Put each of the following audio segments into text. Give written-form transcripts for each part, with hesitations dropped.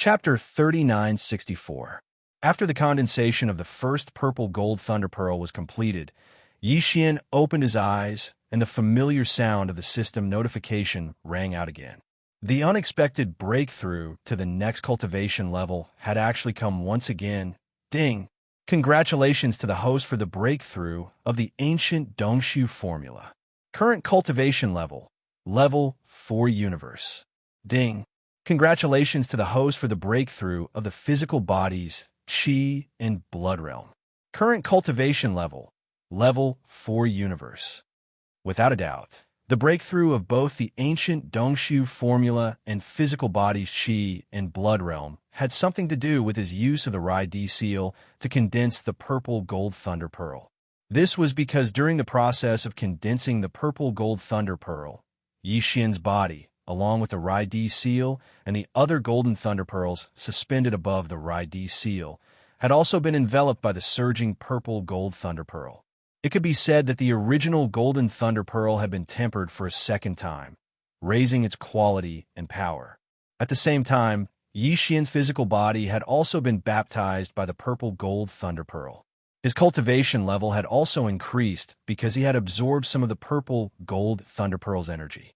Chapter 3964. After the condensation of the first purple gold thunder pearl was completed, Yixian opened his eyes, and the familiar sound of the system notification rang out again. The unexpected breakthrough to the next cultivation level had actually come once again. Ding! Congratulations to the host for the breakthrough of the ancient Dongshu formula. Current cultivation level, Level 4 Universe. Ding! Congratulations to the host for the breakthrough of the physical bodies, Qi, and Blood Realm. Current cultivation level, Level 4 Universe. Without a doubt, the breakthrough of both the ancient Dongshu formula and physical bodies Qi and Blood Realm had something to do with his use of the Rai-D seal to condense the purple gold thunder pearl. This was because during the process of condensing the purple gold thunder pearl, Yixian's body, along with the Rai-D seal and the other golden thunder pearls suspended above the Rai-D seal, had also been enveloped by the surging purple gold thunder pearl. It could be said that the original golden thunder pearl had been tempered for a second time, raising its quality and power. At the same time, Yixian's physical body had also been baptized by the purple gold thunder pearl. His cultivation level had also increased because he had absorbed some of the purple gold thunder pearl's energy.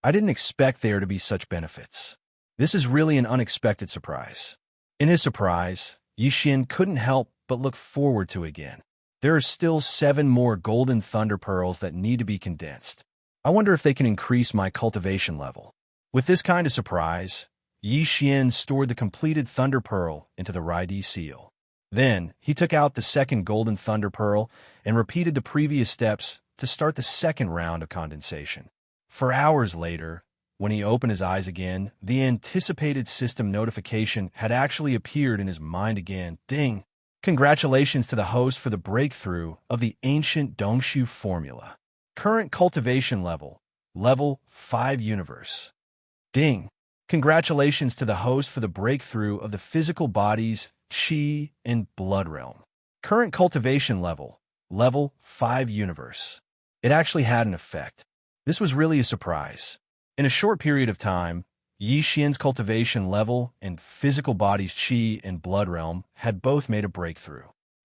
I didn't expect there to be such benefits. This is really an unexpected surprise. In his surprise, Yixian couldn't help but look forward to it again. There are still 7 more golden thunder pearls that need to be condensed. I wonder if they can increase my cultivation level. With this kind of surprise, Yixian stored the completed thunder pearl into the Rai-D seal. Then, he took out the second golden thunder pearl and repeated the previous steps to start the second round of condensation. For hours later, when he opened his eyes again, the anticipated system notification had actually appeared in his mind again. Ding! Congratulations to the host for the breakthrough of the ancient Dongshu formula. Current cultivation level, Level 5 Universe. Ding! Congratulations to the host for the breakthrough of the physical bodies, Qi, and Blood Realm. Current cultivation level, Level 5 Universe. It actually had an effect. This was really a surprise. In a short period of time, Yixian's cultivation level and physical bodies Qi and Blood Realm had both made a breakthrough.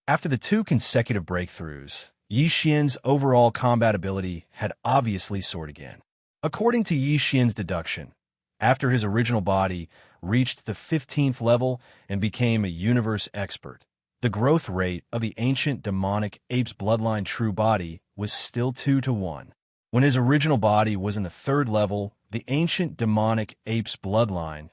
After the 2 consecutive breakthroughs, Yixian's overall combat ability had obviously soared again. According to Yixian's deduction, after his original body reached the 15th level and became a universe expert, the growth rate of the ancient demonic ape's bloodline true body was still 2-to-1. When his original body was in the 3rd level, the ancient demonic ape's bloodline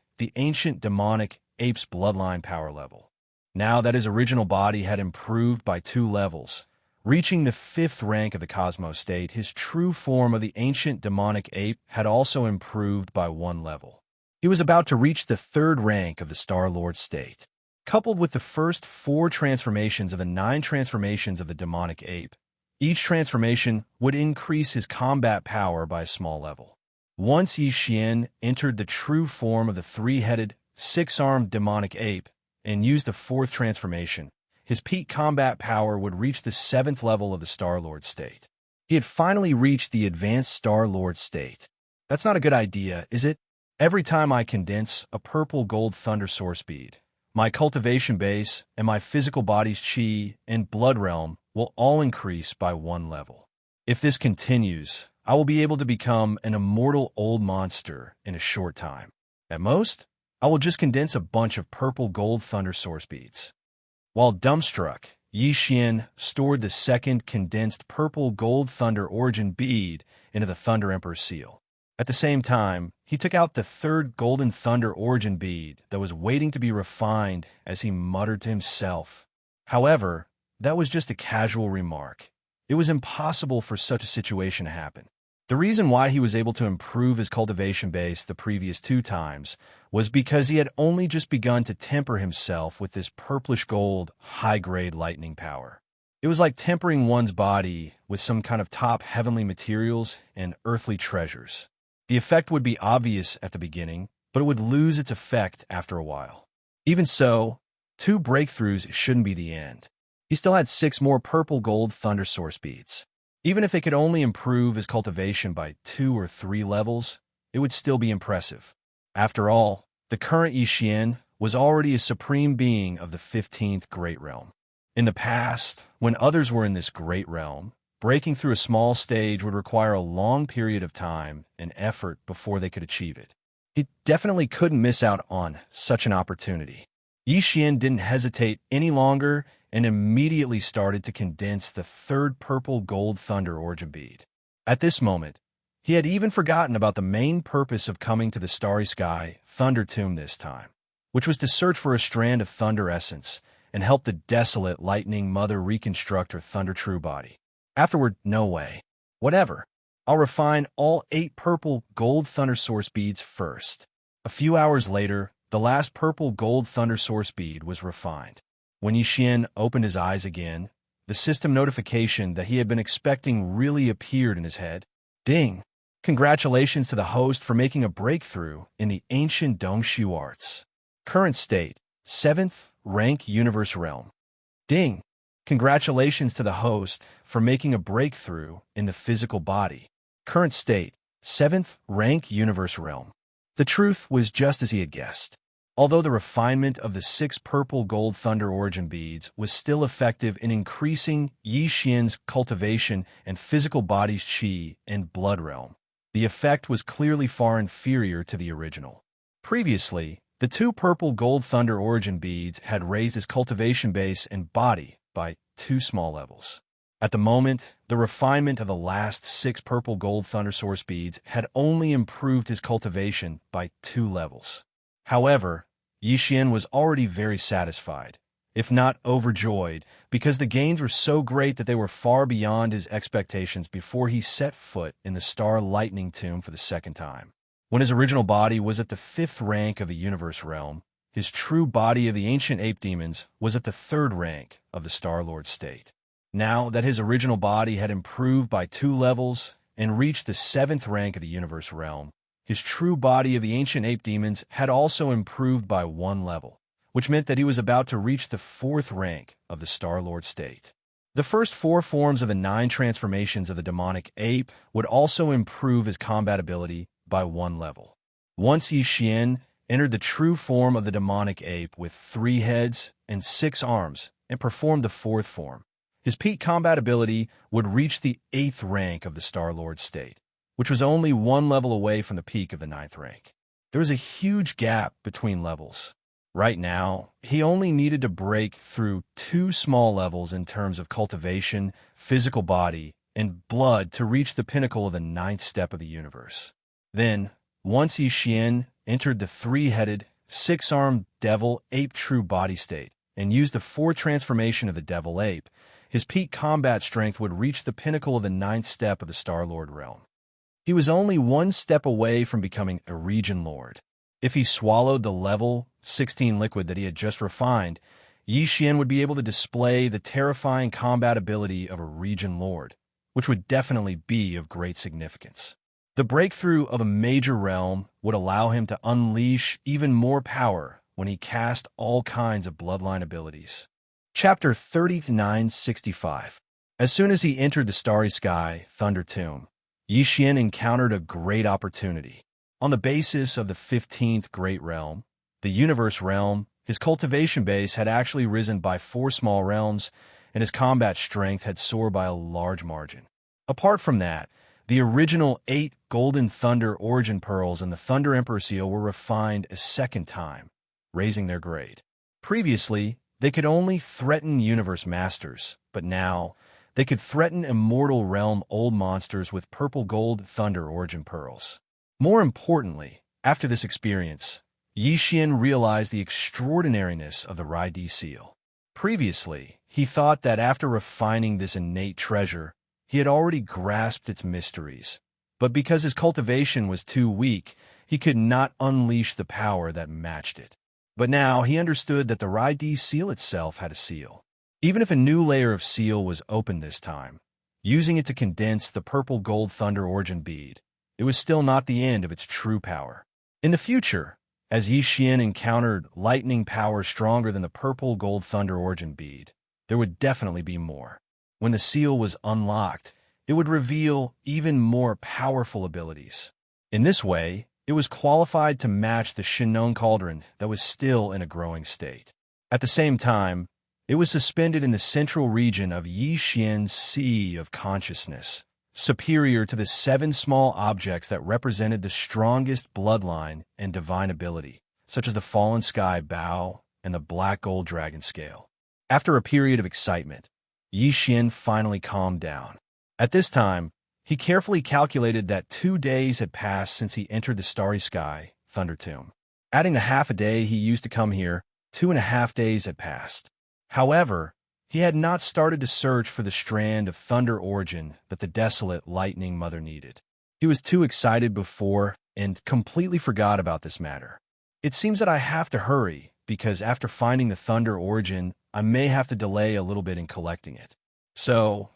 power level. Now that his original body had improved by 2 levels, reaching the 5th rank of the Cosmos state, his true form of the ancient demonic ape had also improved by 1 level. He was about to reach the 3rd rank of the Star Lord state. Coupled with the first 4 transformations of the 9 transformations of the demonic ape, each transformation would increase his combat power by a small level. Once Yixian entered the true form of the 3-headed, 6-armed demonic ape and used the 4th transformation, his peak combat power would reach the 7th level of the Star-Lord state. He had finally reached the advanced Star-Lord state. That's not a good idea, is it? Every time I condense a purple gold thunder source bead, my cultivation base and my physical body's Qi and Blood Realm will all increase by 1 level. If this continues, I will be able to become an immortal old monster in a short time. At most, I will just condense a bunch of purple gold thunder source beads. While dumbstruck, Yixian stored the second condensed purple gold thunder origin bead into the Thunder Emperor seal. At the same time, he took out the 3rd golden thunder origin bead that was waiting to be refined as he muttered to himself. However, that was just a casual remark. It was impossible for such a situation to happen. The reason why he was able to improve his cultivation base the previous 2 times was because he had only just begun to temper himself with this purplish gold, high-grade lightning power. It was like tempering one's body with some kind of top heavenly materials and earthly treasures. The effect would be obvious at the beginning, but it would lose its effect after a while. Even so, 2 breakthroughs shouldn't be the end. He still had 6 more purple gold thunder source beads. Even if they could only improve his cultivation by 2 or 3 levels, it would still be impressive. After all, the current Yixian was already a supreme being of the 15th Great Realm. In the past, when others were in this Great Realm, breaking through a small stage would require a long period of time and effort before they could achieve it. He definitely couldn't miss out on such an opportunity. Yixian didn't hesitate any longer and immediately started to condense the third purple gold thunder origin bead. At this moment, he had even forgotten about the main purpose of coming to the Starry Sky Thunder Tomb this time, which was to search for a strand of thunder essence and help the desolate Lightning Mother reconstruct her Thunder True body. Afterward, no way. Whatever. I'll refine all 8 purple gold thunder source beads first. A few hours later, the last purple gold thunder source bead was refined. When Yixian opened his eyes again, the system notification that he had been expecting really appeared in his head. Ding! Congratulations to the host for making a breakthrough in the ancient Dongshu arts. Current state, 7th rank Universe Realm. Ding! Congratulations to the host for making a breakthrough in the physical body. Current state, 7th rank Universe Realm. The truth was just as he had guessed. Although the refinement of the 6 purple gold thunder origin beads was still effective in increasing Yixian's cultivation and physical body's qi and blood realm, the effect was clearly far inferior to the original. Previously, the 2 purple gold thunder origin beads had raised his cultivation base and body by 2 small levels. At the moment, the refinement of the last 6 purple gold thunder source beads had only improved his cultivation by 2 levels. However, Yixian was already very satisfied, if not overjoyed, because the gains were so great that they were far beyond his expectations before he set foot in the Star Lightning Tomb for the second time. When his original body was at the 5th rank of the Universe Realm, his true body of the ancient ape demons was at the 3rd rank of the Star-Lord state. Now that his original body had improved by 2 levels and reached the 7th rank of the Universe Realm, his true body of the ancient ape demons had also improved by 1 level, which meant that he was about to reach the 4th rank of the Star-Lord state. The first 4 forms of the 9 transformations of the demonic ape would also improve his combat ability by 1 level. Once Yixian entered the true form of the demonic ape with 3 heads and 6 arms and performed the 4th form, his peak combat ability would reach the 8th rank of the Star-Lord state, which was only 1 level away from the peak of the 9th rank. There was a huge gap between levels. Right now, he only needed to break through 2 small levels in terms of cultivation, physical body, and blood to reach the pinnacle of the 9th step of the universe. Then, once Yixian entered the 3-headed, 6-armed devil ape true body state and used the 4th transformation of the devil ape, his peak combat strength would reach the pinnacle of the 9th step of the Star-Lord realm. He was only 1 step away from becoming a region lord. If he swallowed the level 16 liquid that he had just refined, Yixian would be able to display the terrifying combat ability of a region lord, which would definitely be of great significance. The breakthrough of a major realm would allow him to unleash even more power when he cast all kinds of bloodline abilities. Chapter 3965. As soon as he entered the Starry Sky Thunder Tomb, Yixian encountered a great opportunity. On the basis of the 15th Great Realm, the Universe Realm, his cultivation base had actually risen by 4 small realms, and his combat strength had soared by a large margin. Apart from that, the original 8 Golden Thunder Origin Pearls and the Thunder Emperor Seal were refined a second time, raising their grade. Previously, they could only threaten Universe Masters, but now they could threaten Immortal Realm old monsters with Purple Gold Thunder Origin Pearls. More importantly, after this experience, Yixian realized the extraordinariness of the Rai-D seal. Previously, he thought that after refining this innate treasure, he had already grasped its mysteries, but because his cultivation was too weak, he could not unleash the power that matched it. But now he understood that the Rai-D seal itself had a seal. Even if a new layer of seal was opened this time, using it to condense the Purple Gold Thunder Origin bead, it was still not the end of its true power. In the future, as Yixian encountered lightning power stronger than the Purple Gold Thunder Origin bead, there would definitely be more. When the seal was unlocked, it would reveal even more powerful abilities. In this way, It was qualified to match the Shinon cauldron that was still in a growing state. At the same time, it was suspended in the central region of Yixian's Sea of Consciousness, superior to the 7 small objects that represented the strongest bloodline and divine ability, such as the fallen sky bow and the black gold dragon scale. After a period of excitement, Yixian finally calmed down. At this time, he carefully calculated that 2 days had passed since he entered the starry sky, Thunder Tomb. Adding the half a day he used to come here, 2.5 days had passed. However, he had not started to search for the strand of thunder origin that the desolate lightning mother needed. He was too excited before and completely forgot about this matter. It seems that I have to hurry, because after finding the thunder origin, I may have to delay a little bit in collecting it. So,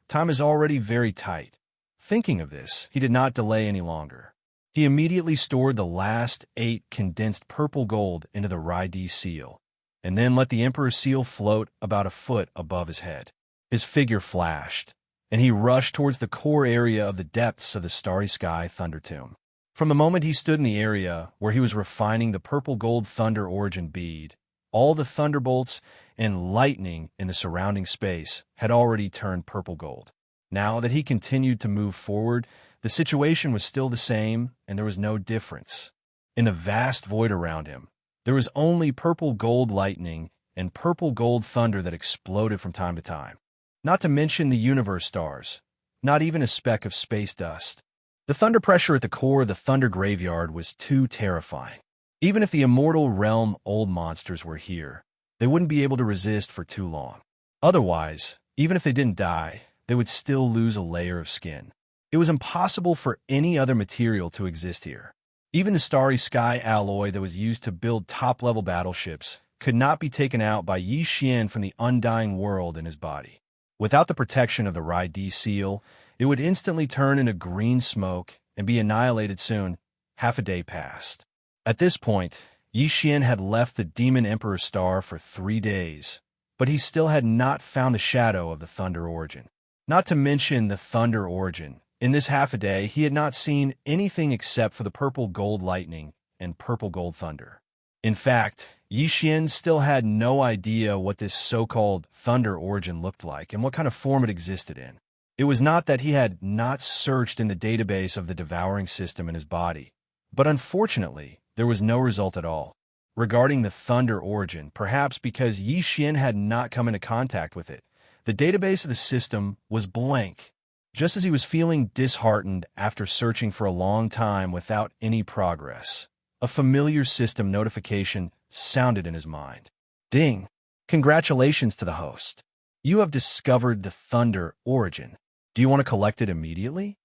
time is already very tight. Thinking of this, he did not delay any longer. He immediately stored the last 8 condensed purple gold into the Rai-D seal, and then let the Emperor's seal float about a foot above his head. His figure flashed, and he rushed towards the core area of the depths of the starry sky Thunder Tomb. From the moment he stood in the area where he was refining the purple gold thunder origin bead, all the thunderbolts and lightning in the surrounding space had already turned purple gold. Now that he continued to move forward, the situation was still the same, and there was no difference. In the vast void around him, there was only purple gold lightning and purple gold thunder that exploded from time to time. Not to mention the universe stars, not even a speck of space dust. The thunder pressure at the core of the thunder graveyard was too terrifying. Even if the immortal realm old monsters were here, they wouldn't be able to resist for too long. Otherwise, even if they didn't die, they would still lose a layer of skin. It was impossible for any other material to exist here. Even the starry sky alloy that was used to build top-level battleships could not be taken out by Yixian from the undying world in his body. Without the protection of the Rai-D seal, it would instantly turn into green smoke and be annihilated soon. Half a day passed. At this point, Yixian had left the Demon Emperor Star for 3 days, but he still had not found the shadow of the Thunder Origin. Not to mention the Thunder Origin. In this half a day, he had not seen anything except for the purple gold lightning and purple gold thunder. In fact, Yixian still had no idea what this so-called Thunder Origin looked like and what kind of form it existed in. It was not that he had not searched in the database of the devouring system in his body, but unfortunately, there was no result at all. Regarding the Thunder Origin, perhaps because Yixian had not come into contact with it, the database of the system was blank. Just as he was feeling disheartened after searching for a long time without any progress, a familiar system notification sounded in his mind. Ding! Congratulations to the host. You have discovered the Thunder Origin. Do you want to collect it immediately?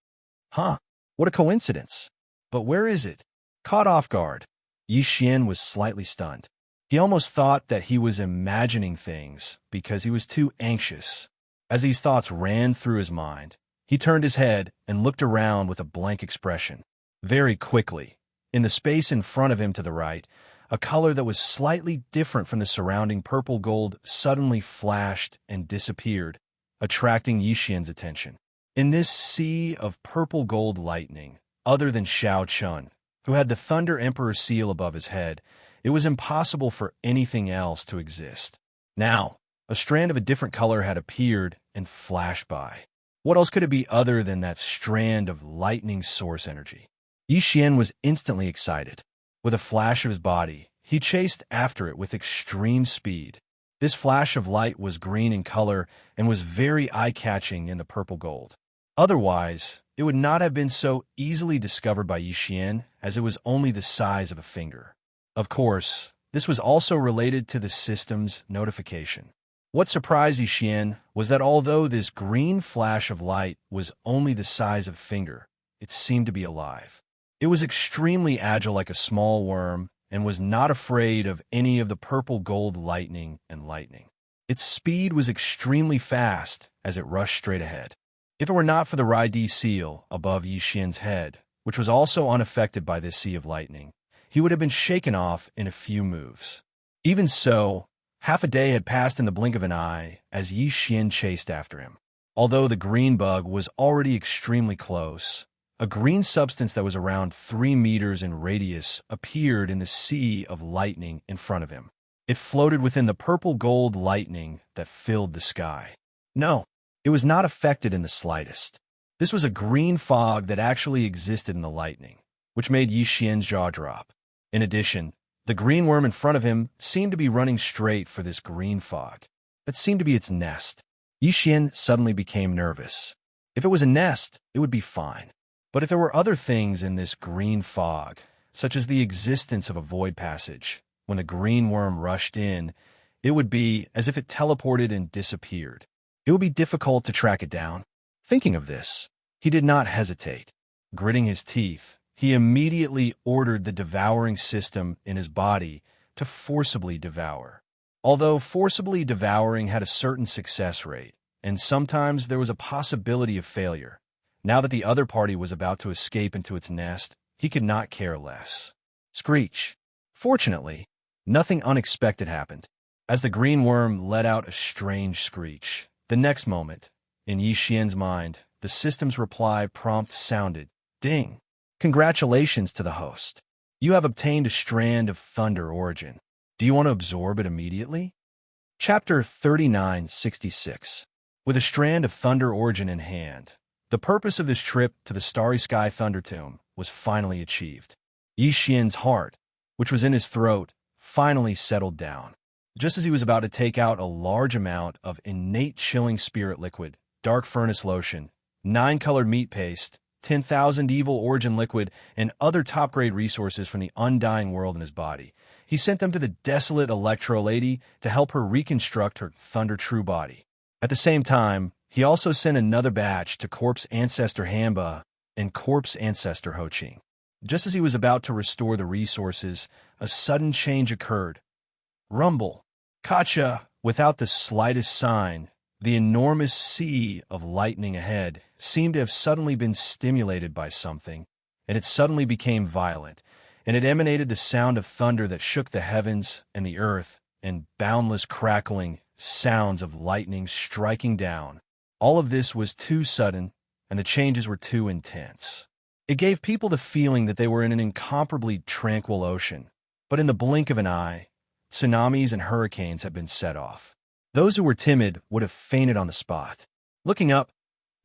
Huh, what a coincidence. But where is it? Caught off guard, Yixian was slightly stunned. He almost thought that he was imagining things because he was too anxious. As these thoughts ran through his mind, he turned his head and looked around with a blank expression. Very quickly, in the space in front of him to the right, a color that was slightly different from the surrounding purple gold suddenly flashed and disappeared, attracting Yixian's attention. In this sea of purple gold lightning, other than Xiao Chun, who had the Thunder Emperor seal above his head, it was impossible for anything else to exist. Now, a strand of a different color had appeared and flashed by. What else could it be other than that strand of lightning source energy? Yixian was instantly excited. With a flash of his body, he chased after it with extreme speed. This flash of light was green in color and was very eye-catching in the purple gold. Otherwise, it would not have been so easily discovered by Yixian, as it was only the size of a finger. Of course, this was also related to the system's notification. What surprised Yixian was that although this green flash of light was only the size of a finger, it seemed to be alive. It was extremely agile like a small worm and was not afraid of any of the purple gold lightning and lightning. Its speed was extremely fast as it rushed straight ahead. If it were not for the Rai-D seal above Yixian's head, which was also unaffected by this sea of lightning, he would have been shaken off in a few moves. Even so, half a day had passed in the blink of an eye as Yixian chased after him. Although the green bug was already extremely close, A green substance that was around 3 meters in radius appeared in the sea of lightning in front of him. It floated within the purple-gold lightning that filled the sky. No, it was not affected in the slightest. This was a green fog that actually existed in the lightning, which made Yixian's jaw drop. In addition, the green worm in front of him seemed to be running straight for this green fog. That seemed to be its nest. Yixian suddenly became nervous. If it was a nest, it would be fine. But if there were other things in this green fog, such as the existence of a void passage, when the green worm rushed in, it would be as if it teleported and disappeared. It would be difficult to track it down. Thinking of this, he did not hesitate. Gritting his teeth, he immediately ordered the devouring system in his body to forcibly devour. Although forcibly devouring had a certain success rate, and sometimes there was a possibility of failure, now that the other party was about to escape into its nest, he could not care less. Screech. Fortunately, nothing unexpected happened. As the green worm let out a strange screech, the next moment, in Yixian's mind, the system's reply prompt sounded, "Ding! Congratulations to the host. You have obtained a strand of thunder origin. Do you want to absorb it immediately?" Chapter 3966. With a strand of thunder origin in hand, the purpose of this trip to the Starry Sky Thunder Tomb was finally achieved. Yixian's heart, which was in his throat, finally settled down. Just as he was about to take out a large amount of innate chilling spirit liquid, dark furnace lotion, 9-colored meat paste, 10,000 evil origin liquid, and other top-grade resources from the undying world in his body, he sent them to the desolate Electro Lady to help her reconstruct her Thunder True body. At the same time, he also sent another batch to Corpse Ancestor Hamba and Corpse Ancestor Hoqing. Just as he was about to restore the resources, a sudden change occurred. Rumble. Kacha, without the slightest sign, the enormous sea of lightning ahead seemed to have suddenly been stimulated by something, and it suddenly became violent, and it emanated the sound of thunder that shook the heavens and the earth, and boundless crackling sounds of lightning striking down. All of this was too sudden, and the changes were too intense. It gave people the feeling that they were in an incomparably tranquil ocean, but in the blink of an eye, tsunamis and hurricanes had been set off. Those who were timid would have fainted on the spot. Looking up,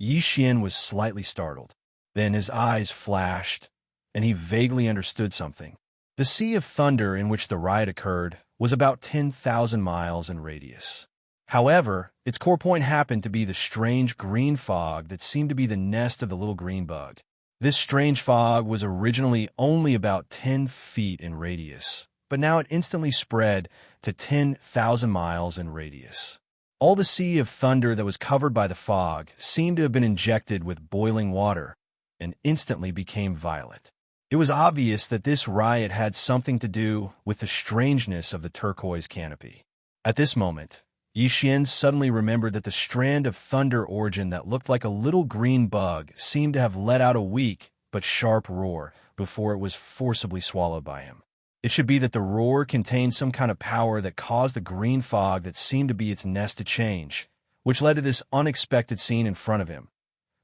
Yixian was slightly startled. Then his eyes flashed, and he vaguely understood something. The sea of thunder in which the riot occurred was about 10,000 miles in radius. However, its core point happened to be the strange green fog that seemed to be the nest of the little green bug. This strange fog was originally only about 10 feet in radius, but now it instantly spread to 10,000 miles in radius. All the sea of thunder that was covered by the fog seemed to have been injected with boiling water and instantly became violent. It was obvious that this riot had something to do with the strangeness of the turquoise canopy. At this moment, Yixian suddenly remembered that the strand of thunder origin that looked like a little green bug seemed to have let out a weak but sharp roar before it was forcibly swallowed by him. It should be that the roar contained some kind of power that caused the green fog that seemed to be its nest to change, which led to this unexpected scene in front of him.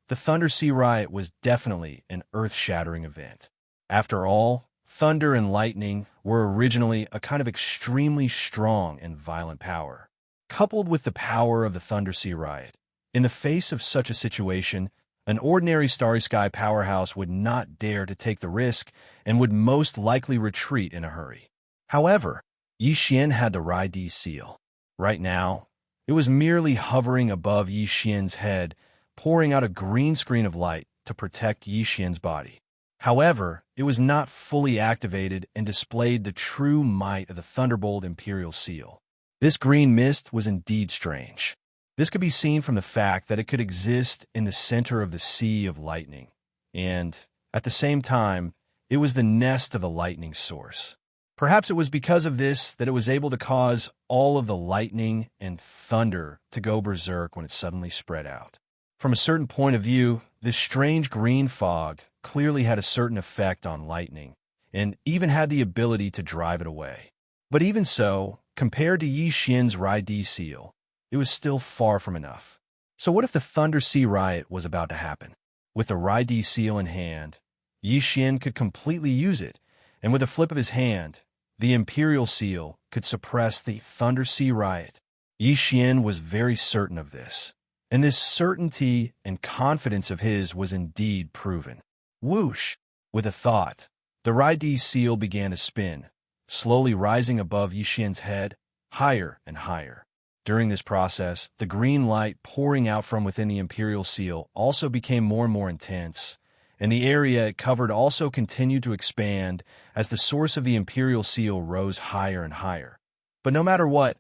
The Thunder Sea riot was definitely an earth-shattering event. After all, thunder and lightning were originally a kind of extremely strong and violent power. Coupled with the power of the Thunder Sea riot, in the face of such a situation, an ordinary Starry Sky powerhouse would not dare to take the risk and would most likely retreat in a hurry. However, Yixian had the Rai Di seal. Right now, it was merely hovering above Yixian's head, pouring out a green screen of light to protect Yixian's body. However, it was not fully activated and displayed the true might of the Thunderbolt Imperial Seal. This green mist was indeed strange. This could be seen from the fact that it could exist in the center of the sea of lightning, and, at the same time, it was the nest of the lightning source. Perhaps it was because of this that it was able to cause all of the lightning and thunder to go berserk when it suddenly spread out. From a certain point of view, this strange green fog clearly had a certain effect on lightning, and even had the ability to drive it away. But even so, compared to Yixian's Rai Di seal, it was still far from enough. So what if the Thunder Sea riot was about to happen? With the Rai seal in hand, Xian could completely use it, and with a flip of his hand, the Imperial Seal could suppress the Thunder Sea riot. Xian was very certain of this, and this certainty and confidence of his was indeed proven. Whoosh! With a thought, the Rai seal began to spin, slowly rising above Xian's head, higher and higher. During this process, the green light pouring out from within the Imperial Seal also became more and more intense, and the area it covered also continued to expand as the source of the Imperial Seal rose higher and higher. But no matter what,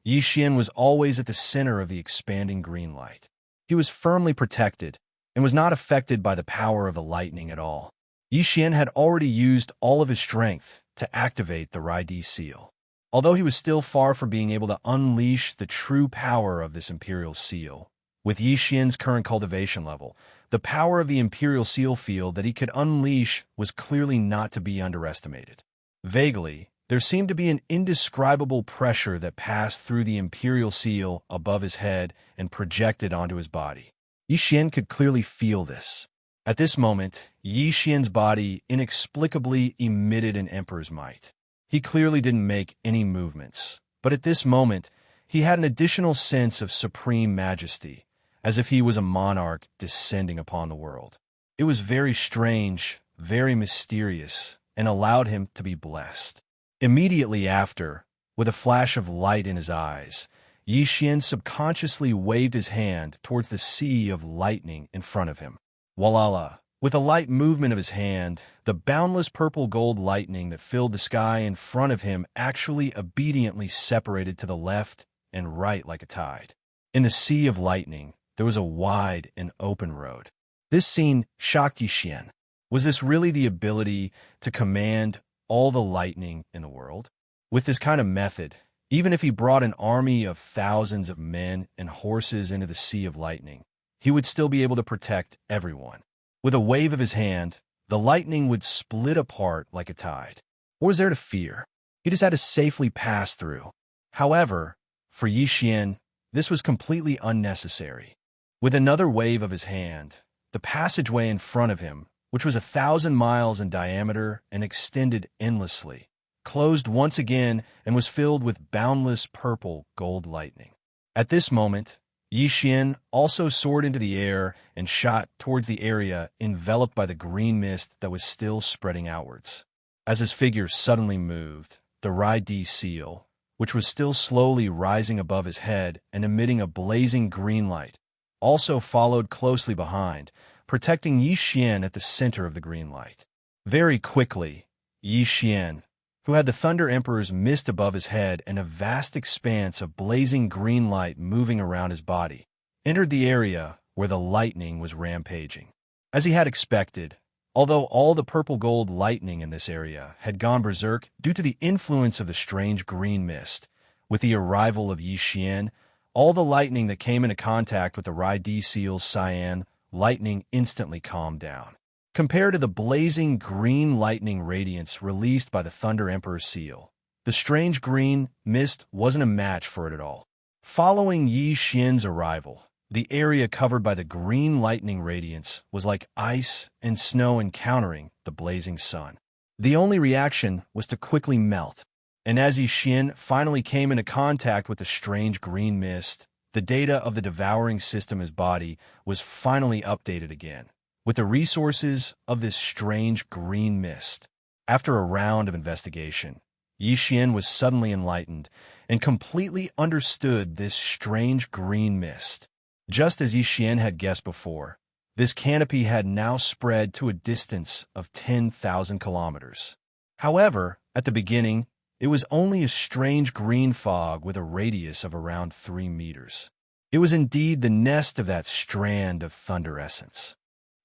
Xian was always at the center of the expanding green light. He was firmly protected and was not affected by the power of the lightning at all. Xian had already used all of his strength to activate the Rai seal. Although he was still far from being able to unleash the true power of this Imperial Seal, with Xian's current cultivation level, the power of the Imperial Seal field that he could unleash was clearly not to be underestimated. Vaguely, there seemed to be an indescribable pressure that passed through the Imperial Seal above his head and projected onto his body. Xian could clearly feel this. At this moment, Xian's body inexplicably emitted an emperor's might. He clearly didn't make any movements, but at this moment, he had an additional sense of supreme majesty, as if he was a monarch descending upon the world. It was very strange, very mysterious, and allowed him to be blessed. Immediately after, with a flash of light in his eyes, Xian subconsciously waved his hand towards the sea of lightning in front of him. Voila! With a light movement of his hand, the boundless purple-gold lightning that filled the sky in front of him actually obediently separated to the left and right like a tide. In the sea of lightning, there was a wide and open road. This scene shocked Xian. Was this really the ability to command all the lightning in the world? With this kind of method, even if he brought an army of thousands of men and horses into the sea of lightning, he would still be able to protect everyone. With a wave of his hand, the lightning would split apart like a tide. What was there to fear? He just had to safely pass through. However, for Xian, this was completely unnecessary. With another wave of his hand, the passageway in front of him, which was 1,000 miles in diameter and extended endlessly, closed once again and was filled with boundless purple gold lightning. At this moment, Xian also soared into the air and shot towards the area enveloped by the green mist that was still spreading outwards. As his figure suddenly moved, the Rai seal, which was still slowly rising above his head and emitting a blazing green light, also followed closely behind, protecting Xian at the center of the green light. Very quickly, Xian, who had the Thunder Emperor's mist above his head and a vast expanse of blazing green light moving around his body, entered the area where the lightning was rampaging. As he had expected, although all the purple-gold lightning in this area had gone berserk due to the influence of the strange green mist, with the arrival of Xian, all the lightning that came into contact with the Rai seal's cyan lightning instantly calmed down. Compared to the blazing green lightning radiance released by the Thunder Emperor's seal, the strange green mist wasn't a match for it at all. Following Xian's arrival, the area covered by the green lightning radiance was like ice and snow encountering the blazing sun. The only reaction was to quickly melt, and as Xian finally came into contact with the strange green mist, the data of the devouring system in his body was finally updated again, with the resources of this strange green mist. After a round of investigation, Xian was suddenly enlightened and completely understood this strange green mist. Just as Xian had guessed before, this canopy had now spread to a distance of 10,000 kilometers. However, at the beginning, it was only a strange green fog with a radius of around 3 meters. It was indeed the nest of that strand of thunder essence.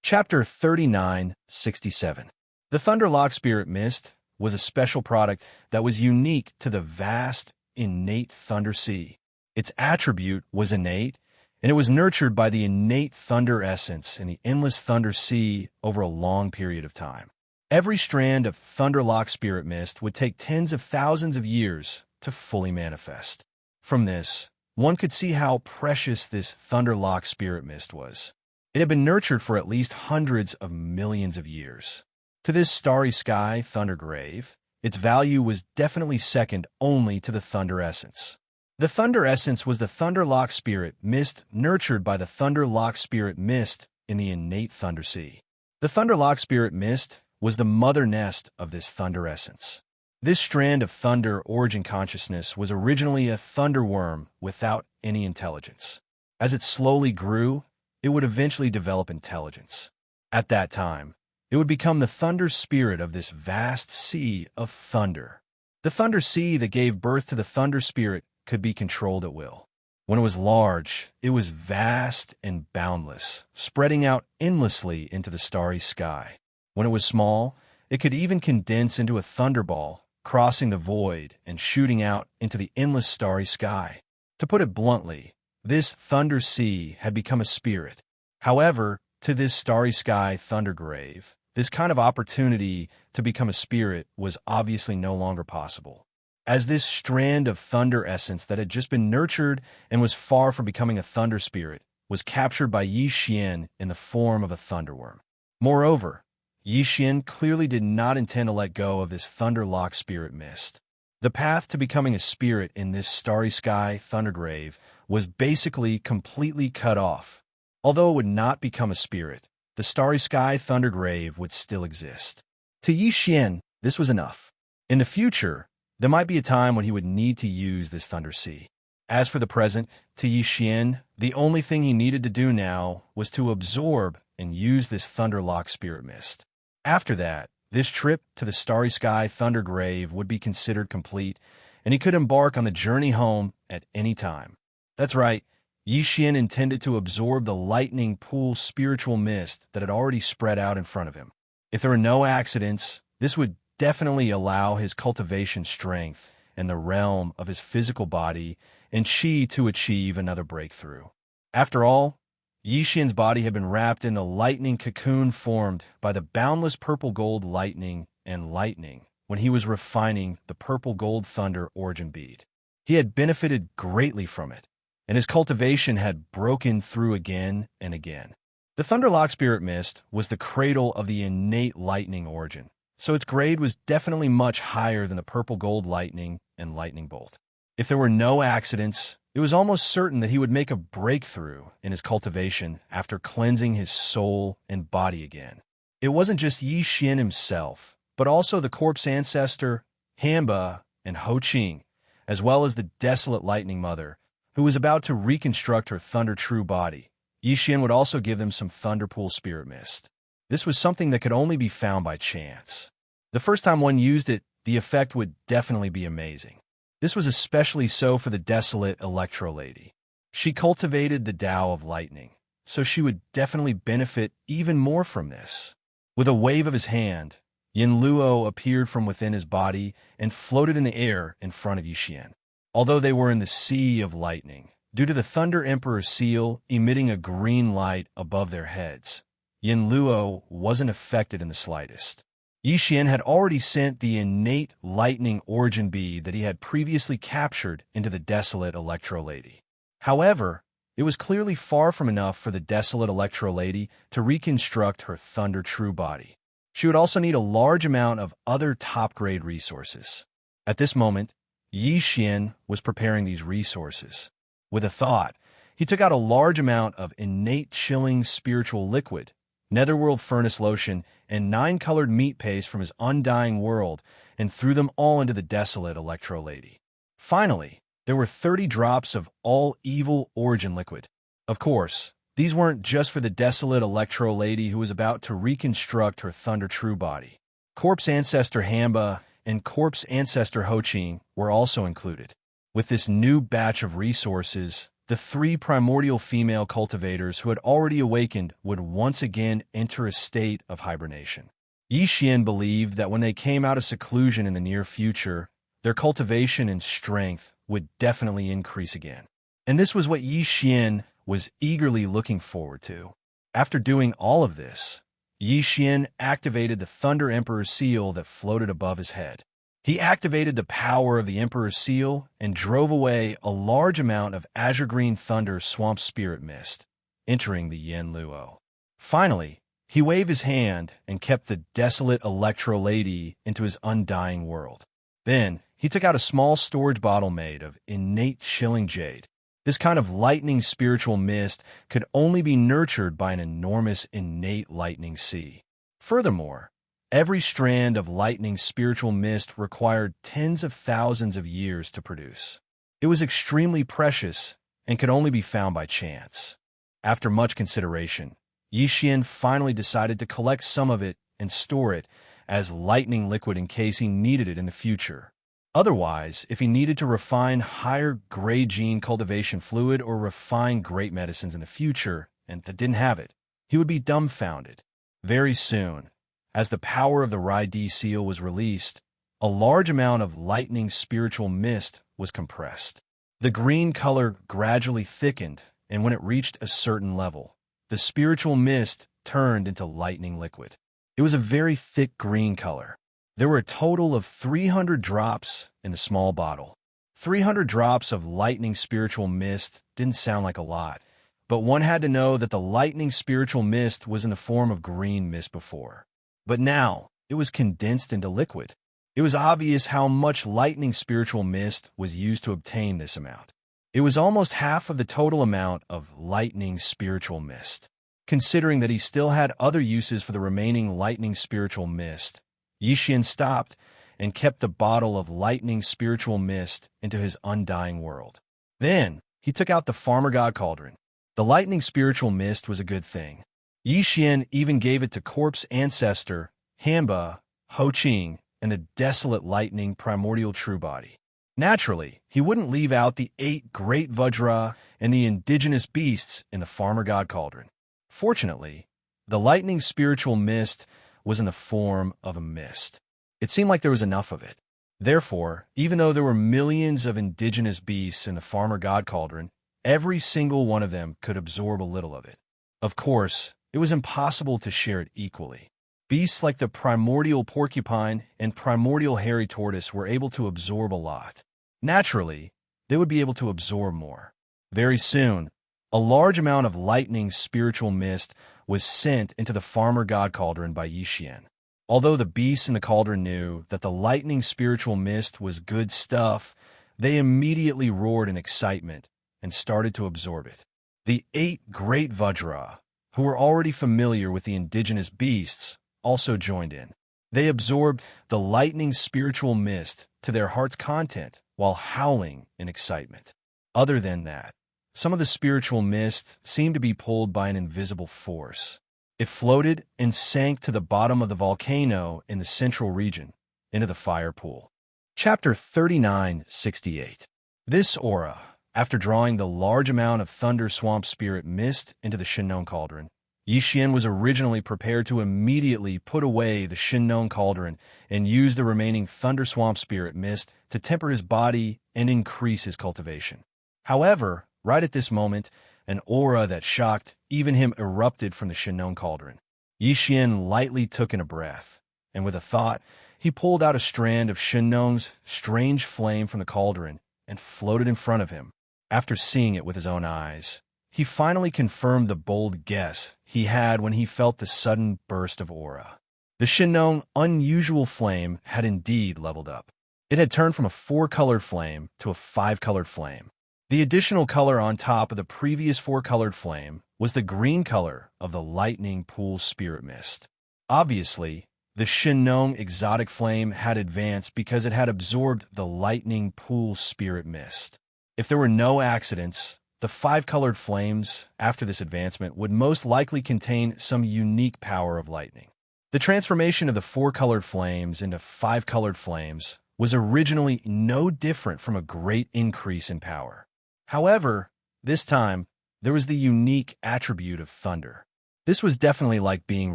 Chapter 3967. The Thunderlock Spirit Mist was a special product that was unique to the vast, innate Thunder Sea. Its attribute was innate, and it was nurtured by the innate thunder essence in the endless Thunder Sea over a long period of time. Every strand of Thunderlock Spirit Mist would take tens of thousands of years to fully manifest. From this, one could see how precious this Thunderlock Spirit Mist was. It had been nurtured for at least hundreds of millions of years. To this starry sky thunder grave, its value was definitely second only to the thunder essence. The thunder essence was the Thunderlock spirit mist nurtured by the Thunderlock spirit mist in the innate thunder sea. The Thunderlock spirit mist was the mother nest of this thunder essence. This strand of thunder origin consciousness was originally a thunderworm without any intelligence. As it slowly grew, it would eventually develop intelligence. At that time, it would become the thunder spirit of this vast sea of thunder. The thunder sea that gave birth to the thunder spirit could be controlled at will. When it was large, it was vast and boundless, spreading out endlessly into the starry sky. When it was small, it could even condense into a thunderball, crossing the void and shooting out into the endless starry sky. To put it bluntly, this thunder sea had become a spirit. However, to this starry sky thunder grave, this kind of opportunity to become a spirit was obviously no longer possible. As this strand of thunder essence that had just been nurtured and was far from becoming a thunder spirit was captured by Xian in the form of a thunderworm. Moreover, Xian clearly did not intend to let go of this thunderlock spirit mist. The path to becoming a spirit in this starry sky thunder grave was basically completely cut off. Although it would not become a spirit, the starry sky thunder grave would still exist. To Xian, this was enough. In the future, there might be a time when he would need to use this thunder sea. As for the present, to Xian, the only thing he needed to do now was to absorb and use this thunderlock spirit mist. After that, this trip to the starry sky thunder grave would be considered complete, and he could embark on the journey home at any time. That's right, Xian intended to absorb the lightning pool spiritual mist that had already spread out in front of him. If there were no accidents, this would definitely allow his cultivation strength and the realm of his physical body and qi to achieve another breakthrough. After all, Xian's body had been wrapped in the lightning cocoon formed by the boundless purple gold lightning and lightning when he was refining the purple gold thunder origin bead. He had benefited greatly from it, and his cultivation had broken through again and again. The Thunderlock Spirit Mist was the cradle of the innate lightning origin, so its grade was definitely much higher than the purple gold lightning and lightning bolt. If there were no accidents, it was almost certain that he would make a breakthrough in his cultivation after cleansing his soul and body again. It wasn't just Xian himself, but also the corpse ancestor, Hanba, and Ho Qing, as well as the desolate lightning mother, who was about to reconstruct her thunder true body. Xian would also give them some thunderpool spirit mist. This was something that could only be found by chance. The first time one used it, the effect would definitely be amazing. This was especially so for the desolate Electro Lady. She cultivated the Tao of lightning, so she would definitely benefit even more from this. With a wave of his hand, Yin Luo appeared from within his body and floated in the air in front of Xian. Although they were in the sea of lightning, due to the Thunder Emperor's seal emitting a green light above their heads, Yin Luo wasn't affected in the slightest. Xian had already sent the innate lightning origin bead that he had previously captured into the desolate Electro Lady. However, it was clearly far from enough for the desolate Electro Lady to reconstruct her Thunder True body. She would also need a large amount of other top-grade resources. At this moment, Xian was preparing these resources. With a thought, he took out a large amount of innate chilling spiritual liquid, netherworld furnace lotion, and 9-colored meat paste from his undying world and threw them all into the desolate Electro Lady. Finally, there were 30 drops of all evil origin liquid. Of course, these weren't just for the desolate Electro Lady who was about to reconstruct her Thunder True body. Corpse Ancestor Hanba and Corpse Ancestor Ho Qing were also included. With this new batch of resources, the 3 primordial female cultivators who had already awakened would once again enter a state of hibernation. Xian believed that when they came out of seclusion in the near future, their cultivation and strength would definitely increase again. And this was what Xian was eagerly looking forward to. After doing all of this, Xian activated the Thunder Emperor's seal that floated above his head. He activated the power of the Emperor's seal and drove away a large amount of azure green thunder swamp spirit mist, entering the Yin Luo. Finally, he waved his hand and kept the desolate electro-lady into his undying world. Then, he took out a small storage bottle made of innate shilling jade. This kind of lightning spiritual mist could only be nurtured by an enormous innate lightning sea. Furthermore, every strand of lightning spiritual mist required tens of thousands of years to produce. It was extremely precious and could only be found by chance. After much consideration, Yixian finally decided to collect some of it and store it as lightning liquid in case he needed it in the future. Otherwise, if he needed to refine higher grade gene cultivation fluid or refine great medicines in the future and didn't have it, he would be dumbfounded. Very soon, as the power of the Rai-D seal was released, a large amount of lightning spiritual mist was compressed. The green color gradually thickened, and when it reached a certain level, the spiritual mist turned into lightning liquid. It was a very thick green color. There were a total of 300 drops in the small bottle. 300 drops of lightning spiritual mist didn't sound like a lot, but one had to know that the lightning spiritual mist was in the form of green mist before. But now, it was condensed into liquid. It was obvious how much lightning spiritual mist was used to obtain this amount. It was almost half of the total amount of lightning spiritual mist. Considering that he still had other uses for the remaining lightning spiritual mist, Yixian stopped and kept the bottle of lightning spiritual mist into his undying world. Then, he took out the farmer god cauldron. The lightning spiritual mist was a good thing. Yixian even gave it to corpse ancestor, Hanba, Ho Qing, and the desolate lightning primordial true body. Naturally, he wouldn't leave out the 8 great Vajra and the indigenous beasts in the farmer god cauldron. Fortunately, the lightning spiritual mist was in the form of a mist. It seemed like there was enough of it. Therefore, even though there were millions of indigenous beasts in the farmer god cauldron, every single one of them could absorb a little of it. Of course, it was impossible to share it equally. Beasts like the primordial porcupine and primordial hairy tortoise were able to absorb a lot. Naturally, they would be able to absorb more. Very soon, a large amount of lightning spiritual mist was sent into the farmer god cauldron by Yixian. Although the beasts in the cauldron knew that the lightning spiritual mist was good stuff, they immediately roared in excitement and started to absorb it. The 8 great Vajra, who were already familiar with the indigenous beasts, also joined in. They absorbed the lightning spiritual mist to their heart's content while howling in excitement. Other than that, some of the spiritual mist seemed to be pulled by an invisible force. It floated and sank to the bottom of the volcano in the central region, into the fire pool. Chapter 39:68. This aura, after drawing the large amount of thunder swamp spirit mist into the Shinnon cauldron, Yixian was originally prepared to immediately put away the Shinnon cauldron and use the remaining thunder swamp spirit mist to temper his body and increase his cultivation. However, right at this moment, an aura that shocked even him erupted from the Shinnon cauldron. Yixian lightly took in a breath, and with a thought, he pulled out a strand of Shinnon's strange flame from the cauldron and floated in front of him. After seeing it with his own eyes, he finally confirmed the bold guess he had when he felt the sudden burst of aura. The Shinnon unusual flame had indeed leveled up. It had turned from a 4-colored flame to a 5-colored flame. The additional color on top of the previous 4-colored flame was the green color of the lightning pool spirit mist. Obviously, the Shinnon exotic flame had advanced because it had absorbed the lightning pool spirit mist. If there were no accidents, the 5-colored flames, after this advancement, would most likely contain some unique power of lightning. The transformation of the 4-colored flames into 5-colored flames was originally no different from a great increase in power. However, this time, there was the unique attribute of thunder. This was definitely like being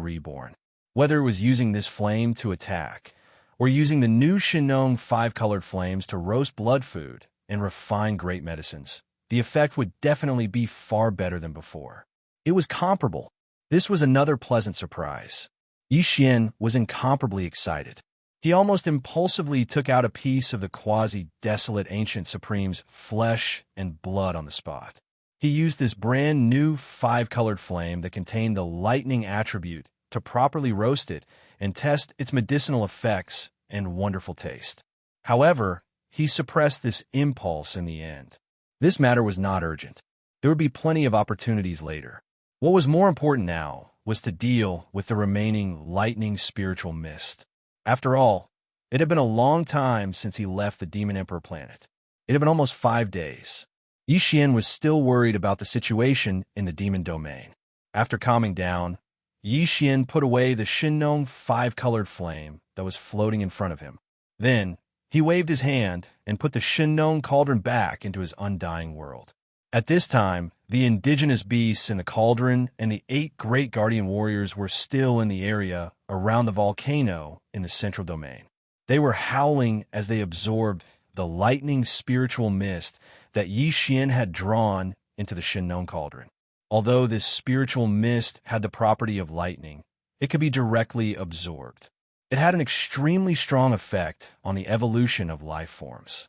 reborn. Whether it was using this flame to attack, or using the new Shinnon 5-colored flames to roast blood food and refine great medicines, the effect would definitely be far better than before. It was comparable. This was another pleasant surprise. Yixian was incomparably excited. He almost impulsively took out a piece of the quasi-desolate ancient supreme's flesh and blood on the spot. He used this brand new 5-colored flame that contained the lightning attribute to properly roast it and test its medicinal effects and wonderful taste. However, he suppressed this impulse in the end. This matter was not urgent. There would be plenty of opportunities later. What was more important now was to deal with the remaining lightning spiritual mist. After all, it had been a long time since he left the Demon Emperor planet. It had been almost 5 days. Yixian was still worried about the situation in the demon domain. After calming down, Yixian put away the Shinnong 5-colored flame that was floating in front of him. Then, he waved his hand and put the Shinnong cauldron back into his undying world. At this time, the indigenous beasts in the cauldron and the 8 great guardian warriors were still in the area around the volcano in the central domain. They were howling as they absorbed the lightning spiritual mist that Yixian had drawn into the Shinnong cauldron. Although this spiritual mist had the property of lightning, it could be directly absorbed. It had an extremely strong effect on the evolution of life forms.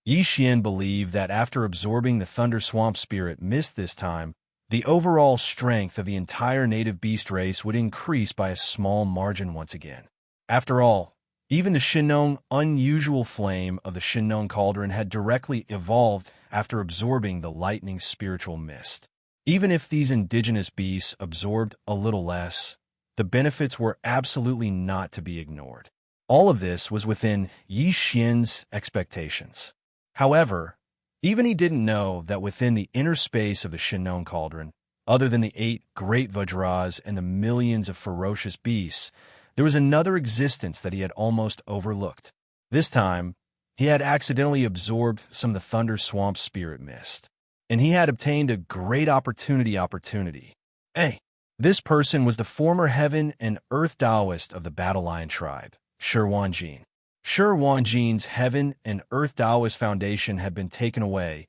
Yixian believed that after absorbing the Thunder Swamp Spirit mist this time, the overall strength of the entire native beast race would increase by a small margin once again. After all, even the Shinnong unusual flame of the Shinnong cauldron had directly evolved after absorbing the lightning spiritual mist. Even if these indigenous beasts absorbed a little less, the benefits were absolutely not to be ignored. All of this was within Yixian's expectations. However, even he didn't know that within the inner space of the Shinnong cauldron, other than the 8 great Vajras and the millions of ferocious beasts, there was another existence that he had almost overlooked. This time, he had accidentally absorbed some of the Thunder Swamp Spirit mist, and he had obtained a great opportunity. Hey, this person was the former Heaven and Earth Taoist of the Battle Lion tribe, Shi Wanjin. Shi Wanjin's Heaven and Earth Taoist foundation had been taken away,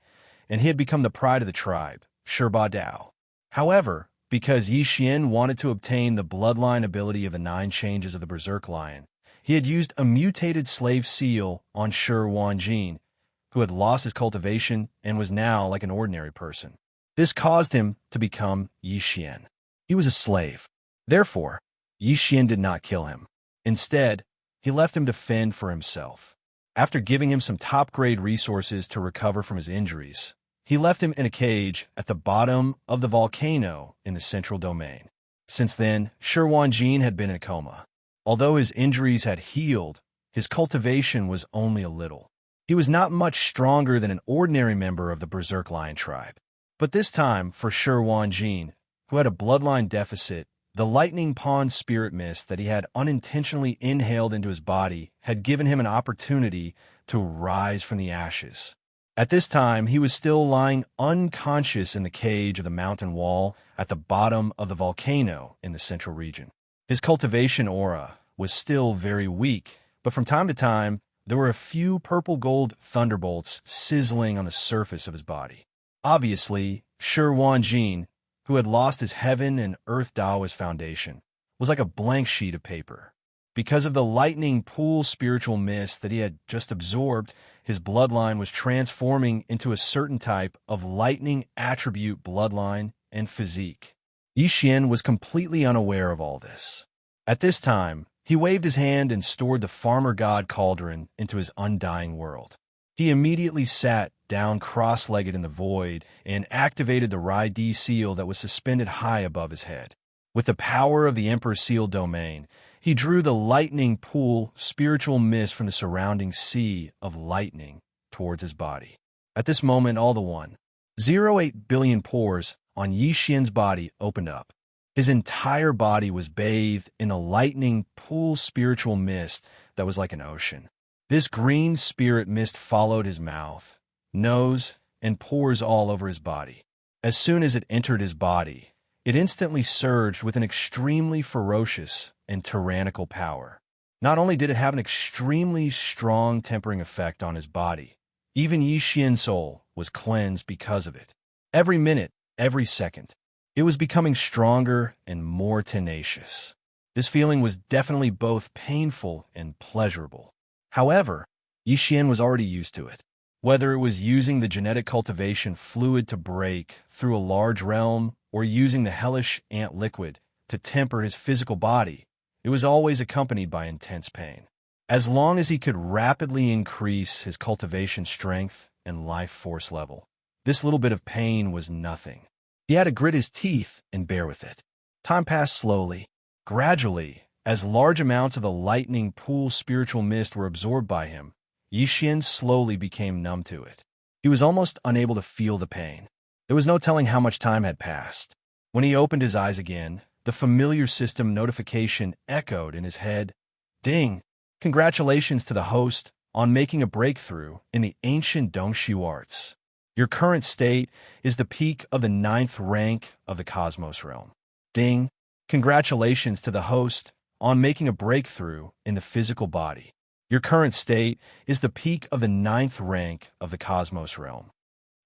and he had become the pride of the tribe, Shi Ba Dao. However, because Yixian wanted to obtain the bloodline ability of the 9 changes of the Berserk Lion, he had used a mutated slave seal on Shi Wanjin, who had lost his cultivation and was now like an ordinary person. This caused him to become Yixian. He was a slave. Therefore, Yixian did not kill him. Instead, he left him to fend for himself. After giving him some top-grade resources to recover from his injuries, he left him in a cage at the bottom of the volcano in the central domain. Since then, Shi Wanjin had been in a coma. Although his injuries had healed, his cultivation was only a little. He was not much stronger than an ordinary member of the Berserk Lion tribe. But this time, for Shi Wanjin, who had a bloodline deficit, the lightning pond spirit mist that he had unintentionally inhaled into his body had given him an opportunity to rise from the ashes. At this time, he was still lying unconscious in the cage of the mountain wall at the bottom of the volcano in the central region. His cultivation aura was still very weak, but from time to time, there were a few purple-gold thunderbolts sizzling on the surface of his body. Obviously, Shi Wanjin, who had lost his Heaven and Earth Taoist foundation, was like a blank sheet of paper. Because of the lightning pool spiritual mist that he had just absorbed, his bloodline was transforming into a certain type of lightning attribute bloodline and physique. Yixian was completely unaware of all this. At this time, he waved his hand and stored the farmer god cauldron into his undying world. He immediately sat down cross-legged in the void and activated the Rai-D seal that was suspended high above his head. With the power of the Emperor Seal domain, he drew the lightning pool spiritual mist from the surrounding sea of lightning towards his body. At this moment, all the 1.08 billion pores on Yixian's body opened up. His entire body was bathed in a lightning pool spiritual mist that was like an ocean. This green spirit mist followed his mouth, nose, and pores all over his body. As soon as it entered his body, it instantly surged with an extremely ferocious and tyrannical power. Not only did it have an extremely strong tempering effect on his body, even Yixian's soul was cleansed because of it. Every minute, every second, it was becoming stronger and more tenacious. This feeling was definitely both painful and pleasurable. However, Yixian was already used to it. Whether it was using the genetic cultivation fluid to break through a large realm or using the hellish ant liquid to temper his physical body, it was always accompanied by intense pain. As long as he could rapidly increase his cultivation strength and life force level, this little bit of pain was nothing. He had to grit his teeth and bear with it. Time passed slowly. Gradually, as large amounts of the lightning pool spiritual mist were absorbed by him, Yixian slowly became numb to it. He was almost unable to feel the pain. There was no telling how much time had passed. When he opened his eyes again, the familiar system notification echoed in his head. Ding! Congratulations to the host on making a breakthrough in the ancient Dongshu arts. Your current state is the peak of the 9th rank of the Cosmos realm. Ding! Congratulations to the host on making a breakthrough in the physical body. Your current state is the peak of the 9th rank of the Cosmos realm.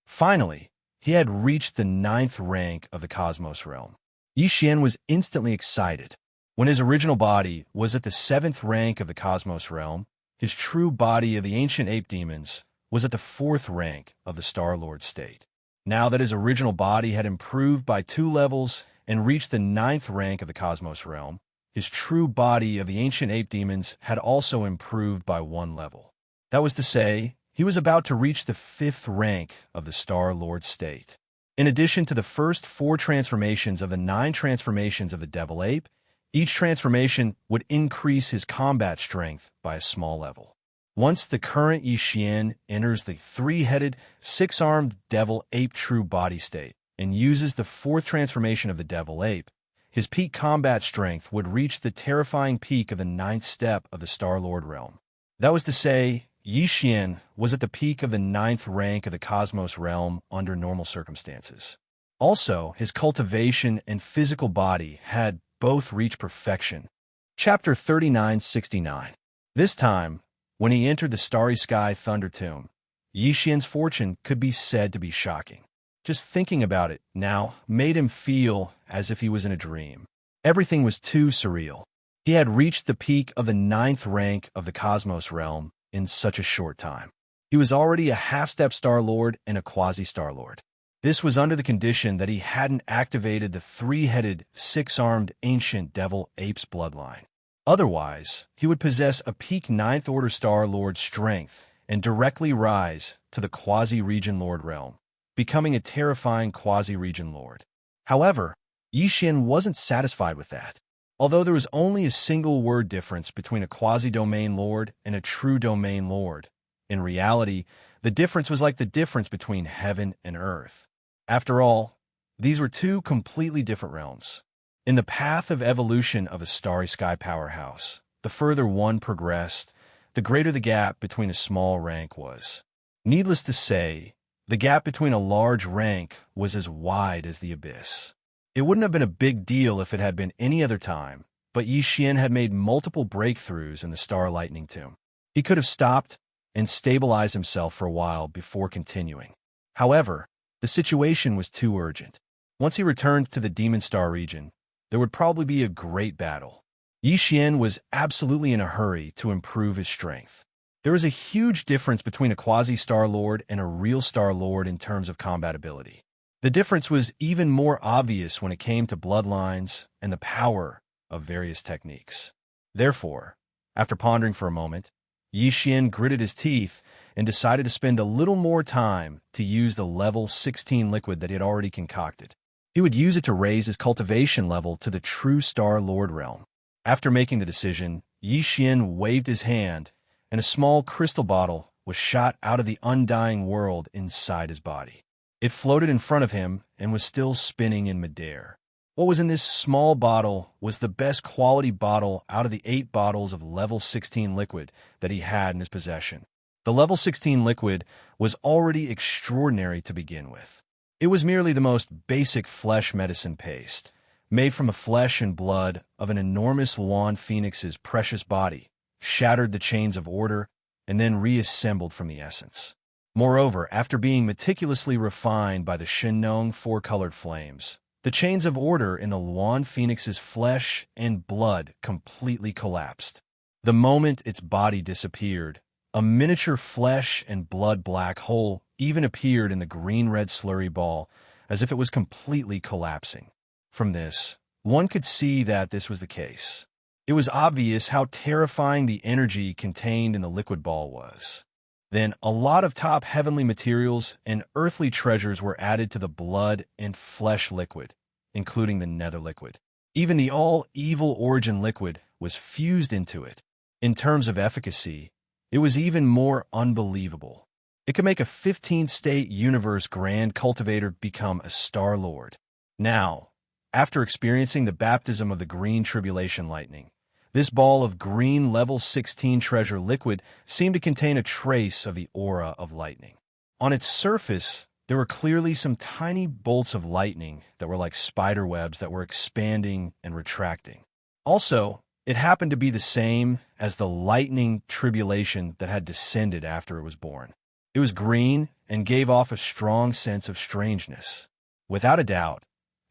Finally, he had reached the 9th rank of the Cosmos realm. Yixian was instantly excited. When his original body was at the 7th rank of the Cosmos realm, his true body of the ancient ape demons was at the 4th rank of the Star-Lord state. Now that his original body had improved by 2 levels and reached the 9th rank of the Cosmos realm, his true body of the ancient ape demons had also improved by 1 level. That was to say, he was about to reach the 5th rank of the Star-Lord state. In addition to the first 4 transformations of the 9 transformations of the Devil Ape, each transformation would increase his combat strength by a small level. Once the current Yixian enters the 3-headed, 6-armed Devil Ape true body state and uses the 4th transformation of the Devil Ape, his peak combat strength would reach the terrifying peak of the 9th step of the Star-Lord realm. That was to say, Yixian was at the peak of the 9th rank of the Cosmos realm under normal circumstances. Also, his cultivation and physical body had both reached perfection. Chapter 3969. This time, when he entered the Starry Sky Thunder Tomb, Yixian's fortune could be said to be shocking. Just thinking about it now made him feel as if he was in a dream. Everything was too surreal. He had reached the peak of the 9th rank of the Cosmos realm in such a short time. He was already a half-step Star-Lord and a quasi-Star-Lord. This was under the condition that he hadn't activated the 3-headed, 6-armed ancient Devil Ape's bloodline. Otherwise, he would possess a peak 9th Order Star-Lord strength and directly rise to the quasi-Region Lord realm, becoming a terrifying quasi-Region Lord. However, Yixian wasn't satisfied with that. Although there was only a single word difference between a quasi-domain lord and a true domain lord, in reality, the difference was like the difference between heaven and earth. After all, these were 2 completely different realms. In the path of evolution of a starry sky powerhouse, the further one progressed, the greater the gap between a small rank was. Needless to say, the gap between a large rank was as wide as the abyss. It wouldn't have been a big deal if it had been any other time, but Yixian had made multiple breakthroughs in the Star Lightning Tomb. He could have stopped and stabilized himself for a while before continuing. However, the situation was too urgent. Once he returned to the Demon Star region, there would probably be a great battle. Yixian was absolutely in a hurry to improve his strength. There was a huge difference between a quasi-Star-Lord and a real Star-Lord in terms of combat ability. The difference was even more obvious when it came to bloodlines and the power of various techniques. Therefore, after pondering for a moment, Yixian gritted his teeth and decided to spend a little more time to use the level 16 liquid that he had already concocted. He would use it to raise his cultivation level to the true Star-Lord realm. After making the decision, Yixian waved his hand, and a small crystal bottle was shot out of the undying world inside his body. It floated in front of him and was still spinning in midair. What was in this small bottle was the best quality bottle out of the 8 bottles of level 16 liquid that he had in his possession. The level 16 liquid was already extraordinary to begin with. It was merely the most basic flesh medicine paste, made from the flesh and blood of an enormous Luan Phoenix's precious body, shattered the chains of order, and then reassembled from the essence. Moreover, after being meticulously refined by the Shenong 4-colored flames, the chains of order in the Luan Phoenix's flesh and blood completely collapsed. The moment its body disappeared, A miniature flesh and blood black hole even appeared in the green-red slurry ball, as if it was completely collapsing. From this, one could see that this was the case. It was obvious how terrifying the energy contained in the liquid ball was. Then, a lot of top heavenly materials and earthly treasures were added to the blood and flesh liquid, including the nether liquid. Even the all-evil origin liquid was fused into it. In terms of efficacy, it was even more unbelievable. It could make a 15-state universe grand cultivator become a Star Lord. Now, after experiencing the baptism of the green tribulation lightning, this ball of green level 16 treasure liquid seemed to contain a trace of the aura of lightning. On its surface, there were clearly some tiny bolts of lightning that were like spider webs that were expanding and retracting. Also, it happened to be the same as the lightning tribulation that had descended after it was born. It was green and gave off a strong sense of strangeness. Without a doubt,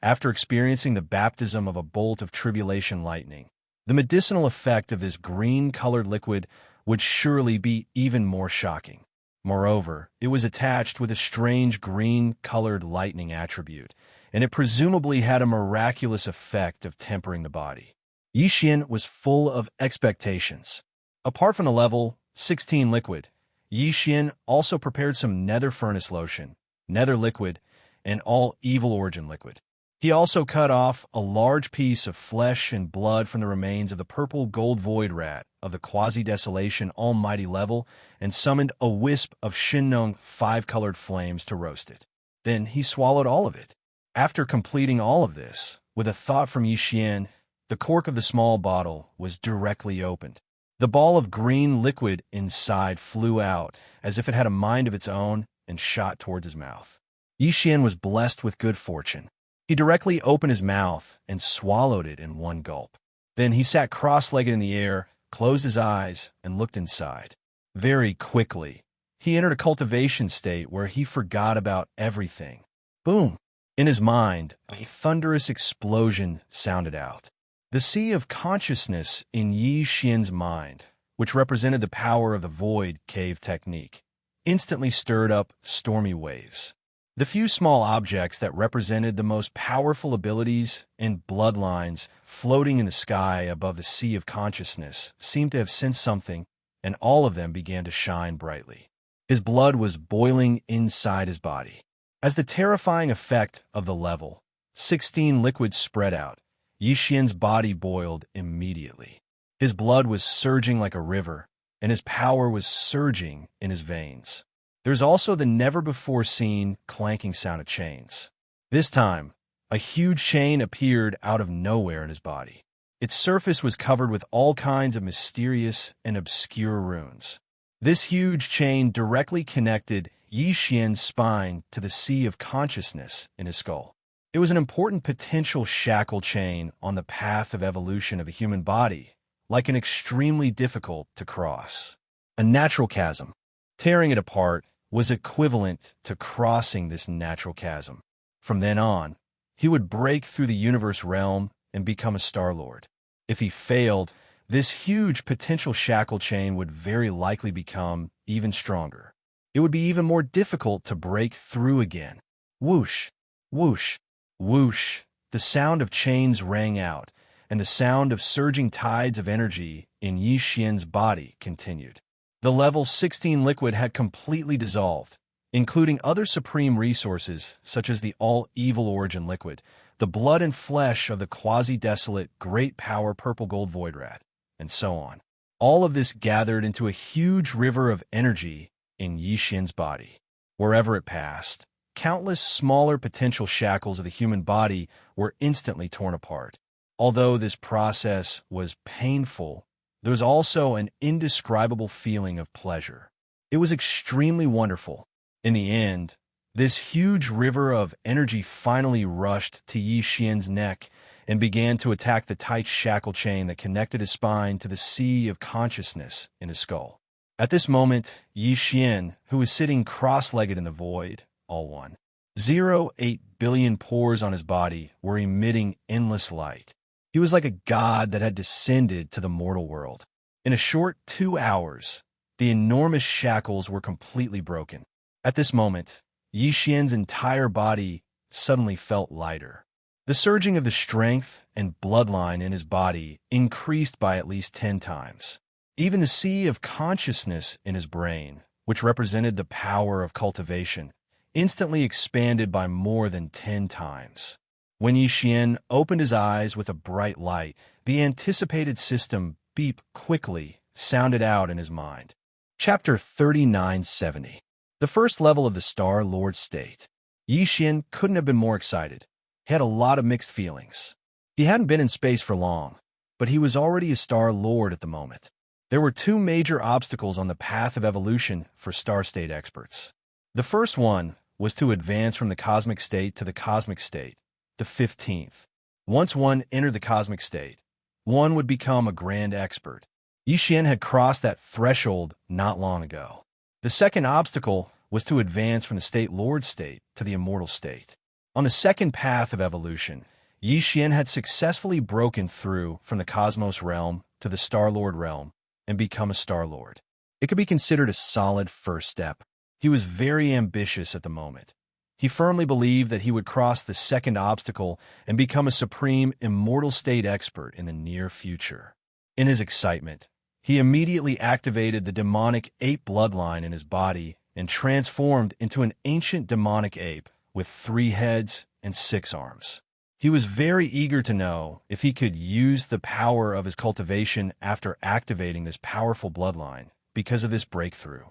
after experiencing the baptism of a bolt of tribulation lightning, the medicinal effect of this green-colored liquid would surely be even more shocking. Moreover, it was attached with a strange green-colored lightning attribute, and it presumably had a miraculous effect of tempering the body. Yixian was full of expectations. Apart from the level 16 liquid, Yixian also prepared some nether furnace lotion, nether liquid, and all evil origin liquid. He also cut off a large piece of flesh and blood from the remains of the purple gold void rat of the quasi-desolation almighty level and summoned a wisp of Shinnong 5-colored flames to roast it. Then he swallowed all of it. After completing all of this, with a thought from Yixian, the cork of the small bottle was directly opened. The ball of green liquid inside flew out as if it had a mind of its own and shot towards his mouth. Yixian was blessed with good fortune. He directly opened his mouth and swallowed it in one gulp. Then he sat cross-legged in the air, closed his eyes, and looked inside. Very quickly, he entered a cultivation state where he forgot about everything. Boom! In his mind, a thunderous explosion sounded out. The sea of consciousness in Yi Xian's mind, which represented the power of the void cave technique, instantly stirred up stormy waves. The few small objects that represented the most powerful abilities and bloodlines floating in the sky above the sea of consciousness seemed to have sensed something, and all of them began to shine brightly. His blood was boiling inside his body. As the terrifying effect of the level 16 liquid spread out, Yixian's body boiled immediately. His blood was surging like a river, and his power was surging in his veins. There's also the never-before-seen clanking sound of chains. This time, a huge chain appeared out of nowhere in his body. Its surface was covered with all kinds of mysterious and obscure runes. This huge chain directly connected Yi Xian's spine to the sea of consciousness in his skull. It was an important potential shackle chain on the path of evolution of a human body, like an extremely difficult to cross. A natural chasm. Tearing it apart was equivalent to crossing this natural chasm. From then on, he would break through the universe realm and become a Star Lord. If he failed, this huge potential shackle chain would very likely become even stronger. It would be even more difficult to break through again. Whoosh, whoosh, whoosh. The sound of chains rang out, and the sound of surging tides of energy in Yi Xian's body continued. The level 16 liquid had completely dissolved, including other supreme resources such as the all-evil origin liquid, the blood and flesh of the quasi-desolate great power purple gold void rat, and so on. All of this gathered into a huge river of energy in Yi Xian's body. Wherever it passed, countless smaller potential shackles of the human body were instantly torn apart. Although this process was painful, there was also an indescribable feeling of pleasure. It was extremely wonderful. In the end, this huge river of energy finally rushed to Yi Xian's neck and began to attack the tight shackle chain that connected his spine to the sea of consciousness in his skull. At this moment, Yi Xian, who was sitting cross-legged in the void, all one, 0.8 billion pores on his body were emitting endless light. He was like a god that had descended to the mortal world. In a short 2 hours, The enormous shackles were completely broken. At this moment, Yixian's entire body suddenly felt lighter. The surging of the strength and bloodline in his body increased by at least 10 times. Even the sea of consciousness in his brain, which represented the power of cultivation, instantly expanded by more than 10 times. When Yixian opened his eyes with a bright light, the anticipated system beep quickly sounded out in his mind. Chapter 3970. The first level of the Star Lord State. Yixian couldn't have been more excited. He had a lot of mixed feelings. He hadn't been in space for long, but he was already a Star Lord at the moment. There were two major obstacles on the path of evolution for Star State experts. The first one was to advance from the cosmic state to the cosmic state, the 15th. Once one entered the cosmic state, one would become a grand expert. Yixian had crossed that threshold not long ago. The second obstacle was to advance from the State Lord state to the immortal state. On the second path of evolution, Yixian had successfully broken through from the Cosmos realm to the Star-Lord realm and become a Star-Lord. It could be considered a solid first step. He was very ambitious at the moment. He firmly believed that he would cross the second obstacle and become a supreme immortal state expert in the near future. In his excitement, he immediately activated the demonic ape bloodline in his body and transformed into an ancient demonic ape with 3 heads and 6 arms. He was very eager to know if he could use the power of his cultivation after activating this powerful bloodline because of this breakthrough.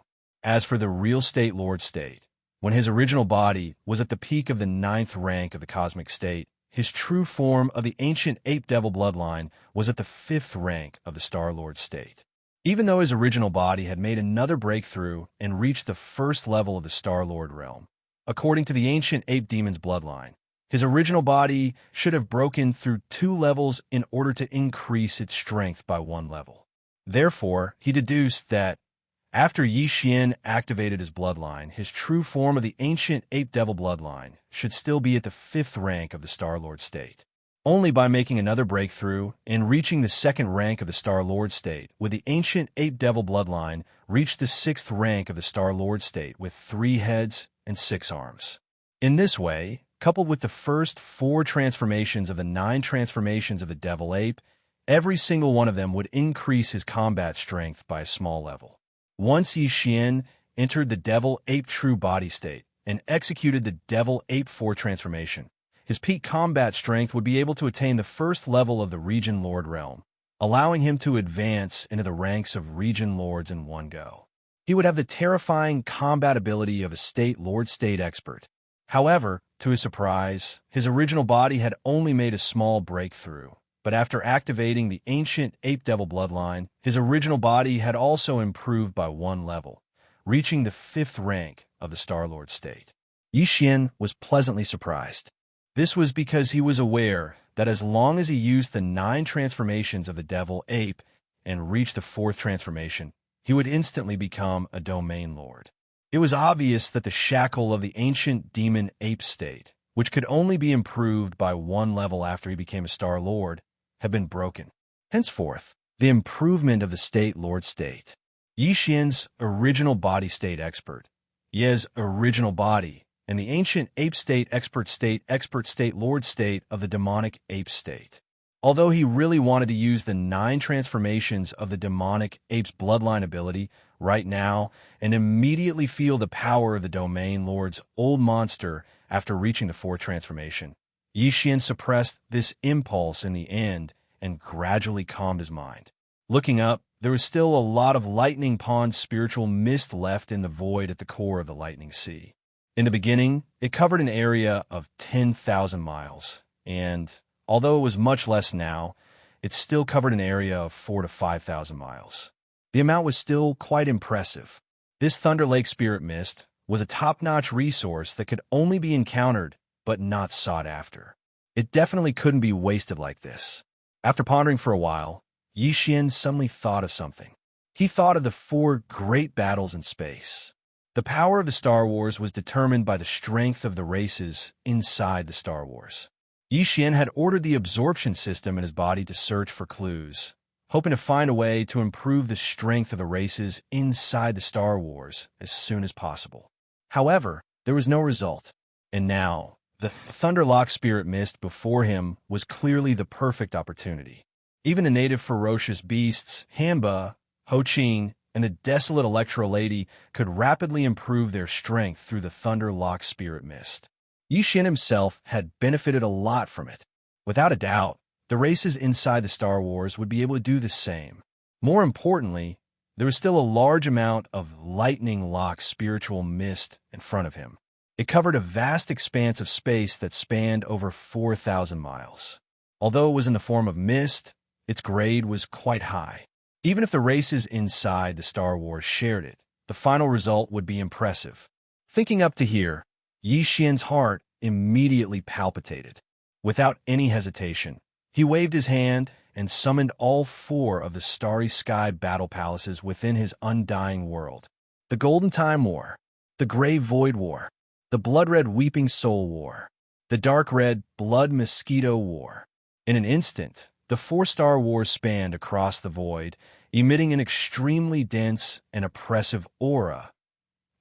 As for the real State Lord state, when his original body was at the peak of the 9th rank of the cosmic state, his true form of the ancient ape devil bloodline was at the 5th rank of the Star Lord state. Even though his original body had made another breakthrough and reached the 1st level of the Star Lord realm, according to the ancient ape demon's bloodline, his original body should have broken through 2 levels in order to increase its strength by 1 level. Therefore, he deduced that after Yixian activated his bloodline, his true form of the ancient ape devil bloodline should still be at the 5th rank of the Star Lord state. Only by making another breakthrough and reaching the 2nd rank of the Star Lord state would the ancient ape devil bloodline reach the 6th rank of the Star Lord state with 3 heads and 6 arms. In this way, coupled with the first 4 transformations of the 9 transformations of the devil ape, every single one of them would increase his combat strength by a small level. Once Yixian entered the devil ape true body state and executed the devil ape 4 transformation, his peak combat strength would be able to attain the 1st level of the Region Lord realm, allowing him to advance into the ranks of Region Lords in one go. He would have the terrifying combat ability of a State Lord state expert. However, to his surprise, his original body had only made a small breakthrough, but after activating the ancient ape devil bloodline, his original body had also improved by 1 level, reaching the 5th rank of the Star Lord state. Yixian was pleasantly surprised. This was because he was aware that as long as he used the 9 transformations of the devil ape and reached the 4th transformation, he would instantly become a domain lord. It was obvious that the shackle of the ancient demon ape state, which could only be improved by 1 level after he became a Star Lord, had been broken. Henceforth, the improvement of the State Lord state. Yixian's original body state expert, Ye's original body, and the ancient ape state expert state Lord state of the demonic ape state. Although he really wanted to use the 9 transformations of the demonic ape's bloodline ability right now and immediately feel the power of the domain lord's old monster after reaching the 4th transformation, Yixian suppressed this impulse in the end and gradually calmed his mind. Looking up, there was still a lot of lightning pond spiritual mist left in the void at the core of the lightning sea. In the beginning, it covered an area of 10,000 miles, and although it was much less now, it still covered an area of 4,000 to 5,000 miles. The amount was still quite impressive. This Thunder Lake Spirit Mist was a top-notch resource that could only be encountered but not sought after. It definitely couldn't be wasted like this. After pondering for a while, Yixian suddenly thought of something. He thought of the 4 great battles in space. The power of the Star Wars was determined by the strength of the races inside the Star Wars. Yixian had ordered the absorption system in his body to search for clues, hoping to find a way to improve the strength of the races inside the Star Wars as soon as possible. However, there was no result, and now the Thunderlock Spirit Mist before him was clearly the perfect opportunity. Even the native ferocious beasts, Hamba, Ho Ching, and the desolate Electro Lady could rapidly improve their strength through the Thunderlock Spirit Mist. Yixian himself had benefited a lot from it. Without a doubt, the races inside the Star Wars would be able to do the same. More importantly, there was still a large amount of lightning-lock spiritual mist in front of him. It covered a vast expanse of space that spanned over 4,000 miles. Although it was in the form of mist, its grade was quite high. Even if the races inside the Star Wars shared it, the final result would be impressive. Thinking up to here, Yixian's heart immediately palpitated. Without any hesitation, he waved his hand and summoned all 4 of the Starry Sky battle palaces within his undying world. The Golden Time War, the Gray Void War, the Blood-Red Weeping Soul War, the Dark-Red Blood Mosquito War. In an instant, the 4 Star Wars spanned across the void, emitting an extremely dense and oppressive aura.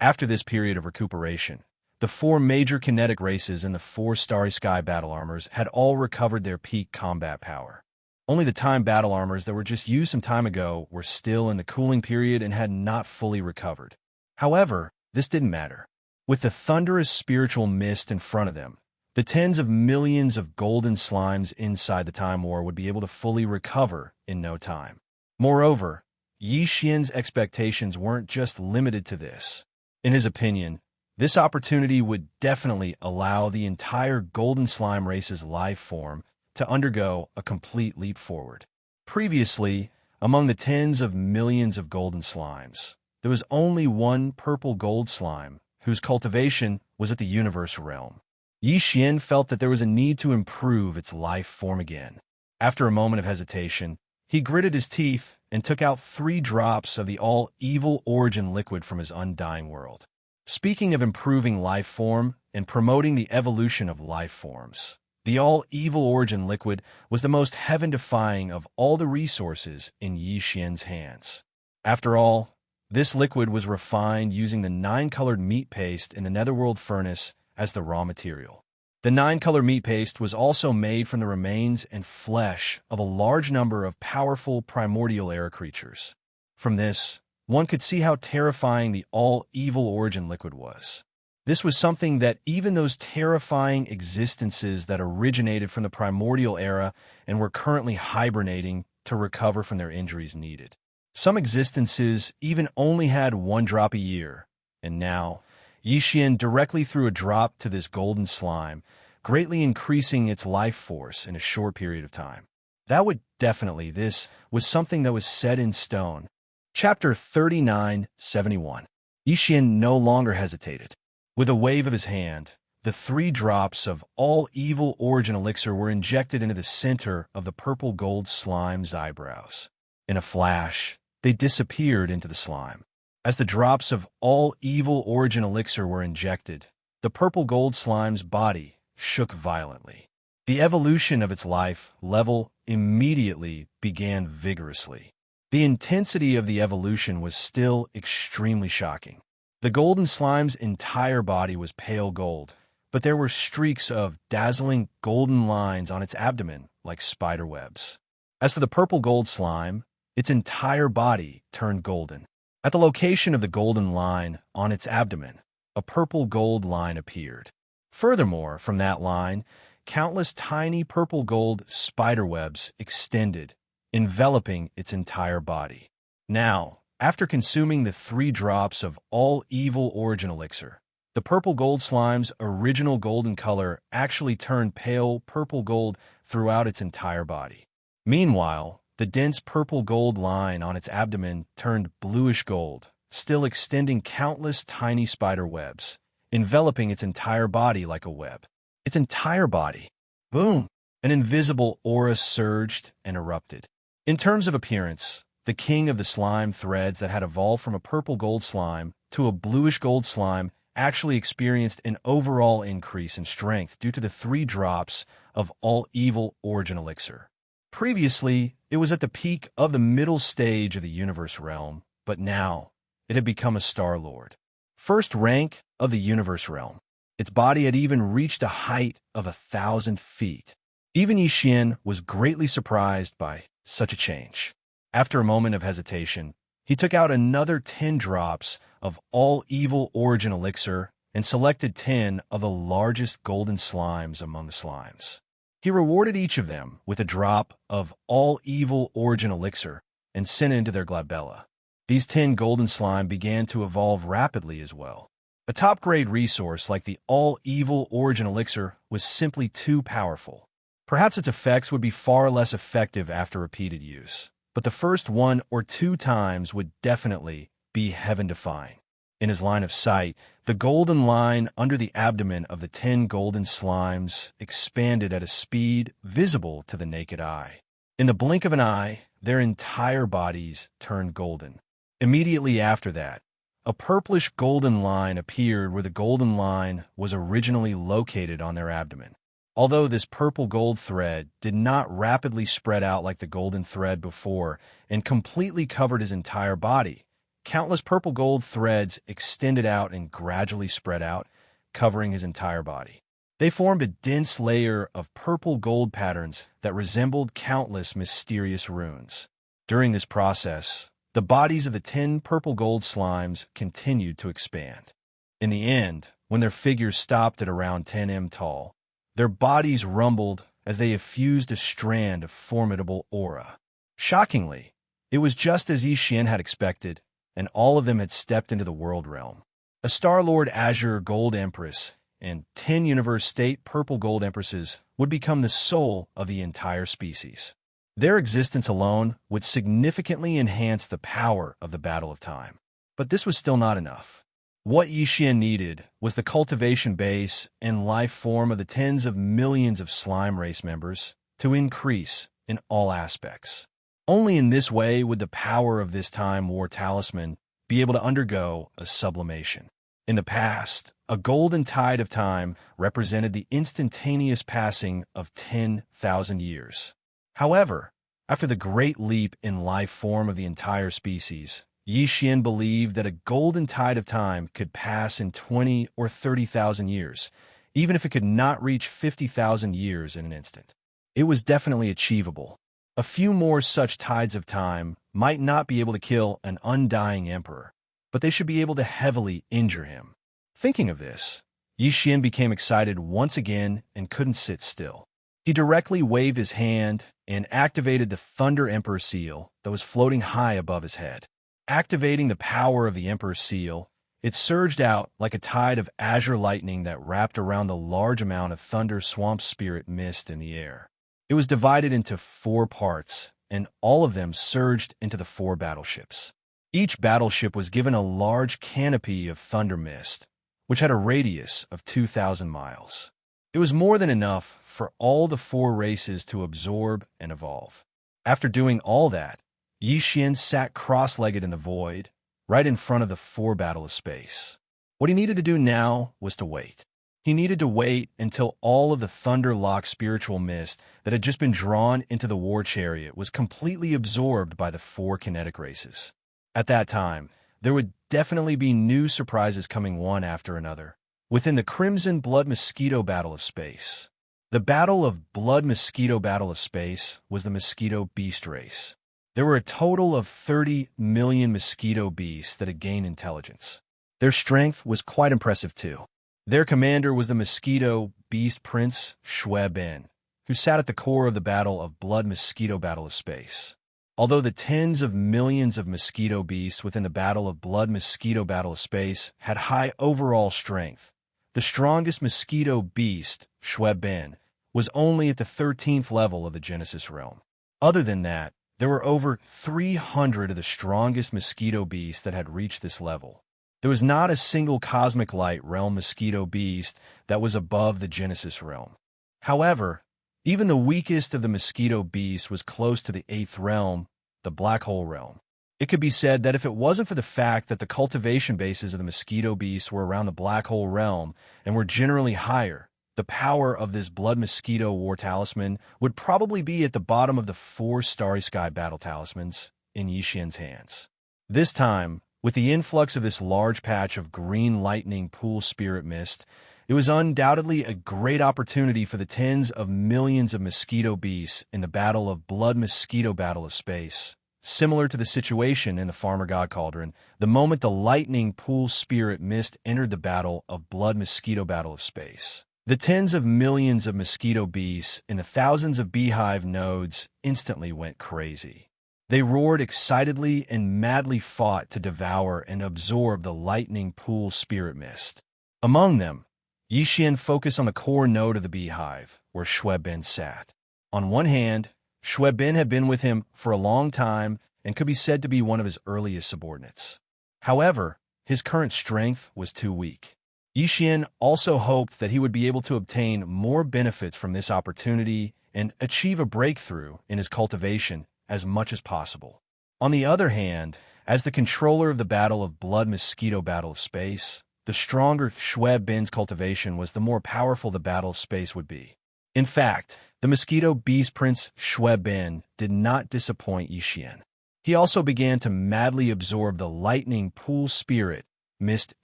After this period of recuperation, the 4 major kinetic races in the 4 Starry Sky battle armors had all recovered their peak combat power. Only the Time battle armors that were just used some time ago were still in the cooling period and had not fully recovered. However, this didn't matter. With the thunderous spiritual mist in front of them, the tens of millions of golden slimes inside the Time War would be able to fully recover in no time. Moreover, Yixian's expectations weren't just limited to this. In his opinion, this opportunity would definitely allow the entire golden slime race's life form to undergo a complete leap forward. Previously, among the tens of millions of golden slimes, there was only one purple gold slime, whose cultivation was at the universe realm. Yixian felt that there was a need to improve its life form again. After a moment of hesitation, he gritted his teeth and took out 3 drops of the all-evil origin liquid from his undying world. Speaking of improving life form and promoting the evolution of life forms, the all-evil origin liquid was the most heaven-defying of all the resources in Yixian's hands. After all, this liquid was refined using the 9-colored meat paste in the Netherworld furnace as the raw material. The 9-color meat paste was also made from the remains and flesh of a large number of powerful primordial air creatures. From this, one could see how terrifying the all-evil origin liquid was. This was something that even those terrifying existences that originated from the primordial era and were currently hibernating to recover from their injuries needed. Some existences even only had 1 drop a year, and now, Yixian directly threw a drop to this golden slime, greatly increasing its life force in a short period of time. This was something that was set in stone. Chapter 3971. Yixian no longer hesitated. With a wave of his hand, the 3 drops of all-evil origin elixir were injected into the center of the purple gold slime's eyebrows. In a flash, they disappeared into the slime. As the drops of all-evil origin elixir were injected, the purple gold slime's body shook violently. The evolution of its life level immediately began vigorously. The intensity of the evolution was still extremely shocking. The golden slime's entire body was pale gold, but there were streaks of dazzling golden lines on its abdomen like spider webs. As for the purple gold slime, its entire body turned golden. At the location of the golden line on its abdomen, a purple gold line appeared. Furthermore, from that line, countless tiny purple gold spider webs extended, enveloping its entire body. Now, after consuming the 3 drops of all-evil origin elixir, the purple gold slime's original golden color actually turned pale purple gold throughout its entire body. Meanwhile, the dense purple gold line on its abdomen turned bluish gold, still extending countless tiny spider webs, enveloping its entire body like a web. Its entire body. Boom! An invisible aura surged and erupted. In terms of appearance, the king of the slime threads that had evolved from a purple gold slime to a bluish gold slime actually experienced an overall increase in strength due to the 3 drops of all-evil origin elixir. Previously, it was at the peak of the middle stage of the universe realm, but now it had become a Star Lord. First rank of the universe realm. Its body had even reached a height of 1,000 feet. Even Yixian was greatly surprised by such a change. After a moment of hesitation, he took out another 10 drops of all evil origin elixir and selected 10 of the largest golden slimes among the slimes. He rewarded each of them with a drop of all evil origin elixir and sent it into their glabella. These 10 golden slime began to evolve rapidly as well. A top-grade resource like the all-evil origin elixir was simply too powerful. Perhaps its effects would be far less effective after repeated use, but the first 1 or 2 times would definitely be heaven-defying. In his line of sight, the golden line under the abdomen of the 10 golden slimes expanded at a speed visible to the naked eye. In the blink of an eye, their entire bodies turned golden. Immediately after that, a purplish golden line appeared where the golden line was originally located on their abdomen. Although this purple gold thread did not rapidly spread out like the golden thread before and completely covered his entire body, countless purple gold threads extended out and gradually spread out, covering his entire body. They formed a dense layer of purple gold patterns that resembled countless mysterious runes. During this process, the bodies of the 10 purple gold slimes continued to expand. In the end, when their figures stopped at around 10 m tall, their bodies rumbled as they effused a strand of formidable aura. Shockingly, it was just as Yixian had expected, and all of them had stepped into the world realm. A Star-Lord Azure Gold Empress and 10 Universe State Purple Gold Empresses would become the soul of the entire species. Their existence alone would significantly enhance the power of the Battle of Time. But this was still not enough. What Yixian needed was the cultivation base and life form of the tens of millions of slime race members to increase in all aspects. Only in this way would the power of this Time War talisman be able to undergo a sublimation. In the past, a golden tide of time represented the instantaneous passing of 10,000 years. However, after the great leap in life form of the entire species, Yixian believed that a golden tide of time could pass in 20 or 30,000 years, even if it could not reach 50,000 years in an instant. It was definitely achievable. A few more such tides of time might not be able to kill an undying emperor, but they should be able to heavily injure him. Thinking of this, Yixian became excited once again and couldn't sit still. He directly waved his hand and activated the Thunder Emperor seal that was floating high above his head. Activating the power of the Emperor seal, it surged out like a tide of azure lightning that wrapped around the large amount of thunder swamp spirit mist in the air. It was divided into 4 parts, and all of them surged into the 4 battleships. Each battleship was given a large canopy of thunder mist, which had a radius of 2,000 miles. It was more than enough for all the 4 races to absorb and evolve. After doing all that, Yixian sat cross-legged in the void, right in front of the 4 battle of space. What he needed to do now was to wait. He needed to wait until all of the thunder-locked spiritual mist that had just been drawn into the war chariot was completely absorbed by the 4 kinetic races. At that time, there would definitely be new surprises coming one after another within the Crimson Blood Mosquito Battle of Space. The Battle of Blood Mosquito Battle of Space was the Mosquito Beast race. There were a total of 30 million mosquito beasts that had gained intelligence. Their strength was quite impressive too. Their commander was the Mosquito Beast Prince Shui Ben, who sat at the core of the Battle of Blood Mosquito Battle of Space. Although the tens of millions of mosquito beasts within the Battle of Blood Mosquito Battle of Space had high overall strength, the strongest mosquito beast, Shui Ben, was only at the 13th level of the Genesis realm. Other than that, there were over 300 of the strongest mosquito beasts that had reached this level. There was not a single Cosmic Light realm mosquito beast that was above the Genesis realm. However, even the weakest of the mosquito beasts was close to the 8th realm, the Black Hole realm. It could be said that if it wasn't for the fact that the cultivation bases of the mosquito beasts were around the Black Hole realm and were generally higher, the power of this Blood Mosquito War Talisman would probably be at the bottom of the 4 Starry Sky Battle Talismans in Yixian's hands. This time, with the influx of this large patch of green lightning pool spirit mist, it was undoubtedly a great opportunity for the tens of millions of mosquito beasts in the Battle of Blood Mosquito Battle of Space. Similar to the situation in the Farmer God Cauldron, the moment the lightning pool spirit mist entered the Battle of Blood Mosquito Battle of Space, the tens of millions of mosquito beasts in the thousands of beehive nodes instantly went crazy. They roared excitedly and madly fought to devour and absorb the lightning pool spirit mist. Among them, Yixian focused on the core node of the beehive, where Xuebin sat. On one hand, Xuebin had been with him for a long time and could be said to be one of his earliest subordinates. However, his current strength was too weak. Yixian also hoped that he would be able to obtain more benefits from this opportunity and achieve a breakthrough in his cultivation as much as possible. On the other hand, as the controller of the Battle of Blood Mosquito Battle of Space, the stronger Xuebin's cultivation was the more powerful the Battle of Space would be. In fact, the Mosquito Beast Prince Xuebin did not disappoint Yixian. He also began to madly absorb the lightning pool spirit mist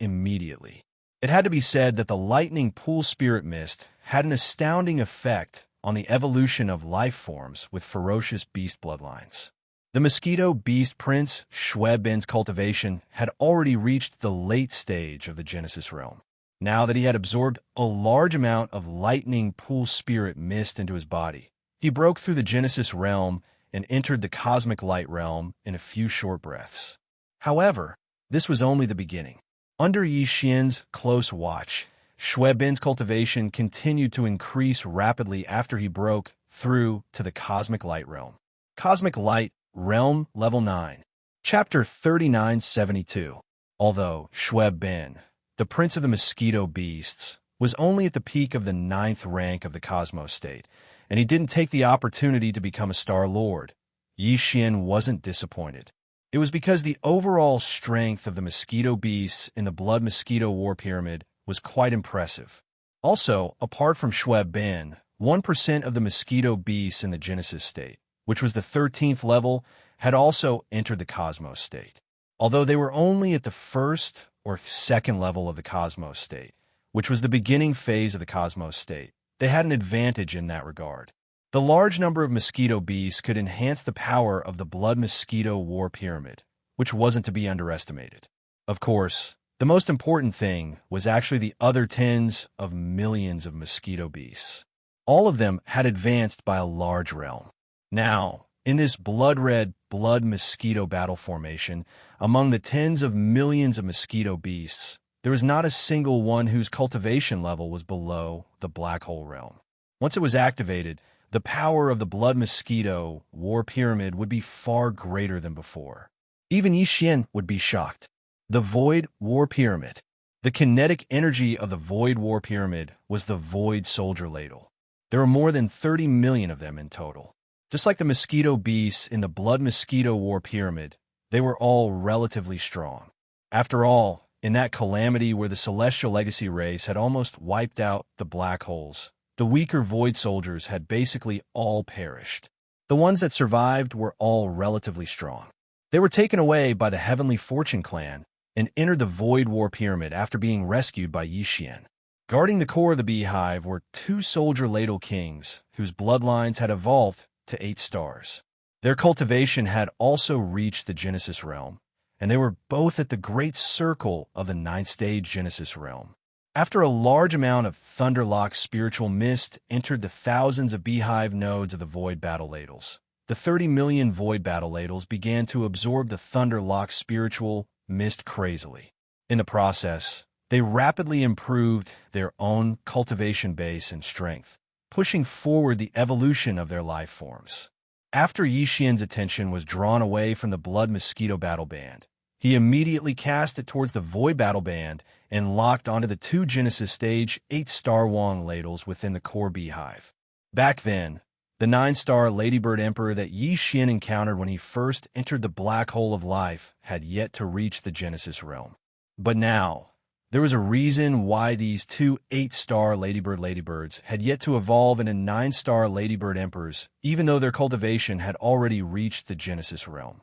immediately. It had to be said that the lightning pool spirit mist had an astounding effect on the evolution of life forms with ferocious beast bloodlines. The Mosquito Beast Prince Xuebin's cultivation had already reached the late stage of the Genesis realm. Now that he had absorbed a large amount of lightning pool spirit mist into his body, he broke through the Genesis realm and entered the cosmic light realm in a few short breaths. However, this was only the beginning. Under Yixian's close watch, Xuebin's cultivation continued to increase rapidly after he broke through to the cosmic light realm. Cosmic Light Realm Level 9. Chapter 3972. Although Xuebin, the Prince of the Mosquito Beasts, was only at the peak of the 9th rank of the Cosmos State, and he didn't take the opportunity to become a Star Lord, Yixian wasn't disappointed. It was because the overall strength of the mosquito beasts in the Blood Mosquito War Pyramid was quite impressive. Also, apart from Xuebin, 1% of the mosquito beasts in the Genesis State, which was the 13th level, had also entered the Cosmos State. Although they were only at the 1st or 2nd level of the Cosmos State, which was the beginning phase of the Cosmos State, they had an advantage in that regard. The large number of mosquito beasts could enhance the power of the Blood Mosquito War Pyramid, which wasn't to be underestimated. Of course, the most important thing was actually the other tens of millions of mosquito beasts. All of them had advanced by a large realm. Now, in this blood-red blood mosquito battle formation, among the tens of millions of mosquito beasts, there was not a single one whose cultivation level was below the black hole realm. Once it was activated, the power of the Blood Mosquito War Pyramid would be far greater than before. Even Yixian would be shocked. The Void War Pyramid. The kinetic energy of the Void War Pyramid was the Void Soldier Ladle. There were more than 30 million of them in total. Just like the mosquito beasts in the Blood Mosquito War Pyramid, they were all relatively strong. After all, in that calamity where the Celestial Legacy race had almost wiped out the black holes, the weaker Void soldiers had basically all perished. The ones that survived were all relatively strong. They were taken away by the Heavenly Fortune clan and entered the Void War Pyramid after being rescued by Yixian. Guarding the core of the beehive were 2 soldier ladle kings whose bloodlines had evolved to 8 stars. Their cultivation had also reached the Genesis realm, and they were both at the great circle of the 9th stage Genesis realm. After a large amount of Thunderlock spiritual mist entered the thousands of beehive nodes of the Void Battle Ladles, the 30 million Void Battle Ladles began to absorb the Thunderlock spiritual mist crazily. In the process, they rapidly improved their own cultivation base and strength, pushing forward the evolution of their life forms. After Yixian's attention was drawn away from the Blood Mosquito Battle Band, he immediately cast it towards the Void Battle Band and locked onto the 2 Genesis Stage 8 Star Wong ladles within the core beehive. Back then, the 9-star Ladybird Emperor that Yixian encountered when he first entered the Black Hole of Life had yet to reach the Genesis realm. But now, There was a reason why these two 8-star ladybirds had yet to evolve into 9-star ladybird emperors, even though their cultivation had already reached the Genesis realm.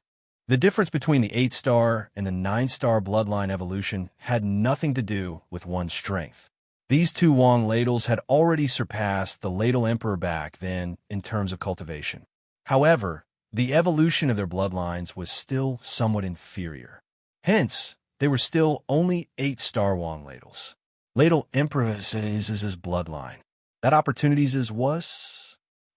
The difference between the 8-star and the 9-star bloodline evolution had nothing to do with one's strength. These two Wong ladles had already surpassed the ladle emperor back then in terms of cultivation. However, the evolution of their bloodlines was still somewhat inferior. Hence, they were still only 8-star Wong ladles. Ladle emperors is his bloodline. That opportunities was...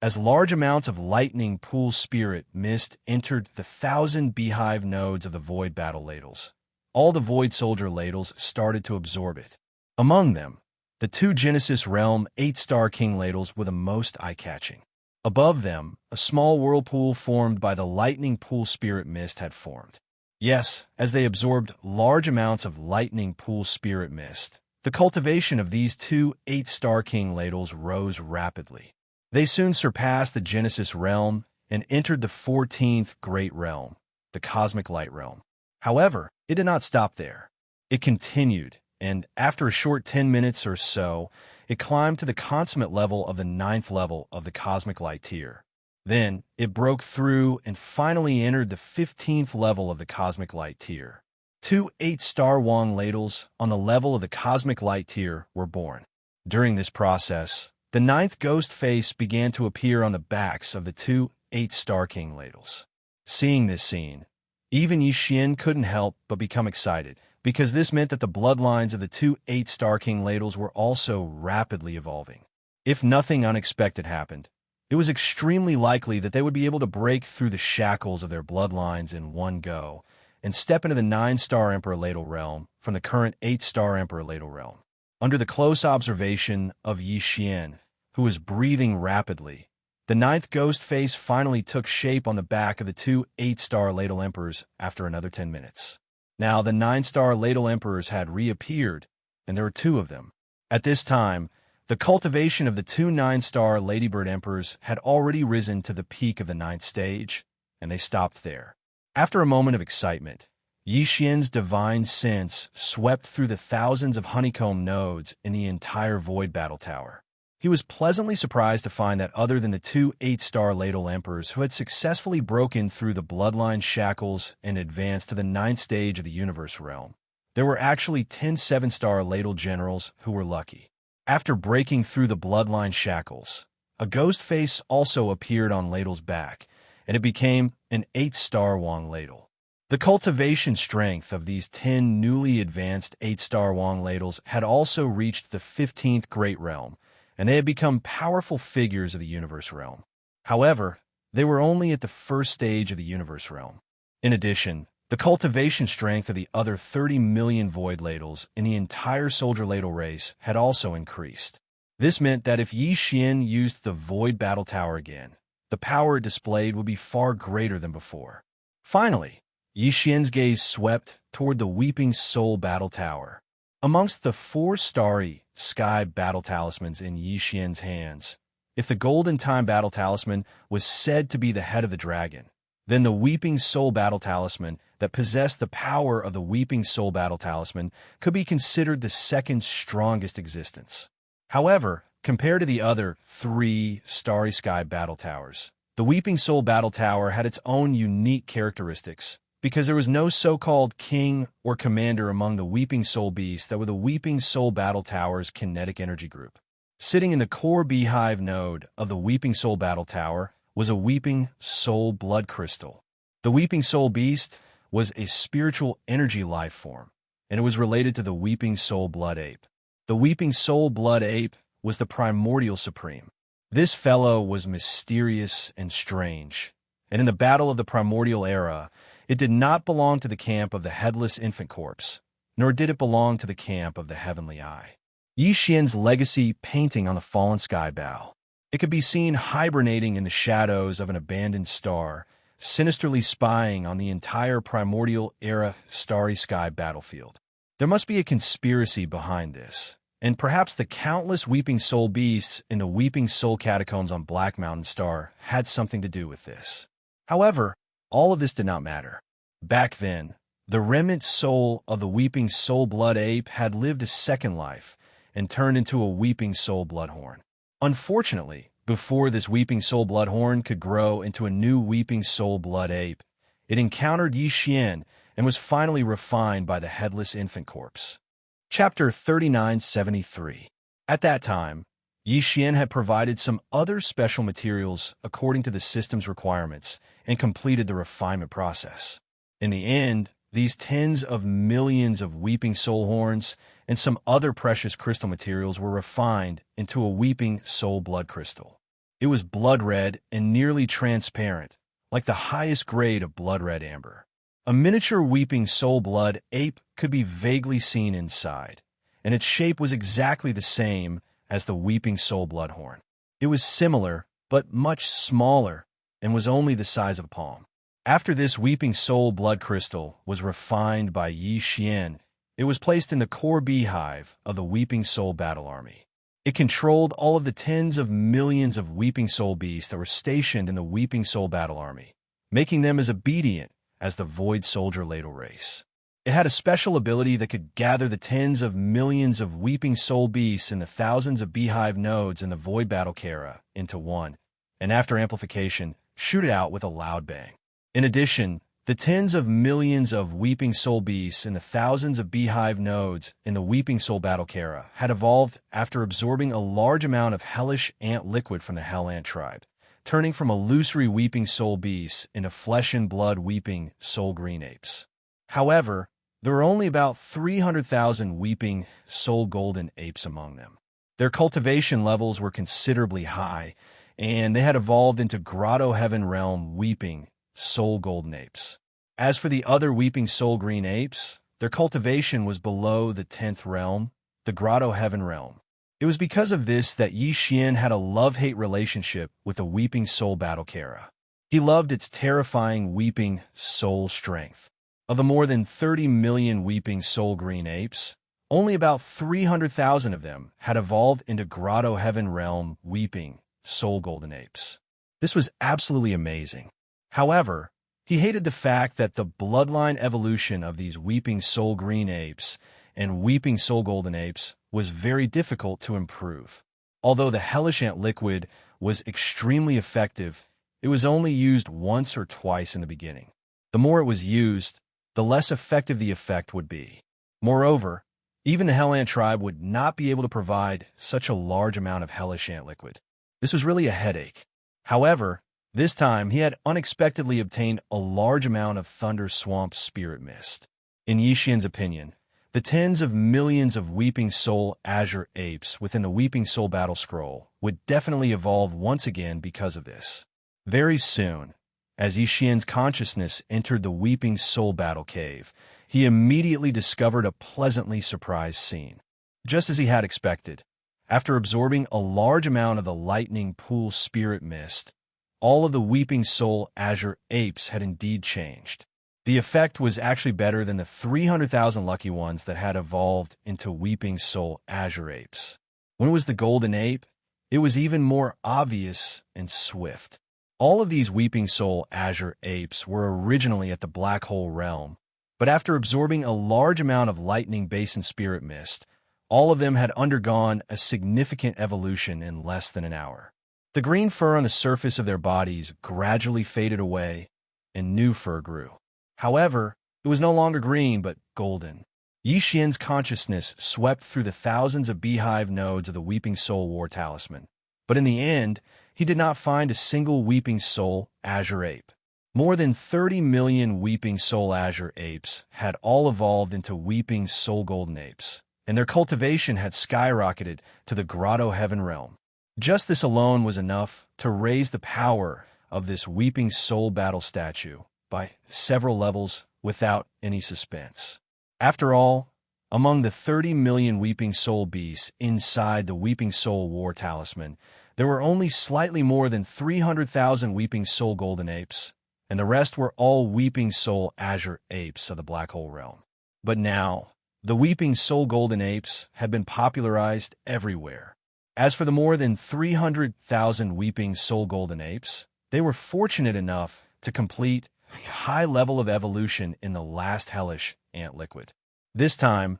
As large amounts of lightning pool spirit mist entered the 1,000 beehive nodes of the void battle ladles, all the void soldier ladles started to absorb it. Among them, the two Genesis realm 8-star king ladles were the most eye-catching. Above them, a small whirlpool formed by the lightning pool spirit mist had formed. Yes, as they absorbed large amounts of lightning pool spirit mist, the cultivation of these two 8-star king ladles rose rapidly. They soon surpassed the Genesis realm and entered the 14th great realm, the cosmic light realm. However, it did not stop there. It continued, and after a short 10 minutes or so, it climbed to the consummate level of the 9th level of the cosmic light tier. Then, it broke through and finally entered the 15th level of the cosmic light tier. Two 8-star Wong ladles on the level of the cosmic light tier were born. During this process, the 9th ghost face began to appear on the backs of the two 8-star king ladles. Seeing this scene, even Xianxia couldn't help but become excited, because this meant that the bloodlines of the two 8-star king ladles were also rapidly evolving. If nothing unexpected happened, it was extremely likely that they would be able to break through the shackles of their bloodlines in one go and step into the 9-star Emperor Ladle realm from the current 8-star Emperor Ladle realm. Under the close observation of Xianxia, who was breathing rapidly, the 9th ghost face finally took shape on the back of the two 8-star Ladle Emperors after another 10 minutes. Now, the 9-star Ladle Emperors had reappeared, and there were two of them. At this time, the cultivation of the two 9-star Ladybird Emperors had already risen to the peak of the 9th stage, and they stopped there. After a moment of excitement, Xianxia's divine sense swept through the thousands of honeycomb nodes in the entire Void Battle Tower. He was pleasantly surprised to find that other than the two 8-star Ladle Emperors who had successfully broken through the bloodline shackles and advanced to the 9th stage of the Universe realm, there were actually 10 7-star Ladle Generals who were lucky. After breaking through the bloodline shackles, a ghost face also appeared on Ladle's back, and it became an 8-star Wong Ladle. The cultivation strength of these 10 newly advanced 8-star Wong Ladles had also reached the 15th Great Realm, and they had become powerful figures of the Universe realm. However, they were only at the first stage of the Universe realm. In addition, the cultivation strength of the other 30 million Void Ladles in the entire Soldier Ladle race had also increased. This meant that if Xianxia used the Void Battle Tower again, the power it displayed would be far greater than before. Finally, Xianxia's gaze swept toward the Weeping Soul Battle Tower. Amongst the 4 starry sky battle talismans in Xianxia's hands, if the Golden Time Battle Talisman was said to be the head of the dragon, then the Weeping Soul Battle Talisman that possessed the power of the Weeping Soul Battle Talisman could be considered the second strongest existence. However, compared to the other 3 Starry Sky Battle Towers, the Weeping Soul Battle Tower had its own unique characteristics, because there was no so-called king or commander among the Weeping Soul Beasts that were the Weeping Soul Battle Tower's kinetic energy group. Sitting in the core beehive node of the Weeping Soul Battle Tower was a Weeping Soul Blood Crystal. The Weeping Soul Beast was a spiritual energy life form, and it was related to the Weeping Soul Blood Ape. The Weeping Soul Blood Ape was the primordial supreme. This fellow was mysterious and strange, and in the battle of the primordial era, it did not belong to the camp of the Headless Infant Corpse, nor did it belong to the camp of the Heavenly Eye. Xianxia's legacy painting on the fallen sky bow. It could be seen hibernating in the shadows of an abandoned star, sinisterly spying on the entire primordial era starry sky battlefield. There must be a conspiracy behind this, and perhaps the countless Weeping Soul Beasts in the Weeping Soul Catacombs on Black Mountain Star had something to do with this. However, all of this did not matter. Back then, The remnant soul of the Weeping Soul Blood Ape had lived a second life and turned into a Weeping Soul Bloodhorn. Unfortunately, before this Weeping Soul Bloodhorn could grow into a new Weeping Soul Blood Ape, it encountered Yixian and was finally refined by the Headless Infant Corpse. Chapter 3973. At that time, Yixian had provided some other special materials according to the system's requirements and completed the refinement process. In the end, these tens of millions of Weeping Soul Horns and some other precious crystal materials were refined into a Weeping Soul Blood Crystal. It was blood red and nearly transparent, like the highest grade of blood red amber. A miniature Weeping Soul Blood Ape could be vaguely seen inside, and its shape was exactly the same as the Weeping Soul Bloodhorn. It was similar, but much smaller, and was only the size of a palm. After this Weeping Soul Blood Crystal was refined by Yixian, it was placed in the core beehive of the Weeping Soul Battle Army. It controlled all of the tens of millions of Weeping Soul beasts that were stationed in the Weeping Soul Battle Army, making them as obedient as the Void Soldier Ladle race. It had a special ability that could gather the tens of millions of Weeping Soul beasts and the thousands of beehive nodes in the Void Battle Kara into one, and after amplification, shoot it out with a loud bang. In addition, the tens of millions of Weeping Soul beasts and the thousands of beehive nodes in the Weeping Soul Battle Kara had evolved after absorbing a large amount of hellish ant liquid from the Hell Ant tribe, turning from illusory Weeping Soul beasts into flesh and blood Weeping Soul Green Apes. However, there were only about 300,000 Weeping Soul Golden Apes among them. Their cultivation levels were considerably high, and they had evolved into Grotto Heaven Realm Weeping Soul Golden Apes. As for the other Weeping Soul Green Apes, their cultivation was below the 10th realm, the Grotto Heaven Realm. It was because of this that Yixian had a love-hate relationship with the Weeping Soul Battle Kara. He loved its terrifying Weeping Soul strength. Of the more than 30 million Weeping Soul Green Apes, only about 300,000 of them had evolved into Grotto Heaven Realm Weeping Soul Golden Apes. This was absolutely amazing. However, he hated the fact that the bloodline evolution of these Weeping Soul Green Apes and Weeping Soul Golden Apes was very difficult to improve. Although the Hellish Ant liquid was extremely effective, it was only used once or twice in the beginning. The more it was used, the less effective the effect would be. Moreover, even the Hell Ant tribe would not be able to provide such a large amount of Hellish Ant liquid. This was really a headache. However, this time he had unexpectedly obtained a large amount of Thunder Swamp Spirit Mist. In Yixian's opinion, the tens of millions of Weeping Soul Azure Apes within the Weeping Soul Battle Scroll would definitely evolve once again because of this. Very soon, as Yixian's consciousness entered the Weeping Soul Battle Cave, he immediately discovered a pleasantly surprised scene. Just as he had expected, after absorbing a large amount of the Lightning Pool Spirit Mist, all of the Weeping Soul Azure Apes had indeed changed. The effect was actually better than the 300,000 lucky ones that had evolved into Weeping Soul Azure Apes. When it was the Golden Ape, it was even more obvious and swift. All of these Weeping Soul Azure Apes were originally at the Black Hole Realm, but after absorbing a large amount of Lightning Basin Spirit Mist, all of them had undergone a significant evolution in less than an hour. The green fur on the surface of their bodies gradually faded away, and new fur grew. However, it was no longer green but golden. Yixian's consciousness swept through the thousands of beehive nodes of the Weeping Soul War Talisman, but in the end, he did not find a single Weeping Soul Azure Ape. More than 30 million Weeping Soul Azure Apes had all evolved into Weeping Soul Golden Apes, and their cultivation had skyrocketed to the Grotto Heaven Realm. Just this alone was enough to raise the power of this Weeping Soul Battle statue by several levels without any suspense. After all, among the 30 million Weeping Soul beasts inside the Weeping Soul War Talisman, there were only slightly more than 300,000 Weeping Soul Golden Apes, and the rest were all Weeping Soul Azure Apes of the Black Hole Realm. But now, the Weeping Soul Golden Apes had been popularized everywhere. As for the more than 300,000 Weeping Soul Golden Apes, they were fortunate enough to complete a high level of evolution in the last hellish ant liquid. This time,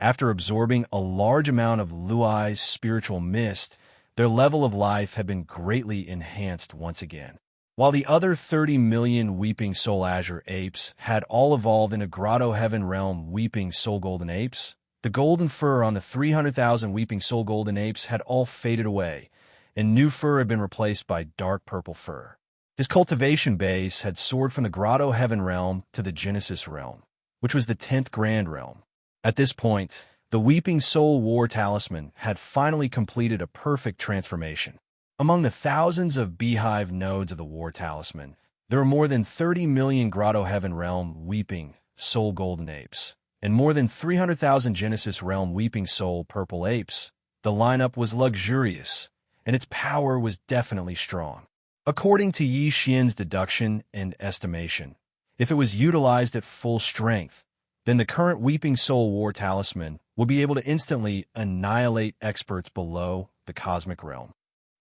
after absorbing a large amount of Luai's spiritual mist, their level of life had been greatly enhanced once again. While the other 30 million Weeping Soul Azure apes had all evolved into Grotto Heaven Realm Weeping Soul Golden apes, the golden fur on the 300,000 Weeping Soul Golden apes had all faded away, and new fur had been replaced by dark purple fur. His cultivation base had soared from the Grotto Heaven Realm to the Genesis Realm, which was the 10th Grand Realm. At this point, the Weeping Soul War Talisman had finally completed a perfect transformation. Among the thousands of beehive nodes of the War Talisman, there were more than 30 million Grotto Heaven Realm Weeping Soul Golden apes, and more than 300,000 Genesis Realm Weeping Soul Purple apes. The lineup was luxurious, and its power was definitely strong. According to Xianxia's deduction and estimation, if it was utilized at full strength, then the current Weeping Soul War Talisman would be able to instantly annihilate experts below the Cosmic Realm.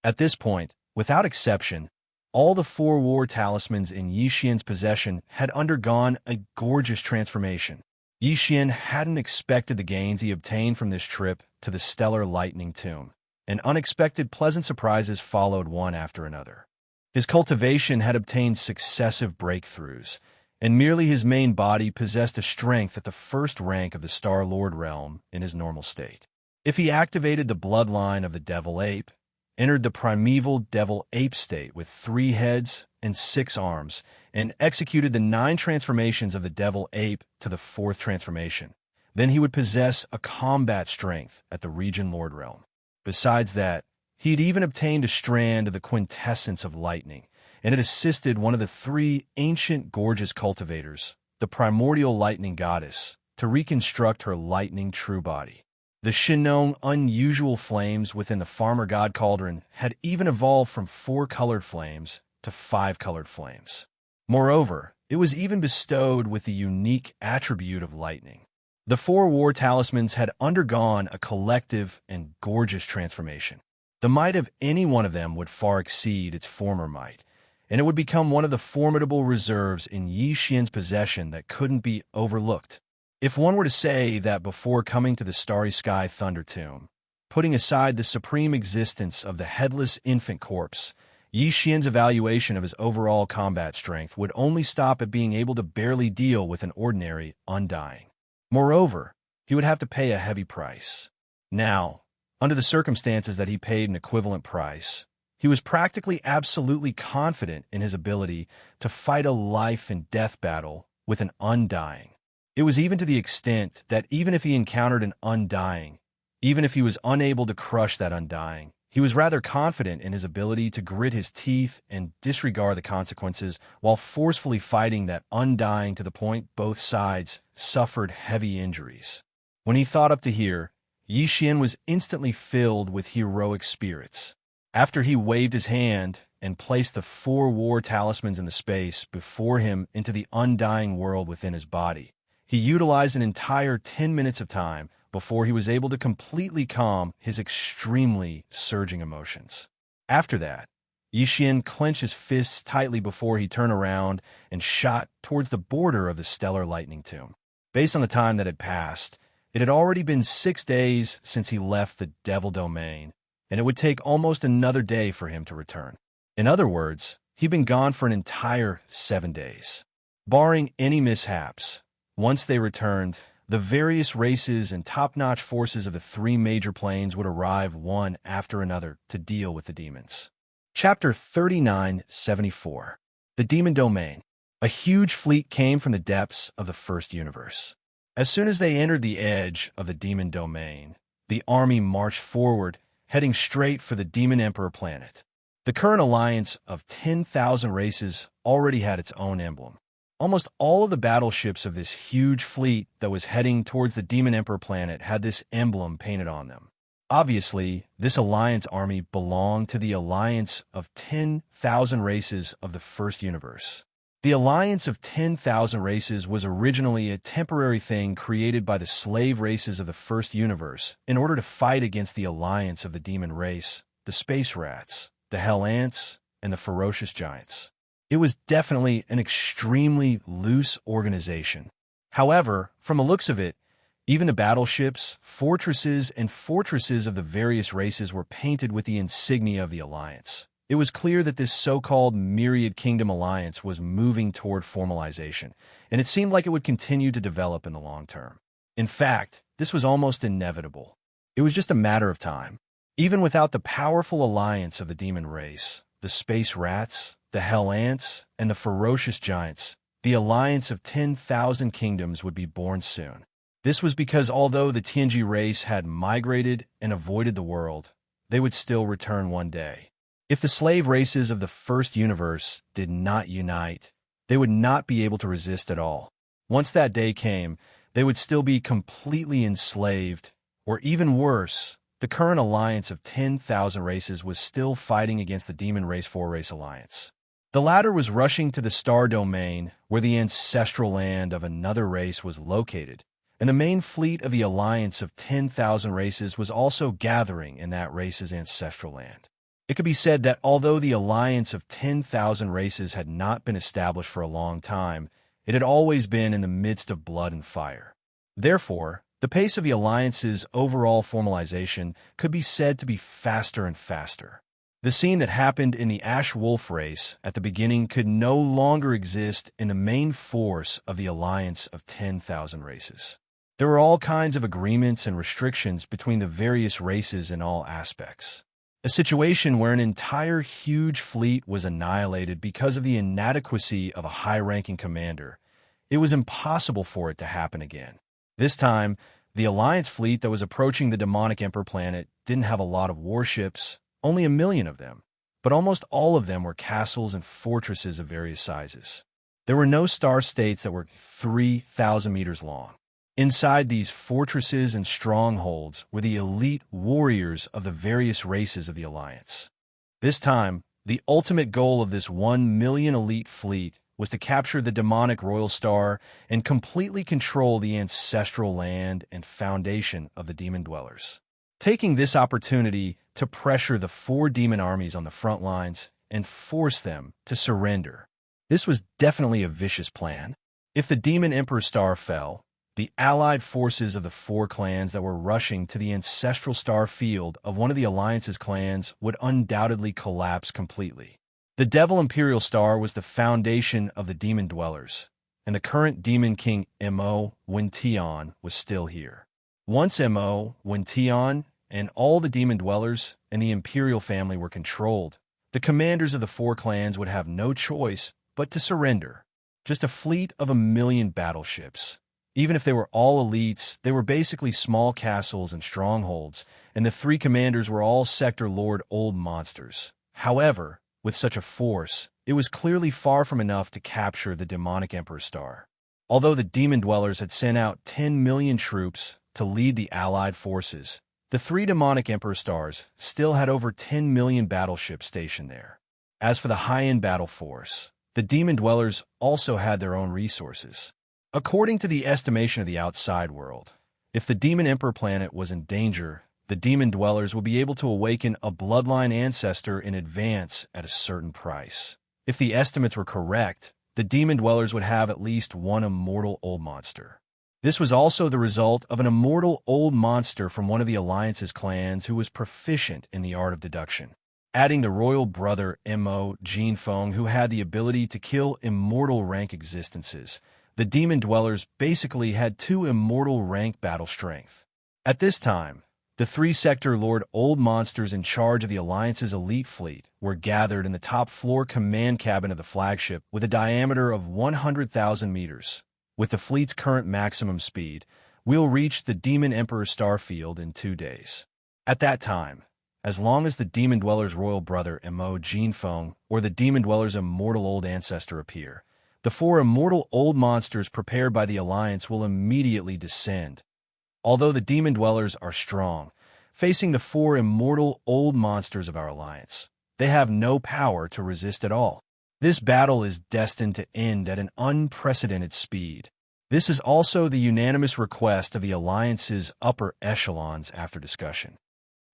At this point, without exception, all the 4 War Talismans in Xianxia's possession had undergone a gorgeous transformation. Xian hadn't expected the gains he obtained from this trip to the Stellar Lightning Tomb, and unexpected pleasant surprises followed one after another. His cultivation had obtained successive breakthroughs, and merely his main body possessed a strength at the first rank of the Star-Lord realm in his normal state. If he activated the bloodline of the Devil Ape, entered the primeval Devil Ape state with 3 heads and 6 arms, and executed the 9 transformations of the Devil Ape to the 4th transformation, then he would possess a combat strength at the Region Lord realm. Besides that, he had even obtained a strand of the quintessence of lightning, and had assisted one of the 3 ancient gorgeous cultivators, the primordial lightning goddess, to reconstruct her lightning true body. The Shinnong unusual flames within the Farmer God Cauldron had even evolved from 4 colored flames to 5 colored flames. Moreover, it was even bestowed with the unique attribute of lightning. The 4 War Talismans had undergone a collective and gorgeous transformation. The might of any one of them would far exceed its former might, and it would become one of the formidable reserves in Xian's possession that couldn't be overlooked. If one were to say that before coming to the Starry Sky Thunder Tomb, putting aside the supreme existence of the headless infant corpse, Xian's evaluation of his overall combat strength would only stop at being able to barely deal with an ordinary Undying. Moreover, he would have to pay a heavy price. Now, under the circumstances that he paid an equivalent price, he was practically absolutely confident in his ability to fight a life and death battle with an Undying. It was even to the extent that even if he encountered an Undying, even if he was unable to crush that Undying, he was rather confident in his ability to grit his teeth and disregard the consequences while forcefully fighting that Undying to the point both sides suffered heavy injuries. When he thought up to here, Xian was instantly filled with heroic spirits. After he waved his hand and placed the 4 War Talismans in the space before him into the Undying world within his body, he utilized an entire 10 minutes of time before he was able to completely calm his extremely surging emotions. After that, Xian clenched his fists tightly before he turned around and shot towards the border of the Stellar Lightning Tomb. Based on the time that had passed, it had already been 6 days since he left the Devil Domain, and it would take almost another day for him to return. In other words, he'd been gone for an entire 7 days. Barring any mishaps, once they returned, the various races and top-notch forces of the 3 major planes would arrive one after another to deal with the demons. Chapter 3974. The Demon Domain. A huge fleet came from the depths of the First Universe. As soon as they entered the edge of the Demon Domain, the army marched forward, heading straight for the Demon Emperor planet. The current alliance of 10,000 races already had its own emblem. Almost all of the battleships of this huge fleet that was heading towards the Demon Emperor planet had this emblem painted on them. Obviously, this alliance army belonged to the alliance of 10,000 races of the First Universe. The alliance of 10,000 races was originally a temporary thing created by the slave races of the First Universe in order to fight against the alliance of the demon race, the space rats, the hell ants, and the ferocious giants. It was definitely an extremely loose organization. However, from the looks of it, even the battleships, fortresses of the various races were painted with the insignia of the Alliance. It was clear that this so-called Myriad Kingdom Alliance was moving toward formalization, and it seemed like it would continue to develop in the long term. In fact, this was almost inevitable. It was just a matter of time. Even without the powerful alliance of the demon race, the space rats, the hell ants, and the ferocious giants, the alliance of 10,000 kingdoms would be born soon. This was because although the Tianji race had migrated and avoided the world, they would still return one day. If the slave races of the first universe did not unite, they would not be able to resist at all. Once that day came, they would still be completely enslaved, or even worse, the current alliance of 10,000 races was still fighting against the Demon Race 4 Race Alliance. The latter was rushing to the star domain where the ancestral land of another race was located, and the main fleet of the alliance of 10,000 races was also gathering in that race's ancestral land. It could be said that although the alliance of 10,000 races had not been established for a long time, it had always been in the midst of blood and fire. Therefore, the pace of the alliance's overall formalization could be said to be faster and faster. The scene that happened in the Ash Wolf race at the beginning could no longer exist in the main force of the alliance of 10,000 races. There were all kinds of agreements and restrictions between the various races in all aspects. A situation where an entire huge fleet was annihilated because of the inadequacy of a high-ranking commander. It was impossible for it to happen again. This time, the Alliance fleet that was approaching the demonic Emperor planet didn't have a lot of warships, only 1 million of them, but almost all of them were castles and fortresses of various sizes. There were no star states that were 3,000 meters long. Inside these fortresses and strongholds were the elite warriors of the various races of the Alliance. This time, the ultimate goal of this 1 million elite fleet was to capture the demonic royal star and completely control the ancestral land and foundation of the demon dwellers, taking this opportunity to pressure the 4 demon armies on the front lines and force them to surrender. This was definitely a vicious plan. If the demon emperor star fell, the allied forces of the 4 clans that were rushing to the ancestral star field of one of the Alliance's clans would undoubtedly collapse completely. The Devil Imperial Star was the foundation of the demon dwellers, and the current demon king Mo Wintion was still here. Once Mo Wintion and all the demon dwellers and the imperial family were controlled, the commanders of the 4 clans would have no choice but to surrender. Just a fleet of 1 million battleships. Even if they were all elites, they were basically small castles and strongholds, and the 3 commanders were all Sector Lord old monsters. However, with such a force, it was clearly far from enough to capture the demonic Emperor Star. Although the demon dwellers had sent out 10 million troops to lead the allied forces, the 3 demonic Emperor Stars still had over 10 million battleships stationed there. As for the high-end battle force, the demon dwellers also had their own resources. According to the estimation of the outside world, if the demon emperor planet was in danger, the demon dwellers would be able to awaken a bloodline ancestor in advance at a certain price. If the estimates were correct, the demon dwellers would have at least 1 immortal old monster. This was also the result of an immortal old monster from one of the Alliance's clans who was proficient in the art of deduction. Adding the royal brother Mo Jinfeng, who had the ability to kill immortal rank existences, the demon dwellers basically had 2 immortal rank battle strength. At this time, the 3 Sector Lord old monsters in charge of the Alliance's elite fleet were gathered in the top floor command cabin of the flagship with a diameter of 100,000 meters. With the fleet's current maximum speed, we'll reach the Demon Emperor Starfield in 2 days. At that time, as long as the Demon Dweller's royal brother Mo Jinfeng or the Demon Dweller's immortal old ancestor appear, the 4 immortal old monsters prepared by the Alliance will immediately descend. Although the demon dwellers are strong, facing the 4 immortal old monsters of our Alliance, they have no power to resist at all. This battle is destined to end at an unprecedented speed. This is also the unanimous request of the Alliance's upper echelons after discussion.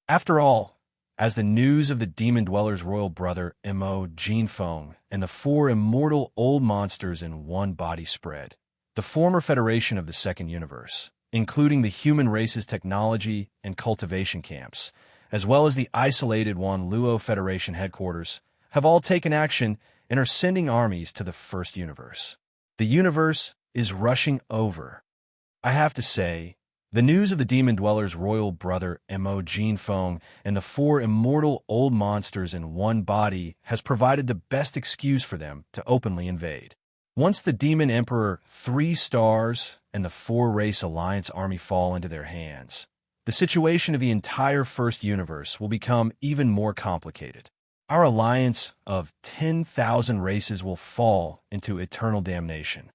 After all, As the news of the Demon Dweller's royal brother, Mo Jinfeng, and the 4 immortal old monsters in one body spread, the former federation of the Second Universe, including the human race's technology and cultivation camps, as well as the isolated Wanluo Federation headquarters, have all taken action and are sending armies to the First Universe. The universe is rushing over. I have to say, the news of the Demon Dweller's royal brother, Mo Jinfeng, and the 4 immortal old monsters in one body has provided the best excuse for them to openly invade. Once the Demon Emperor 3 stars and the 4-race alliance army fall into their hands, the situation of the entire First Universe will become even more complicated. Our alliance of 10,000 races will fall into eternal damnation.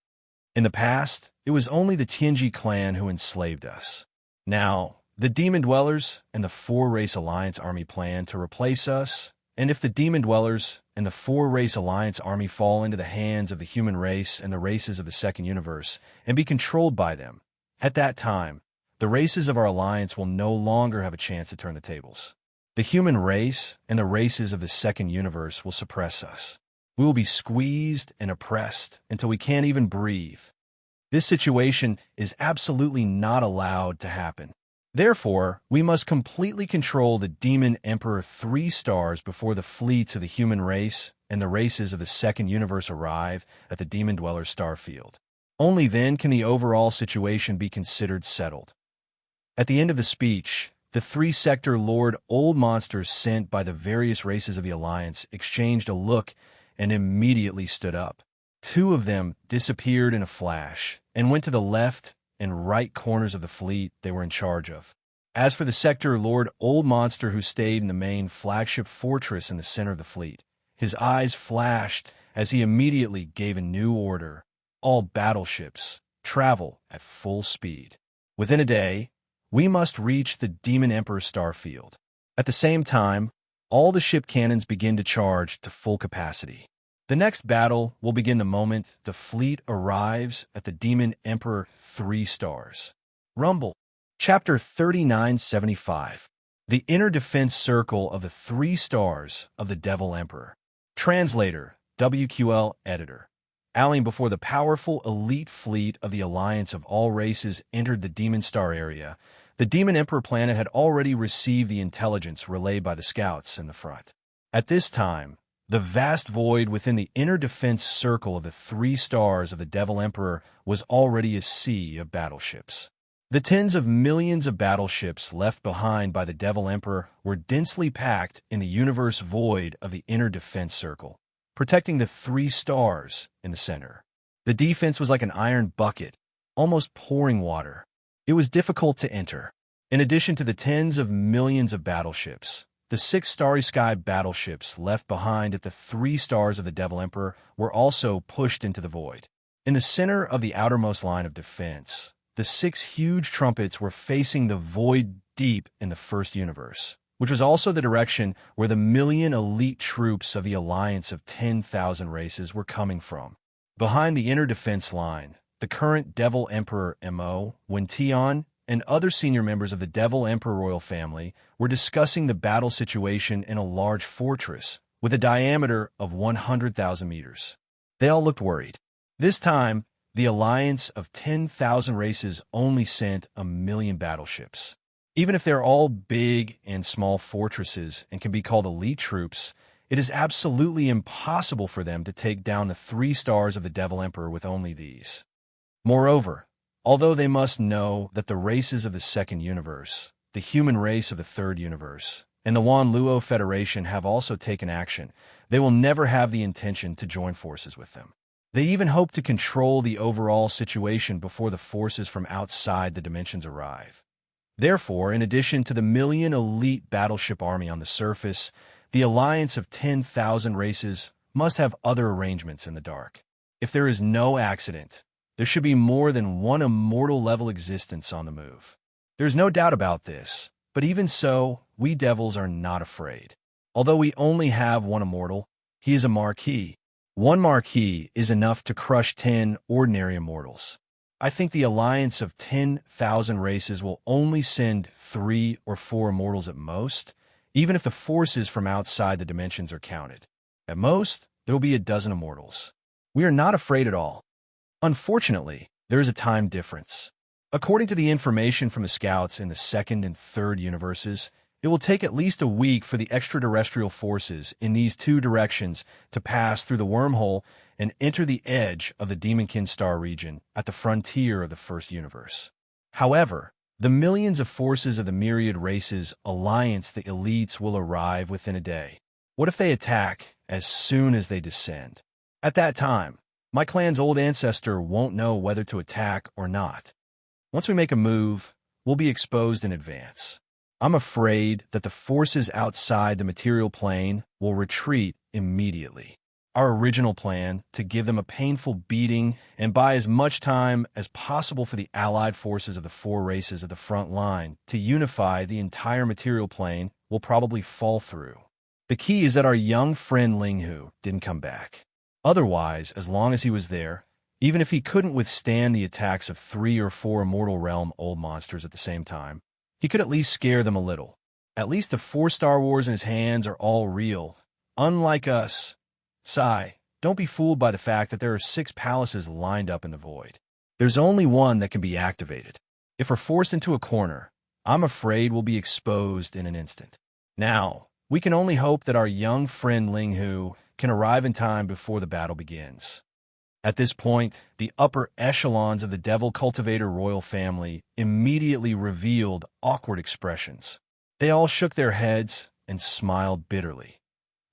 In the past, it was only the Tianji clan who enslaved us. Now, the Demon Dwellers and the 4-race alliance army plan to replace us, and if the Demon Dwellers and the 4-race alliance army fall into the hands of the human race and the races of the Second Universe and be controlled by them, at that time, the races of our alliance will no longer have a chance to turn the tables. The human race and the races of the Second Universe will suppress us. We will be squeezed and oppressed until we can't even breathe. This situation is absolutely not allowed to happen. Therefore, we must completely control the Demon Emperor 3 stars before the fleets of the human race and the races of the Second Universe arrive at the Demon Dweller starfield. Only then can the overall situation be considered settled. At the end of the speech, the 3-sector Lord Old Monsters sent by the various races of the Alliance exchanged a look and immediately stood up. 2 of them disappeared in a flash and went to the left and right corners of the fleet they were in charge of. As for the sector Lord Old Monster who stayed in the main flagship fortress in the center of the fleet, his eyes flashed as he immediately gave a new order. All battleships travel at full speed. Within a day, we must reach the Demon Emperor starfield. At the same time, all the ship cannons begin to charge to full capacity. The next battle will begin the moment the fleet arrives at the Demon Emperor 3 stars. Rumble. Chapter 3975. The Inner Defense Circle of the 3 Stars of the Devil Emperor. Translator, WQL Editor. Allying before the powerful elite fleet of the Alliance of all races entered the Demon Star area, the Demon Emperor planet had already received the intelligence relayed by the scouts in the front. At this time, the vast void within the inner defense circle of the 3 stars of the Devil Emperor was already a sea of battleships. The tens of millions of battleships left behind by the Devil Emperor were densely packed in the universe void of the inner defense circle, protecting the 3 stars in the center. The defense was like an iron bucket, almost pouring water. It was difficult to enter. In addition to the tens of millions of battleships, the 6 Starry Sky battleships left behind at the 3 stars of the Devil Emperor were also pushed into the void. In the center of the outermost line of defense, the 6 huge trumpets were facing the void deep in the First Universe, which was also the direction where the million elite troops of the alliance of 10,000 races were coming from. Behind the inner defense line, the current Devil Emperor Mo, Wention, and other senior members of the Devil Emperor royal family were discussing the battle situation in a large fortress with a diameter of 100,000 meters. They all looked worried. This time, the alliance of 10,000 races only sent 1,000,000 battleships. Even if they're all big and small fortresses and can be called elite troops, it is absolutely impossible for them to take down the 3 stars of the Devil Emperor with only these. Moreover, although they must know that the races of the Second Universe, the human race of the Third Universe, and the Wanluo Federation have also taken action, they will never have the intention to join forces with them. They even hope to control the overall situation before the forces from outside the dimensions arrive. Therefore, in addition to the 1,000,000 elite battleship army on the surface, the alliance of 10,000 races must have other arrangements in the dark. If there is no accident, there should be more than one immortal-level existence on the move. There's no doubt about this, but even so, we devils are not afraid. Although we only have one immortal, he is a marquis. One marquis is enough to crush 10 ordinary immortals. I think the alliance of 10,000 races will only send 3 or 4 immortals at most, even if the forces from outside the dimensions are counted. At most, there will be a dozen immortals. We are not afraid at all. Unfortunately, there is a time difference. According to the information from the scouts in the second and third universes, it will take at least a week for the extraterrestrial forces in these two directions to pass through the wormhole and enter the edge of the Demonkin star region at the frontier of the first universe. However, the millions of forces of the myriad races alliance the elites will arrive within a day. What if they attack as soon as they descend? At that time, my clan's old ancestor won't know whether to attack or not. Once we make a move, we'll be exposed in advance. I'm afraid that the forces outside the material plane will retreat immediately. Our original plan, to give them a painful beating and buy as much time as possible for the allied forces of the four races of the front line to unify the entire material plane, will probably fall through. The key is that our young friend Linghu didn't come back. Otherwise, as long as he was there, even if he couldn't withstand the attacks of 3 or 4 Immortal Realm old monsters at the same time, he could at least scare them a little. At least the 4 Star Wars in his hands are all real. Unlike us. Sai, don't be fooled by the fact that there are 6 palaces lined up in the void. There's only one that can be activated. If we're forced into a corner, I'm afraid we'll be exposed in an instant. Now, we can only hope that our young friend Linghu can arrive in time before the battle begins. At this point, the upper echelons of the Devil Cultivator royal family immediately revealed awkward expressions. They all shook their heads and smiled bitterly.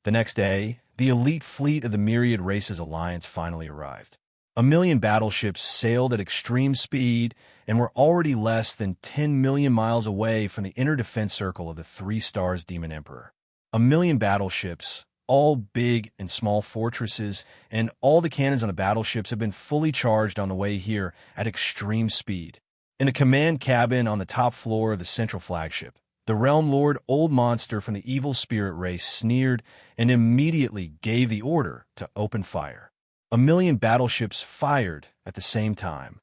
The next day, the elite fleet of the Myriad Races Alliance finally arrived. 1,000,000 battleships sailed at extreme speed and were already less than 10 million miles away from the inner defense circle of the 3 Stars Demon Emperor. 1,000,000 battleships, all big and small fortresses, and all the cannons on the battleships have been fully charged on the way here at extreme speed. In the command cabin on the top floor of the central flagship, the Realm Lord Old Monster from the evil spirit race sneered and immediately gave the order to open fire. 1,000,000 battleships fired at the same time.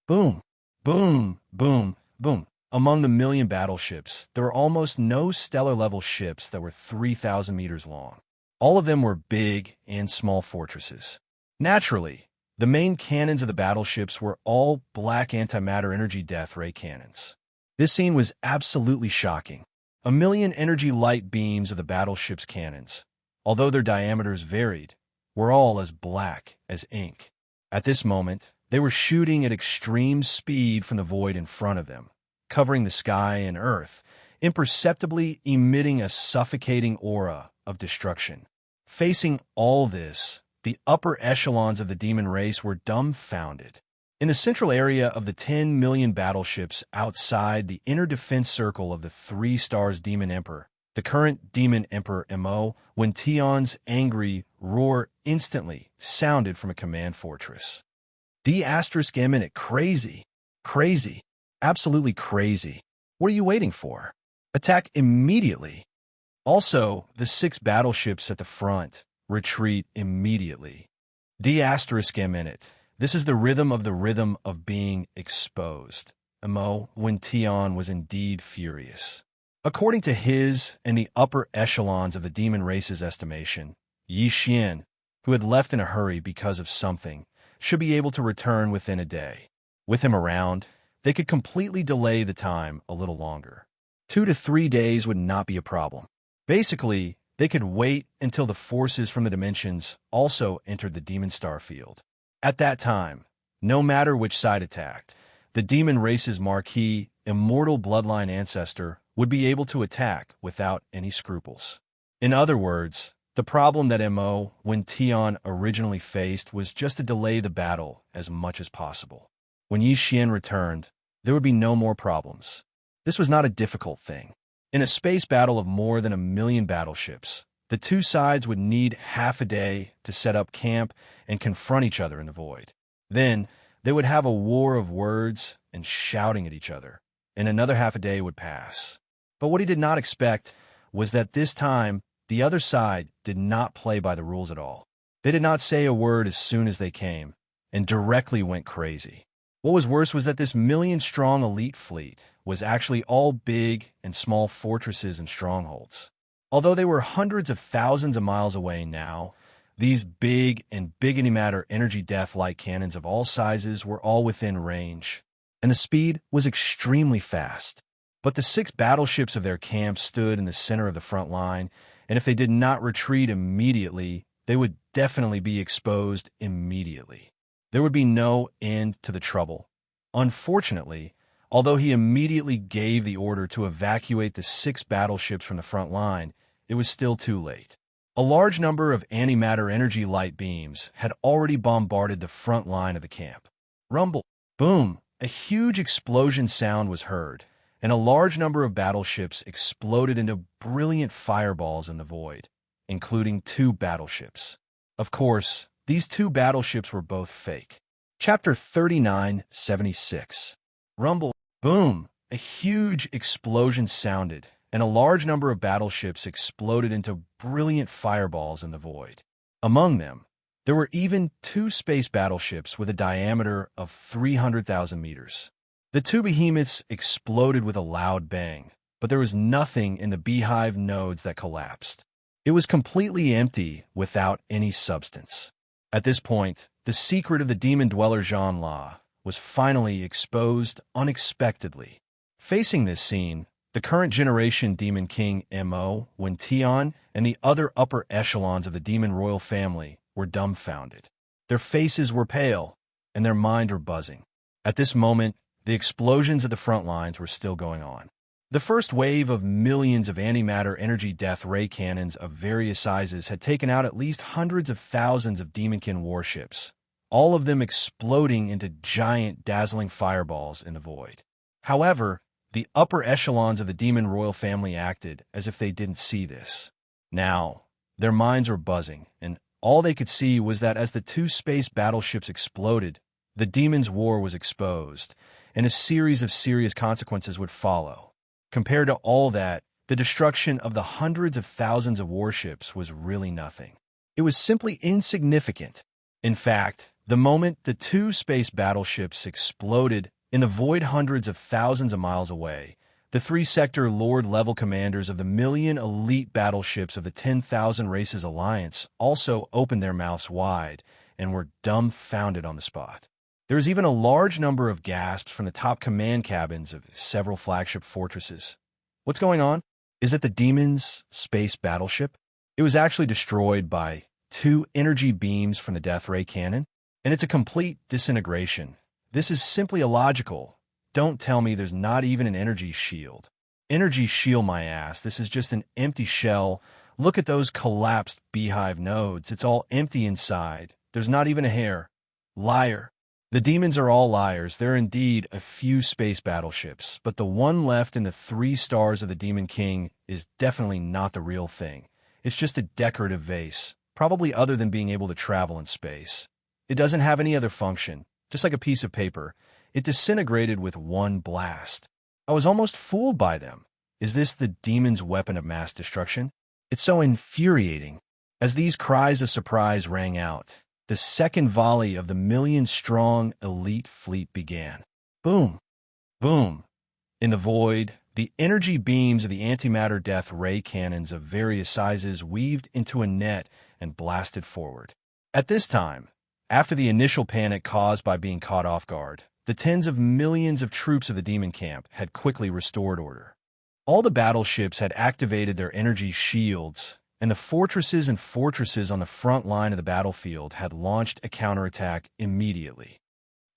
Boom, boom, boom, boom. Among the 1,000,000 battleships, there were almost no stellar-level ships that were 3,000 meters long. All of them were big and small fortresses. Naturally, the main cannons of the battleships were all black antimatter energy death ray cannons. This scene was absolutely shocking. 1,000,000 energy light beams of the battleship's cannons, although their diameters varied, were all as black as ink. At this moment, they were shooting at extreme speed from the void in front of them, covering the sky and earth, imperceptibly emitting a suffocating aura of destruction. Facing all this, the upper echelons of the demon race were dumbfounded. In the central area of the 10 million battleships outside the inner defense circle of the 3 Stars Demon Emperor, the current Demon Emperor Mo, when Tion's angry roar instantly sounded from a command fortress. D*M in it, crazy, crazy, absolutely crazy. What are you waiting for? Attack immediately. Also, the 6 battleships at the front retreat immediately. D*M in it. This is the rhythm of being exposed. Mo, when Tion was indeed furious. According to his and the upper echelons of the demon race's estimation, Xianxia, who had left in a hurry because of something, should be able to return within a day. With him around, they could completely delay the time a little longer. 2 to 3 days would not be a problem. Basically, they could wait until the forces from the dimensions also entered the demon star field. At that time, no matter which side attacked, the demon race's marquee, immortal bloodline ancestor would be able to attack without any scruples. In other words, the problem that Mo, when Tion originally faced, was just to delay the battle as much as possible. When Xianxia returned, there would be no more problems. This was not a difficult thing. In a space battle of more than 1,000,000 battleships, the two sides would need half a day to set up camp and confront each other in the void. Then, they would have a war of words and shouting at each other, and another half a day would pass. But what he did not expect was that this time, the other side did not play by the rules at all. They did not say a word as soon as they came, and directly went crazy. What was worse was that this 1,000,000-strong elite fleet was actually all big and small fortresses and strongholds. Although they were hundreds of thousands of miles away now, these big and biggity matter energy death light cannons of all sizes were all within range, and the speed was extremely fast. But the 6 battleships of their camp stood in the center of the front line, and if they did not retreat immediately, they would definitely be exposed immediately. There would be no end to the trouble. Unfortunately, although he immediately gave the order to evacuate the 6 battleships from the front line, it was still too late. A large number of antimatter energy light beams had already bombarded the front line of the camp. Rumble, boom, a huge explosion sound was heard, and a large number of battleships exploded into brilliant fireballs in the void, including 2 battleships. Of course, these 2 battleships were both fake. Chapter 3976. Rumble, boom, a huge explosion sounded, and a large number of battleships exploded into brilliant fireballs in the void. Among them, there were even 2 space battleships with a diameter of 300,000 meters. The 2 behemoths exploded with a loud bang, but there was nothing in the beehive nodes that collapsed. It was completely empty without any substance. At this point, the secret of the demon dweller Xianxia was finally exposed unexpectedly. Facing this scene, the current generation Demon King Mo, Wuxia, and the other upper echelons of the demon royal family were dumbfounded. Their faces were pale, and their minds were buzzing. At this moment, the explosions at the front lines were still going on. The first wave of millions of antimatter energy death ray cannons of various sizes had taken out at least hundreds of thousands of Demonkin warships, all of them exploding into giant, dazzling fireballs in the void. However, the upper echelons of the demon royal family acted as if they didn't see this. Now, their minds were buzzing, and all they could see was that as the 2 space battleships exploded, the demon's war was exposed, and a series of serious consequences would follow. Compared to all that, the destruction of the hundreds of thousands of warships was really nothing. It was simply insignificant. In fact, the moment the 2 space battleships exploded in the void hundreds of thousands of miles away, the 3-sector Lord-level commanders of the million elite battleships of the 10,000 Races Alliance also opened their mouths wide and were dumbfounded on the spot. There was even a large number of gasps from the top command cabins of several flagship fortresses. What's going on? Is it the demon's space battleship? It was actually destroyed by 2 energy beams from the death ray cannon, and it's a complete disintegration. This is simply illogical. Don't tell me there's not even an energy shield. Energy shield my ass. This is just an empty shell. Look at those collapsed beehive nodes. It's all empty inside. There's not even a hair. Liar. The demons are all liars. There are indeed a few space battleships, but the one left in the 3 stars of the Demon King is definitely not the real thing. It's just a decorative vase, probably other than being able to travel in space. It doesn't have any other function, just like a piece of paper. It disintegrated with one blast. I was almost fooled by them. Is this the demon's weapon of mass destruction? It's so infuriating. As these cries of surprise rang out, the second volley of the million-strong elite fleet began. Boom! Boom! In the void, the energy beams of the antimatter death ray cannons of various sizes weaved into a net and blasted forward. At this time, after the initial panic caused by being caught off guard, the tens of millions of troops of the demon camp had quickly restored order. All the battleships had activated their energy shields, and the fortresses on the front line of the battlefield had launched a counterattack immediately.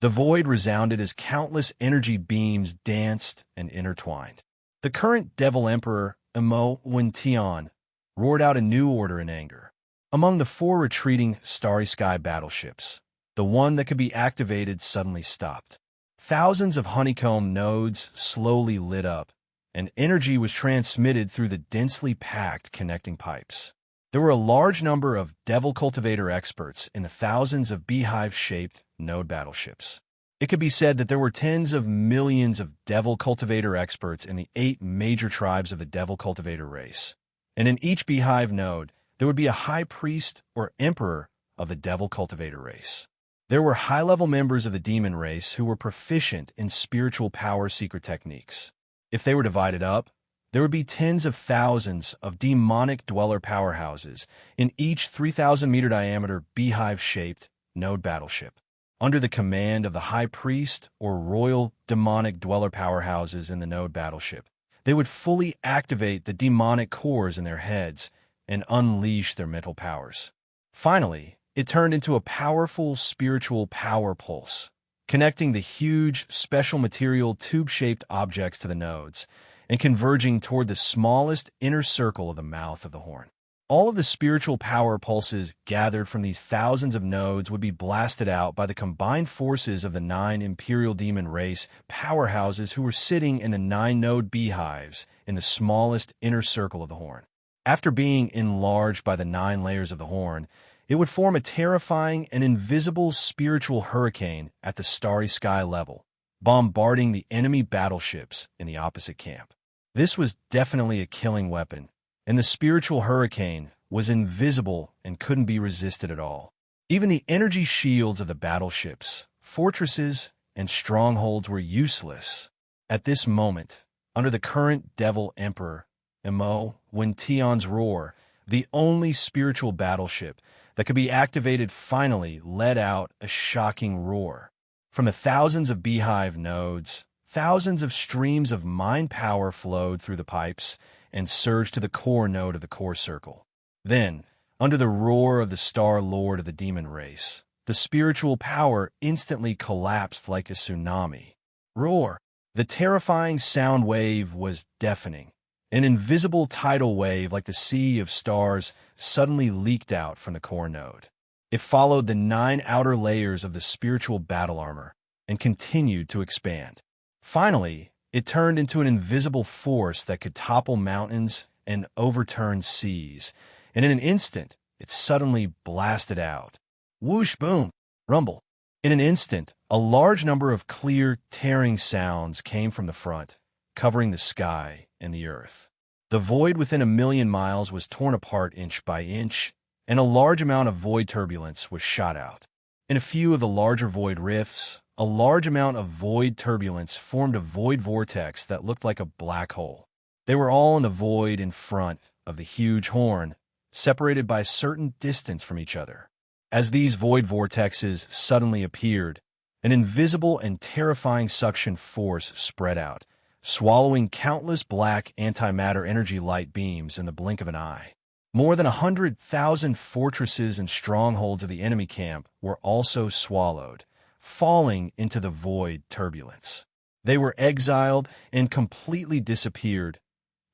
The void resounded as countless energy beams danced and intertwined. The current Devil Emperor, Mo Wuxia, roared out a new order in anger. Among the 4 retreating Starry Sky battleships, the one that could be activated suddenly stopped. Thousands of honeycomb nodes slowly lit up, and energy was transmitted through the densely packed connecting pipes. There were a large number of Devil Cultivator experts in the thousands of beehive-shaped node battleships. It could be said that there were tens of millions of Devil Cultivator experts in the 8 major tribes of the Devil Cultivator race, and in each beehive node, there would be a high priest or emperor of the Devil Cultivator race. There were high-level members of the demon race who were proficient in spiritual power secret techniques. If they were divided up, there would be tens of thousands of demonic dweller powerhouses in each 3,000-meter diameter beehive-shaped node battleship. Under the command of the High Priest or Royal Demonic Dweller powerhouses in the node battleship, they would fully activate the demonic cores in their heads and unleash their mental powers. Finally, it turned into a powerful spiritual power pulse, connecting the huge, special material tube-shaped objects to the nodes and converging toward the smallest inner circle of the mouth of the horn. All of the spiritual power pulses gathered from these thousands of nodes would be blasted out by the combined forces of the 9 Imperial Demon race powerhouses who were sitting in the 9-node beehives in the smallest inner circle of the horn. After being enlarged by the 9 layers of the horn, it would form a terrifying and invisible spiritual hurricane at the starry sky level, bombarding the enemy battleships in the opposite camp. This was definitely a killing weapon, and the spiritual hurricane was invisible and couldn't be resisted at all. Even the energy shields of the battleships, fortresses, and strongholds were useless. At this moment, under the current Devil Emperor, when Tion's roar, the only spiritual battleship that could be activated finally let out a shocking roar. From the thousands of beehive nodes, thousands of streams of mind power flowed through the pipes and surged to the core node of the core circle. Then, under the roar of the Star Lord of the Demon race, the spiritual power instantly collapsed like a tsunami. Roar! The terrifying sound wave was deafening. An invisible tidal wave like the sea of stars suddenly leaked out from the core node. It followed the 9 outer layers of the spiritual battle armor and continued to expand. Finally, it turned into an invisible force that could topple mountains and overturn seas, and in an instant, it suddenly blasted out. Whoosh, boom, rumble. In an instant, a large number of clear, tearing sounds came from the front, covering the sky and the earth. The void within 1,000,000 miles was torn apart inch by inch, and a large amount of void turbulence was shot out. In a few of the larger void rifts, a large amount of void turbulence formed a void vortex that looked like a black hole. They were all in the void in front of the huge horn, separated by a certain distance from each other. As these void vortexes suddenly appeared, an invisible and terrifying suction force spread out, swallowing countless black antimatter energy light beams in the blink of an eye. More than 100,000 fortresses and strongholds of the enemy camp were also swallowed, falling into the void turbulence. They were exiled and completely disappeared.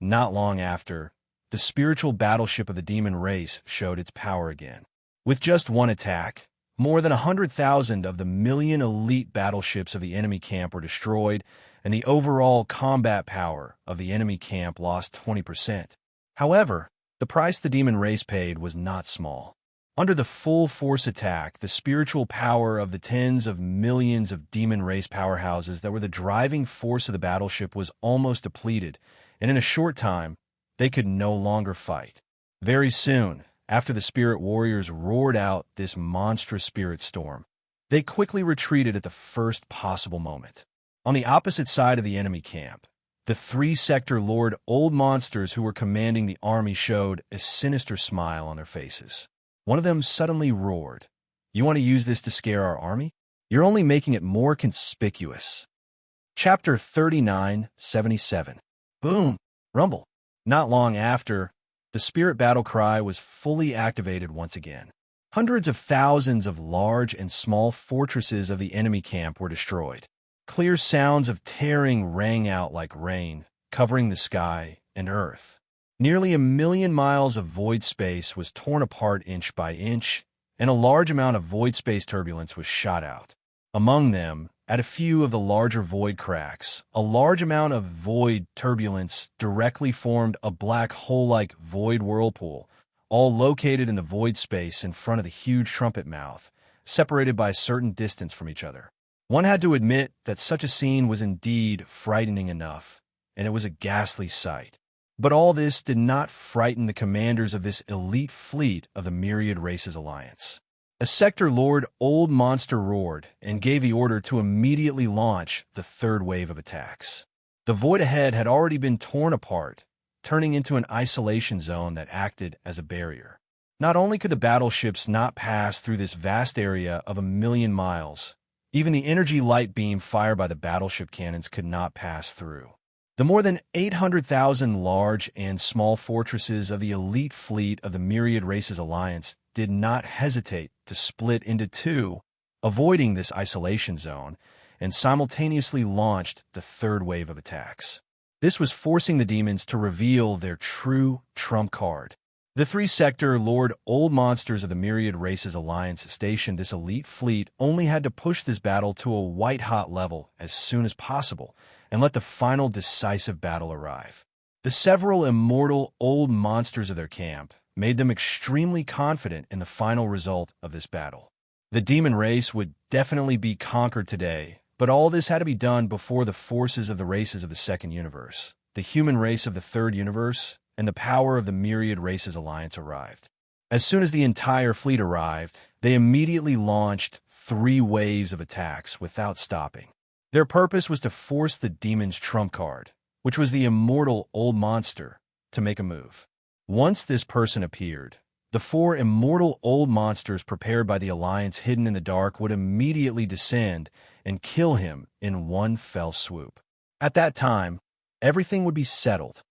Not long after, the spiritual battleship of the demon race showed its power again. With just one attack, more than 100,000 of the 1,000,000 elite battleships of the enemy camp were destroyed, and the overall combat power of the enemy camp lost 20%. However, the price the demon race paid was not small. Under the full force attack, the spiritual power of the tens of millions of demon race powerhouses that were the driving force of the battleship was almost depleted, and in a short time, they could no longer fight. Very soon, after the spirit warriors roared out this monstrous spirit storm, they quickly retreated at the first possible moment. On the opposite side of the enemy camp, the 3-sector Lord Old Monsters who were commanding the army showed a sinister smile on their faces. One of them suddenly roared, "You want to use this to scare our army? You're only making it more conspicuous." Chapter 39:77. Boom! Rumble. Not long after, the spirit battle cry was fully activated once again. Hundreds of thousands of large and small fortresses of the enemy camp were destroyed. Clear sounds of tearing rang out like rain, covering the sky and earth. Nearly 1,000,000 miles of void space was torn apart inch by inch, and a large amount of void space turbulence was shot out. Among them, at a few of the larger void cracks, a large amount of void turbulence directly formed a black hole-like void whirlpool, all located in the void space in front of the huge trumpet mouth, separated by a certain distance from each other. One had to admit that such a scene was indeed frightening enough, and it was a ghastly sight. But all this did not frighten the commanders of this elite fleet of the Myriad Races Alliance. A Sector Lord Old Monster roared and gave the order to immediately launch the third wave of attacks. The void ahead had already been torn apart, turning into an isolation zone that acted as a barrier. Not only could the battleships not pass through this vast area of 1,000,000 miles, even the energy light beam fired by the battleship cannons could not pass through. The more than 800,000 large and small fortresses of the elite fleet of the Myriad Races Alliance did not hesitate to split into two, avoiding this isolation zone, and simultaneously launched the third wave of attacks. This was forcing the demons to reveal their true trump card. The three-sector Lord Old Monsters of the Myriad Races Alliance stationed this elite fleet only had to push this battle to a white-hot level as soon as possible and let the final decisive battle arrive. The several immortal old monsters of their camp made them extremely confident in the final result of this battle. The demon race would definitely be conquered today, but all this had to be done before the forces of the races of the second universe, the human race of the third universe, and the power of the Myriad Races Alliance arrived. As soon as the entire fleet arrived, they immediately launched 3 waves of attacks without stopping. Their purpose was to force the demon's trump card, which was the immortal old monster, to make a move. Once this person appeared, the 4 immortal old monsters prepared by the Alliance hidden in the dark would immediately descend and kill him in one fell swoop. At that time, everything would be settled.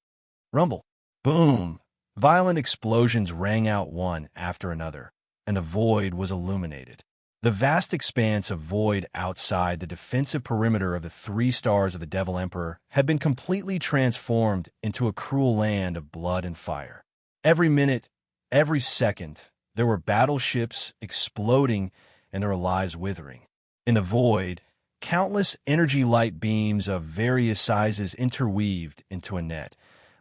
Rumble. Boom! Violent explosions rang out one after another, and the void was illuminated. The vast expanse of void outside the defensive perimeter of the 3 stars of the Devil Emperor had been completely transformed into a cruel land of blood and fire. Every minute, every second, there were battleships exploding and their lives withering. In the void, countless energy light beams of various sizes interweaved into a net,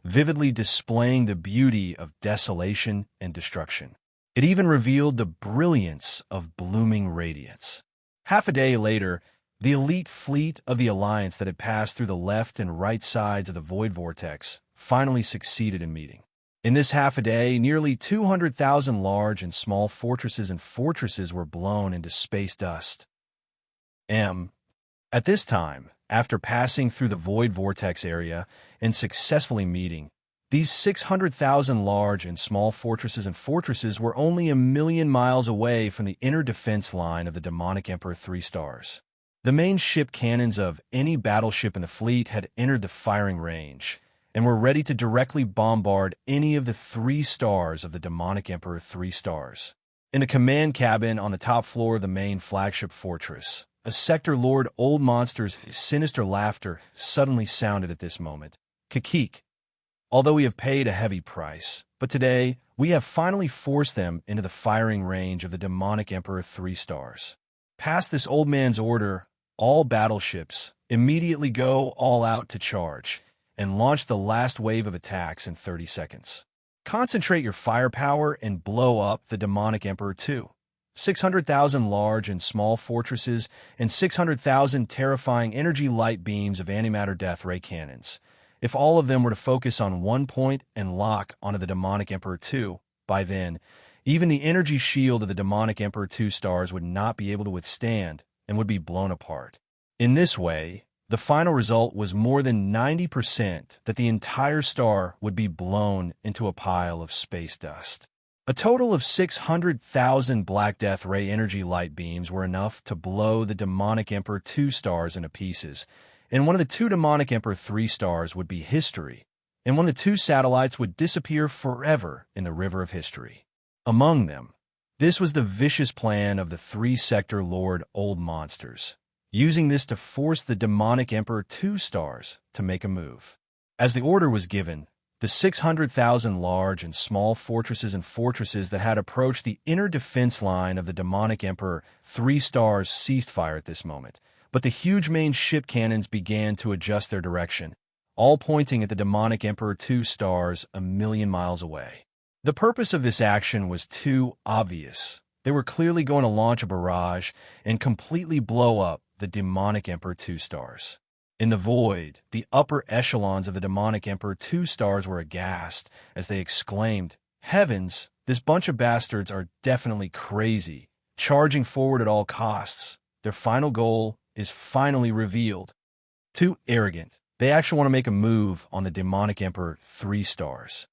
vividly displaying the beauty of desolation and destruction. It even revealed the brilliance of blooming radiance. Half a day later, the elite fleet of the Alliance that had passed through the left and right sides of the void vortex finally succeeded in meeting. In this half a day, nearly 200,000 large and small fortresses were blown into space dust. At this time, after passing through the void vortex area and successfully meeting, these 600,000 large and small fortresses were only 1,000,000 miles away from the inner defense line of the demonic Emperor 3 stars. The main ship cannons of any battleship in the fleet had entered the firing range and were ready to directly bombard any of the 3 stars of the demonic Emperor 3 stars. In the command cabin on the top floor of the main flagship fortress, a sector Lord Old Monster's sinister laughter suddenly sounded at this moment. Kikik. Although we have paid a heavy price, but today we have finally forced them into the firing range of the demonic Emperor 3 stars. Past this old man's order, all battleships immediately go all out to charge and launch the last wave of attacks in 30 seconds. Concentrate your firepower and blow up the demonic Emperor 2. 600,000 large and small fortresses and 600,000 terrifying energy light beams of antimatter death ray cannons. If all of them were to focus on one point and lock onto the demonic Emperor 2, by then, even the energy shield of the demonic Emperor 2 stars would not be able to withstand and would be blown apart. In this way, the final result was more than 90% that the entire star would be blown into a pile of space dust. A total of 600,000 Black Death Ray energy light beams were enough to blow the demonic Emperor 2 stars into pieces, and one of the 2 demonic Emperor 3 stars would be history, and one of the 2 satellites would disappear forever in the river of history. Among them, this was the vicious plan of the 3-sector Lord Old Monsters, using this to force the demonic Emperor 2 stars to make a move. As the order was given, the 600,000 large and small fortresses that had approached the inner defense line of the demonic Emperor 3 stars ceased fire at this moment, but the huge main ship cannons began to adjust their direction, all pointing at the demonic Emperor 2 stars 1,000,000 miles away. The purpose of this action was too obvious. They were clearly going to launch a barrage and completely blow up the demonic Emperor 2 stars. In the void, the upper echelons of the demonic Emperor 2 stars were aghast as they exclaimed, "Heavens, this bunch of bastards are definitely crazy, charging forward at all costs. Their final goal is finally revealed. Too arrogant, They actually want to make a move on the demonic emperor 3 stars.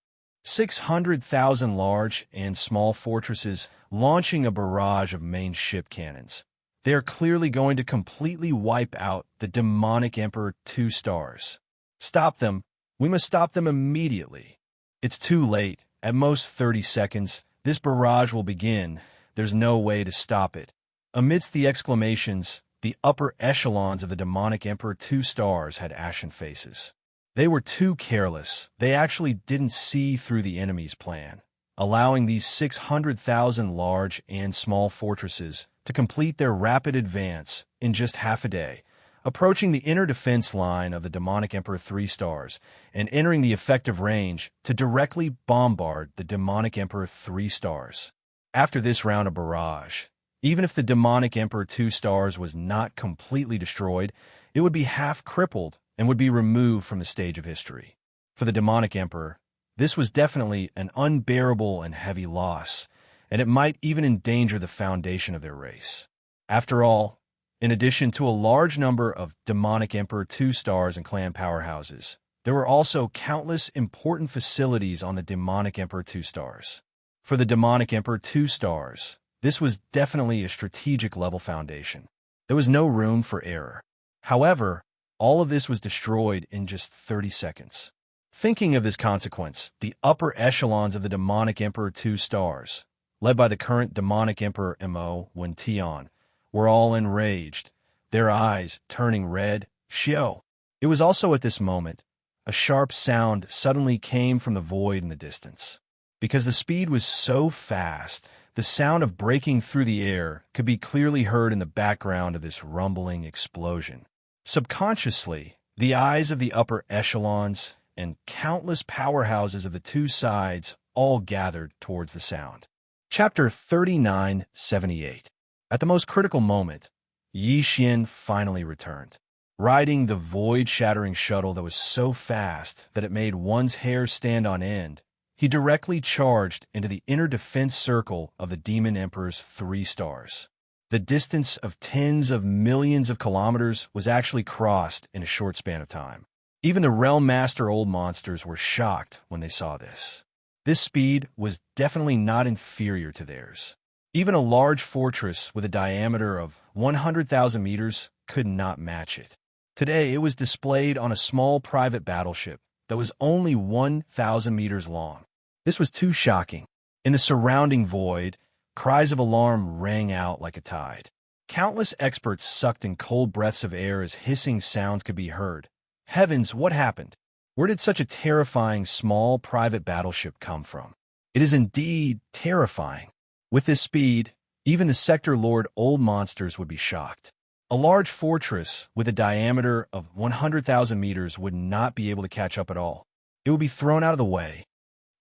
600,000 large and small fortresses launching a barrage of main ship cannons. They are clearly going to completely wipe out the demonic emperor 2 stars. Stop them. We must stop them immediately. It's too late. At most 30 seconds, this barrage will begin. There's no way to stop it. Amidst the exclamations, the upper echelons of the demonic emperor 2 stars had ashen faces. They were too careless. They actually didn't see through the enemy's plan, allowing these 600,000 large and small fortresses to complete their rapid advance in just half a day, approaching the inner defense line of the demonic emperor 3 stars and entering the effective range to directly bombard the demonic emperor 3 stars. After this round of barrage, even if the demonic emperor 2 stars was not completely destroyed, it would be half crippled and would be removed from the stage of history. For the demonic emperor, this was definitely an unbearable and heavy loss, and it might even endanger the foundation of their race. After all, in addition to a large number of demonic emperor 2 stars and clan powerhouses, there were also countless important facilities on the demonic emperor 2 stars. For the demonic emperor 2 stars, this was definitely a strategic level foundation. There was no room for error. However, all of this was destroyed in just 30 seconds. Thinking of this consequence, the upper echelons of the demonic emperor 2 stars, led by the current demonic emperor Mo Wen Tian, were all enraged, their eyes turning red. Xiao. It was also at this moment, a sharp sound suddenly came from the void in the distance. Because the speed was so fast, the sound of breaking through the air could be clearly heard in the background of this rumbling explosion. Subconsciously, the eyes of the upper echelons and countless powerhouses of the 2 sides all gathered towards the sound. Chapter 3978. At the most critical moment, Xianxia finally returned, riding the void-shattering shuttle that was so fast that it made one's hair stand on end. He directly charged into the inner defense circle of the Demon Emperor's 3 stars. The distance of tens of millions of kilometers was actually crossed in a short span of time. Even the Realm Master Old Monsters were shocked when they saw this. This speed was definitely not inferior to theirs. Even a large fortress with a diameter of 100,000 meters could not match it. Today, it was displayed on a small private battleship that was only 1,000 meters long. This was too shocking. In the surrounding void, cries of alarm rang out like a tide. Countless experts sucked in cold breaths of air as hissing sounds could be heard. Heavens, what happened? Where did such a terrifying small private battleship come from? It is indeed terrifying. With this speed, even the Sector Lord Old Monsters would be shocked. A large fortress with a diameter of 100,000 meters would not be able to catch up at all. It would be thrown out of the way.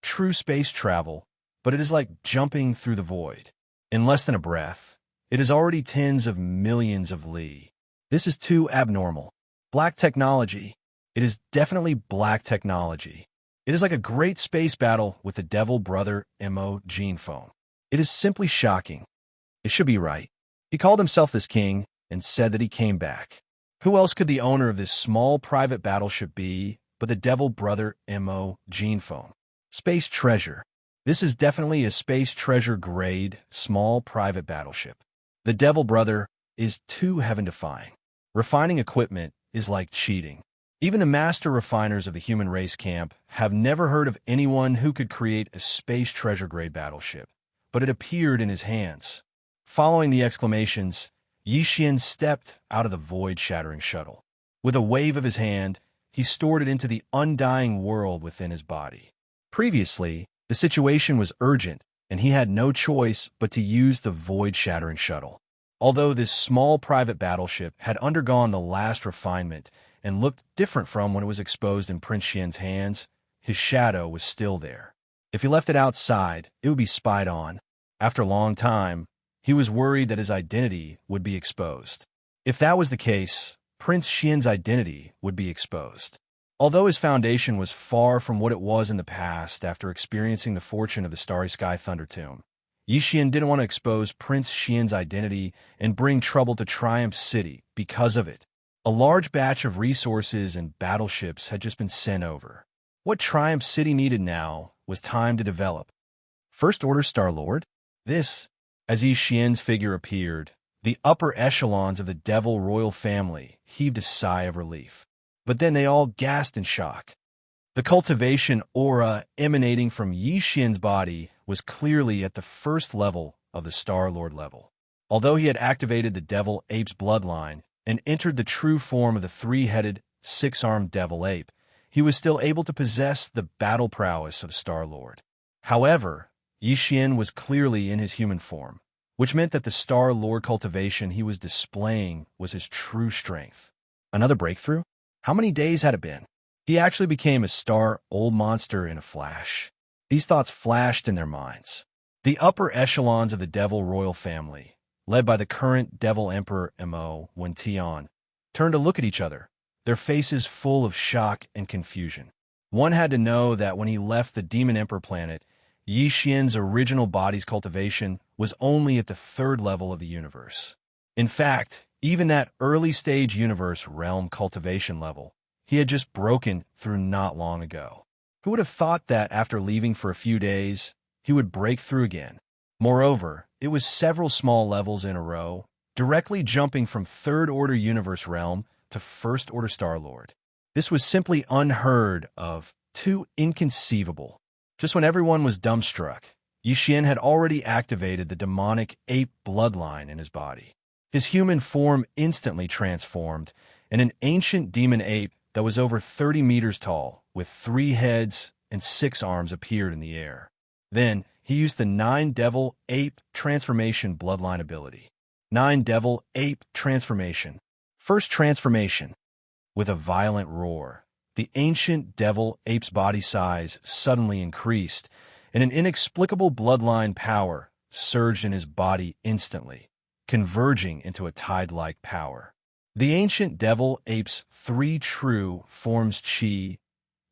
True space travel, but it is like jumping through the void. In less than a breath, it is already tens of millions of li. This is too abnormal. Black technology. It is definitely black technology. It is like a great space battle with the devil brother Mo gene phone. It is simply shocking. It should be right. He called himself this king and said that he came back. Who else could the owner of this small private battleship be but the devil brother Mo gene phone? Space treasure. This is definitely a space treasure grade small private battleship. The devil brother is too heaven-defying. Refining equipment is like cheating. Even the master refiners of the human race camp have never heard of anyone who could create a space treasure-grade battleship, but it appeared in his hands. Following the exclamations, Xianxia stepped out of the void-shattering shuttle. With a wave of his hand, he stored it into the undying world within his body. Previously, the situation was urgent, and he had no choice but to use the void-shattering shuttle. Although this small private battleship had undergone the last refinement and looked different from when it was exposed in Prince Xian's hands, his shadow was still there. If he left it outside, it would be spied on. After a long time, he was worried that his identity would be exposed. If that was the case, Prince Xian's identity would be exposed. Although his foundation was far from what it was in the past after experiencing the fortune of the Starry Sky Thunder Tomb, Xian didn't want to expose Prince Xian's identity and bring trouble to Triumph City because of it. A large batch of resources and battleships had just been sent over. What Triumph City needed now was time to develop. First Order Star-Lord? This, as Yi Xian's figure appeared, the upper echelons of the Devil royal family heaved a sigh of relief. But then they all gasped in shock. The cultivation aura emanating from Yi Xian's body was clearly at the first level of the Star-Lord level. Although he had activated the Devil Ape's bloodline and entered the true form of the three-headed, six-armed Devil Ape, he was still able to possess the battle prowess of Star-Lord. However, Yi Xian was clearly in his human form, which meant that the Star-Lord cultivation he was displaying was his true strength. Another breakthrough? How many days had it been? He actually became a Star-Old monster in a flash. These thoughts flashed in their minds. The upper echelons of the Devil royal family, led by the current Devil Emperor Mo Wen Tian, turned to look at each other, their faces full of shock and confusion. One had to know that when he left the Demon Emperor planet, Yi Xian's original body's cultivation was only at the third level of the universe. In fact, even that early-stage universe realm cultivation level, he had just broken through not long ago. Who would have thought that after leaving for a few days, he would break through again? Moreover, it was several small levels in a row, directly jumping from Third Order Universe Realm to First Order Star-Lord. This was simply unheard of, too inconceivable. Just when everyone was dumbstruck, Yi Xian had already activated the demonic ape bloodline in his body. His human form instantly transformed, and an ancient demon ape that was over 30 meters tall, with 3 heads and 6 arms appeared in the air. Then, he used the 9 Devil Ape Transformation bloodline ability. 9 Devil Ape Transformation. First transformation. With a violent roar, the ancient Devil Ape's body size suddenly increased, and an inexplicable bloodline power surged in his body instantly, converging into a tide-like power. The ancient Devil Ape's 3 true forms chi,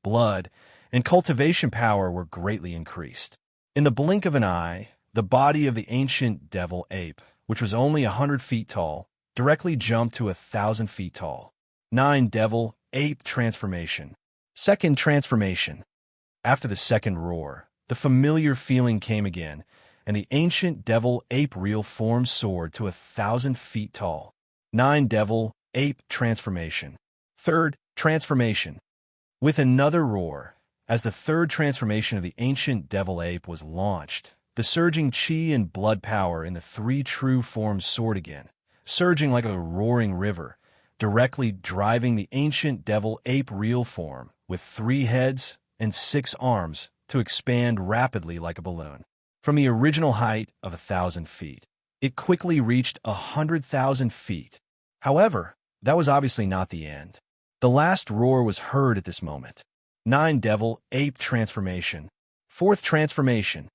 blood, and cultivation power were greatly increased. In the blink of an eye, the body of the ancient Devil Ape, which was only 100 feet tall, directly jumped to 1,000 feet tall. 9 Devil Ape Transformation. Second transformation. After the second roar, the familiar feeling came again, and the ancient Devil Ape real form soared to 1,000 feet tall. 9 Devil Ape Transformation. Third transformation. With another roar, as the third transformation of the ancient Devil Ape was launched, the surging chi and blood power in the 3 true forms soared again, surging like a roaring river, directly driving the ancient Devil Ape real form with 3 heads and 6 arms to expand rapidly like a balloon. From the original height of 1,000 feet, it quickly reached 100,000 feet. However, that was obviously not the end. The last roar was heard at this moment. 9 Devil Ape Transformation. Fourth transformation.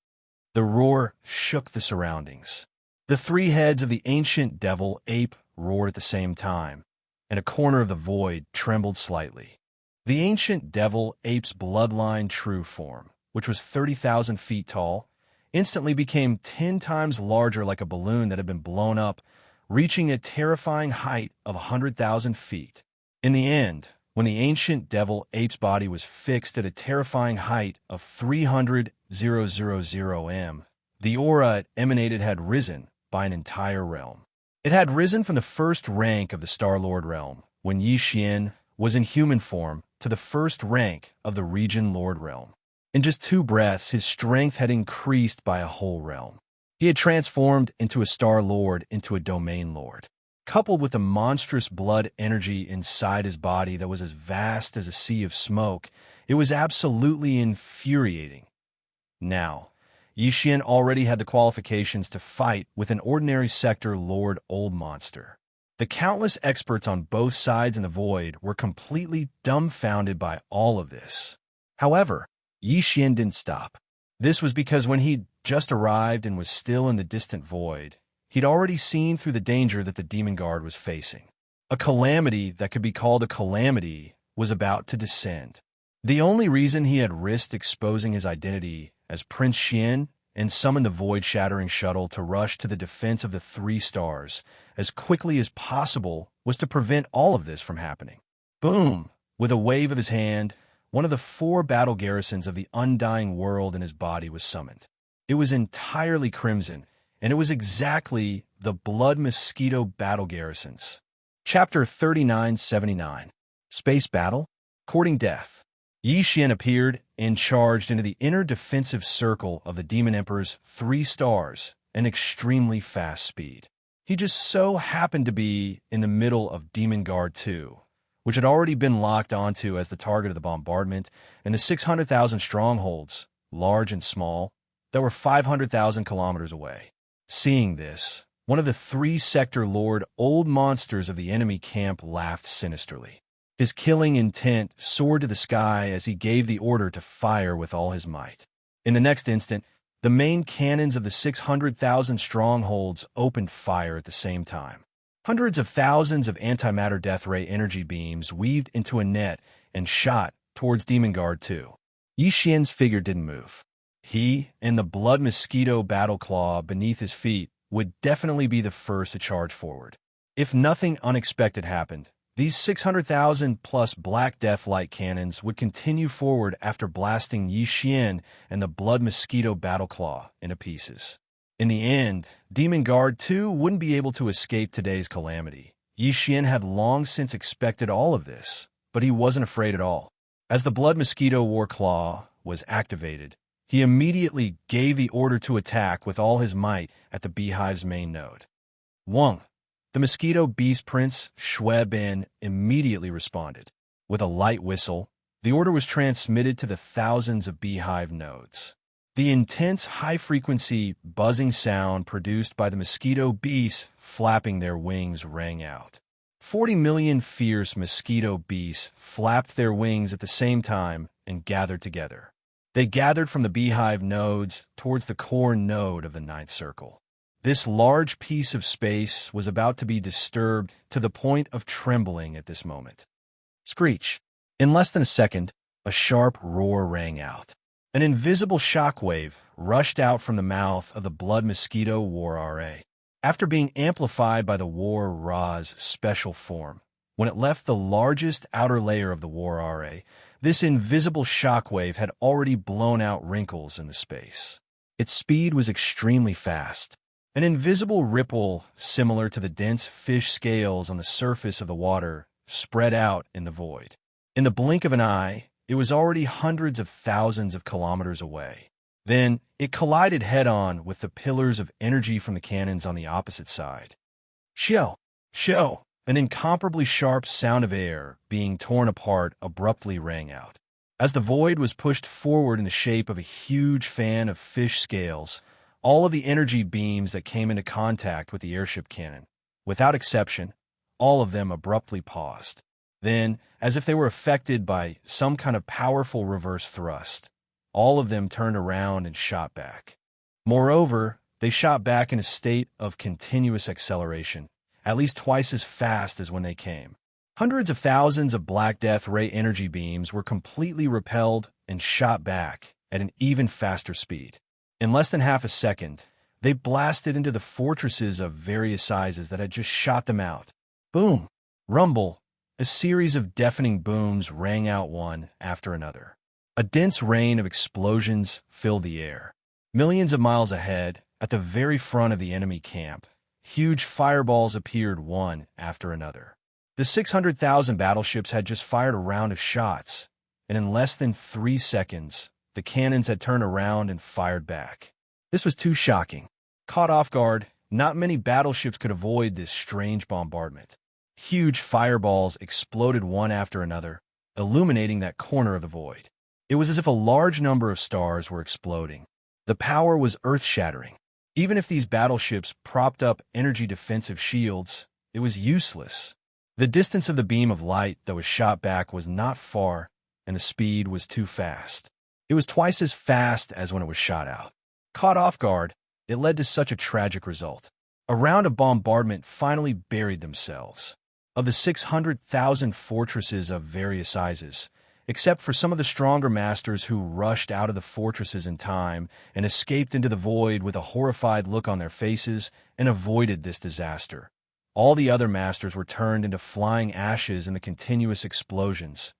The roar shook the surroundings. The 3 heads of the ancient Devil Ape roared at the same time, and a corner of the void trembled slightly. The ancient Devil Ape's bloodline true form, which was 30,000 feet tall, instantly became 10 times larger like a balloon that had been blown up, reaching a terrifying height of 100,000 feet. In the end, when the ancient Devil Ape's body was fixed at a terrifying height of 300,000 m, the aura it emanated had risen by an entire realm. It had risen from the first rank of the Star-Lord realm, when Yi Xian was in human form, to the first rank of the Region Lord realm. In just 2 breaths, his strength had increased by a whole realm. He had transformed into a Star-Lord into a Domain Lord. Coupled with the monstrous blood energy inside his body that was as vast as a sea of smoke, it was absolutely infuriating. Now, Yi Xian already had the qualifications to fight with an ordinary sector Lord Old Monster. The countless experts on both sides in the void were completely dumbfounded by all of this. However, Yi Xian didn't stop. This was because when he'd just arrived and was still in the distant void, he'd already seen through the danger that the Demon Guard was facing. A calamity that could be called a calamity was about to descend. The only reason he had risked exposing his identity as Prince Xian and summoned the void-shattering shuttle to rush to the defense of the 3 stars as quickly as possible was to prevent all of this from happening. Boom! With a wave of his hand, one of the 4 battle garrisons of the undying world in his body was summoned. It was entirely crimson, and it was exactly the Blood Mosquito battle garrisons. Chapter 3979. Space Battle? Courting Death. Yixian appeared and charged into the inner defensive circle of the Demon Emperor's 3 stars at extremely fast speed. He just so happened to be in the middle of Demon Guard 2, which had already been locked onto as the target of the bombardment, and the 600,000 strongholds, large and small, that were 500,000 kilometers away. Seeing this, one of the 3-sector Lord Old Monsters of the enemy camp laughed sinisterly. His killing intent soared to the sky as he gave the order to fire with all his might. In the next instant, the main cannons of the 600,000 strongholds opened fire at the same time. Hundreds of thousands of antimatter death ray energy beams weaved into a net and shot towards Demon Guard 2. Yixian's figure didn't move. He and the Blood Mosquito battle claw beneath his feet would definitely be the first to charge forward. If nothing unexpected happened, these 600,000-plus Black Death light cannons would continue forward after blasting Yixian and the Blood Mosquito battle claw into pieces. In the end, Demon Guard 2 wouldn't be able to escape today's calamity. Yixian had long since expected all of this, but he wasn't afraid at all. As the Blood Mosquito War Claw was activated, he immediately gave the order to attack with all his might at the beehive's main node. Wang, the Mosquito Beast Prince Shui Ben, immediately responded. With a light whistle, the order was transmitted to the thousands of beehive nodes. The intense high-frequency buzzing sound produced by the mosquito beasts flapping their wings rang out. 40 million fierce mosquito beasts flapped their wings at the same time and gathered together. They gathered from the beehive nodes towards the core node of the 9th circle. This large piece of space was about to be disturbed to the point of trembling at this moment. Screech! In less than a second, a sharp roar rang out. An invisible shockwave rushed out from the mouth of the Blood Mosquito War RA. After being amplified by the War Ra's special form, when it left the largest outer layer of the War RA, this invisible shockwave had already blown out wrinkles in the space. Its speed was extremely fast. An invisible ripple, similar to the dense fish scales on the surface of the water, spread out in the void. In the blink of an eye, it was already hundreds of thousands of kilometers away. Then, it collided head-on with the pillars of energy from the cannons on the opposite side. Shio! Shio! An incomparably sharp sound of air being torn apart abruptly rang out. As the void was pushed forward in the shape of a huge fan of fish scales, all of the energy beams that came into contact with the airship cannon, without exception, all of them abruptly paused. Then, as if they were affected by some kind of powerful reverse thrust, all of them turned around and shot back. Moreover, they shot back in a state of continuous acceleration, at least twice as fast as when they came. Hundreds of thousands of Black Death ray energy beams were completely repelled and shot back at an even faster speed. In less than half a second, they blasted into the fortresses of various sizes that had just shot them out. Boom! Rumble! A series of deafening booms rang out one after another. A dense rain of explosions filled the air. Millions of miles ahead, at the very front of the enemy camp, huge fireballs appeared one after another. The 600,000 battleships had just fired a round of shots, and in less than 3 seconds, the cannons had turned around and fired back. This was too shocking. Caught off guard, not many battleships could avoid this strange bombardment. Huge fireballs exploded one after another, illuminating that corner of the void. It was as if a large number of stars were exploding. The power was earth-shattering. Even if these battleships propped up energy defensive shields, it was useless. The distance of the beam of light that was shot back was not far, and the speed was too fast. It was twice as fast as when it was shot out. Caught off guard, it led to such a tragic result. A round of bombardment finally buried themselves. Of the 600,000 fortresses of various sizes, except for some of the stronger masters who rushed out of the fortresses in time and escaped into the void with a horrified look on their faces and avoided this disaster. All the other masters were turned into flying ashes in the continuous explosions.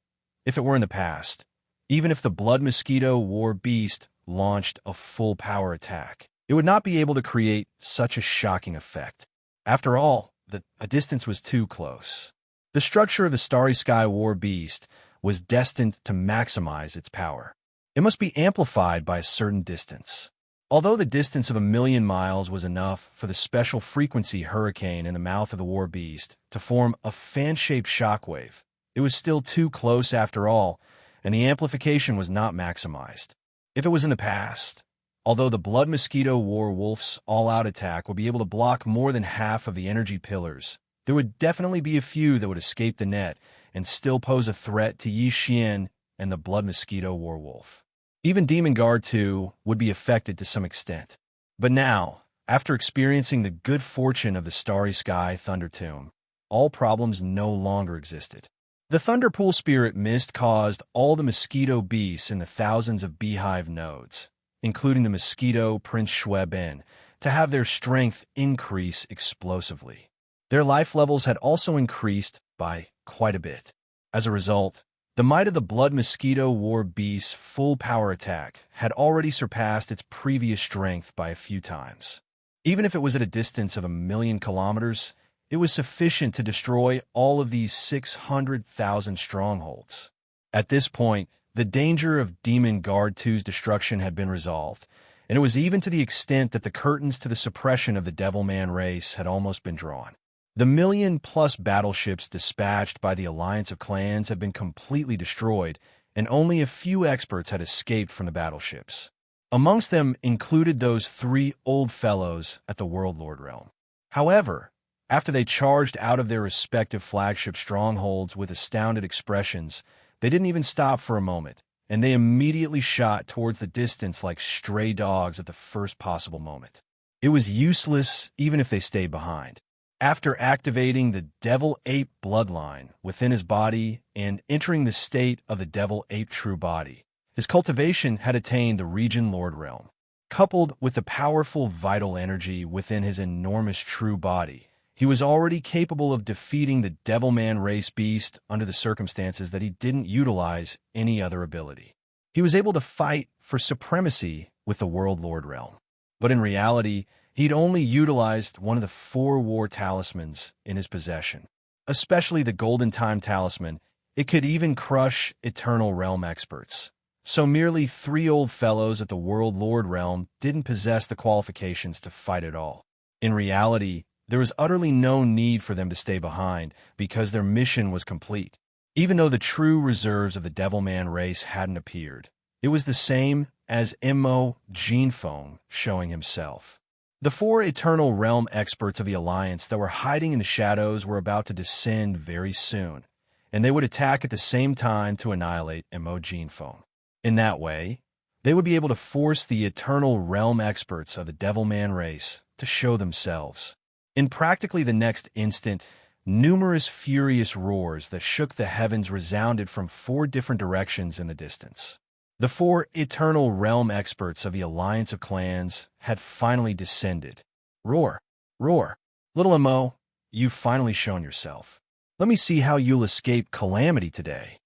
If it were in the past, even if the blood mosquito war beast launched a full power attack, it would not be able to create such a shocking effect. After all, a distance was too close. The structure of the Starry Sky War Beast was destined to maximize its power. It must be amplified by a certain distance. Although the distance of 1,000,000 miles was enough for the special frequency hurricane in the mouth of the War Beast to form a fan-shaped shockwave, it was still too close after all, and the amplification was not maximized. If it was in the past, although the Blood Mosquito War Wolf's all-out attack would be able to block more than half of the energy pillars, there would definitely be a few that would escape the net and still pose a threat to Xianxia and the Blood Mosquito War Wolf. Even Demon Guard 2 would be affected to some extent. But now, after experiencing the good fortune of the Starry Sky Thunder Tomb, all problems no longer existed. The Thunder Pool Spirit Mist caused all the mosquito beasts in the thousands of beehive nodes, including the mosquito Prince Shueben, to have their strength increase explosively. Their life levels had also increased by quite a bit. As a result, the might of the Blood Mosquito War Beast's full power attack had already surpassed its previous strength by a few times. Even if it was at a distance of 1,000,000 kilometers, it was sufficient to destroy all of these 600,000 strongholds. At this point, the danger of Demon Guard 2's destruction had been resolved, and it was even to the extent that the curtains to the suppression of the Devilman race had almost been drawn. The 1,000,000+ battleships dispatched by the Alliance of Clans had been completely destroyed, and only a few experts had escaped from the battleships. Amongst them included those 3 old fellows at the World Lord realm. However, after they charged out of their respective flagship strongholds with astounded expressions, they didn't even stop for a moment, and they immediately shot towards the distance like stray dogs at the first possible moment. It was useless even if they stayed behind. After activating the Devil Ape bloodline within his body and entering the state of the Devil Ape true body, his cultivation had attained the Region Lord realm. Coupled with the powerful vital energy within his enormous true body, he was already capable of defeating the Devilman race beast under the circumstances that he didn't utilize any other ability. He was able to fight for supremacy with the World Lord realm. But in reality, he'd only utilized one of the 4 war talismans in his possession. Especially the Golden Time Talisman, it could even crush Eternal Realm experts. So merely 3 old fellows at the World Lord realm didn't possess the qualifications to fight at all. In reality, there was utterly no need for them to stay behind because their mission was complete. Even though the true reserves of the Devilman race hadn't appeared, it was the same as Immo Genefone showing himself. The 4 Eternal Realm experts of the Alliance that were hiding in the shadows were about to descend very soon, and they would attack at the same time to annihilate Immo Genefone. In that way, they would be able to force the Eternal Realm experts of the Devilman race to show themselves. In practically the next instant, numerous furious roars that shook the heavens resounded from 4 different directions in the distance. The 4 Eternal Realm experts of the Alliance of Clans had finally descended. Roar, roar. Little Immo, you've finally shown yourself. Let me see how you'll escape calamity today.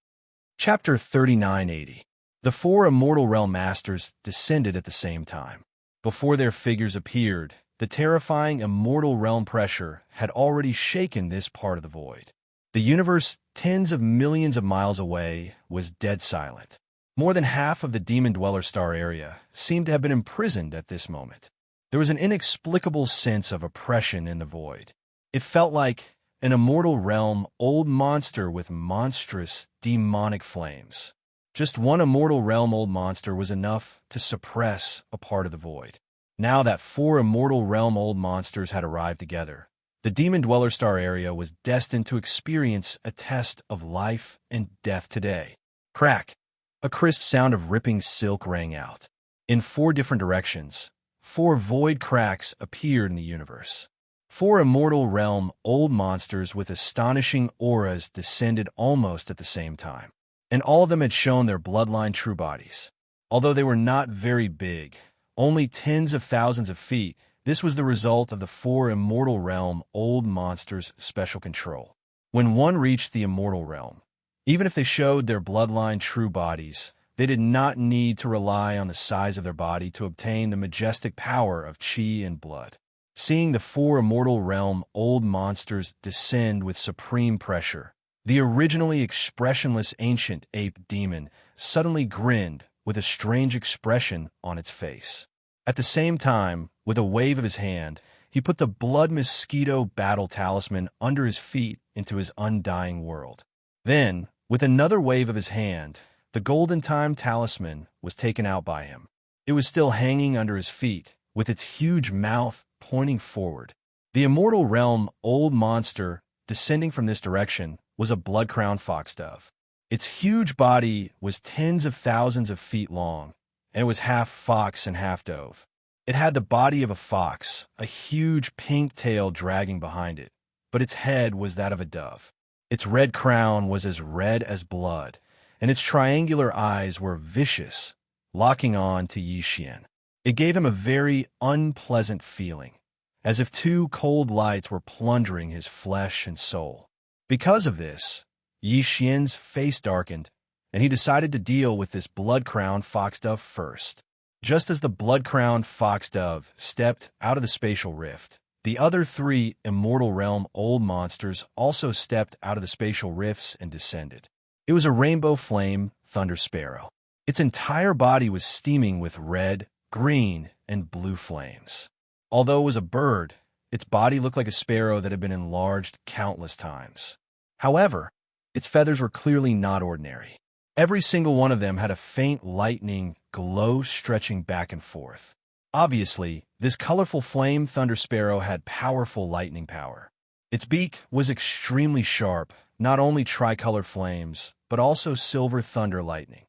Chapter 3980. The 4 Immortal Realm Masters descended at the same time. Before their figures appeared, the terrifying Immortal Realm pressure had already shaken this part of the void. The universe, tens of millions of miles away, was dead silent. More than half of the Demon Dweller Star area seemed to have been imprisoned at this moment. There was an inexplicable sense of oppression in the void. It felt like an Immortal Realm old monster with monstrous, demonic flames. Just one Immortal Realm old monster was enough to suppress a part of the void. Now that 4 Immortal Realm old monsters had arrived together, the Demon Dweller Star area was destined to experience a test of life and death today. Crack! A crisp sound of ripping silk rang out. In 4 different directions, 4 void cracks appeared in the universe. 4 Immortal Realm old monsters with astonishing auras descended almost at the same time. and all of them had shown their bloodline true bodies. Although they were not very big, only tens of thousands of feet, this was the result of the 4 Immortal Realm Old Monsters' special control. When one reached the Immortal Realm, even if they showed their bloodline true bodies, they did not need to rely on the size of their body to obtain the majestic power of Qi and blood. Seeing the 4 Immortal Realm Old Monsters descend with supreme pressure, the originally expressionless ancient ape demon suddenly grinned with a strange expression on its face. At the same time, with a wave of his hand, he put the Blood Mosquito Battle Talisman under his feet into his undying world. Then, with another wave of his hand, the Golden Time Talisman was taken out by him. It was still hanging under his feet, with its huge mouth pointing forward. The Immortal Realm Old Monster, descending from this direction, was a blood-crowned foxdove. Its huge body was tens of thousands of feet long, and it was half fox and half dove. It had the body of a fox, a huge pink tail dragging behind it, but its head was that of a dove. Its red crown was as red as blood, and its triangular eyes were vicious, locking on to Xianxia. It gave him a very unpleasant feeling, as if 2 cold lights were plundering his flesh and soul. Because of this, Xianxia's face darkened, and he decided to deal with this blood-crowned foxdove first. Just as the blood-crowned foxdove stepped out of the spatial rift, the other 3 Immortal Realm Old Monsters also stepped out of the spatial rifts and descended. It was a rainbow flame thunder sparrow. Its entire body was steaming with red, green, and blue flames. Although it was a bird, its body looked like a sparrow that had been enlarged countless times. However, its feathers were clearly not ordinary. Every single one of them had a faint lightning glow stretching back and forth. Obviously, this colorful flame thunder sparrow had powerful lightning power. Its beak was extremely sharp, not only tricolor flames, but also silver thunder lightning.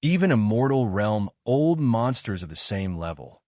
Even Immortal Realm Old Monsters of the same level.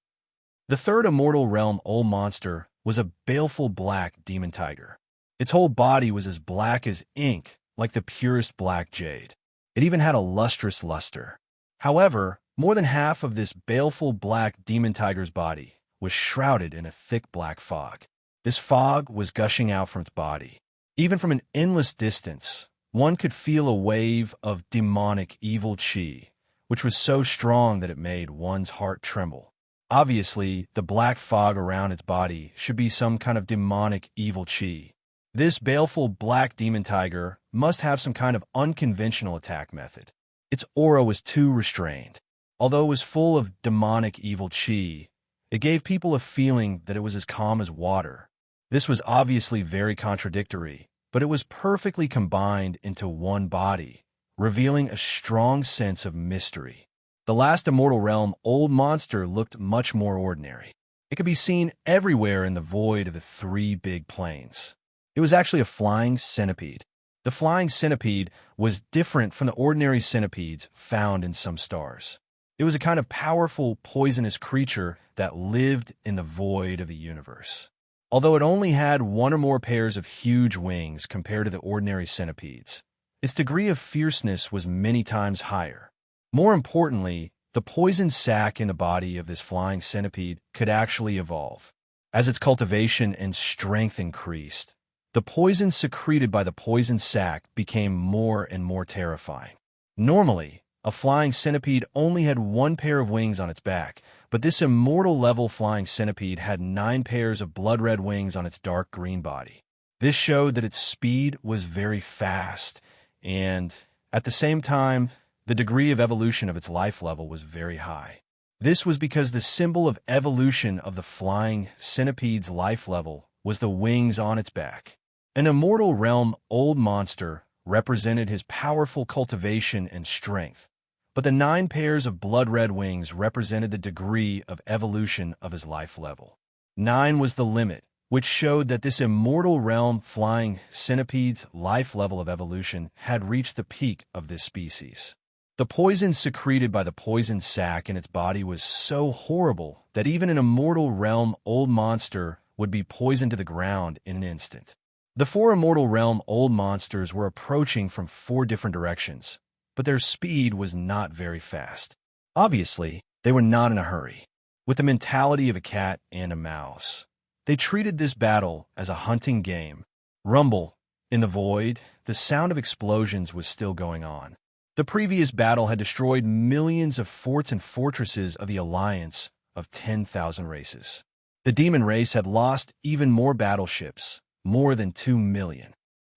The 3rd Immortal Realm Old Monster was a baleful black demon tiger. Its whole body was as black as ink, like the purest black jade. It even had a lustrous luster. However, more than half of this baleful black demon tiger's body was shrouded in a thick black fog. This fog was gushing out from its body. Even from an endless distance, one could feel a wave of demonic evil qi, which was so strong that it made one's heart tremble. Obviously, the black fog around its body should be some kind of demonic evil qi. This baleful black demon tiger must have some kind of unconventional attack method. Its aura was too restrained. Although it was full of demonic evil qi, it gave people a feeling that it was as calm as water. This was obviously very contradictory, but it was perfectly combined into one body, revealing a strong sense of mystery. The last Immortal Realm Old Monster looked much more ordinary. It could be seen everywhere in the void of the 3 big planes. It was actually a flying centipede. The flying centipede was different from the ordinary centipedes found in some stars. It was a kind of powerful, poisonous creature that lived in the void of the universe. Although it only had 1 or more pairs of huge wings compared to the ordinary centipedes, its degree of fierceness was many times higher. More importantly, the poison sac in the body of this flying centipede could actually evolve. As its cultivation and strength increased, the poison secreted by the poison sac became more and more terrifying. Normally, a flying centipede only had 1 pair of wings on its back, but this immortal-level flying centipede had 9 pairs of blood-red wings on its dark green body. This showed that its speed was very fast, and, at the same time, the degree of evolution of its life level was very high. This was because the symbol of evolution of the flying centipede's life level was the wings on its back. An Immortal Realm Old Monster represented his powerful cultivation and strength, but the 9 pairs of blood-red wings represented the degree of evolution of his life level. 9 was the limit, which showed that this Immortal Realm flying centipede's life level of evolution had reached the peak of this species. The poison secreted by the poison sac in its body was so horrible that even an Immortal Realm Old Monster would be poisoned to the ground in an instant. The four Immortal Realm old monsters were approaching from four different directions, but their speed was not very fast. Obviously, they were not in a hurry. With the mentality of a cat and a mouse, they treated this battle as a hunting game. Rumble. In the void, the sound of explosions was still going on. The previous battle had destroyed millions of forts and fortresses of the alliance of 10,000 races. The demon race had lost even more battleships, more than 2 million.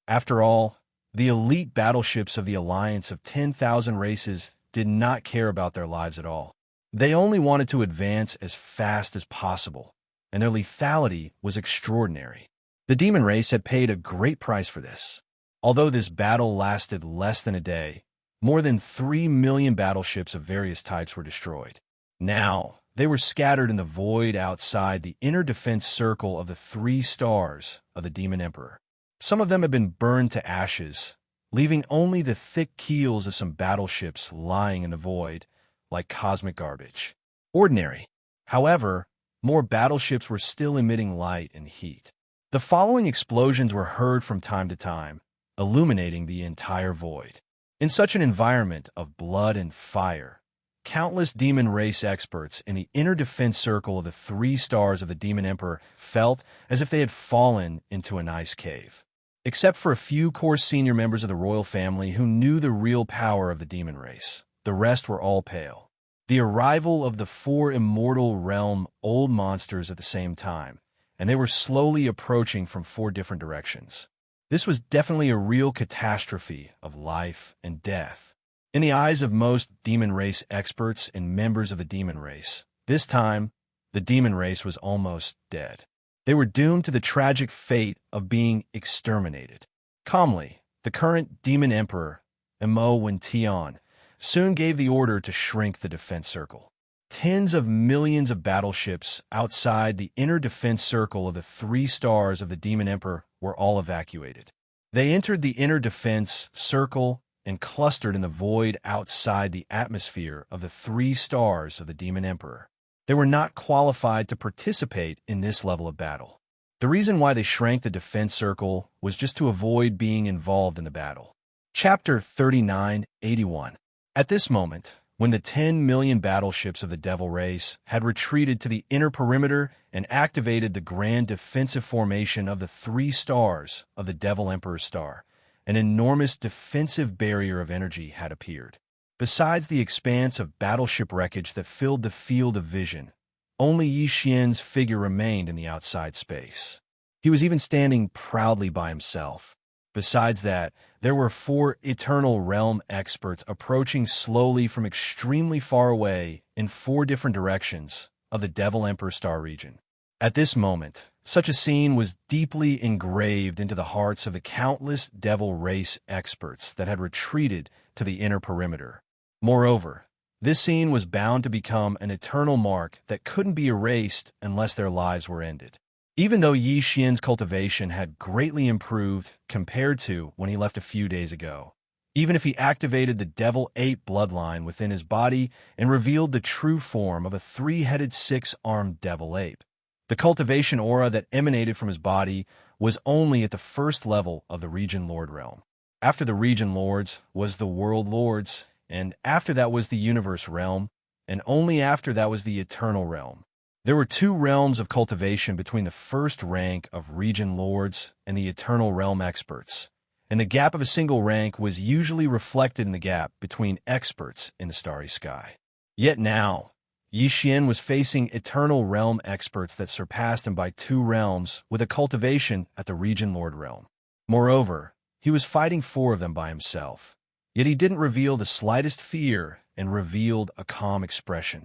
After all, the elite battleships of the alliance of 10,000 races did not care about their lives at all. They only wanted to advance as fast as possible, and their lethality was extraordinary. The demon race had paid a great price for this. Although this battle lasted less than a day, more than 3 million battleships of various types were destroyed. Now, they were scattered in the void outside the inner defense circle of the 3 stars of the Demon Emperor. Some of them had been burned to ashes, leaving only the thick keels of some battleships lying in the void, like cosmic garbage. Ordinary. However, more battleships were still emitting light and heat. The following explosions were heard from time to time, illuminating the entire void. In such an environment of blood and fire, countless demon race experts in the inner defense circle of the 3 stars of the Demon Emperor felt as if they had fallen into an ice cave. Except for a few core senior members of the royal family who knew the real power of the demon race, the rest were all pale. The arrival of the 4 Immortal Realm old monsters at the same time, and they were slowly approaching from 4 different directions. This was definitely a real catastrophe of life and death. In the eyes of most demon race experts and members of the demon race, this time, the demon race was almost dead. They were doomed to the tragic fate of being exterminated. Calmly, the current demon emperor, Imo Wention, soon gave the order to shrink the defense circle. Tens of millions of battleships outside the inner defense circle of the 3 stars of the Demon Emperor were all evacuated. They entered the inner defense circle and clustered in the void outside the atmosphere of the 3 stars of the Demon Emperor. They were not qualified to participate in this level of battle. The reason why they shrank the defense circle was just to avoid being involved in the battle. Chapter 3981. At this moment, when the 10 million battleships of the Devil race had retreated to the inner perimeter and activated the grand defensive formation of the 3 stars of the Devil Emperor's star, an enormous defensive barrier of energy had appeared. Besides the expanse of battleship wreckage that filled the field of vision, only Yixian's figure remained in the outside space. He was even standing proudly by himself. Besides that, there were 4 Eternal Realm experts approaching slowly from extremely far away in 4 different directions of the Devil Emperor star region. At this moment, such a scene was deeply engraved into the hearts of the countless Devil race experts that had retreated to the inner perimeter. Moreover, this scene was bound to become an eternal mark that couldn't be erased unless their lives were ended. Even though Yixian's cultivation had greatly improved compared to when he left a few days ago, even if he activated the Devil Ape bloodline within his body and revealed the true form of a 3-headed 6-armed Devil Ape, the cultivation aura that emanated from his body was only at the first level of the Region Lord realm. After the Region Lords was the World Lords, and after that was the Universe realm, and only after that was the Eternal realm. There were 2 realms of cultivation between the first rank of Region Lords and the Eternal Realm experts, and the gap of a single rank was usually reflected in the gap between experts in the starry sky. Yet now, Yixian was facing Eternal Realm experts that surpassed him by 2 realms with a cultivation at the Region Lord realm. Moreover, he was fighting 4 of them by himself, yet he didn't reveal the slightest fear and revealed a calm expression.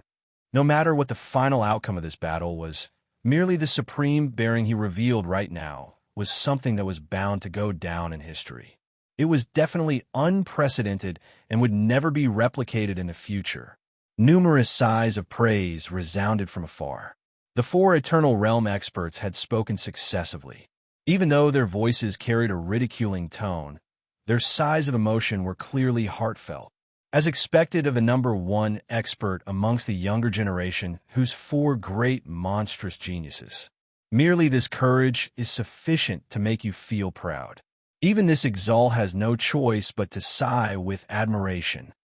No matter what the final outcome of this battle was, merely the supreme bearing he revealed right now was something that was bound to go down in history. It was definitely unprecedented and would never be replicated in the future. Numerous sighs of praise resounded from afar. The 4 Eternal Realm experts had spoken successively. Even though their voices carried a ridiculing tone, their sighs of emotion were clearly heartfelt. As expected of a number 1 expert amongst the younger generation whose 4 great monstrous geniuses. Merely this courage is sufficient to make you feel proud. Even this exalt has no choice but to sigh with admiration.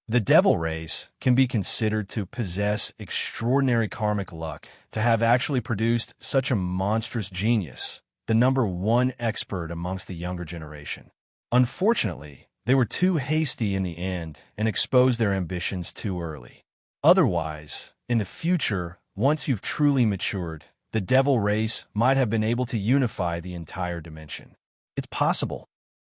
The devil race can be considered to possess extraordinary karmic luck to have actually produced such a monstrous genius, the #1 expert amongst the younger generation. Unfortunately, they were too hasty in the end and exposed their ambitions too early. Otherwise, in the future, once you've truly matured, the devil race might have been able to unify the entire dimension. It's possible.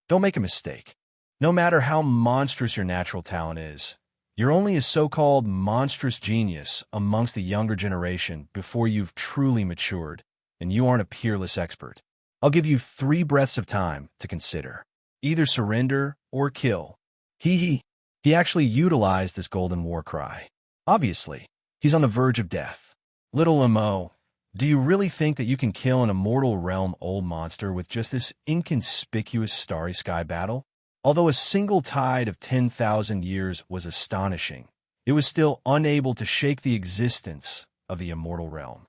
Don't make a mistake. No matter how monstrous your natural talent is, you're only a so-called monstrous genius amongst the younger generation before you've truly matured, and you aren't a peerless expert. I'll give you 3 breaths of time to consider. Either surrender or kill. He actually utilized this golden war cry. Obviously, he's on the verge of death. Little Mo, do you really think that you can kill an immortal realm old monster with just this inconspicuous starry sky battle? Although a single tide of 10,000 years was astonishing, it was still unable to shake the existence of the immortal realm.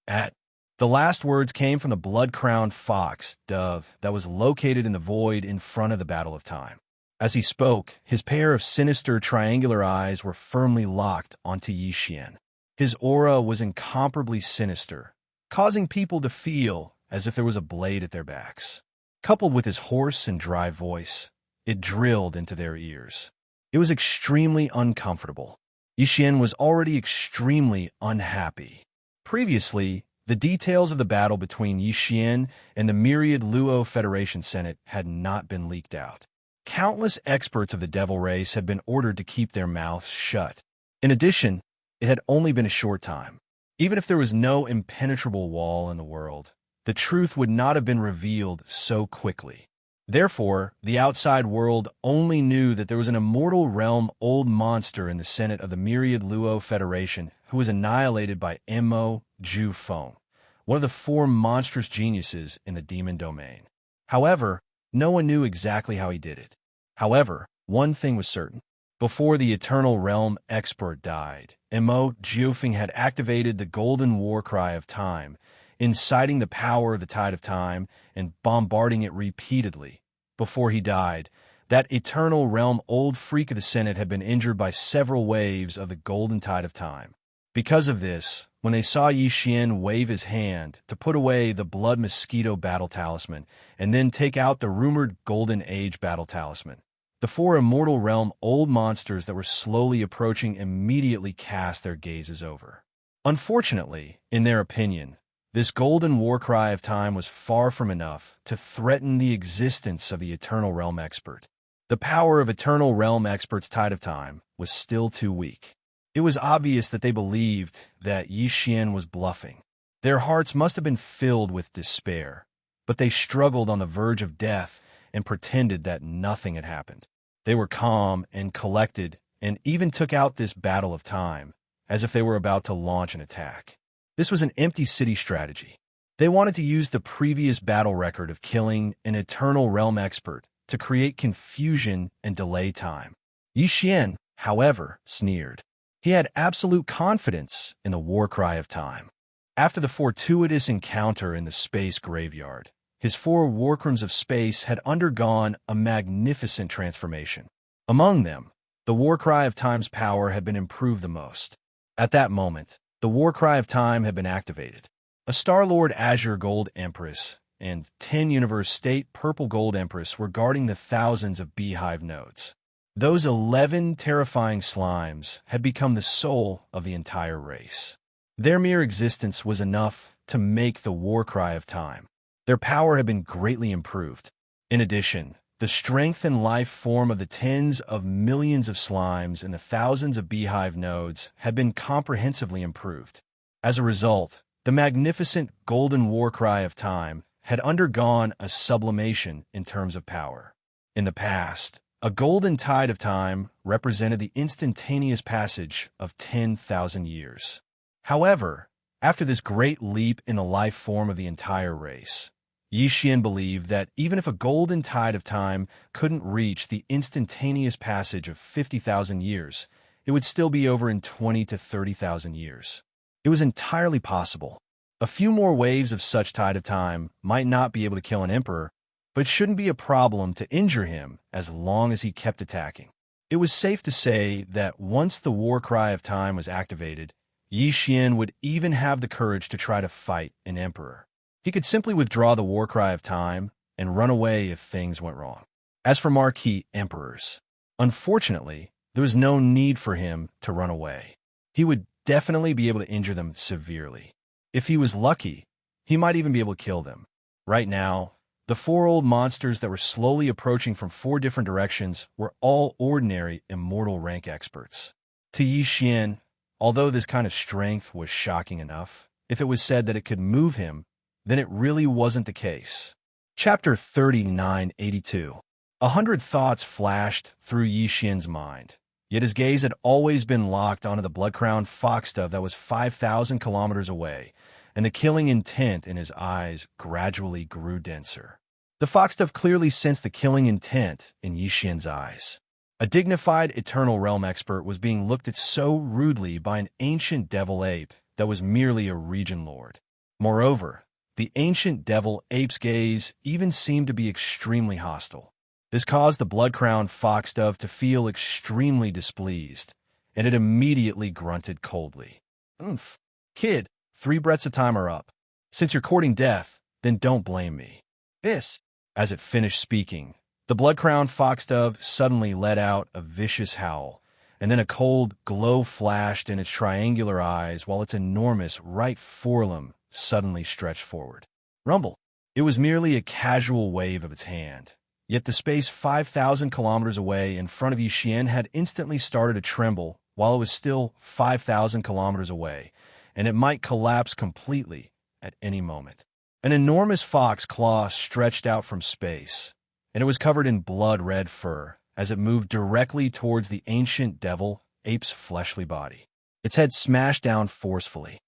The last words came from the blood-crowned fox, dove, that was located in the void in front of the Battle of Time. As he spoke, his pair of sinister triangular eyes were firmly locked onto Xianxia. His aura was incomparably sinister, causing people to feel as if there was a blade at their backs. Coupled with his hoarse and dry voice, it drilled into their ears. It was extremely uncomfortable. Xianxia was already extremely unhappy. Previously, the details of the battle between Xianxia and the myriad Luo Federation Senate had not been leaked out. Countless experts of the devil race had been ordered to keep their mouths shut. In addition, it had only been a short time. Even if there was no impenetrable wall in the world, the truth would not have been revealed so quickly. Therefore, the outside world only knew that there was an immortal realm old monster in the Senate of the myriad Luo Federation who was annihilated by Mo Ju Feng, one of the 4 monstrous geniuses in the demon domain. However, no one knew exactly how he did it. However, one thing was certain. Before the Eternal Realm expert died, Mo Jiufeng had activated the Golden War Cry of Time, inciting the power of the Tide of Time and bombarding it repeatedly. Before he died, that Eternal Realm old freak of the Senate had been injured by several waves of the Golden Tide of Time. Because of this, when they saw Xianxia wave his hand to put away the Blood Mosquito Battle Talisman and then take out the rumored Golden Age Battle Talisman, the 4 immortal realm old monsters that were slowly approaching immediately cast their gazes over. Unfortunately, in their opinion, this golden war cry of time was far from enough to threaten the existence of the Eternal Realm expert. The power of Eternal Realm expert's Tide of Time was still too weak. It was obvious that they believed that Xianxia was bluffing. Their hearts must have been filled with despair, but they struggled on the verge of death and pretended that nothing had happened. They were calm and collected and even took out this battle of time, as if they were about to launch an attack. This was an empty city strategy. They wanted to use the previous battle record of killing an Eternal Realm expert to create confusion and delay time. Xianxia, however, sneered. He had absolute confidence in the war cry of time. After the fortuitous encounter in the space graveyard, his 4 warcrims of space had undergone a magnificent transformation. Among them, the war cry of time's power had been improved the most. At that moment, the war cry of time had been activated. A Star-Lord Azure Gold Empress and 10 Universe State Purple Gold Empress were guarding the thousands of beehive nodes. Those 11 terrifying slimes had become the soul of the entire race. Their mere existence was enough to make the war cry of time. Their power had been greatly improved. In addition, the strength and life form of the tens of millions of slimes and the thousands of beehive nodes had been comprehensively improved. As a result, the magnificent golden war cry of time had undergone a sublimation in terms of power. In the past, a golden tide of time represented the instantaneous passage of 10,000 years. However, after this great leap in the life form of the entire race, Xianxia believed that even if a golden tide of time couldn't reach the instantaneous passage of 50,000 years, it would still be over in 20 to 30,000 years. It was entirely possible. A few more waves of such tide of time might not be able to kill an emperor, but it shouldn't be a problem to injure him as long as he kept attacking. It was safe to say that once the war cry of time was activated, Yixian would even have the courage to try to fight an emperor. He could simply withdraw the war cry of time and run away if things went wrong. As for marquee emperors, unfortunately, there was no need for him to run away. He would definitely be able to injure them severely. If he was lucky, he might even be able to kill them. Right now, the 4 old monsters that were slowly approaching from 4 different directions were all ordinary immortal rank experts. To Yixian, although this kind of strength was shocking enough, if it was said that it could move him, then it really wasn't the case. Chapter 3982. 100 thoughts flashed through Yixian's mind, yet his gaze had always been locked onto the blood-crowned foxdove that was 5,000 kilometers away, and the killing intent in his eyes gradually grew denser. The foxdove clearly sensed the killing intent in Yixian's eyes. A dignified Eternal Realm expert was being looked at so rudely by an ancient devil ape that was merely a region lord. Moreover, the ancient devil ape's gaze even seemed to be extremely hostile. This caused the blood-crowned foxdove to feel extremely displeased, and it immediately grunted coldly. "Oomph, kid, 3 breaths of time are up. Since you're courting death, then don't blame me." This, as it finished speaking, the blood-crowned foxdove suddenly let out a vicious howl, and then a cold glow flashed in its triangular eyes while its enormous right forelimb suddenly stretched forward. Rumble. It was merely a casual wave of its hand, yet the space 5,000 kilometers away in front of Yixian had instantly started to tremble while it was still 5,000 kilometers away, and it might collapse completely at any moment. An enormous fox claw stretched out from space, and it was covered in blood-red fur as it moved directly towards the ancient devil ape's fleshly body. Its head smashed down forcefully.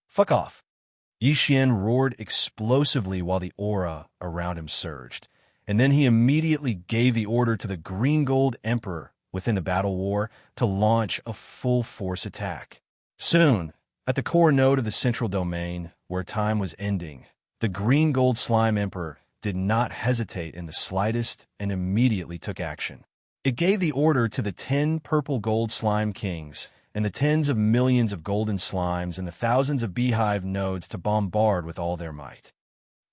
"Fuck off!" Yixian roared explosively while the aura around him surged, and then he immediately gave the order to the Green Gold Emperor within the battle war to launch a full-force attack. Soon, at the core node of the central domain, where time was ending, the Green Gold Slime Emperor did not hesitate in the slightest and immediately took action. It gave the order to the 10 purple gold slime kings and the tens of millions of golden slimes and the thousands of beehive nodes to bombard with all their might.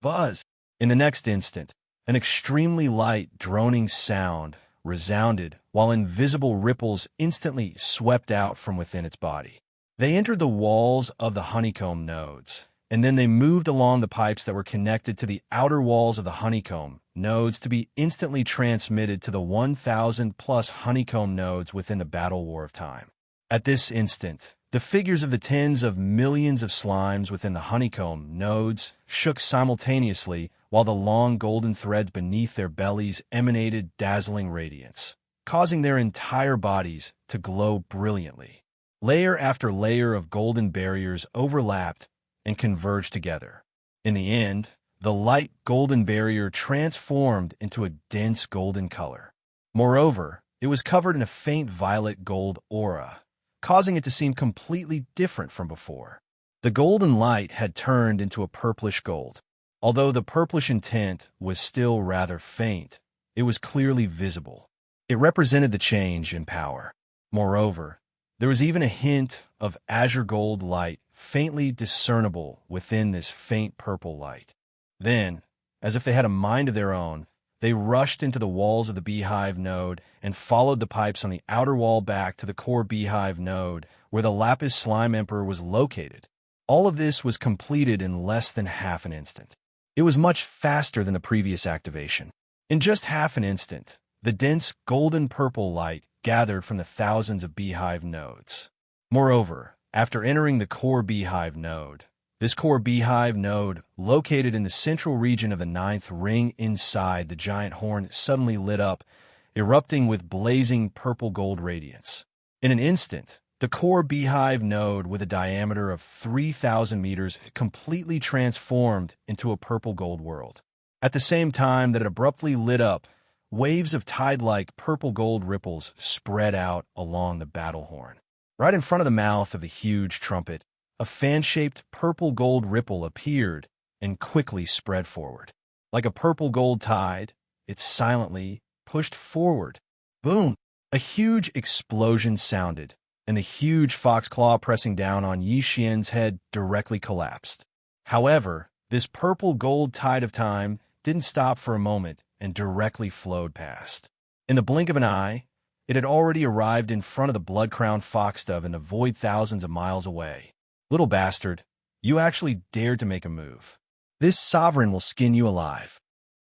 Buzz! In the next instant, an extremely light, droning sound resounded while invisible ripples instantly swept out from within its body. They entered the walls of the honeycomb nodes, and then they moved along the pipes that were connected to the outer walls of the honeycomb nodes to be instantly transmitted to the 1,000-plus honeycomb nodes within the battle war of time. At this instant, the figures of the tens of millions of slimes within the honeycomb nodes shook simultaneously while the long golden threads beneath their bellies emanated dazzling radiance, causing their entire bodies to glow brilliantly. Layer after layer of golden barriers overlapped and converged together. In the end, the light golden barrier transformed into a dense golden color. Moreover, it was covered in a faint violet gold aura, causing it to seem completely different from before. The golden light had turned into a purplish gold. Although the purplish intent was still rather faint, it was clearly visible. It represented the change in power. Moreover, there was even a hint of azure gold light faintly discernible within this faint purple light. Then, as if they had a mind of their own, they rushed into the walls of the beehive node and followed the pipes on the outer wall back to the core beehive node where the Lapis Slime Emperor was located. All of this was completed in less than half an instant. It was much faster than the previous activation. In just half an instant, the dense golden-purple light gathered from the thousands of beehive nodes. Moreover, after entering the core beehive node, this core beehive node, located in the central region of the 9th ring inside the giant horn, suddenly lit up, erupting with blazing purple-gold radiance. In an instant, the core beehive node with a diameter of 3,000 meters completely transformed into a purple-gold world. At the same time that it abruptly lit up, waves of tide-like purple-gold ripples spread out along the battle horn. Right in front of the mouth of the huge trumpet, a fan-shaped purple-gold ripple appeared and quickly spread forward. Like a purple-gold tide, it silently pushed forward. Boom! A huge explosion sounded, and the huge fox claw pressing down on Xianxia's head directly collapsed. However, this purple-gold tide of time didn't stop for a moment and directly flowed past. In the blink of an eye, it had already arrived in front of the blood-crowned foxdove in the void thousands of miles away. Little bastard, you actually dared to make a move. This sovereign will skin you alive.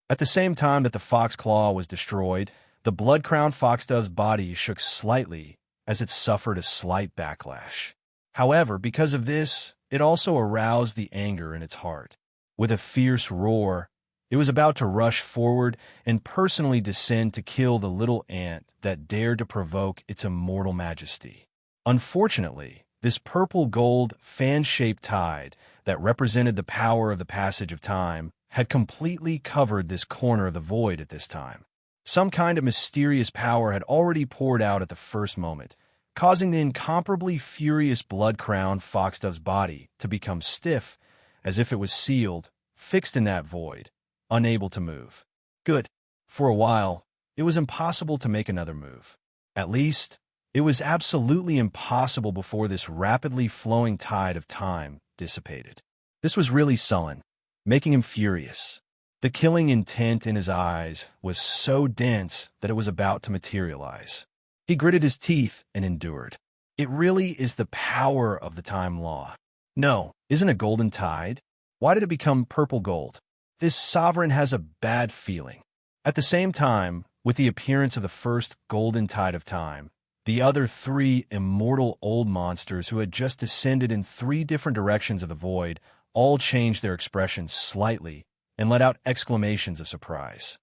At the same time that the fox claw was destroyed, the blood-crowned foxdove's body shook slightly as it suffered a slight backlash. However, because of this, it also aroused the anger in its heart. With a fierce roar, it was about to rush forward and personally descend to kill the little ant that dared to provoke its immortal majesty. Unfortunately, this purple-gold, fan-shaped tide that represented the power of the passage of time had completely covered this corner of the void at this time. Some kind of mysterious power had already poured out at the first moment, causing the incomparably furious blood-crowned foxdove's body to become stiff, as if it was sealed, fixed in that void, unable to move. Good. For a while, it was impossible to make another move. At least, it was absolutely impossible before this rapidly flowing tide of time dissipated. This was really sullen, making him furious. The killing intent in his eyes was so dense that it was about to materialize. He gritted his teeth and endured. It really is the power of the time law. No, isn't a golden tide? Why did it become purple gold? This sovereign has a bad feeling. At the same time, with the appearance of the first golden tide of time, the other three immortal old monsters who had just descended in three different directions of the void all changed their expressions slightly and let out exclamations of surprise.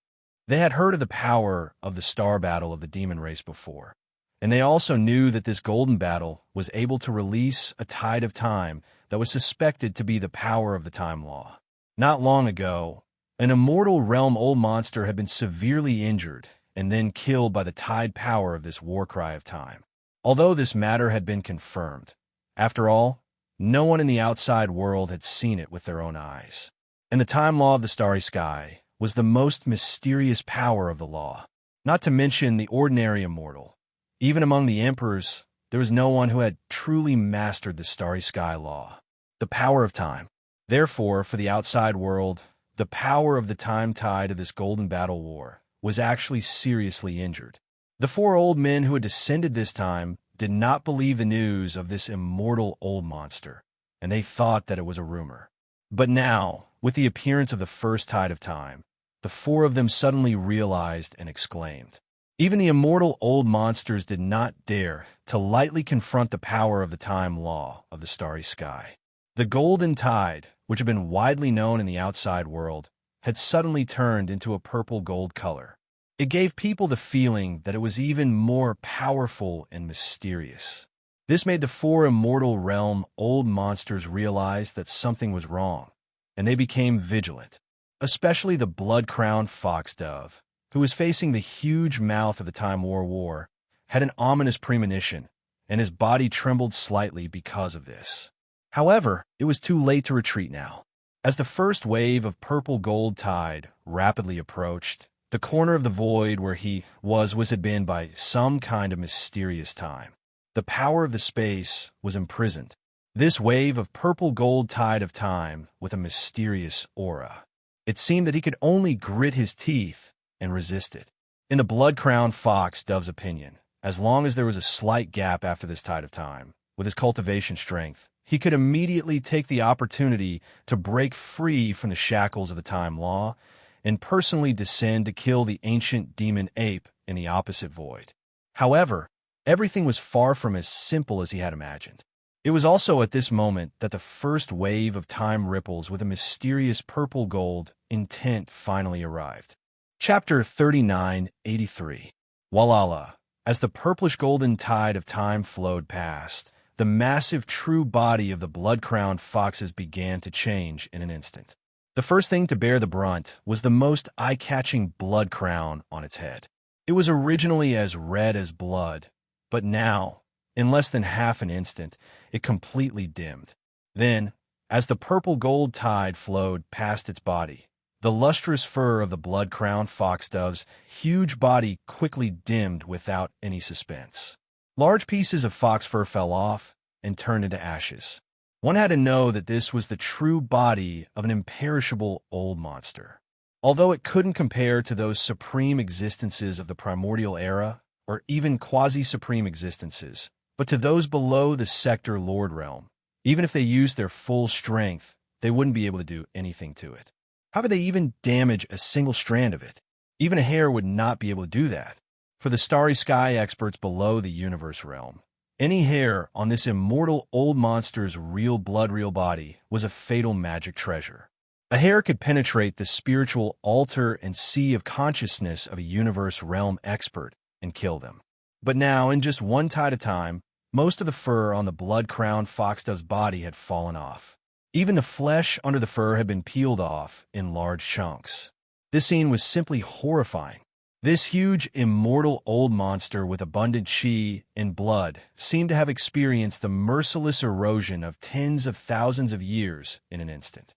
They had heard of the power of the star battle of the demon race before, and they also knew that this golden battle was able to release a tide of time that was suspected to be the power of the time law. Not long ago, an immortal realm old monster had been severely injured and then killed by the tide power of this war cry of time. Although this matter had been confirmed, after all, no one in the outside world had seen it with their own eyes. And the time law of the starry sky was the most mysterious power of the law, not to mention the ordinary immortal. Even among the emperors, there was no one who had truly mastered the starry sky law, the power of time. Therefore, for the outside world, the power of the time tide of this golden battle war was actually seriously injured. The four old men who had descended this time did not believe the news of this immortal old monster, and they thought that it was a rumor. But now, with the appearance of the first tide of time, the four of them suddenly realized and exclaimed. Even the immortal old monsters did not dare to lightly confront the power of the time law of the starry sky. The golden tide, which had been widely known in the outside world, had suddenly turned into a purple-gold color. It gave people the feeling that it was even more powerful and mysterious. This made the four immortal realm old monsters realize that something was wrong, and they became vigilant. Especially the blood-crowned foxdove, who was facing the huge mouth of the Time War, had an ominous premonition, and his body trembled slightly because of this. However, it was too late to retreat now. As the first wave of purple-gold tide rapidly approached, the corner of the void where he was had been by some kind of mysterious time. The power of the space was imprisoned. This wave of purple-gold tide of time with a mysterious aura. It seemed that he could only grit his teeth and resist it. In the blood-crowned foxdove's opinion, as long as there was a slight gap after this tide of time, with his cultivation strength, he could immediately take the opportunity to break free from the shackles of the time law and personally descend to kill the ancient demon ape in the opposite void. However, everything was far from as simple as he had imagined. It was also at this moment that the first wave of time ripples with a mysterious purple-gold intent finally arrived. Chapter 3983. Walala. As the purplish-golden tide of time flowed past, the massive true body of the blood-crowned foxes began to change in an instant. The first thing to bear the brunt was the most eye-catching blood crown on its head. It was originally as red as blood, but now, in less than half an instant, it completely dimmed. Then, as the purple-gold tide flowed past its body, the lustrous fur of the blood-crowned foxdove's huge body quickly dimmed without any suspense. Large pieces of fox fur fell off and turned into ashes. One had to know that this was the true body of an imperishable old monster. Although it couldn't compare to those supreme existences of the primordial era, or even quasi-supreme existences, but to those below the sector lord realm, even if they used their full strength, they wouldn't be able to do anything to it. How could they even damage a single strand of it? Even a hair would not be able to do that. For the starry sky experts below the universe realm, any hair on this immortal old monster's real blood, real body was a fatal magic treasure. A hair could penetrate the spiritual altar and sea of consciousness of a universe realm expert and kill them. But now, in just one tide of time, most of the fur on the blood-crowned foxdove's body had fallen off. Even the flesh under the fur had been peeled off in large chunks. This scene was simply horrifying. This huge, immortal old monster with abundant chi and blood seemed to have experienced the merciless erosion of tens of thousands of years in an instant.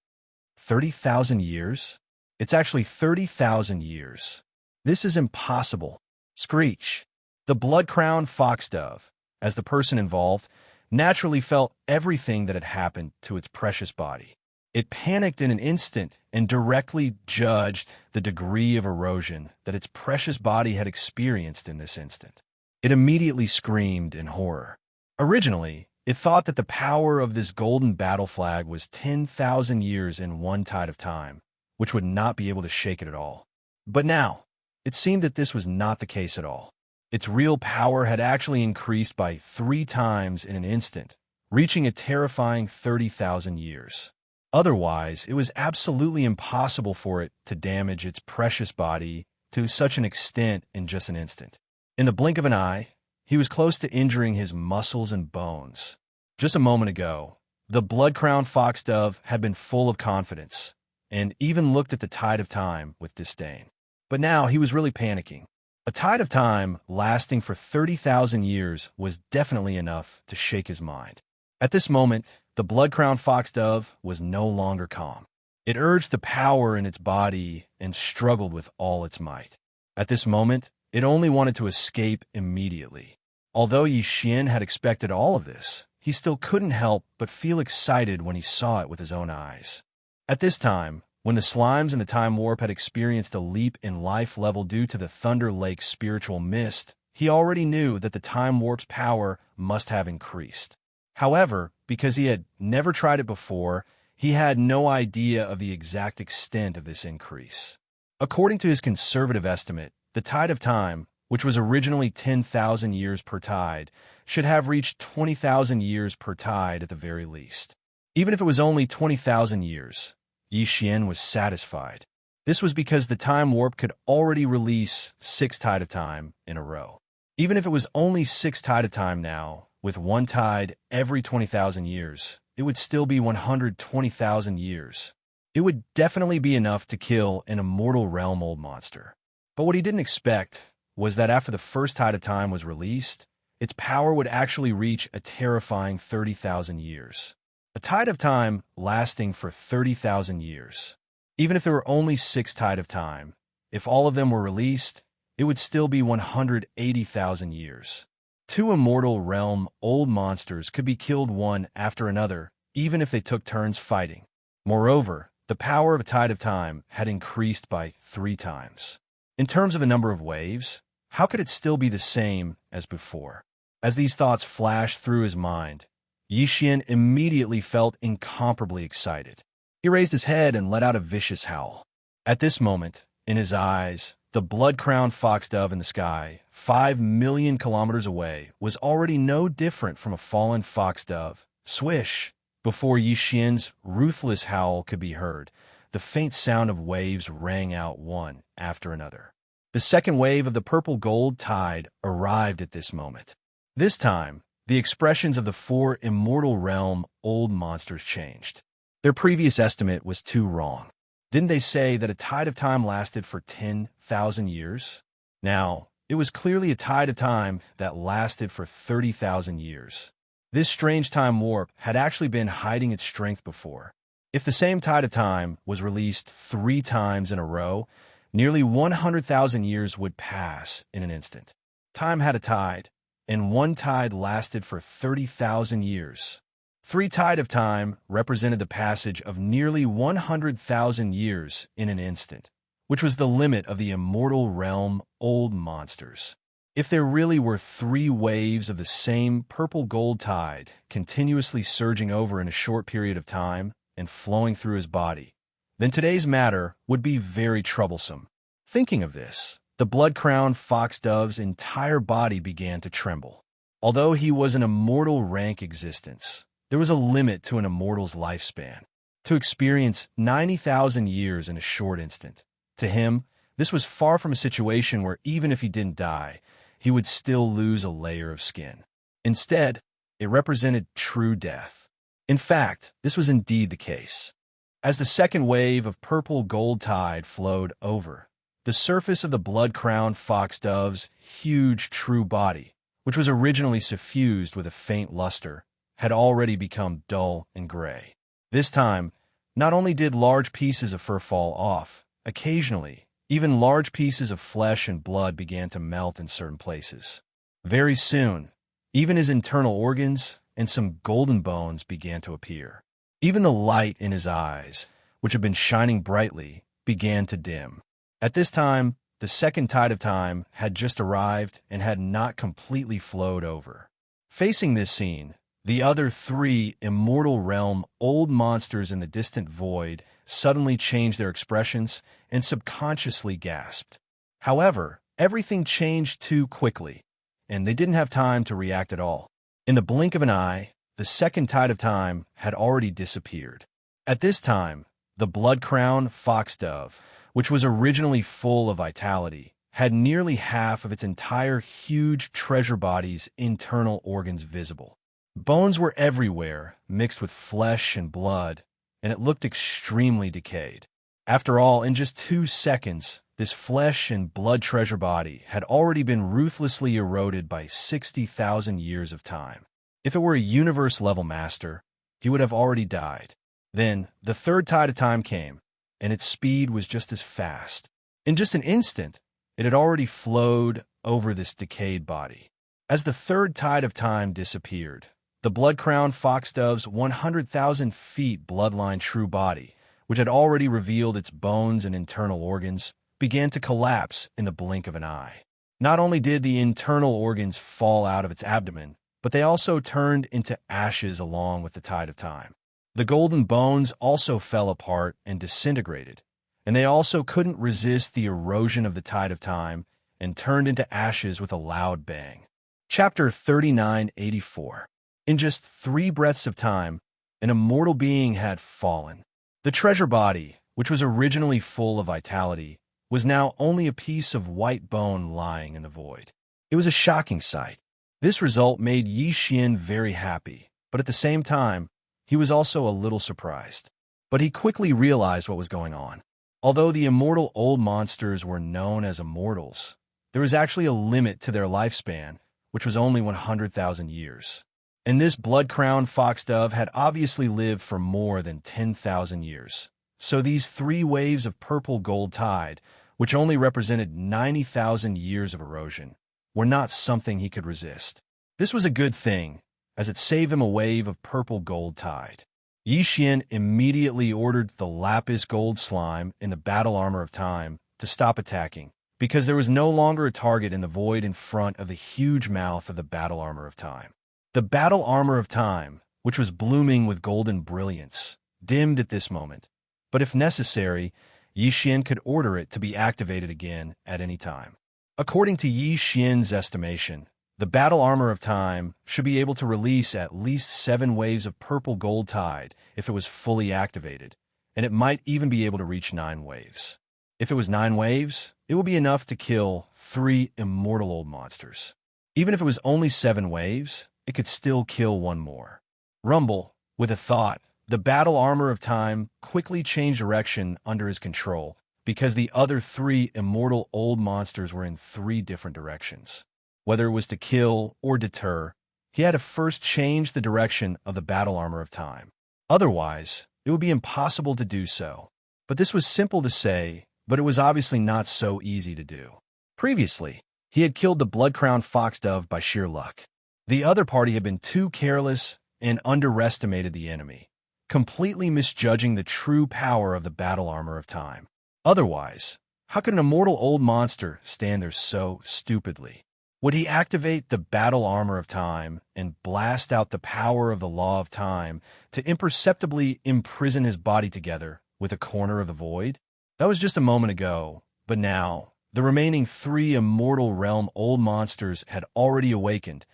30,000 years? It's actually 30,000 years. This is impossible. Screech. The blood-crowned foxdove, as the person involved, naturally felt everything that had happened to its precious body. It panicked in an instant and directly judged the degree of erosion that its precious body had experienced in this instant. It immediately screamed in horror. Originally, it thought that the power of this golden battle flag was 10,000 years in one tide of time, which would not be able to shake it at all. But now, it seemed that this was not the case at all. Its real power had actually increased by 3 times in an instant, reaching a terrifying 30,000 years. Otherwise, it was absolutely impossible for it to damage its precious body to such an extent in just an instant. In the blink of an eye, he was close to injuring his muscles and bones. Just a moment ago, the blood-crowned foxdove had been full of confidence and even looked at the tide of time with disdain. But now he was really panicking. A tide of time lasting for 30,000 years was definitely enough to shake his mind. At this moment, the blood-crowned foxdove was no longer calm. It urged the power in its body and struggled with all its might. At this moment, it only wanted to escape immediately. Although Xianxia had expected all of this, he still couldn't help but feel excited when he saw it with his own eyes. At this time, when the slimes in the time warp had experienced a leap in life level due to the Thunder Lake's spiritual mist, he already knew that the time warp's power must have increased. However, because he had never tried it before, he had no idea of the exact extent of this increase. According to his conservative estimate, the tide of time, which was originally 10,000 years per tide, should have reached 20,000 years per tide at the very least. Even if it was only 20,000 years, Xianxia was satisfied. This was because the time warp could already release 6 tide of time in a row. Even if it was only 6 tide of time now, with 1 tide every 20,000 years, it would still be 120,000 years. It would definitely be enough to kill an immortal realm old monster. But what he didn't expect was that after the first tide of time was released, its power would actually reach a terrifying 30,000 years. A tide of time lasting for 30,000 years. Even if there were only 6 tide of time, if all of them were released, it would still be 180,000 years. 2 immortal realm old monsters could be killed one after another, even if they took turns fighting. Moreover, the power of a tide of time had increased by 3 times. In terms of the number of waves, how could it still be the same as before? As these thoughts flashed through his mind, Xianxia immediately felt incomparably excited. He raised his head and let out a vicious howl. At this moment, in his eyes, the blood-crowned foxdove in the sky, 5 million kilometers away, was already no different from a fallen foxdove. Swish! Before Xianxia's ruthless howl could be heard, the faint sound of waves rang out one after another. The second wave of the purple-gold tide arrived at this moment. This time, the expressions of the 4 immortal realm old monsters changed. Their previous estimate was too wrong. Didn't they say that a tide of time lasted for 10,000 years? Now, it was clearly a tide of time that lasted for 30,000 years. This strange time warp had actually been hiding its strength before. If the same tide of time was released 3 times in a row, nearly 100,000 years would pass in an instant. Time had a tide, and one tide lasted for 30,000 years. 3 tide of time represented the passage of nearly 100,000 years in an instant, which was the limit of the immortal realm old monsters. If there really were 3 waves of the same purple-gold tide continuously surging over in a short period of time and flowing through his body, then today's matter would be very troublesome. Thinking of this, the blood-crowned foxdove's entire body began to tremble. Although he was an immortal rank existence, there was a limit to an immortal's lifespan. To experience 90,000 years in a short instant, to him, this was far from a situation where even if he didn't die, he would still lose a layer of skin. Instead, it represented true death. In fact, this was indeed the case. As the second wave of purple-gold tide flowed over, the surface of the blood-crowned foxdove's huge true body, which was originally suffused with a faint luster, had already become dull and gray. This time, not only did large pieces of fur fall off, occasionally, even large pieces of flesh and blood began to melt in certain places. Very soon, even his internal organs and some golden bones began to appear. Even the light in his eyes, which had been shining brightly, began to dim. At this time, the second tide of time had just arrived and had not completely flowed over. Facing this scene, the other 3 immortal realm old monsters in the distant void suddenly changed their expressions and subconsciously gasped. However, everything changed too quickly, and they didn't have time to react at all. In the blink of an eye, the second tide of time had already disappeared. At this time, the blood-crowned foxdove, which was originally full of vitality, had nearly half of its entire huge treasure body's internal organs visible. Bones were everywhere, mixed with flesh and blood, and it looked extremely decayed. After all, in just 2 seconds, this flesh and blood treasure body had already been ruthlessly eroded by 60,000 years of time. If it were a universe-level master, he would have already died. Then, the third tide of time came, and its speed was just as fast. In just an instant, it had already flowed over this decayed body. As the third tide of time disappeared, the blood-crowned foxdove's 100,000 feet bloodline true body, which had already revealed its bones and internal organs, began to collapse in the blink of an eye. Not only did the internal organs fall out of its abdomen, but they also turned into ashes along with the tide of time. The golden bones also fell apart and disintegrated, and they also couldn't resist the erosion of the tide of time and turned into ashes with a loud bang. Chapter 3984. In just 3 breaths of time, an immortal being had fallen. The treasure body, which was originally full of vitality, was now only a piece of white bone lying in the void. It was a shocking sight. This result made Xianxia very happy, but at the same time, he was also a little surprised. But he quickly realized what was going on. Although the immortal old monsters were known as immortals, there was actually a limit to their lifespan, which was only 100,000 years. And this blood-crowned foxdove had obviously lived for more than 10,000 years. So these 3 waves of purple-gold tide, which only represented 90,000 years of erosion, were not something he could resist. This was a good thing, as it saved him a wave of purple-gold tide. Xianxia immediately ordered the lapis gold slime in the battle armor of time to stop attacking, because there was no longer a target in the void in front of the huge mouth of the battle armor of time. The battle armor of time, which was blooming with golden brilliance, dimmed at this moment, but if necessary, Xianxia could order it to be activated again at any time. According to Xianxia's estimation, the battle armor of time should be able to release at least 7 waves of purple gold tide if it was fully activated, and it might even be able to reach 9 waves. If it was 9 waves, it would be enough to kill 3 immortal old monsters. Even if it was only 7 waves, it could still kill 1 more. Rumble, with a thought, the battle armor of time quickly changed direction under his control because the other 3 immortal old monsters were in 3 different directions. Whether it was to kill or deter, he had to first change the direction of the battle armor of time. Otherwise, it would be impossible to do so. But this was simple to say, but it was obviously not so easy to do. Previously, he had killed the blood-crowned foxdove by sheer luck. The other party had been too careless and underestimated the enemy, completely misjudging the true power of the battle armor of time. Otherwise, how could an immortal old monster stand there so stupidly? Would he activate the battle armor of time and blast out the power of the law of time to imperceptibly imprison his body together with a corner of the void? That was just a moment ago, but now, the remaining 3 Immortal Realm old monsters had already awakened,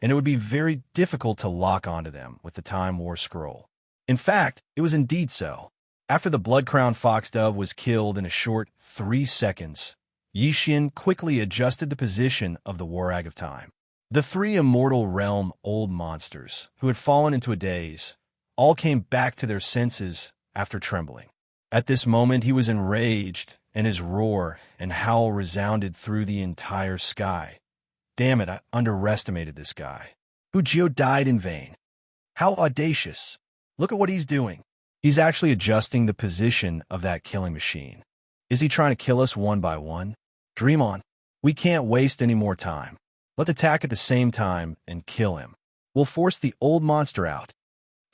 and it would be very difficult to lock onto them with the Time War Scroll. In fact, it was indeed so. After the blood-crowned foxdove was killed in a short 3 seconds, Yixian quickly adjusted the position of the Warag of Time. The 3 Immortal Realm old monsters, who had fallen into a daze, all came back to their senses after trembling. At this moment he was enraged, and his roar and howl resounded through the entire sky. Damn it, I underestimated this guy. Wuxia died in vain. How audacious. Look at what he's doing. He's actually adjusting the position of that killing machine. Is he trying to kill us one by one? Dream on. We can't waste any more time. Let's attack at the same time and kill him. We'll force the old monster out.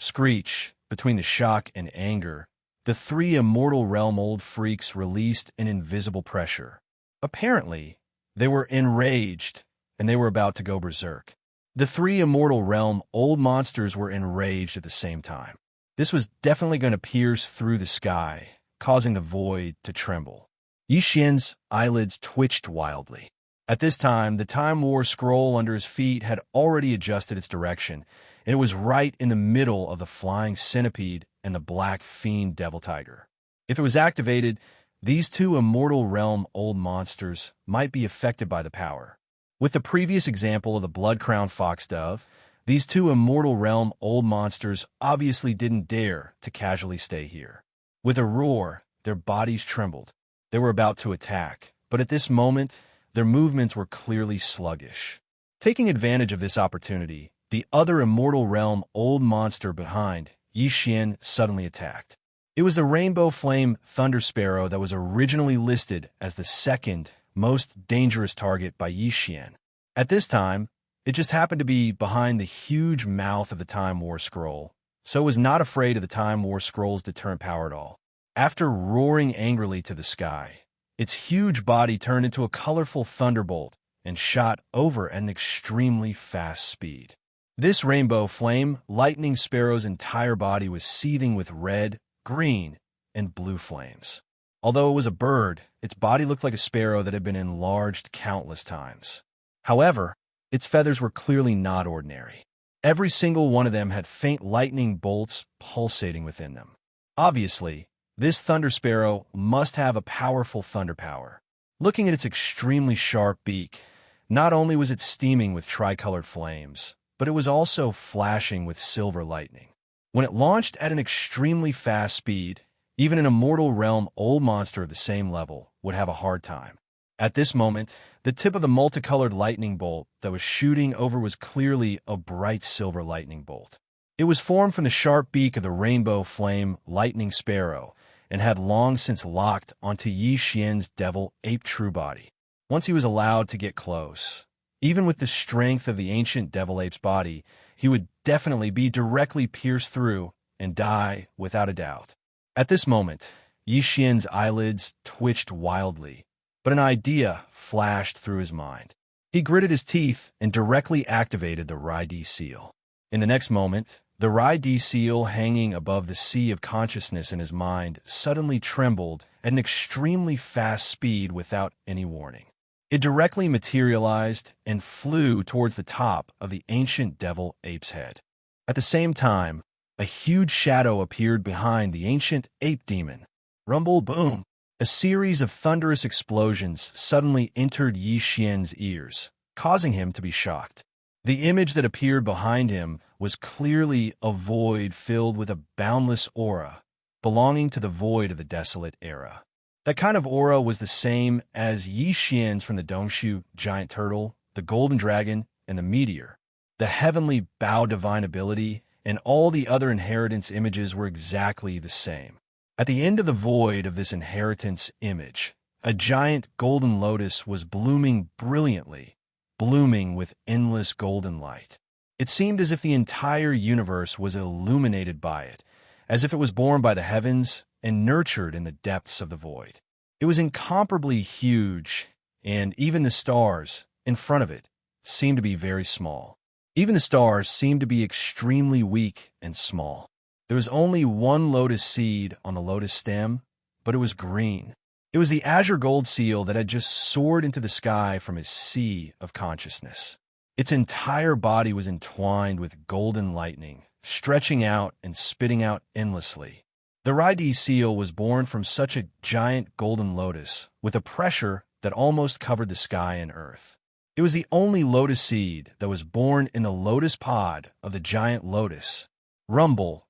Screech, between the shock and anger, the 3 Immortal Realm old freaks released an invisible pressure. Apparently, they were enraged, and they were about to go berserk. The 3 Immortal Realm old monsters were enraged at the same time. This was definitely going to pierce through the sky, causing the void to tremble. Yixian's eyelids twitched wildly. At this time, the Time War Scroll under his feet had already adjusted its direction, and it was right in the middle of the flying centipede and the black fiend devil tiger. If it was activated, these 2 Immortal Realm old monsters might be affected by the power. With the previous example of the blood-crowned foxdove, these 2 Immortal Realm old monsters obviously didn't dare to casually stay here. With a roar, their bodies trembled. They were about to attack, but at this moment, their movements were clearly sluggish. Taking advantage of this opportunity, the other Immortal Realm old monster behind, Yixian, suddenly attacked. It was the Rainbow Flame Thunder Sparrow that was originally listed as the second most dangerous target by Yixian. At this time, it just happened to be behind the huge mouth of the Time War Scroll, so it was not afraid of the Time War Scroll's deterrent power at all. After roaring angrily to the sky, its huge body turned into a colorful thunderbolt and shot over at an extremely fast speed. This Rainbow Flame Lightning Sparrow's entire body was seething with red, green, and blue flames. Although it was a bird, its body looked like a sparrow that had been enlarged countless times. However, its feathers were clearly not ordinary. Every single one of them had faint lightning bolts pulsating within them. Obviously, this thunder sparrow must have a powerful thunder power. Looking at its extremely sharp beak, not only was it steaming with tricolored flames, but it was also flashing with silver lightning. When it launched at an extremely fast speed, even an Immortal Realm old monster of the same level would have a hard time. At this moment, the tip of the multicolored lightning bolt that was shooting over was clearly a bright silver lightning bolt. It was formed from the sharp beak of the Rainbow Flame Lightning Sparrow and had long since locked onto Yixian's devil ape true body. Once he was allowed to get close, even with the strength of the ancient devil ape's body, he would definitely be directly pierced through and die without a doubt. At this moment, Yixian's eyelids twitched wildly, but an idea flashed through his mind. He gritted his teeth and directly activated the Rai-D seal. In the next moment, the Rai-D seal hanging above the sea of consciousness in his mind suddenly trembled at an extremely fast speed without any warning. It directly materialized and flew towards the top of the ancient devil ape's head. At the same time, a huge shadow appeared behind the ancient ape demon. Rumble boom! A series of thunderous explosions suddenly entered Yixian's ears, causing him to be shocked. The image that appeared behind him was clearly a void filled with a boundless aura, belonging to the void of the desolate era. That kind of aura was the same as Yixian's from the Dongshu giant turtle, the golden dragon, and the meteor. The heavenly bow divine ability and all the other inheritance images were exactly the same. At the end of the void of this inheritance image, a giant golden lotus was blooming brilliantly, blooming with endless golden light. It seemed as if the entire universe was illuminated by it, as if it was born by the heavens and nurtured in the depths of the void. It was incomparably huge, and even the stars in front of it seemed to be very small. Even the stars seemed to be extremely weak and small. There was only one lotus seed on the lotus stem, but it was green. It was the azure gold seal that had just soared into the sky from his sea of consciousness. Its entire body was entwined with golden lightning, stretching out and spitting out endlessly. The Rai seal was born from such a giant golden lotus, with a pressure that almost covered the sky and earth. It was the only lotus seed that was born in the lotus pod of the giant lotus. Rumble.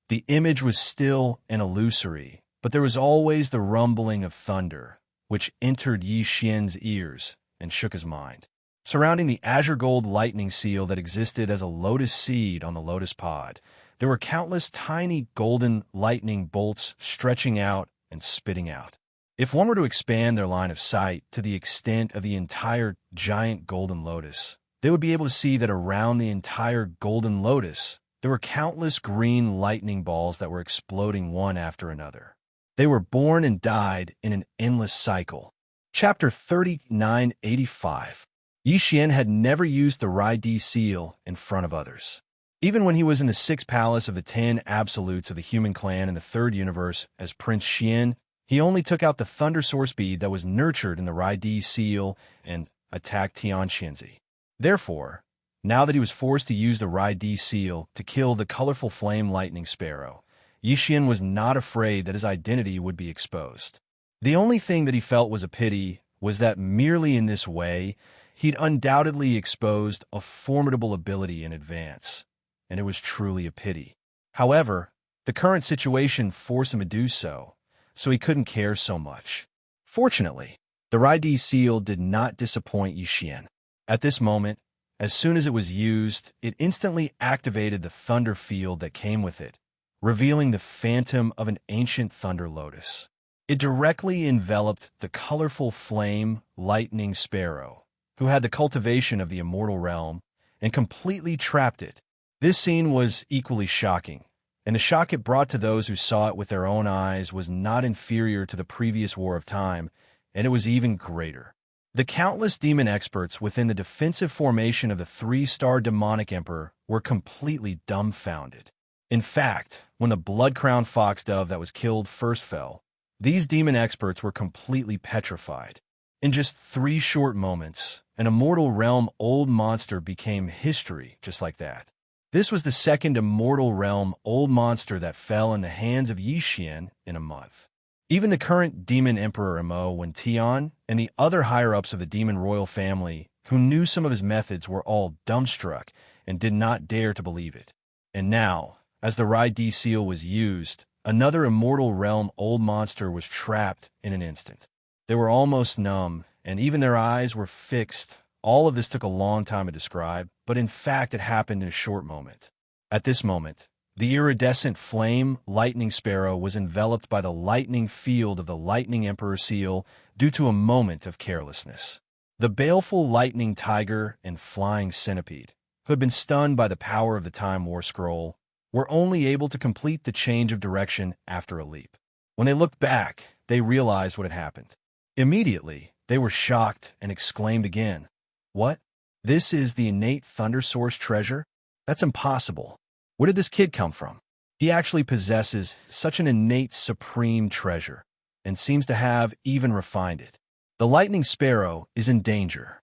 The image was still and illusory, but there was always the rumbling of thunder, which entered Xianxia's ears and shook his mind. Surrounding the azure gold lightning seal that existed as a lotus seed on the lotus pod, there were countless tiny golden lightning bolts stretching out and spitting out. If one were to expand their line of sight to the extent of the entire giant golden lotus, they would be able to see that around the entire golden lotus, there were countless green lightning balls that were exploding one after another. They were born and died in an endless cycle. Chapter 3985. Xian had never used the Rai seal in front of others. Even when he was in the sixth palace of the 10 absolutes of the human clan in the third universe as Prince Xian, he only took out the thunder source bead that was nurtured in the Rai seal and attacked Xianxia. Therefore, now that he was forced to use the Rai seal to kill the colorful flame lightning sparrow, Xian was not afraid that his identity would be exposed. The only thing that he felt was a pity was that merely in this way, he'd undoubtedly exposed a formidable ability in advance, and it was truly a pity. However, the current situation forced him to do so he couldn't care so much. Fortunately, the Rai seal did not disappoint Xian. At this moment, as soon as it was used, it instantly activated the thunder field that came with it, revealing the phantom of an ancient thunder lotus. It directly enveloped the colorful flame lightning sparrow, who had the cultivation of the immortal realm, and completely trapped it. This scene was equally shocking, and the shock it brought to those who saw it with their own eyes was not inferior to the previous War of Time, and it was even greater. The countless demon experts within the defensive formation of the 3-star demonic emperor were completely dumbfounded. In fact, when the blood-crowned foxdove that was killed first fell, these demon experts were completely petrified. In just 3 short moments, an immortal realm old monster became history just like that. This was the second immortal realm old monster that fell in the hands of Xian in a month. Even the current demon emperor Mo Wentian and the other higher-ups of the demon royal family who knew some of his methods were all dumbstruck and did not dare to believe it. And now, as the Rai seal was used, another immortal realm old monster was trapped in an instant. They were almost numb, and even their eyes were fixed. All of this took a long time to describe, but in fact it happened in a short moment. At this moment, the iridescent flame lightning sparrow was enveloped by the lightning field of the lightning emperor seal due to a moment of carelessness. The baleful lightning tiger and flying centipede, who had been stunned by the power of the Time War Scroll, were only able to complete the change of direction after a leap. When they looked back, they realized what had happened. Immediately, they were shocked and exclaimed again, "What? This is the innate thunder source treasure? That's impossible. Where did this kid come from? He actually possesses such an innate supreme treasure, and seems to have even refined it. The lightning sparrow is in danger.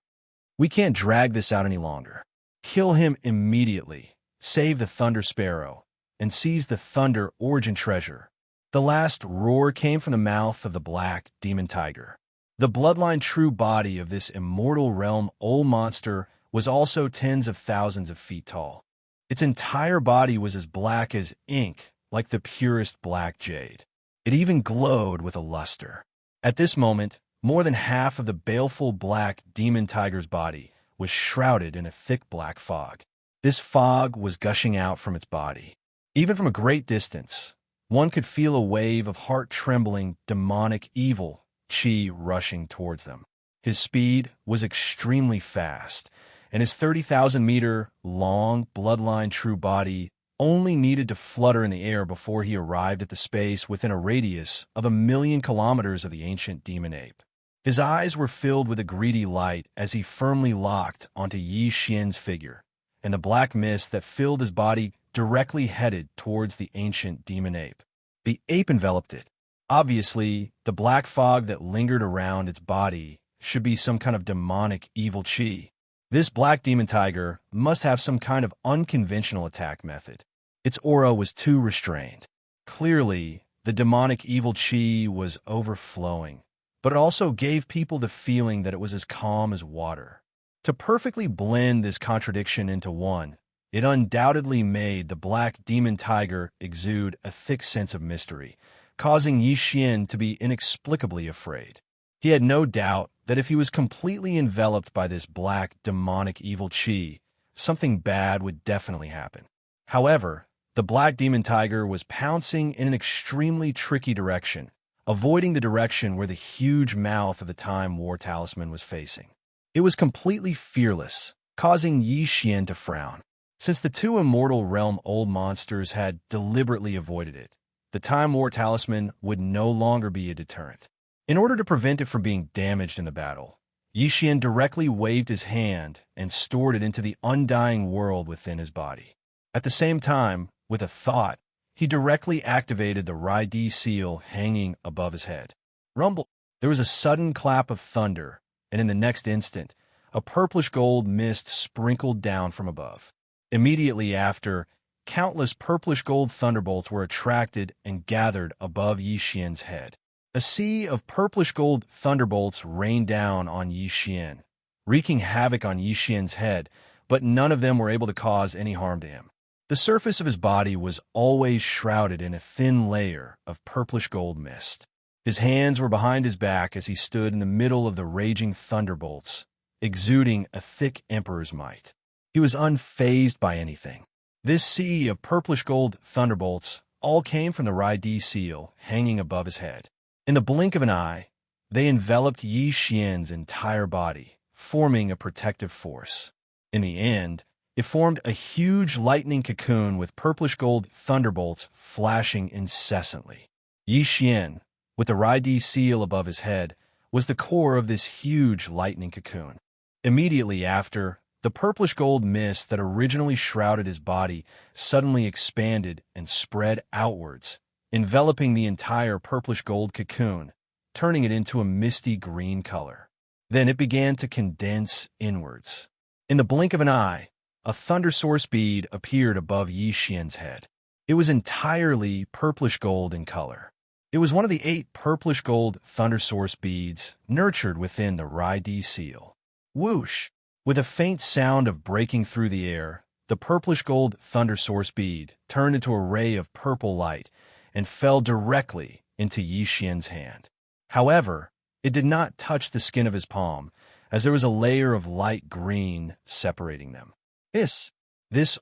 We can't drag this out any longer. Kill him immediately, save the thunder sparrow, and seize the thunder origin treasure." The last roar came from the mouth of the black demon tiger. The bloodline true body of this immortal realm old monster was also tens of thousands of feet tall. Its entire body was as black as ink, like the purest black jade. It even glowed with a luster. At this moment, more than half of the baleful black demon tiger's body was shrouded in a thick black fog. This fog was gushing out from its body. Even from a great distance, one could feel a wave of heart-trembling, demonic evil qi rushing towards them. His speed was extremely fast, and his 30,000-meter-long bloodline true body only needed to flutter in the air before he arrived at the space within a radius of 1,000,000 kilometers of the ancient demon ape. His eyes were filled with a greedy light as he firmly locked onto Yi Xian's figure, and the black mist that filled his body directly headed towards the ancient demon ape. The ape enveloped it. Obviously, the black fog that lingered around its body should be some kind of demonic evil qi. This black demon tiger must have some kind of unconventional attack method. Its aura was too restrained. Clearly, the demonic evil qi was overflowing, but it also gave people the feeling that it was as calm as water. To perfectly blend this contradiction into one, it undoubtedly made the black demon tiger exude a thick sense of mystery, causing Yi Xian to be inexplicably afraid. He had no doubt that if he was completely enveloped by this black demonic evil qi, something bad would definitely happen. However, the black demon tiger was pouncing in an extremely tricky direction, avoiding the direction where the huge mouth of the Time War Talisman was facing. It was completely fearless, causing Yi Xian to frown. Since the two Immortal Realm old monsters had deliberately avoided it, the Time War Talisman would no longer be a deterrent. In order to prevent it from being damaged in the battle, Yi Xian directly waved his hand and stored it into the undying world within his body. At the same time, with a thought, he directly activated the Rai-D seal hanging above his head. Rumble! There was a sudden clap of thunder, and in the next instant, a purplish-gold mist sprinkled down from above. Immediately after, countless purplish-gold thunderbolts were attracted and gathered above Yi Xian's head. A sea of purplish-gold thunderbolts rained down on Yi Xian, wreaking havoc on Yi Xian's head, but none of them were able to cause any harm to him. The surface of his body was always shrouded in a thin layer of purplish-gold mist. His hands were behind his back as he stood in the middle of the raging thunderbolts, exuding a thick emperor's might. He was unfazed by anything. This sea of purplish-gold thunderbolts all came from the Rai-D seal hanging above his head. In the blink of an eye, they enveloped Yi Xian's entire body, forming a protective force. In the end, it formed a huge lightning cocoon with purplish-gold thunderbolts flashing incessantly. Yi Xian, with the Rai-D seal above his head, was the core of this huge lightning cocoon. Immediately after, the purplish-gold mist that originally shrouded his body suddenly expanded and spread outwards, enveloping the entire purplish-gold cocoon, turning it into a misty green color. Then it began to condense inwards. In the blink of an eye, a thunder source bead appeared above Yi Xian's head. It was entirely purplish-gold in color. It was one of the 8 purplish-gold thunder source beads nurtured within the Rai-D seal. Whoosh! With a faint sound of breaking through the air, the purplish-gold thunder source bead turned into a ray of purple light and fell directly into Yi Xian's hand. However, it did not touch the skin of his palm, as there was a layer of light green separating them. This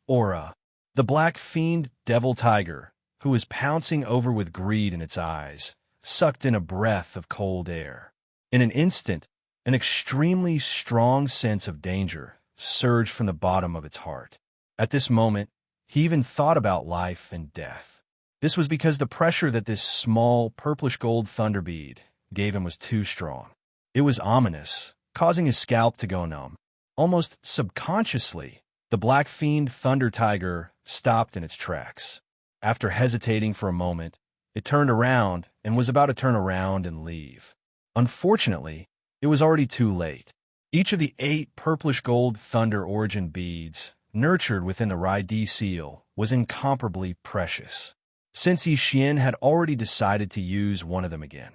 aura, the black fiend devil tiger, who was pouncing over with greed in its eyes, sucked in a breath of cold air. In an instant, an extremely strong sense of danger surged from the bottom of its heart. At this moment, he even thought about life and death. This was because the pressure that this small purplish-gold thunder bead gave him was too strong. It was ominous, causing his scalp to go numb. Almost subconsciously, the black fiend thunder tiger stopped in its tracks. After hesitating for a moment, it turned around and was about to turn around and leave. Unfortunately, it was already too late. Each of the 8 purplish-gold thunder origin beads, nurtured within the Rai-D seal, was incomparably precious. Since Yi Xian had already decided to use one of them again,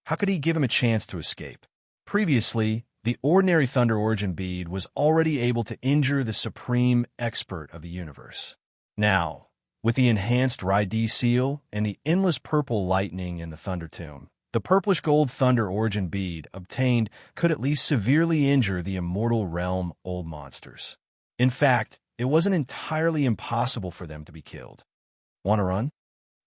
how could he give him a chance to escape? Previously, the ordinary thunder origin bead was already able to injure the supreme expert of the universe. Now, with the enhanced Rai-D seal and the endless purple lightning in the thunder tomb, the purplish-gold thunder origin bead obtained could at least severely injure the Immortal Realm old monsters. In fact, it wasn't entirely impossible for them to be killed. Want to run?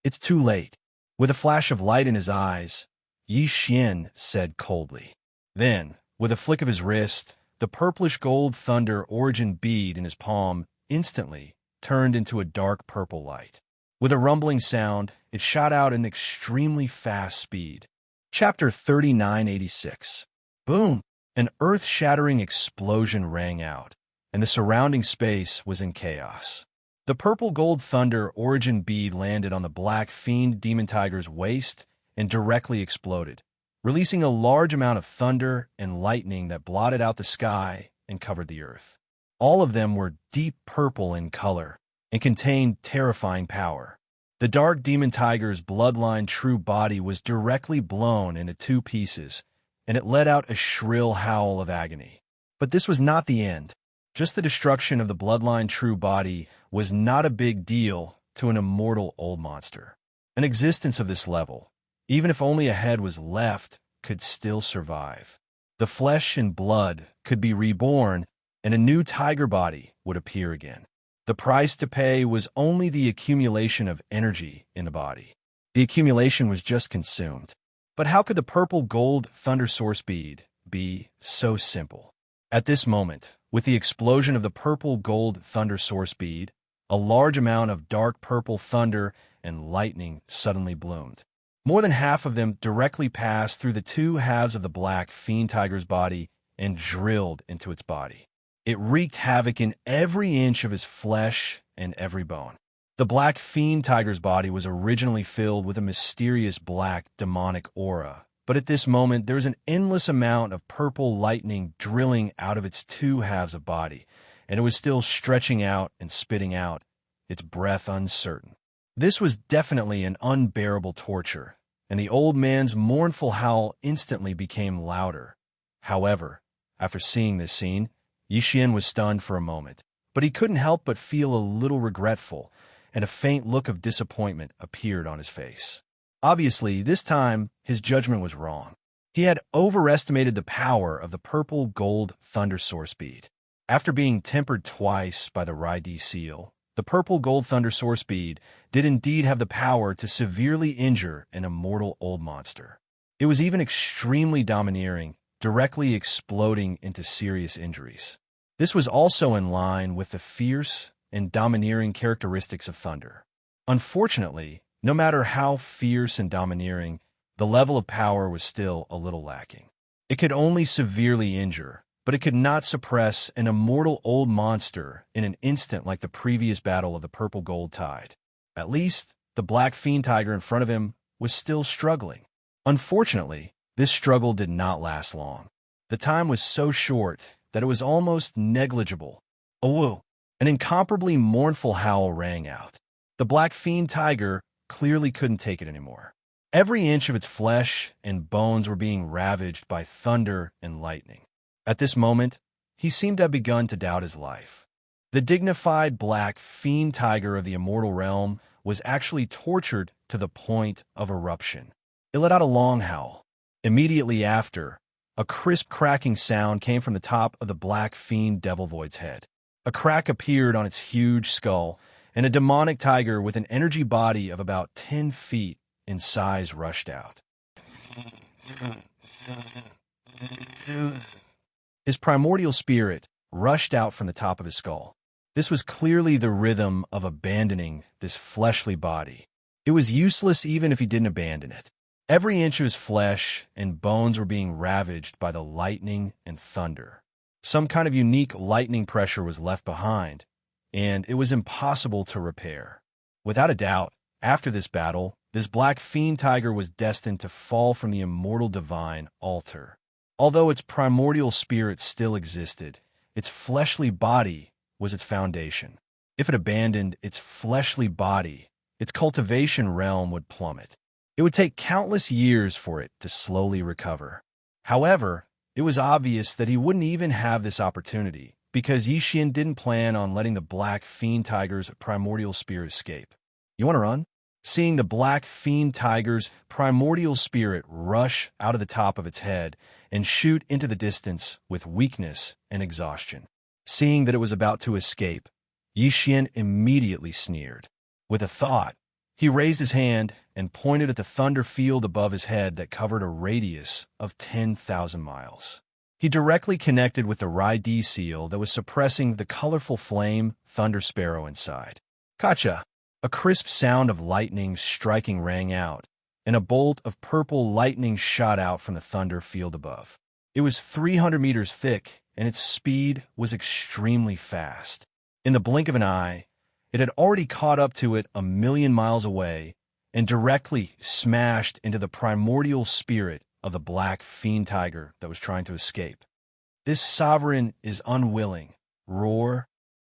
It's too late. With a flash of light in his eyes, Xian said coldly. Then, with a flick of his wrist, the purplish-gold thunder origin bead in his palm instantly turned into a dark purple light. With a rumbling sound, it shot out at an extremely fast speed. Chapter 3986. Boom! An earth-shattering explosion rang out, and the surrounding space was in chaos. The purple-gold thunder origin bead landed on the black fiend demon tiger's waist and directly exploded, releasing a large amount of thunder and lightning that blotted out the sky and covered the earth. All of them were deep purple in color and contained terrifying power. The dark demon tiger's bloodline true body was directly blown into two pieces, and it let out a shrill howl of agony. But this was not the end. Just the destruction of the bloodline true body was not a big deal to an immortal old monster. An existence of this level, even if only a head was left, could still survive. The flesh and blood could be reborn, and a new tiger body would appear again. The price to pay was only the accumulation of energy in the body. The accumulation was just consumed. But how could the purple-gold thunder source bead be so simple? At this moment, with the explosion of the purple-gold thunder source bead, a large amount of dark purple thunder and lightning suddenly bloomed. More than half of them directly passed through the two halves of the black fiend tiger's body and drilled into its body. It wreaked havoc in every inch of his flesh and every bone. The black fiend tiger's body was originally filled with a mysterious black demonic aura, but at this moment there was an endless amount of purple lightning drilling out of its two halves of body, and it was still stretching out and spitting out, its breath uncertain. This was definitely an unbearable torture, and the old man's mournful howl instantly became louder. However, after seeing this scene, Xian was stunned for a moment, but he couldn't help but feel a little regretful, and a faint look of disappointment appeared on his face. Obviously, this time, his judgment was wrong. He had overestimated the power of the purple-gold thunder source bead. After being tempered twice by the Raidi seal, the purple-gold thunder source bead did indeed have the power to severely injure an immortal old monster. It was even extremely domineering, directly exploding into serious injuries. This was also in line with the fierce and domineering characteristics of thunder. Unfortunately, no matter how fierce and domineering, the level of power was still a little lacking. It could only severely injure, but it could not suppress an immortal old monster in an instant like the previous battle of the purple-gold tide. At least, the black fiend tiger in front of him was still struggling. Unfortunately, this struggle did not last long. The time was so short that it was almost negligible. "Awoo!" An incomparably mournful howl rang out. The black fiend tiger clearly couldn't take it anymore. Every inch of its flesh and bones were being ravaged by thunder and lightning. At this moment, he seemed to have begun to doubt his life. The dignified black fiend tiger of the immortal realm was actually tortured to the point of eruption. It let out a long howl. Immediately after, a crisp cracking sound came from the top of the black fiend devil void's head. A crack appeared on its huge skull, and a demonic tiger with an energy body of about 10 feet in size rushed out. His primordial spirit rushed out from the top of his skull. This was clearly the rhythm of abandoning this fleshly body. It was useless even if he didn't abandon it. Every inch of his flesh and bones were being ravaged by the lightning and thunder. Some kind of unique lightning pressure was left behind, and it was impossible to repair. Without a doubt, after this battle, this black fiend tiger was destined to fall from the immortal divine altar. Although its primordial spirit still existed, its fleshly body was its foundation. If it abandoned its fleshly body, its cultivation realm would plummet. It would take countless years for it to slowly recover. However, it was obvious that he wouldn't even have this opportunity, because Xian didn't plan on letting the black fiend tiger's primordial spirit escape. "You want to run?" Seeing the black fiend tiger's primordial spirit rush out of the top of its head and shoot into the distance with weakness and exhaustion. Seeing that it was about to escape, Xian immediately sneered. With a thought, he raised his hand and pointed at the thunder field above his head that covered a radius of 10,000 miles. He directly connected with the Rai-D seal that was suppressing the colorful flame thunder sparrow inside. Kacha! A crisp sound of lightning striking rang out, and a bolt of purple lightning shot out from the thunder field above. It was 300 meters thick, and its speed was extremely fast. In the blink of an eye, it had already caught up to it 1,000,000 miles away and directly smashed into the primordial spirit of the black fiend tiger that was trying to escape. This sovereign is unwilling. Roar.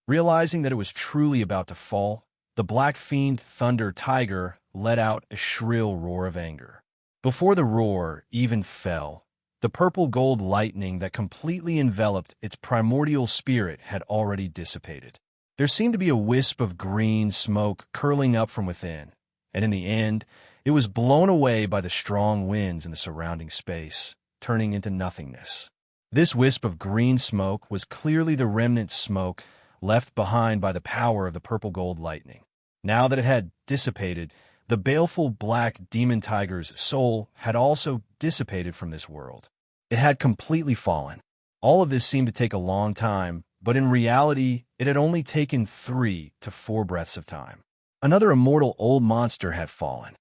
Realizing that it was truly about to fall, the black fiend thunder tiger let out a shrill roar of anger. Before the roar even fell, the purple-gold lightning that completely enveloped its primordial spirit had already dissipated. There seemed to be a wisp of green smoke curling up from within, and in the end, it was blown away by the strong winds in the surrounding space, turning into nothingness. This wisp of green smoke was clearly the remnant smoke left behind by the power of the purple-gold lightning. Now that it had dissipated, the baleful black demon tiger's soul had also dissipated from this world. It had completely fallen. All of this seemed to take a long time, but in reality, it had only taken 3 to 4 breaths of time. Another immortal old monster had fallen,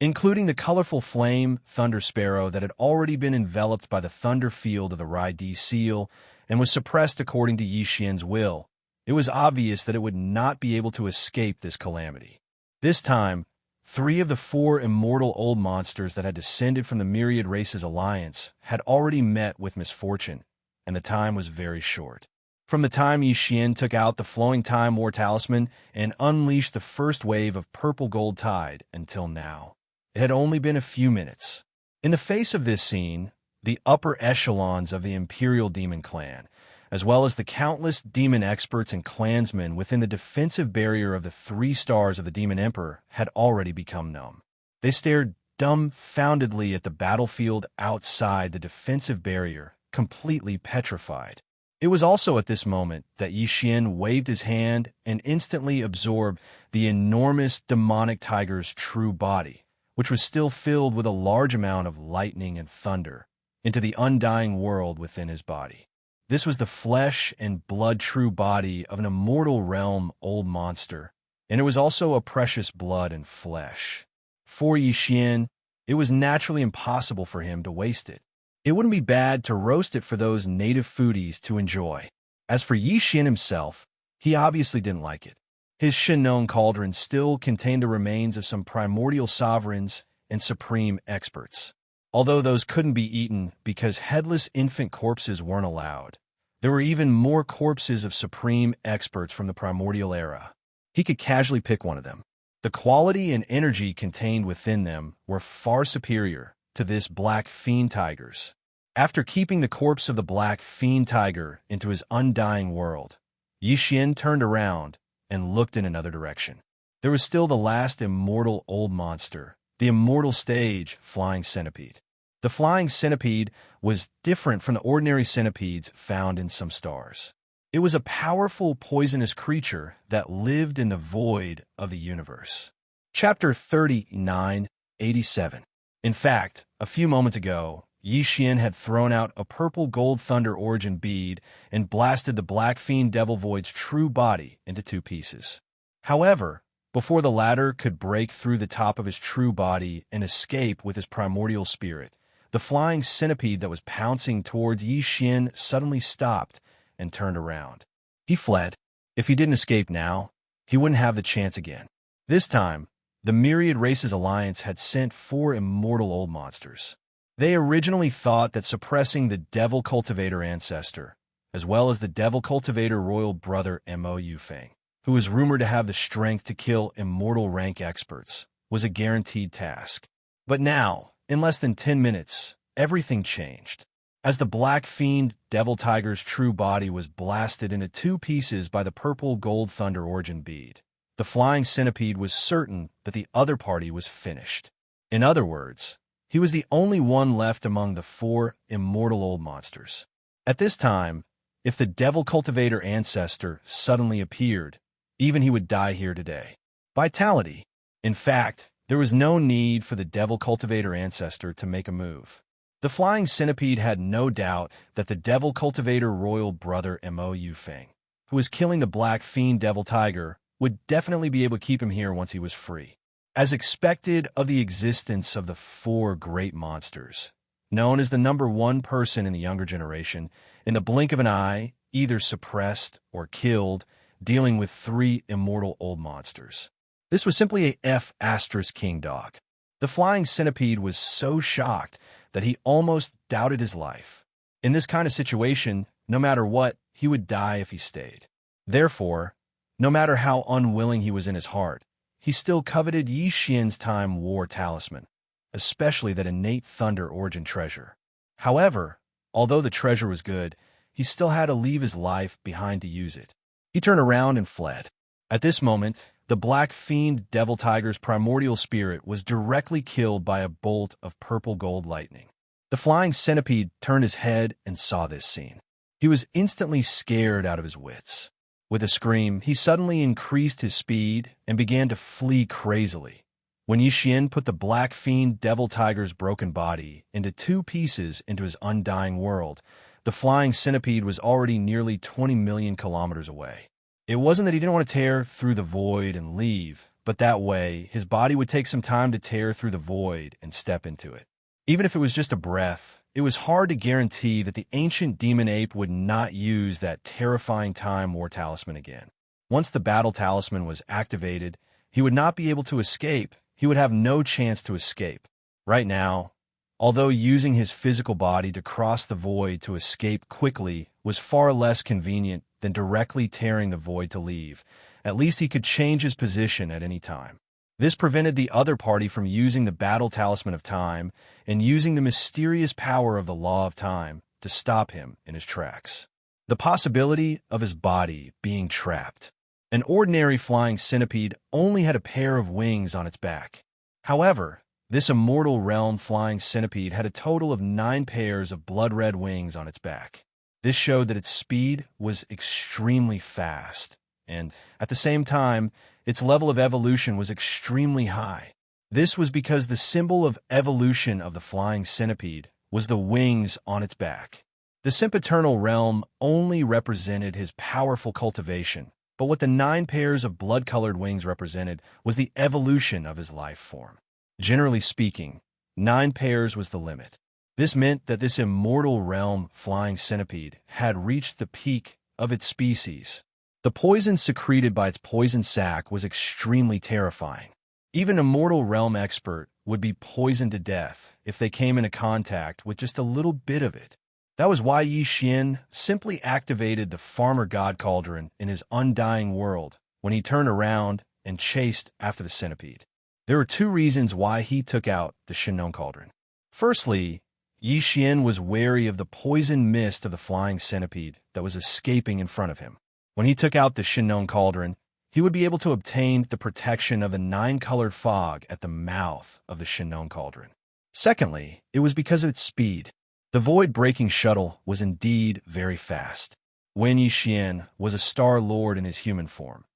including the colorful flame thunder sparrow that had already been enveloped by the thunder field of the Rai-D seal and was suppressed according to Xian's will. It was obvious that it would not be able to escape this calamity. This time, 3 of the 4 immortal old monsters that had descended from the Myriad Races Alliance had already met with misfortune, and the time was very short. From the time Xian took out the Flowing Time War Talisman and unleashed the first wave of purple gold tide until now, it had only been a few minutes. In the face of this scene, the upper echelons of the Imperial Demon Clan, as well as the countless demon experts and clansmen within the defensive barrier of the 3 stars of the Demon Emperor, had already become numb. They stared dumbfoundedly at the battlefield outside the defensive barrier, completely petrified. It was also at this moment that Xian waved his hand and instantly absorbed the enormous demonic tiger's true body, which was still filled with a large amount of lightning and thunder, into the undying world within his body. This was the flesh and blood true body of an immortal realm old monster, and it was also a precious blood and flesh. For Xian, it was naturally impossible for him to waste it. It wouldn't be bad to roast it for those native foodies to enjoy. As for Xian himself, he obviously didn't like it. His Shinnon cauldron still contained the remains of some primordial sovereigns and supreme experts. Although those couldn't be eaten because headless infant corpses weren't allowed, there were even more corpses of supreme experts from the primordial era. He could casually pick one of them. The quality and energy contained within them were far superior to this black fiend tiger's. After keeping the corpse of the black fiend tiger into his undying world, Xian turned around and looked in another direction. There was still the last immortal old monster, the immortal stage flying centipede. The flying centipede was different from the ordinary centipedes found in some stars. It was a powerful poisonous creature that lived in the void of the universe. Chapter 39:87. In fact, a few moments ago, Xian had thrown out a purple gold thunder origin bead and blasted the black fiend devil void's true body into 2 pieces. However, before the latter could break through the top of his true body and escape with his primordial spirit, the flying centipede that was pouncing towards Xian suddenly stopped and turned around. He fled. If he didn't escape now, he wouldn't have the chance again. This time, the Myriad Races Alliance had sent 4 immortal old monsters. They originally thought that suppressing the Devil Cultivator ancestor, as well as the Devil Cultivator royal brother Mo Yufeng, who was rumored to have the strength to kill immortal rank experts, was a guaranteed task. But now, in less than 10 minutes, everything changed. As the black fiend devil tiger's true body was blasted into 2 pieces by the purple gold thunder origin bead, the flying centipede was certain that the other party was finished. In other words, he was the only one left among the 4 immortal old monsters. At this time, if the Devil Cultivator ancestor suddenly appeared, even he would die here today. Vitality. In fact, there was no need for the devil cultivator ancestor to make a move. The flying centipede had no doubt that the devil cultivator royal brother Mo Yufeng, who was killing the black fiend devil tiger, would definitely be able to keep him here once he was free. As expected of the existence of the four great monsters, known as the number one person in the younger generation, in the blink of an eye, either suppressed or killed, dealing with three immortal old monsters. This was simply a F***king dog. The flying centipede was so shocked that he almost doubted his life. In this kind of situation, no matter what, he would die if he stayed. Therefore, no matter how unwilling he was in his heart, he still coveted Yi Xian's Time War talisman, especially that innate thunder origin treasure. However, although the treasure was good, he still had to leave his life behind to use it. He turned around and fled. At this moment, the black fiend devil tiger's primordial spirit was directly killed by a bolt of purple gold lightning. The flying centipede turned his head and saw this scene. He was instantly scared out of his wits. With a scream, he suddenly increased his speed and began to flee crazily. When Yi Xian put the black fiend devil tiger's broken body into two pieces into his undying world, the flying centipede was already nearly 20 million kilometers away. It wasn't that he didn't want to tear through the void and leave, but that way, his body would take some time to tear through the void and step into it. Even if it was just a breath, it was hard to guarantee that the ancient demon ape would not use that terrifying Time War talisman again. Once the battle talisman was activated, he would not be able to escape. He would have no chance to escape. Right now, although using his physical body to cross the void to escape quickly was far less convenient than directly tearing the void to leave, at least he could change his position at any time. This prevented the other party from using the battle talisman of time and using the mysterious power of the law of time to stop him in his tracks. The possibility of his body being trapped. An ordinary flying centipede only had a pair of wings on its back. However, this immortal realm flying centipede had a total of 9 pairs of blood-red wings on its back. This showed that its speed was extremely fast, and at the same time, its level of evolution was extremely high. This was because the symbol of evolution of the flying centipede was the wings on its back. The sempiternal realm only represented his powerful cultivation, but what the 9 pairs of blood-colored wings represented was the evolution of his life form. Generally speaking, 9 pairs was the limit. This meant that this immortal realm flying centipede had reached the peak of its species. The poison secreted by its poison sac was extremely terrifying. Even a mortal realm expert would be poisoned to death if they came into contact with just a little bit of it. That was why Yi Xian simply activated the Farmer God Cauldron in his undying world when he turned around and chased after the centipede. There were 2 reasons why he took out the Xianxia cauldron. Firstly, Yi Xian was wary of the poison mist of the flying centipede that was escaping in front of him. When he took out the Xianxia cauldron, he would be able to obtain the protection of the 9-colored fog at the mouth of the Xianxia cauldron. Secondly, it was because of its speed. The void-breaking shuttle was indeed very fast. Wen Yi Xian was a Star Lord in his human form.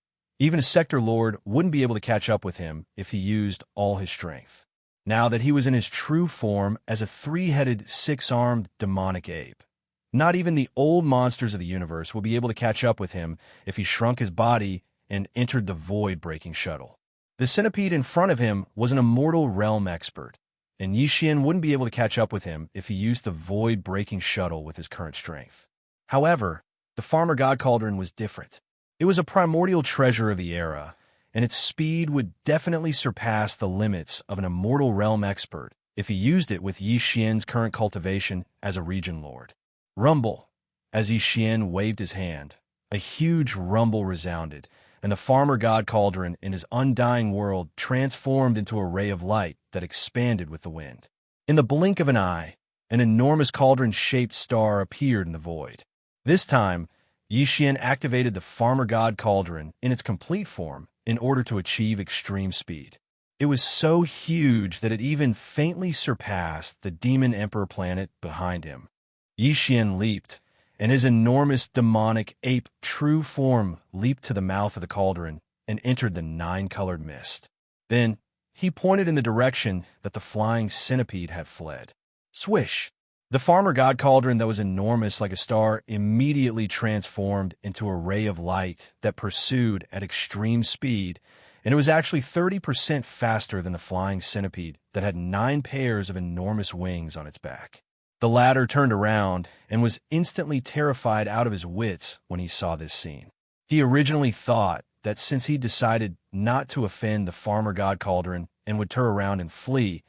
Even a Sector Lord wouldn't be able to catch up with him if he used all his strength. Now that he was in his true form as a 3-headed, 6-armed demonic ape, not even the old monsters of the universe would be able to catch up with him if he shrunk his body and entered the void-breaking shuttle. The centipede in front of him was an immortal realm expert, and Yi Xian wouldn't be able to catch up with him if he used the void-breaking shuttle with his current strength. However, the Farmer God Cauldron was different. It was a primordial treasure of the era, and its speed would definitely surpass the limits of an immortal realm expert if he used it with Yi Xian's current cultivation as a region lord. Rumble. As Yi Xian waved his hand, a huge rumble resounded, and the Farmer God Cauldron in his undying world transformed into a ray of light that expanded with the wind. In the blink of an eye, an enormous cauldron-shaped star appeared in the void. This time, Yi Xian activated the Farmer God Cauldron in its complete form in order to achieve extreme speed. It was so huge that it even faintly surpassed the Demon Emperor planet behind him. Yi Xian leaped, and his enormous demonic ape true form leaped to the mouth of the cauldron and entered the nine-colored mist. Then he pointed in the direction that the flying centipede had fled. Swish! The farmer god cauldron that was enormous like a star immediately transformed into a ray of light that pursued at extreme speed, and it was actually 30% faster than the flying centipede that had 9 pairs of enormous wings on its back. The latter turned around and was instantly terrified out of his wits when he saw this scene. He originally thought that since he decided not to offend the farmer god cauldron and would turn around and flee,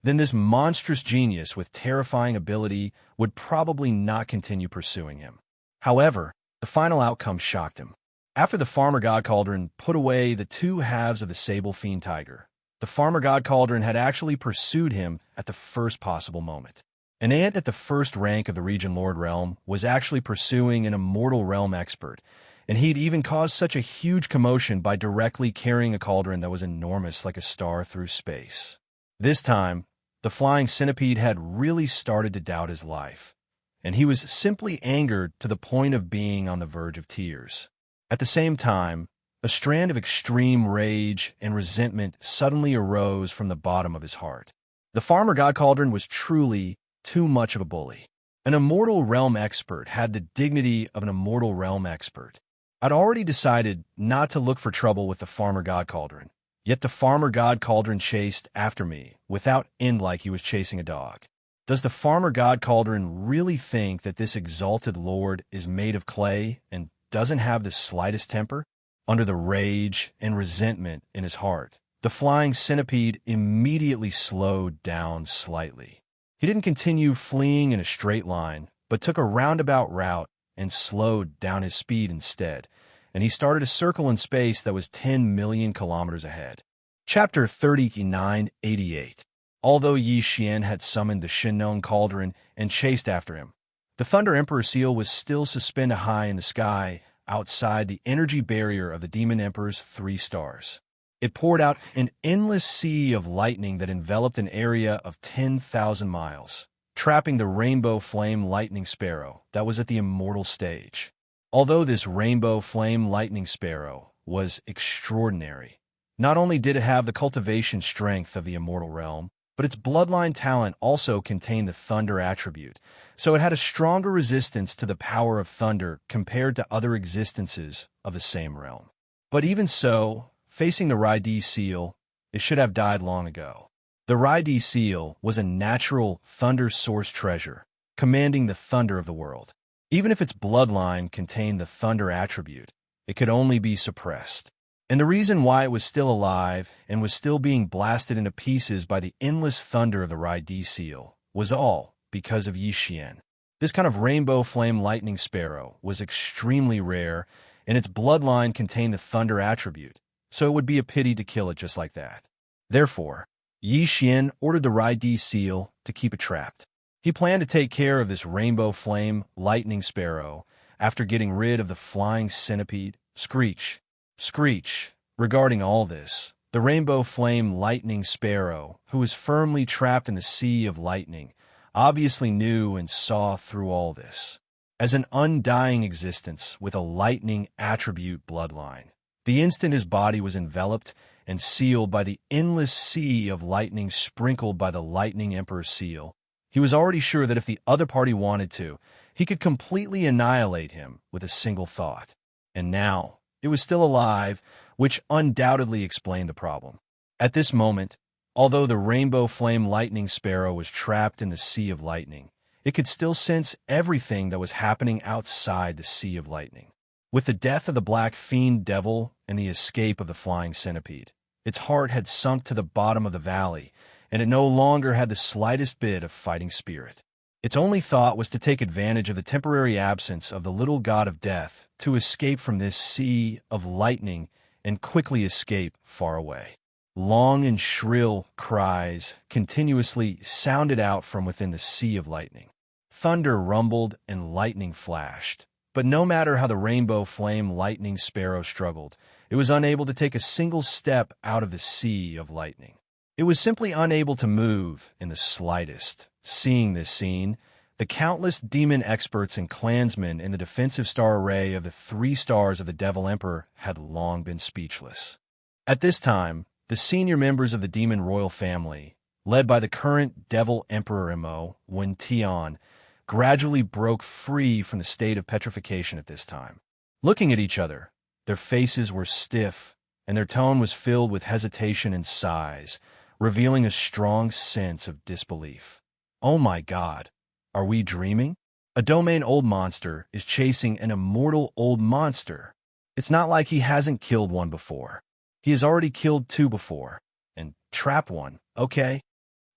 then this monstrous genius with terrifying ability would probably not continue pursuing him. However, the final outcome shocked him. After the farmer god cauldron put away the 2 halves of the sable fiend tiger, the farmer god cauldron had actually pursued him at the first possible moment. An ant at the first rank of the Region Lord realm was actually pursuing an immortal realm expert, and he'd even caused such a huge commotion by directly carrying a cauldron that was enormous like a star through space. This time, the flying centipede had really started to doubt his life, and he was simply angered to the point of being on the verge of tears. At the same time, a strand of extreme rage and resentment suddenly arose from the bottom of his heart. The farmer god cauldron was truly too much of a bully. An immortal realm expert had the dignity of an immortal realm expert. I'd already decided not to look for trouble with the farmer god cauldron, yet the farmer god cauldron chased after me without end like he was chasing a dog. Does the farmer god cauldron really think that this exalted lord is made of clay and doesn't have the slightest temper? Under the rage and resentment in his heart, the flying centipede immediately slowed down slightly. He didn't continue fleeing in a straight line, but took a roundabout route and slowed down his speed instead, and he started a circle in space that was 10 million kilometers ahead. Chapter 3988. Although Xianxia had summoned the Shinnong cauldron and chased after him, the Thunder Emperor seal was still suspended high in the sky outside the energy barrier of the Demon Emperor's 3 stars. It poured out an endless sea of lightning that enveloped an area of 10,000 miles, trapping the rainbow flame lightning sparrow that was at the immortal stage. Although this rainbow flame lightning sparrow was extraordinary, not only did it have the cultivation strength of the immortal realm, but its bloodline talent also contained the thunder attribute, so it had a stronger resistance to the power of thunder compared to other existences of the same realm. But even so, facing the Raidi seal, it should have died long ago. The Raidi seal was a natural thunder source treasure, commanding the thunder of the world. Even if its bloodline contained the thunder attribute, it could only be suppressed. And the reason why it was still alive and was still being blasted into pieces by the endless thunder of the Raidi seal was all because of Xianxia. This kind of rainbow flame lightning sparrow was extremely rare, and its bloodline contained the thunder attribute, so it would be a pity to kill it just like that. Therefore, Xianxia ordered the Raidi seal to keep it trapped. He planned to take care of this rainbow flame lightning sparrow after getting rid of the flying centipede. Screech. Screech. Regarding all this, the rainbow flame lightning sparrow, who was firmly trapped in the sea of lightning, obviously knew and saw through all this. As an undying existence with a lightning attribute bloodline, the instant his body was enveloped and sealed by the endless sea of lightning sprinkled by the Lightning Emperor's seal, he was already sure that if the other party wanted to, he could completely annihilate him with a single thought. And now, it was still alive, which undoubtedly explained the problem. At this moment, although the rainbow flame lightning sparrow was trapped in the sea of lightning, it could still sense everything that was happening outside the sea of lightning. With the death of the black fiend devil and the escape of the flying centipede, its heart had sunk to the bottom of the valley, and it no longer had the slightest bit of fighting spirit. Its only thought was to take advantage of the temporary absence of the little god of death to escape from this sea of lightning and quickly escape far away. Long and shrill cries continuously sounded out from within the sea of lightning. Thunder rumbled and lightning flashed, but no matter how the rainbow flame lightning sparrow struggled, it was unable to take a single step out of the sea of lightning. It was simply unable to move in the slightest. Seeing this scene, The countless demon experts and clansmen in the defensive star array of the 3 stars of the Devil Emperor had long been speechless. At this time, the senior members of the demon royal family, led by the current Devil Emperor Imo, Wen Tian, gradually broke free from the state of petrification at this time. Looking at each other, their faces were stiff, and their tone was filled with hesitation and sighs, revealing a strong sense of disbelief. Oh my God, are we dreaming? A domain old monster is chasing an immortal old monster. It's not like he hasn't killed one before. He has already killed 2 before, and trapped one, okay?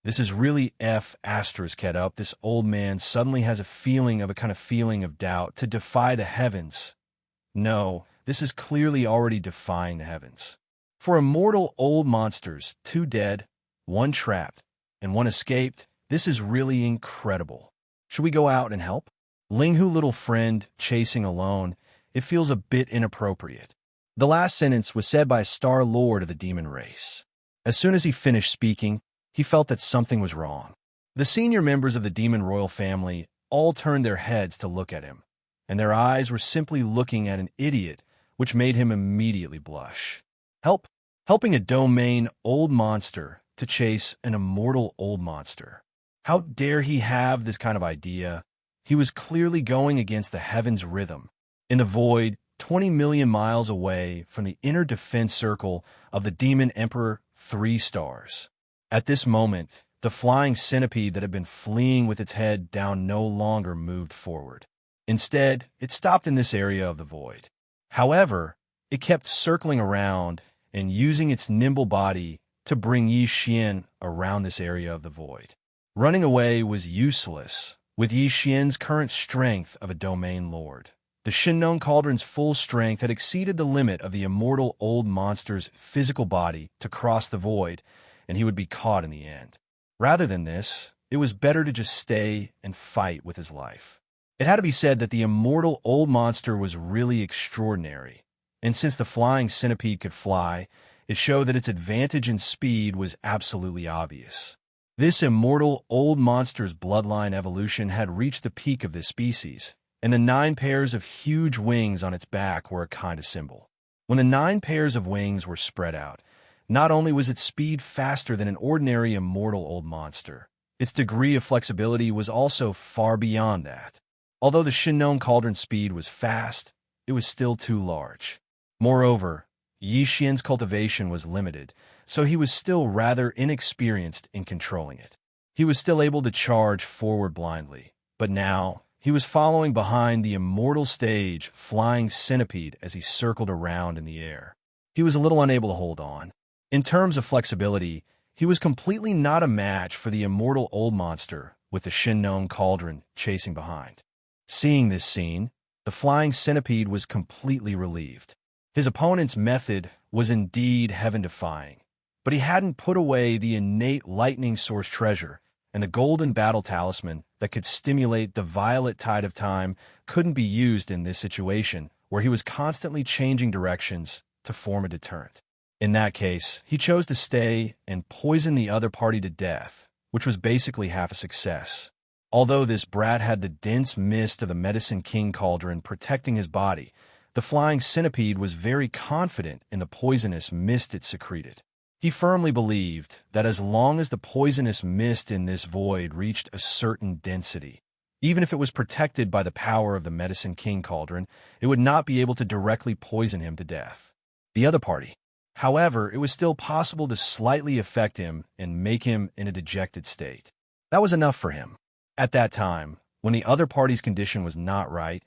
This is really Ket up. This old man suddenly has a kind of feeling of doubt to defy the heavens. No, this is clearly already defying the heavens. For immortal old monsters, 2 dead, 1 trapped, and 1 escaped, this is really incredible. Should we go out and help? Linghu, little friend, chasing alone, it feels a bit inappropriate. The last sentence was said by a star lord of the demon race. As soon as he finished speaking, he felt that something was wrong. The senior members of the demon royal family all turned their heads to look at him, and their eyes were simply looking at an idiot, which made him immediately blush. Helping a domain old monster to chase an immortal old monster. How dare he have this kind of idea? He was clearly going against the heaven's rhythm. In the void, 20 million miles away from the inner defense circle of the Demon Emperor 3 stars. At this moment, the flying centipede that had been fleeing with its head down no longer moved forward. Instead, it stopped in this area of the void. However, it kept circling around and using its nimble body to bring Yixian around this area of the void. Running away was useless, with Yixian's current strength of a domain lord. The Shinnon Cauldron's full strength had exceeded the limit of the immortal old monster's physical body to cross the void, and he would be caught in the end. Rather than this, it was better to just stay and fight with his life. It had to be said that the immortal old monster was really extraordinary, and since the flying centipede could fly, it showed that its advantage in speed was absolutely obvious. This immortal old monster's bloodline evolution had reached the peak of this species, and the 9 pairs of huge wings on its back were a kind of symbol. When the 9 pairs of wings were spread out, not only was its speed faster than an ordinary immortal old monster, its degree of flexibility was also far beyond that. Although the Shinnon Cauldron's speed was fast, it was still too large. Moreover, Yixian's cultivation was limited, so he was still rather inexperienced in controlling it. He was still able to charge forward blindly, but now he was following behind the immortal stage flying centipede as he circled around in the air. He was a little unable to hold on. In terms of flexibility, he was completely not a match for the immortal old monster with the Shinnon Cauldron chasing behind. Seeing this scene, the flying centipede was completely relieved. His opponent's method was indeed heaven-defying, but he hadn't put away the innate lightning source treasure, and the golden battle talisman that could stimulate the violet tide of time couldn't be used in this situation, where he was constantly changing directions to form a deterrent. In that case, he chose to stay and poison the other party to death, which was basically half a success. Although this brat had the dense mist of the Medicine King Cauldron protecting his body, the flying centipede was very confident in the poisonous mist it secreted. He firmly believed that as long as the poisonous mist in this void reached a certain density, even if it was protected by the power of the Medicine King Cauldron, it would not be able to directly poison him to death. The other party, however, it was still possible to slightly affect him and make him in a dejected state. That was enough for him. At that time, when the other party's condition was not right,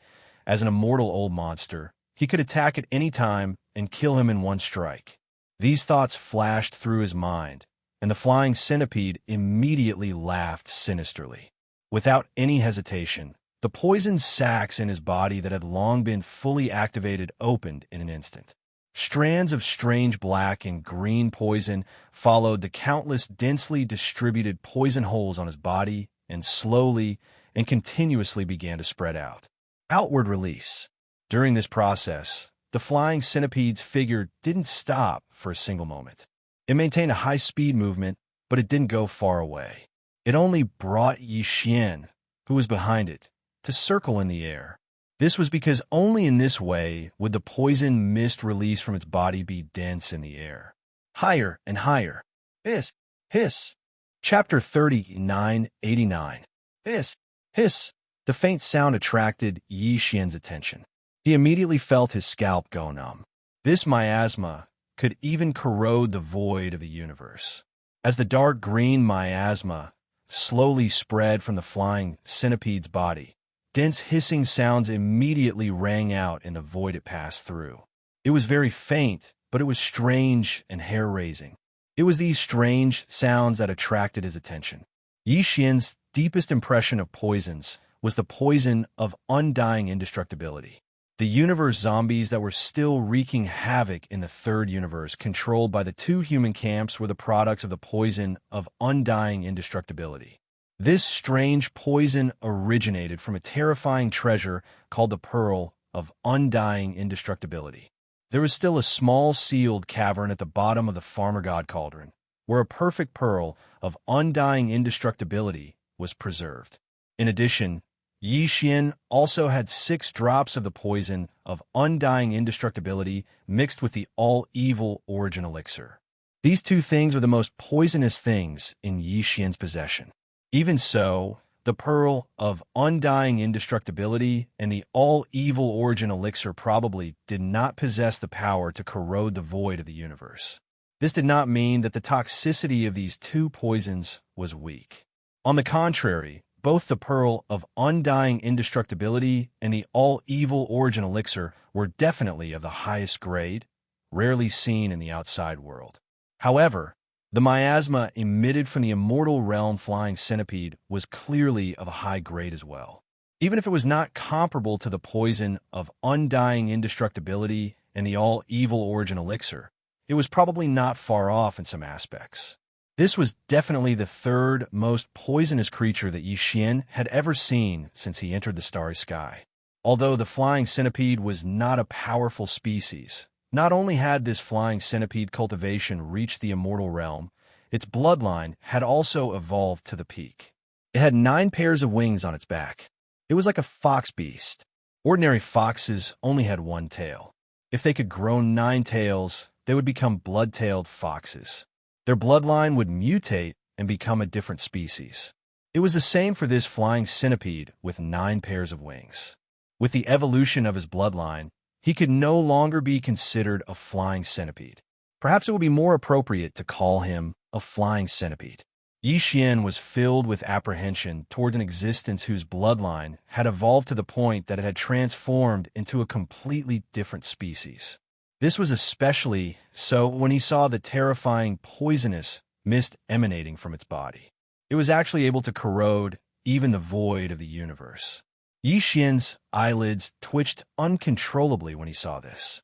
as an immortal old monster, he could attack at any time and kill him in one strike. These thoughts flashed through his mind, and the flying centipede immediately laughed sinisterly. Without any hesitation, the poison sacs in his body that had long been fully activated opened in an instant. Strands of strange black and green poison followed the countless densely distributed poison holes on his body and slowly and continuously began to spread out. Outward release. During this process, the flying centipede's figure didn't stop for a single moment. It maintained a high-speed movement, but it didn't go far away. It only brought Yixian who was behind it, to circle in the air. This was because only in this way would the poison mist released from its body be dense in the air. Higher and higher. Hiss, hiss. Chapter 39:89. Hiss, hiss. The faint sound attracted Xianxia's attention. He immediately felt his scalp go numb. This miasma could even corrode the void of the universe. As the dark green miasma slowly spread from the flying centipede's body, dense hissing sounds immediately rang out in the void it passed through. It was very faint, but it was strange and hair-raising. It was these strange sounds that attracted his attention. Xianxia's deepest impression of poisons was the poison of undying indestructibility. The universe zombies that were still wreaking havoc in the third universe, controlled by the two human camps, were the products of the poison of undying indestructibility. This strange poison originated from a terrifying treasure called the Pearl of Undying Indestructibility. There was still a small sealed cavern at the bottom of the Farmer God Cauldron, where a perfect pearl of undying indestructibility was preserved. In addition, Xian also had 6 drops of the poison of undying indestructibility mixed with the all-evil origin elixir. These 2 things are the most poisonous things in Xian's possession. Even so, the pearl of undying indestructibility and the all-evil origin elixir probably did not possess the power to corrode the void of the universe. This did not mean that the toxicity of these 2 poisons was weak. On the contrary, both the pearl of undying indestructibility and the all-evil origin elixir were definitely of the highest grade, rarely seen in the outside world. However, the miasma emitted from the immortal realm flying centipede was clearly of a high grade as well. Even if it was not comparable to the poison of undying indestructibility and the all-evil origin elixir, it was probably not far off in some aspects. This was definitely the 3rd most poisonous creature that Xian had ever seen since he entered the starry sky. Although the flying centipede was not a powerful species, not only had this flying centipede cultivation reached the immortal realm, its bloodline had also evolved to the peak. It had 9 pairs of wings on its back. It was like a fox beast. Ordinary foxes only had 1 tail. If they could grow 9 tails, they would become blood-tailed foxes. Their bloodline would mutate and become a different species. It was the same for this flying centipede with 9 pairs of wings. With the evolution of his bloodline, he could no longer be considered a flying centipede. Perhaps it would be more appropriate to call him a flying centipede. Xian was filled with apprehension towards an existence whose bloodline had evolved to the point that it had transformed into a completely different species. This was especially so when he saw the terrifying poisonous mist emanating from its body. It was actually able to corrode even the void of the universe. Xian's eyelids twitched uncontrollably when he saw this.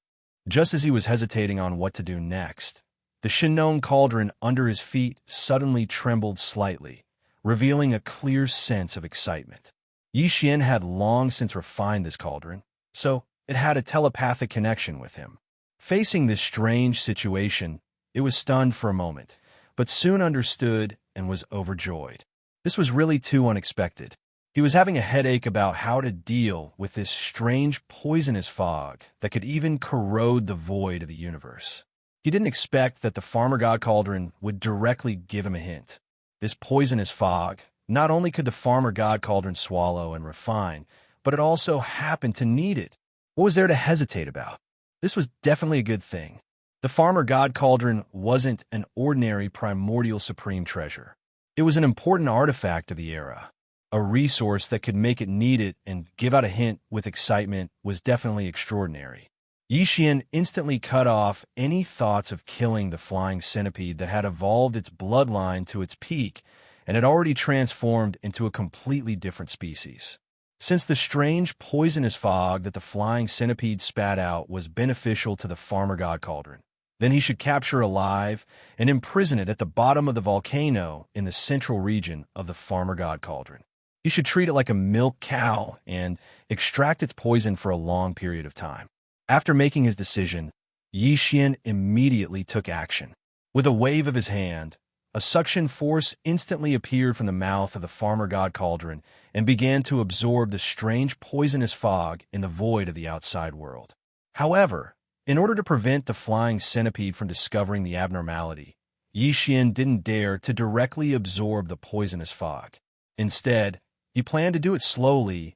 Just as he was hesitating on what to do next, the Shinnong cauldron under his feet suddenly trembled slightly, revealing a clear sense of excitement. Xian had long since refined this cauldron, so it had a telepathic connection with him. Facing this strange situation, it was stunned for a moment, but soon understood and was overjoyed. This was really too unexpected. He was having a headache about how to deal with this strange poisonous fog that could even corrode the void of the universe. He didn't expect that the Farmer God Cauldron would directly give him a hint. This poisonous fog, not only could the Farmer God Cauldron swallow and refine, but it also happened to need it. What was there to hesitate about? This was definitely a good thing. The Farmer God Cauldron wasn't an ordinary primordial supreme treasure. It was an important artifact of the era. A resource that could make it need it and give out a hint with excitement was definitely extraordinary. Xian instantly cut off any thoughts of killing the flying centipede that had evolved its bloodline to its peak and had already transformed into a completely different species. Since the strange poisonous fog that the flying centipede spat out was beneficial to the Farmer God Cauldron, then he should capture alive and imprison it at the bottom of the volcano in the central region of the Farmer God Cauldron. He should treat it like a milk cow and extract its poison for a long period of time. After making his decision, Xian immediately took action. With a wave of his hand, a suction force instantly appeared from the mouth of the farmer god cauldron and began to absorb the strange poisonous fog in the void of the outside world. However, in order to prevent the flying centipede from discovering the abnormality, Yixian didn't dare to directly absorb the poisonous fog. Instead, he planned to do it slowly.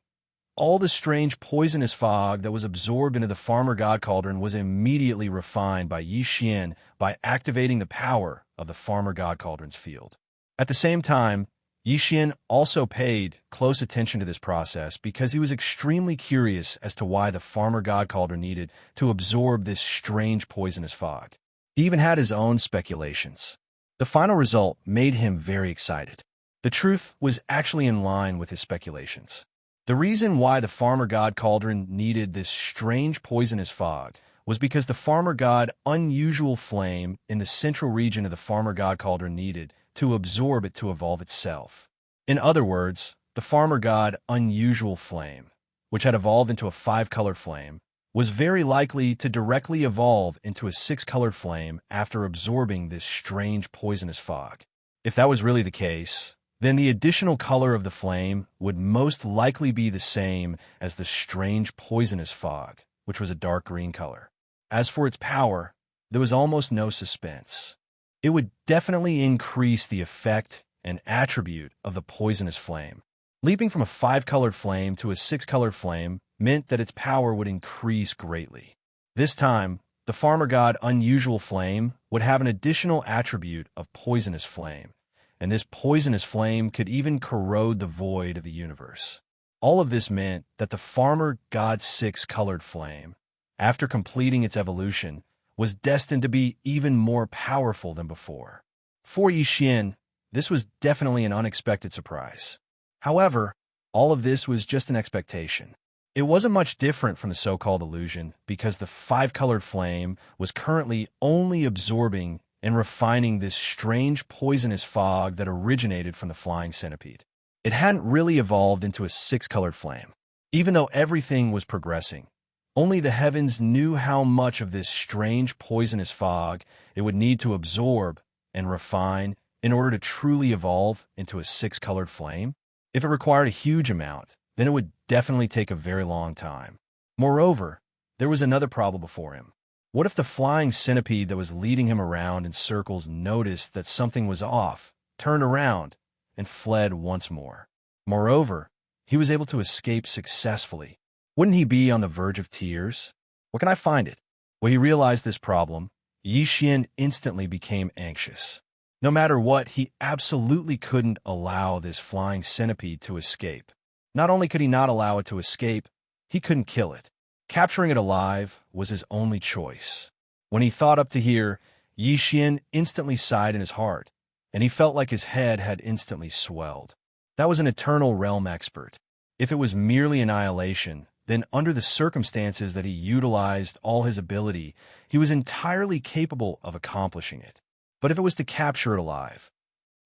All the strange poisonous fog that was absorbed into the farmer god cauldron was immediately refined by Yixian by activating the power of the farmer god cauldron's field. At the same time, Yixian also paid close attention to this process because he was extremely curious as to why the farmer god cauldron needed to absorb this strange poisonous fog. He even had his own speculations. The final result made him very excited. The truth was actually in line with his speculations. The reason why the farmer god cauldron needed this strange poisonous fog was because the farmer god unusual flame in the central region of the farmer god cauldron needed to absorb it to evolve itself. In other words, the farmer god unusual flame, which had evolved into a 5-color flame, was very likely to directly evolve into a 6-colored flame after absorbing this strange poisonous fog. If that was really the case, then the additional color of the flame would most likely be the same as the strange poisonous fog, which was a dark green color. As for its power, there was almost no suspense. It would definitely increase the effect and attribute of the poisonous flame. Leaping from a 5-colored flame to a 6-colored flame meant that its power would increase greatly. This time, the farmer god unusual flame would have an additional attribute of poisonous flame, and this poisonous flame could even corrode the void of the universe. All of this meant that the farmer god 6-colored flame, after completing its evolution, was destined to be even more powerful than before. For Yixian, this was definitely an unexpected surprise. However, all of this was just an expectation. It wasn't much different from the so-called illusion because the 5-colored flame was currently only absorbing and refining this strange poisonous fog that originated from the flying centipede. It hadn't really evolved into a 6-colored flame. Even though everything was progressing, only the heavens knew how much of this strange poisonous fog it would need to absorb and refine in order to truly evolve into a 6-colored flame. If it required a huge amount, then it would definitely take a very long time. Moreover, there was another problem before him. What if the flying centipede that was leading him around in circles noticed that something was off, turned around, and fled once more? Moreover, he was able to escape successfully. Wouldn't he be on the verge of tears? Where can I find it? When he realized this problem, Yixian instantly became anxious. No matter what, he absolutely couldn't allow this flying centipede to escape. Not only could he not allow it to escape, he couldn't kill it. Capturing it alive was his only choice. When he thought up to here, Yixian instantly sighed in his heart, and he felt like his head had instantly swelled. That was an eternal realm expert. If it was merely annihilation, then under the circumstances that he utilized all his ability, he was entirely capable of accomplishing it. But if it was to capture it alive,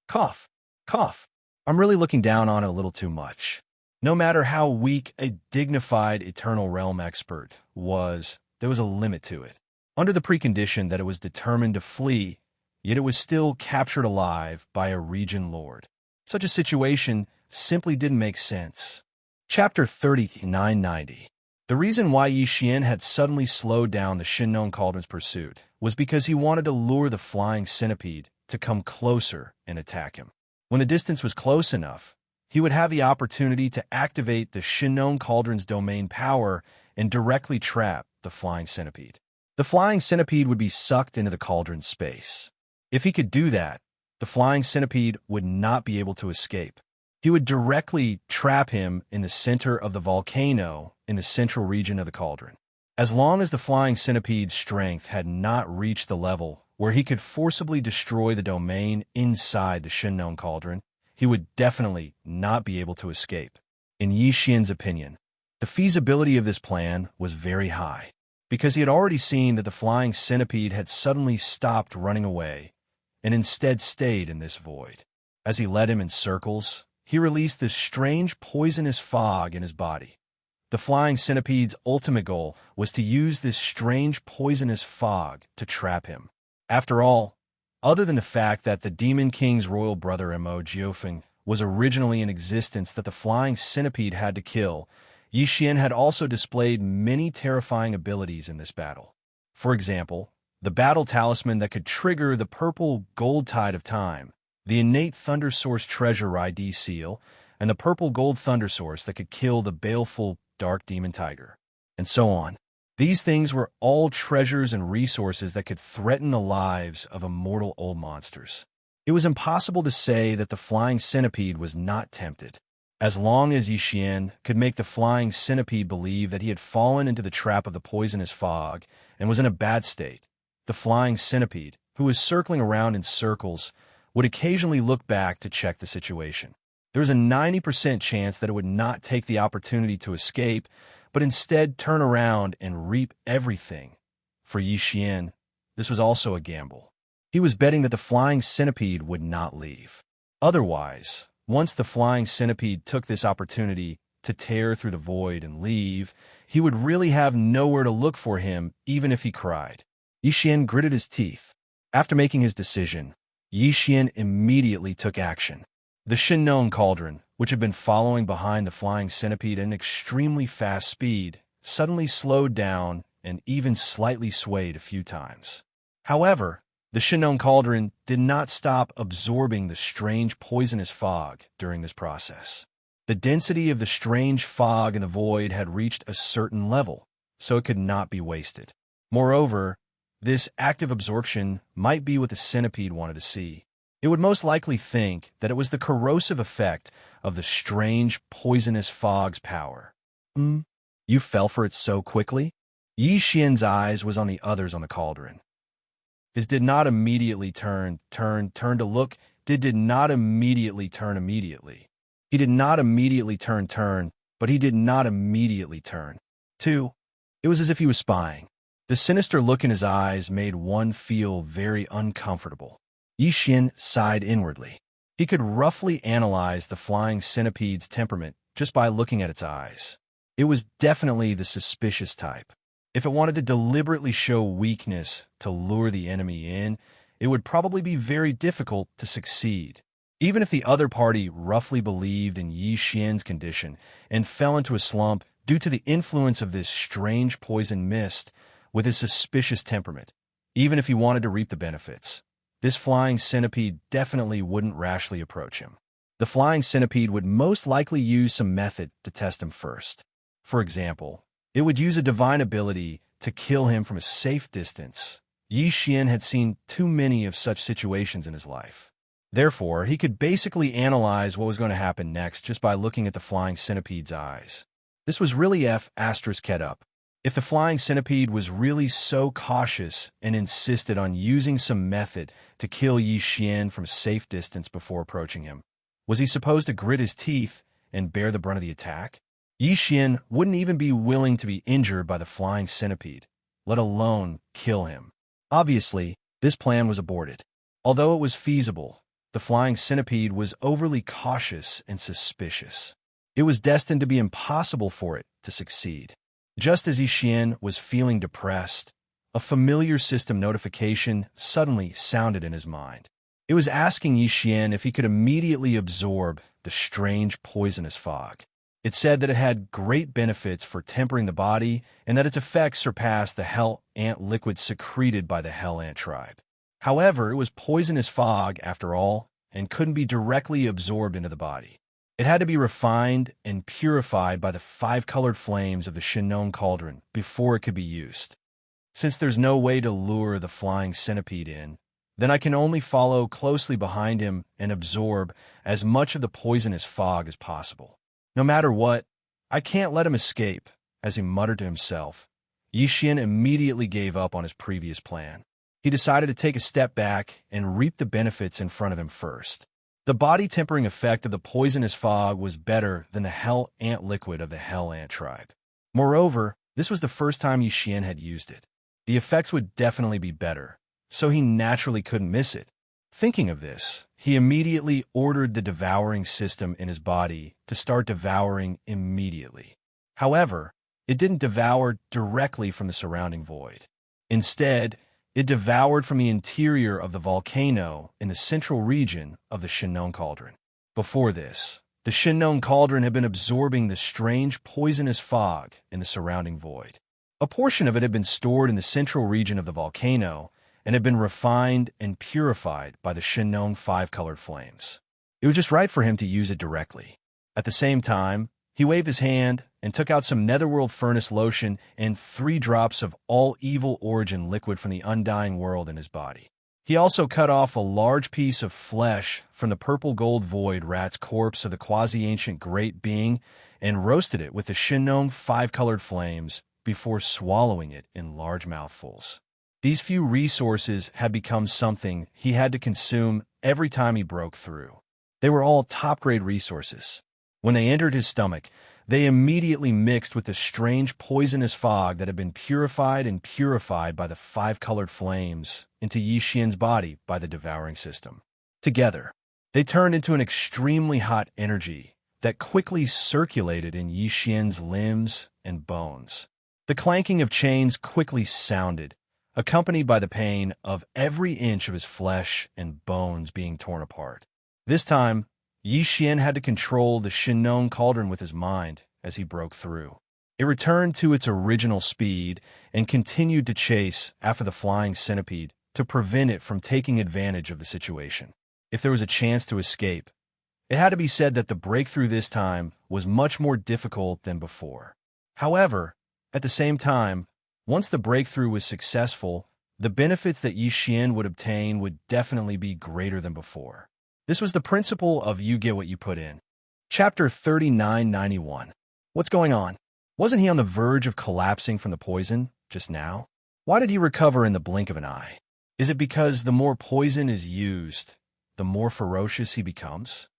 cough, cough, I'm really looking down on it a little too much. No matter how weak a dignified eternal realm expert was, there was a limit to it. Under the precondition that it was determined to flee, yet it was still captured alive by a region lord. Such a situation simply didn't make sense. Chapter 3990. The reason why Yixian had suddenly slowed down the Shinnon Cauldron's pursuit was because he wanted to lure the flying centipede to come closer and attack him. When the distance was close enough, he would have the opportunity to activate the Shinnon Cauldron's domain power and directly trap the flying centipede. The flying centipede would be sucked into the cauldron's space. If he could do that, the flying centipede would not be able to escape. He would directly trap him in the center of the volcano in the central region of the cauldron. As long as the flying centipede's strength had not reached the level where he could forcibly destroy the domain inside the Shinnon Cauldron, he would definitely not be able to escape. In Yixian's opinion, the feasibility of this plan was very high, because he had already seen that the flying centipede had suddenly stopped running away and instead stayed in this void. As he led him in circles, he released this strange poisonous fog in his body. The flying centipede's ultimate goal was to use this strange poisonous fog to trap him. After all, Other than the fact that the Demon King's royal brother Mo Jiufeng was originally in existence that the flying centipede had to kill, Yi Xian had also displayed many terrifying abilities in this battle. For example, the battle talisman that could trigger the purple gold tide of time, the innate thunder source treasure ID seal, and the purple gold thunder source that could kill the baleful dark demon tiger, and so on. These things were all treasures and resources that could threaten the lives of immortal old monsters. It was impossible to say that the flying centipede was not tempted. As long as Yi Xian could make the flying centipede believe that he had fallen into the trap of the poisonous fog and was in a bad state, the flying centipede, who was circling around in circles, would occasionally look back to check the situation. There was a 90% chance that it would not take the opportunity to escape, but instead turn around and reap everything. For Yi Xian, this was also a gamble. He was betting that the flying centipede would not leave. Otherwise, once the flying centipede took this opportunity to tear through the void and leave, he would really have nowhere to look for him, even if he cried. Yi Xian gritted his teeth. After making his decision, Yi Xian immediately took action. The Shinnon cauldron, which had been following behind the flying centipede at an extremely fast speed, suddenly slowed down and even slightly swayed a few times. However, the Shinnon cauldron did not stop absorbing the strange poisonous fog during this process. The density of the strange fog in the void had reached a certain level, so it could not be wasted. Moreover, this active absorption might be what the centipede wanted to see. It would most likely think that it was the corrosive effect of the strange, poisonous fog's power. You fell for it so quickly? Yi Xian's eyes was on the others on the cauldron. His did not immediately turn to look, did not immediately turn immediately. He did not immediately turn, but he did not immediately turn. 2. It was as if he was spying. The sinister look in his eyes made one feel very uncomfortable. Yi Xian sighed inwardly. He could roughly analyze the flying centipede's temperament just by looking at its eyes. It was definitely the suspicious type. If it wanted to deliberately show weakness to lure the enemy in, it would probably be very difficult to succeed. Even if the other party roughly believed in Yi Xian's condition and fell into a slump due to the influence of this strange poison mist with his suspicious temperament, even if he wanted to reap the benefits, this flying centipede definitely wouldn't rashly approach him. The flying centipede would most likely use some method to test him first. For example, it would use a divine ability to kill him from a safe distance. Yi Xian had seen too many of such situations in his life. Therefore, he could basically analyze what was going to happen next just by looking at the flying centipede's eyes. This was really Head up. If the flying centipede was really so cautious and insisted on using some method to kill Yi Xian from a safe distance before approaching him, was he supposed to grit his teeth and bear the brunt of the attack? Yi Xian wouldn't even be willing to be injured by the flying centipede, let alone kill him. Obviously, this plan was aborted. Although it was feasible, the flying centipede was overly cautious and suspicious. It was destined to be impossible for it to succeed. Just as Yi Xian was feeling depressed, a familiar system notification suddenly sounded in his mind. It was asking Yi Xian if he could immediately absorb the strange poisonous fog. It said that it had great benefits for tempering the body and that its effects surpassed the hell ant liquid secreted by the hell ant tribe. However, it was poisonous fog after all and couldn't be directly absorbed into the body. It had to be refined and purified by the 5-colored flames of the Shinnon cauldron before it could be used. Since there's no way to lure the flying centipede in, then I can only follow closely behind him and absorb as much of the poisonous fog as possible. No matter what, I can't let him escape, as he muttered to himself. Yi Xian immediately gave up on his previous plan. He decided to take a step back and reap the benefits in front of him first. The body-tempering effect of the poisonous fog was better than the hell ant liquid of the hell ant tribe. Moreover, this was the first time Yi Xian had used it. The effects would definitely be better, so he naturally couldn't miss it. Thinking of this, he immediately ordered the devouring system in his body to start devouring immediately. However, it didn't devour directly from the surrounding void. Instead, It devoured from the interior of the volcano in the central region of the Shinnong Cauldron. Before this, the Shinnong Cauldron had been absorbing the strange poisonous fog in the surrounding void. A portion of it had been stored in the central region of the volcano and had been refined and purified by the Shinnong five-colored flames. It was just right for him to use it directly. At the same time, he waved his hand and took out some netherworld furnace lotion and 3 drops of all evil origin liquid from the undying world in his body. He also cut off a large piece of flesh from the purple gold void rat's corpse of the quasi-ancient great being and roasted it with the Shinnong five-colored flames before swallowing it in large mouthfuls. These few resources had become something he had to consume every time he broke through. They were all top-grade resources. When they entered his stomach, they immediately mixed with the strange poisonous fog that had been purified and purified by the five-colored flames into Yixian's body by the devouring system. Together, they turned into an extremely hot energy that quickly circulated in Yixian's limbs and bones. The clanking of chains quickly sounded, accompanied by the pain of every inch of his flesh and bones being torn apart. This time, Yixian had to control the Shinnong Cauldron with his mind as he broke through. It returned to its original speed and continued to chase after the flying centipede to prevent it from taking advantage of the situation. If there was a chance to escape, it had to be said that the breakthrough this time was much more difficult than before. However, at the same time, once the breakthrough was successful, the benefits that Yixian would obtain would definitely be greater than before. This was the principle of you get what you put in. Chapter 3991. What's going on? Wasn't he on the verge of collapsing from the poison just now? Why did he recover in the blink of an eye? Is it because the more poison is used, the more ferocious he becomes?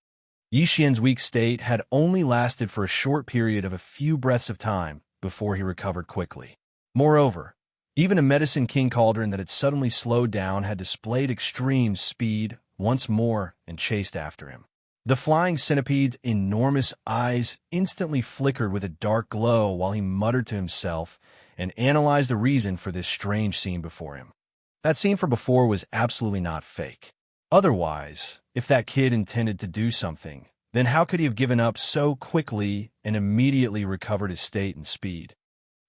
Yixian's weak state had only lasted for a short period of a few breaths of time before he recovered quickly. Moreover, even a Medicine King Cauldron that had suddenly slowed down had displayed extreme speed once more and chased after him. The flying centipede's enormous eyes instantly flickered with a dark glow while he muttered to himself and analyzed the reason for this strange scene before him. That scene from before was absolutely not fake. Otherwise, if that kid intended to do something, then how could he have given up so quickly and immediately recovered his state and speed?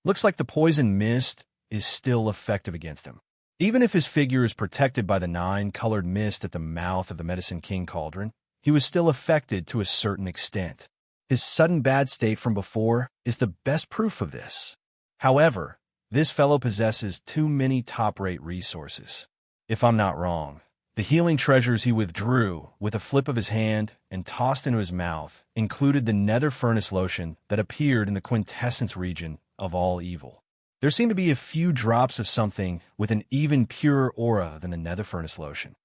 Looks like the poison mist is still effective against him. Even if his figure is protected by the 9-colored mist at the mouth of the Medicine King Cauldron, he was still affected to a certain extent. His sudden bad state from before is the best proof of this. However, this fellow possesses too many top-rate resources. If I'm not wrong, the healing treasures he withdrew with a flip of his hand and tossed into his mouth included the nether furnace lotion that appeared in the quintessence region of all evil. There seemed to be a few drops of something with an even purer aura than the nether furnace lotion.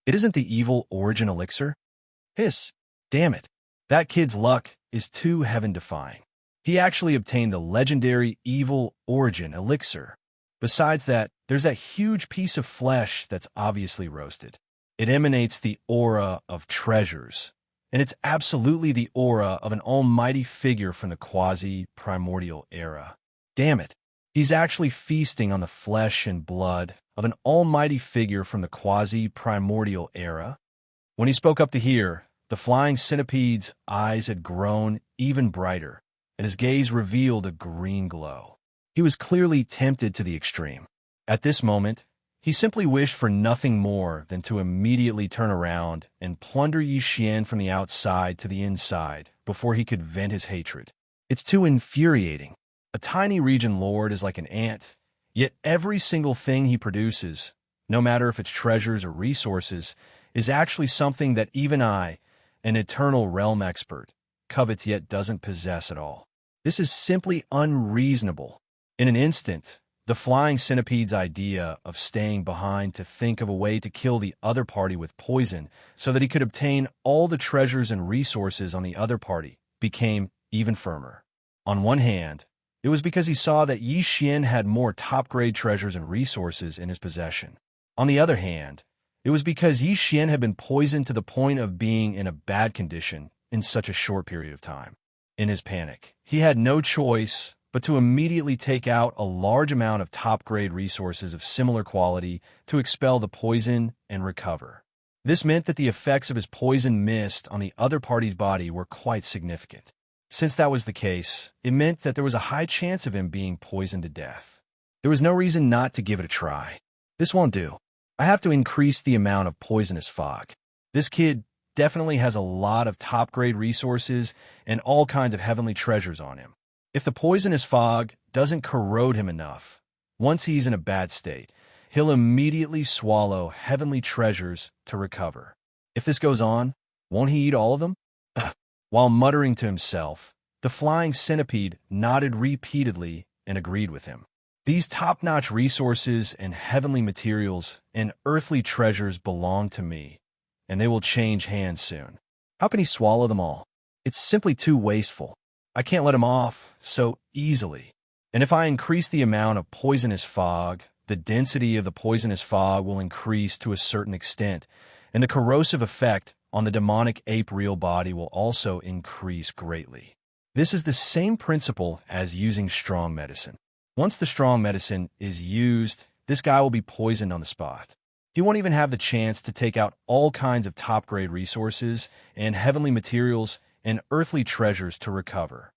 It isn't the evil origin elixir? Hiss. Damn it. That kid's luck is too heaven-defying. He actually obtained the legendary evil origin elixir. Besides that, there's that huge piece of flesh that's obviously roasted. It emanates the aura of treasures, and it's absolutely the aura of an almighty figure from the quasi-primordial era. Damn it. He's actually feasting on the flesh and blood of an almighty figure from the quasi-primordial era. When he spoke up to hear, the flying centipede's eyes had grown even brighter, and his gaze revealed a green glow. He was clearly tempted to the extreme. At this moment, he simply wished for nothing more than to immediately turn around and plunder Yixian from the outside to the inside before he could vent his hatred. It's too infuriating. A tiny region lord is like an ant, yet every single thing he produces, no matter if it's treasures or resources, is actually something that even I, an eternal realm expert, covets yet doesn't possess at all. This is simply unreasonable. In an instant, the flying centipede's idea of staying behind to think of a way to kill the other party with poison so that he could obtain all the treasures and resources on the other party became even firmer. On one hand, it was because he saw that Yixian had more top-grade treasures and resources in his possession. On the other hand, it was because Yixian had been poisoned to the point of being in a bad condition in such a short period of time. In his panic, he had no choice but to immediately take out a large amount of top-grade resources of similar quality to expel the poison and recover. This meant that the effects of his poison mist on the other party's body were quite significant. Since that was the case, it meant that there was a high chance of him being poisoned to death. There was no reason not to give it a try. This won't do. I have to increase the amount of poisonous fog. This kid definitely has a lot of top-grade resources and all kinds of heavenly treasures on him. If the poisonous fog doesn't corrode him enough, once he's in a bad state, he'll immediately swallow heavenly treasures to recover. If this goes on, won't he eat all of them? While muttering to himself, the flying centipede nodded repeatedly and agreed with him. These top-notch resources and heavenly materials and earthly treasures belong to me, and they will change hands soon. How can he swallow them all? It's simply too wasteful. I can't let him off so easily. And if I increase the amount of poisonous fog, the density of the poisonous fog will increase to a certain extent, and the corrosive effect on the demonic ape real body will also increase greatly. This is the same principle as using strong medicine. Once the strong medicine is used, this guy will be poisoned on the spot. He won't even have the chance to take out all kinds of top-grade resources and heavenly materials and earthly treasures to recover.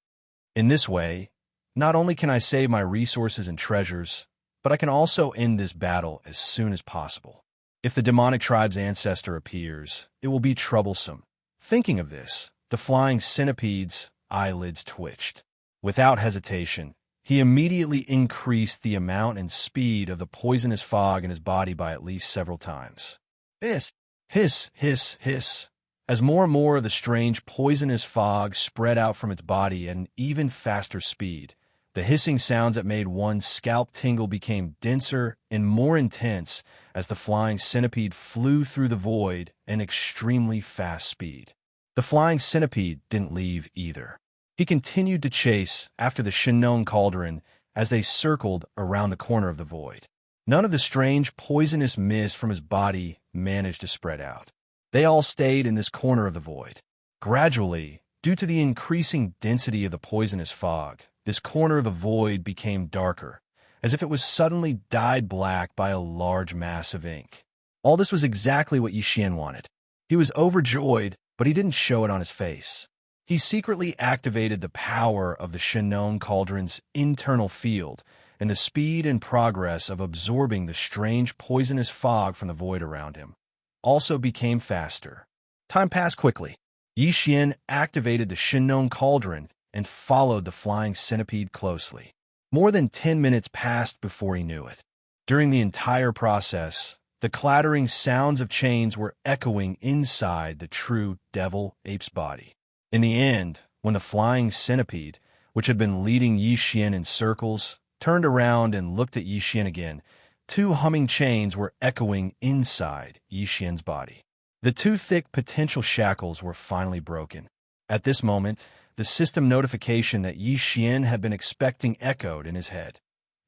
In this way, not only can I save my resources and treasures, but I can also end this battle as soon as possible. If the demonic tribe's ancestor appears, it will be troublesome. Thinking of this, the flying centipede's eyelids twitched. Without hesitation, he immediately increased the amount and speed of the poisonous fog in his body by at least several times. Hiss, hiss, hiss, hiss. As more and more of the strange poisonous fog spread out from its body at an even faster speed, the hissing sounds that made one's scalp tingle became denser and more intense as the flying centipede flew through the void at an extremely fast speed. The flying centipede didn't leave either. He continued to chase after the Xianxia cauldron as they circled around the corner of the void. None of the strange poisonous mist from his body managed to spread out. They all stayed in this corner of the void. Gradually, due to the increasing density of the poisonous fog, this corner of the void became darker, as if it was suddenly dyed black by a large mass of ink. All this was exactly what Xianxia wanted. He was overjoyed, but he didn't show it on his face. He secretly activated the power of the Xianxia cauldron's internal field, and the speed and progress of absorbing the strange poisonous fog from the void around him also became faster. Time passed quickly. Xianxia activated the Xianxia cauldron and followed the flying centipede closely. More than 10 minutes passed before he knew it. During the entire process, the clattering sounds of chains were echoing inside the true devil ape's body. In the end, when the flying centipede, which had been leading Xianxia in circles, turned around and looked at Xianxia again, 2 humming chains were echoing inside Xianxia's body. The 2 thick potential shackles were finally broken. At this moment, the system notification that Xianxia had been expecting echoed in his head.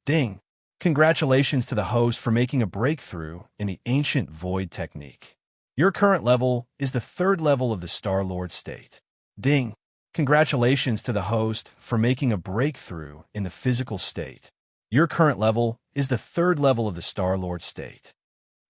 Ding! Congratulations to the host for making a breakthrough in the ancient void technique. Your current level is the 3rd level of the Star Lord state. Ding! Congratulations to the host for making a breakthrough in the physical state. Your current level is the 3rd level of the Star Lord state.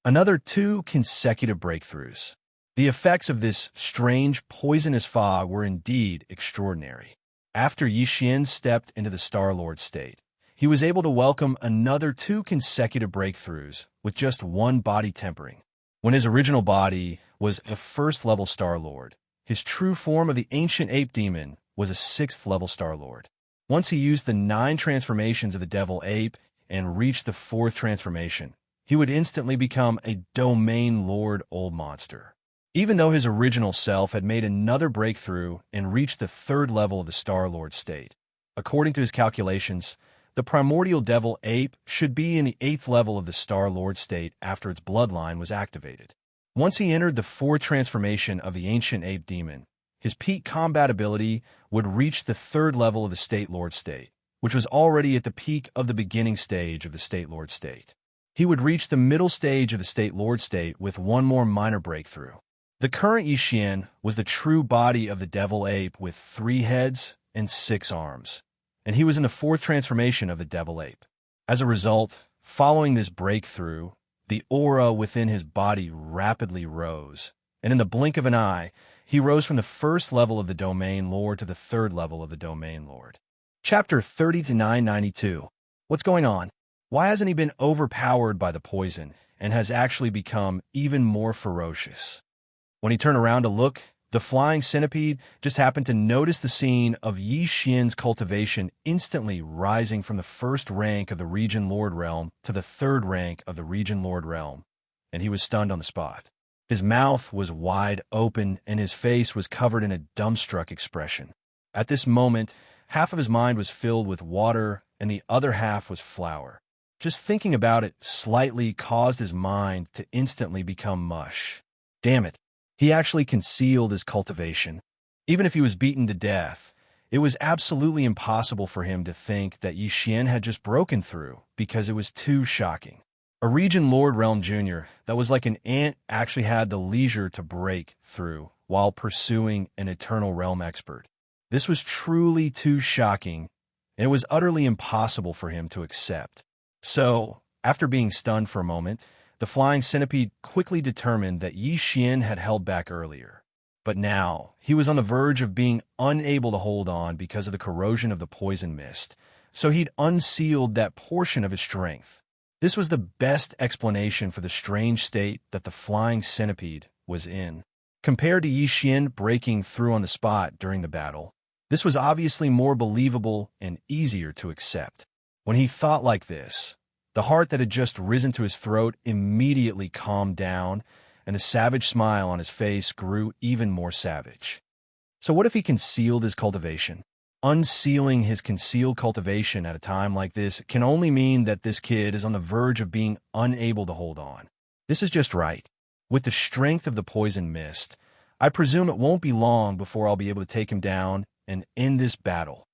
Another 2 consecutive breakthroughs. The effects of this strange poisonous fog were indeed extraordinary. After Xianxia stepped into the Star Lord state, he was able to welcome another 2 consecutive breakthroughs with just 1 body tempering. When his original body was a 1st level Star Lord, his true form of the ancient ape demon was a 6th level Star Lord. Once he used the 9 transformations of the devil ape and reached the 4th transformation, he would instantly become a domain lord old monster. Even though his original self had made another breakthrough and reached the 3rd level of the Star Lord state, according to his calculations, the primordial devil ape should be in the 8th level of the Star Lord state after its bloodline was activated. Once he entered the 4th transformation of the ancient ape demon, his peak combat ability would reach the 3rd level of the State Lord state, which was already at the peak of the beginning stage of the State Lord state. He would reach the middle stage of the State Lord state with 1 more minor breakthrough. The current Xianxia was the true body of the devil ape with 3 heads and 6 arms. and he was in the fourth transformation of the devil ape. As a result, following this breakthrough, the aura within his body rapidly rose, and in the blink of an eye, he rose from the first level of the domain lord to the third level of the domain lord. Chapter 30 to 992. What's going on? Why hasn't he been overpowered by the poison and has actually become even more ferocious? When he turned around to look, the flying centipede just happened to notice the scene of Xianxia's cultivation instantly rising from the first rank of the Region Lord realm to the third rank of the Region Lord realm, and he was stunned on the spot. His mouth was wide open and his face was covered in a dumbstruck expression. At this moment, half of his mind was filled with water and the other half was flour. Just thinking about it slightly caused his mind to instantly become mush. Damn it, he actually concealed his cultivation. Even if he was beaten to death, it was absolutely impossible for him to think that Xian had just broken through because it was too shocking. A Region Lord Realm Jr. that was like an ant actually had the leisure to break through while pursuing an Eternal Realm expert. This was truly too shocking, and it was utterly impossible for him to accept. So, after being stunned for a moment, the flying centipede quickly determined that Xian had held back earlier. But now, he was on the verge of being unable to hold on because of the corrosion of the poison mist, so he'd unsealed that portion of his strength. This was the best explanation for the strange state that the flying centipede was in. Compared to Xian breaking through on the spot during the battle, this was obviously more believable and easier to accept. When he thought like this, the heart that had just risen to his throat immediately calmed down, and the savage smile on his face grew even more savage. So what if he concealed his cultivation? Unsealing his concealed cultivation at a time like this can only mean that this kid is on the verge of being unable to hold on. This is just right. With the strength of the poison mist, I presume it won't be long before I'll be able to take him down and end this battle.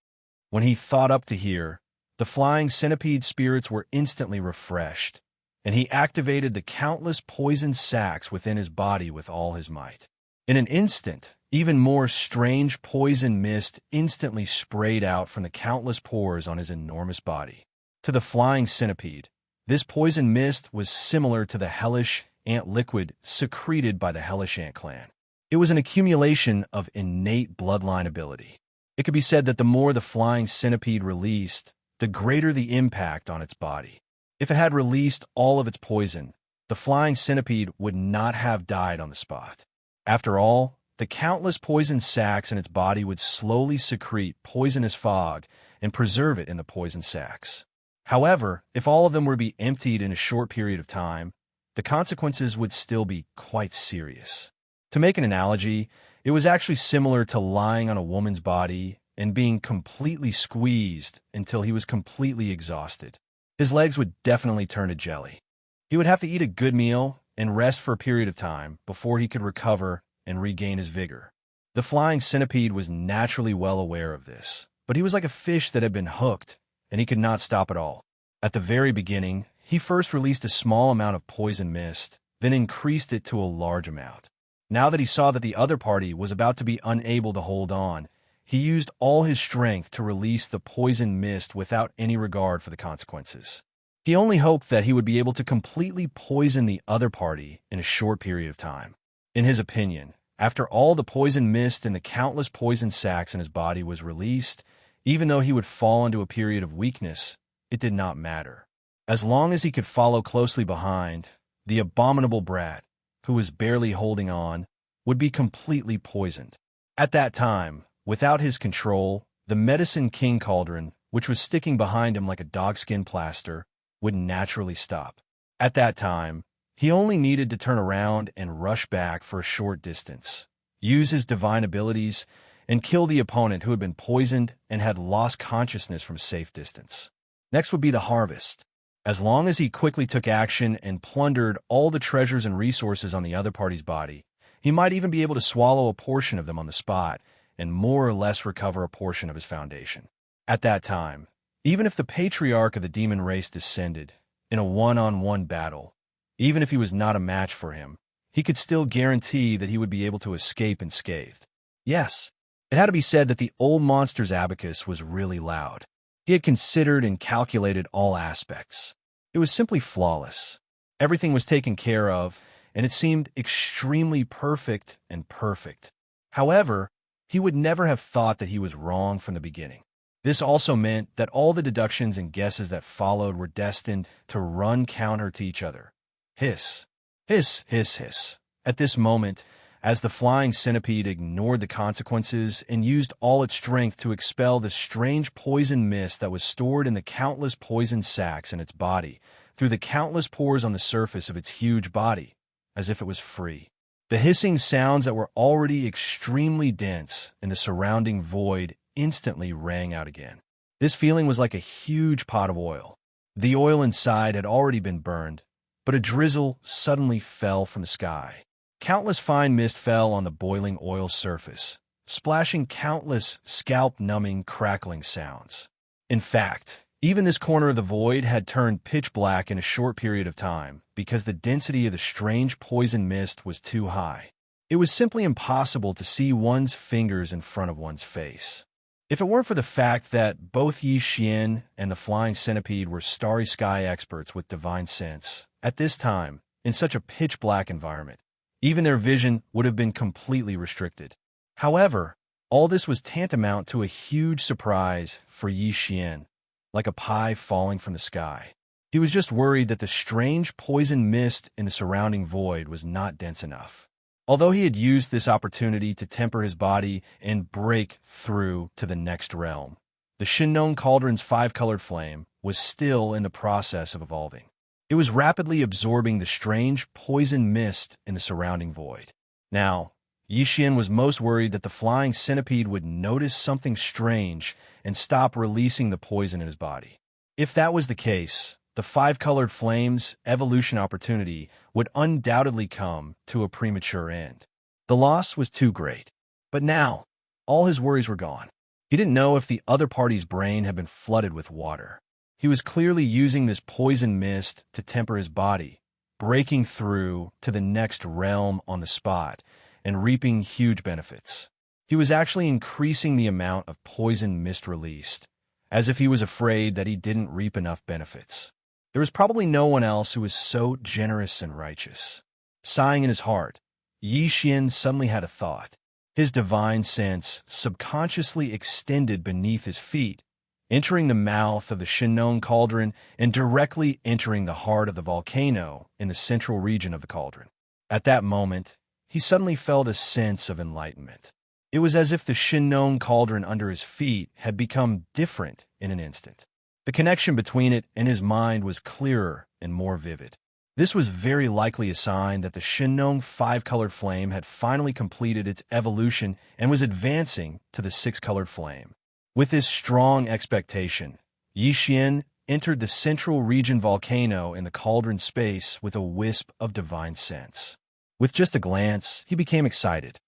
When he thought up to here, the flying centipede spirits were instantly refreshed, and he activated the countless poison sacs within his body with all his might. In an instant, even more strange poison mist instantly sprayed out from the countless pores on his enormous body. To the flying centipede, this poison mist was similar to the hellish ant liquid secreted by the hellish ant clan. It was an accumulation of innate bloodline ability. It could be said that the more the flying centipede released, the greater the impact on its body. If it had released all of its poison, the flying centipede would not have died on the spot. After all, the countless poison sacs in its body would slowly secrete poisonous fog and preserve it in the poison sacs. However, if all of them were to be emptied in a short period of time, the consequences would still be quite serious. To make an analogy, it was actually similar to lying on a woman's body and being completely squeezed until he was completely exhausted. His legs would definitely turn to jelly. He would have to eat a good meal and rest for a period of time before he could recover and regain his vigor. The flying centipede was naturally well aware of this, but he was like a fish that had been hooked, and he could not stop at all. At the very beginning, he first released a small amount of poison mist, then increased it to a large amount. Now that he saw that the other party was about to be unable to hold on, he used all his strength to release the poison mist without any regard for the consequences. He only hoped that he would be able to completely poison the other party in a short period of time. In his opinion, after all the poison mist and the countless poison sacs in his body was released, even though he would fall into a period of weakness, it did not matter. As long as he could follow closely behind, the abominable brat, who was barely holding on, would be completely poisoned. At that time, without his control, the medicine king cauldron, which was sticking behind him like a dogskin plaster, would naturally stop. At that time, he only needed to turn around and rush back for a short distance, use his divine abilities, and kill the opponent who had been poisoned and had lost consciousness from a safe distance. Next would be the harvest. As long as he quickly took action and plundered all the treasures and resources on the other party's body, he might even be able to swallow a portion of them on the spot and more or less recover a portion of his foundation. At that time, even if the patriarch of the demon race descended in a one-on-one battle, even if he was not a match for him, he could still guarantee that he would be able to escape unscathed. Yes, it had to be said that the old monster's abacus was really loud. He had considered and calculated all aspects. It was simply flawless. Everything was taken care of, and it seemed extremely perfect and perfect. However, he would never have thought that he was wrong from the beginning. This also meant that all the deductions and guesses that followed were destined to run counter to each other. Hiss, hiss, hiss, hiss. At this moment, as the flying centipede ignored the consequences and used all its strength to expel the strange poison mist that was stored in the countless poison sacs in its body, through the countless pores on the surface of its huge body, as if it was free. The hissing sounds that were already extremely dense in the surrounding void instantly rang out again. This feeling was like a huge pot of oil. The oil inside had already been burned, but a drizzle suddenly fell from the sky. Countless fine mist fell on the boiling oil surface, splashing countless scalp-numbing, crackling sounds. In fact, even this corner of the void had turned pitch black in a short period of time because the density of the strange poison mist was too high. It was simply impossible to see one's fingers in front of one's face. If it weren't for the fact that both Yixian and the flying centipede were starry sky experts with divine sense, at this time, in such a pitch-black environment, even their vision would have been completely restricted. However, all this was tantamount to a huge surprise for Yixian, like a pie falling from the sky. He was just worried that the strange poison mist in the surrounding void was not dense enough. Although he had used this opportunity to temper his body and break through to the next realm, the Shinong Cauldron's five-colored flame was still in the process of evolving. It was rapidly absorbing the strange poison mist in the surrounding void. Now, Yixian was most worried that the flying centipede would notice something strange and stop releasing the poison in his body. If that was the case, the five-colored flame's evolution opportunity would undoubtedly come to a premature end. The loss was too great. But now, all his worries were gone. He didn't know if the other party's brain had been flooded with water. He was clearly using this poison mist to temper his body, breaking through to the next realm on the spot, and reaping huge benefits. He was actually increasing the amount of poison mist released, as if he was afraid that he didn't reap enough benefits. There was probably no one else who was so generous and righteous. Sighing in his heart, Yixian suddenly had a thought. His divine sense subconsciously extended beneath his feet, entering the mouth of the Shinong Cauldron and directly entering the heart of the volcano in the central region of the cauldron. At that moment, he suddenly felt a sense of enlightenment. It was as if the Shinong Cauldron under his feet had become different in an instant. The connection between it and his mind was clearer and more vivid. This was very likely a sign that the Shinong five-colored flame had finally completed its evolution and was advancing to the six-colored flame. With this strong expectation, Yixian entered the central region volcano in the cauldron space with a wisp of divine sense. With just a glance, he became excited.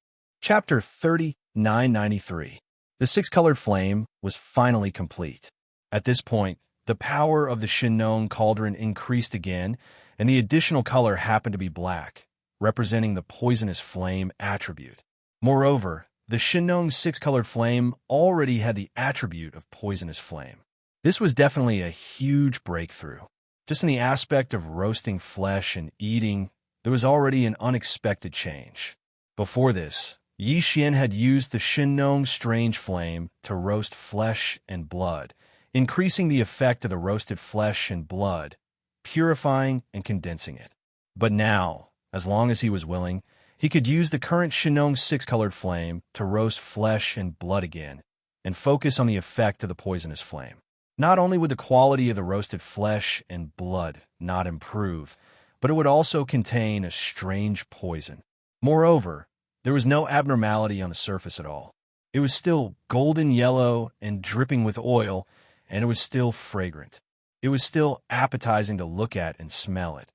Chapter 3993. The six-colored flame was finally complete. At this point, the power of the Shinong Cauldron increased again, and the additional color happened to be black, representing the poisonous flame attribute. Moreover, the Shinong six-colored flame already had the attribute of poisonous flame. This was definitely a huge breakthrough. Just in the aspect of roasting flesh and eating, there was already an unexpected change. Before this, Yixian had used the Shinong strange flame to roast flesh and blood, increasing the effect of the roasted flesh and blood, purifying and condensing it. But now, as long as he was willing, he could use the current Shinong six-colored flame to roast flesh and blood again, and focus on the effect of the poisonous flame. Not only would the quality of the roasted flesh and blood not improve, but it would also contain a strange poison. Moreover, there was no abnormality on the surface at all. It was still golden yellow and dripping with oil, and it was still fragrant. It was still appetizing to look at and smell it.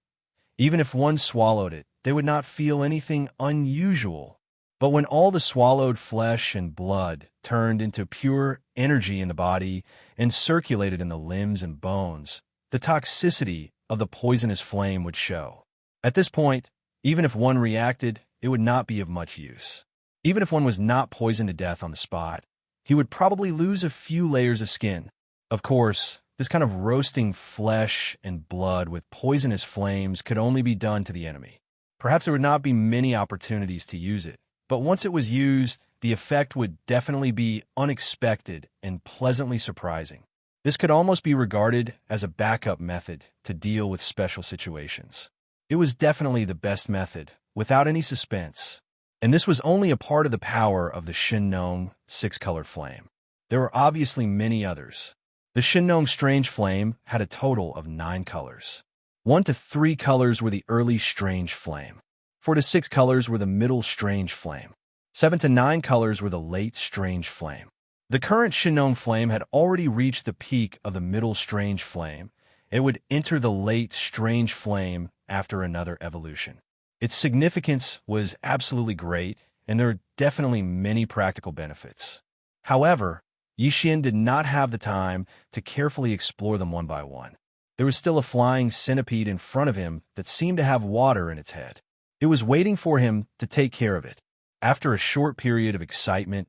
Even if one swallowed it, they would not feel anything unusual. But when all the swallowed flesh and blood turned into pure energy in the body and circulated in the limbs and bones, the toxicity of the poisonous flame would show. At this point, even if one reacted, it would not be of much use. Even if one was not poisoned to death on the spot, he would probably lose a few layers of skin. Of course, this kind of roasting flesh and blood with poisonous flames could only be done to the enemy. Perhaps there would not be many opportunities to use it, but once it was used, the effect would definitely be unexpected and pleasantly surprising. This could almost be regarded as a backup method to deal with special situations. It was definitely the best method, without any suspense. And this was only a part of the power of the Xianxia six-colored flame. There were obviously many others. The Xianxia Strange Flame had a total of 9 colors. 1 to 3 colors were the early Strange Flame. 4 to 6 colors were the middle Strange Flame. 7 to 9 colors were the late Strange Flame. The current Xianxia Flame had already reached the peak of the middle Strange Flame. It would enter the late Strange Flame after another evolution. Its significance was absolutely great, and there are definitely many practical benefits. However, Yixian did not have the time to carefully explore them one by one. There was still a flying centipede in front of him that seemed to have water in its head. It was waiting for him to take care of it. After a short period of excitement,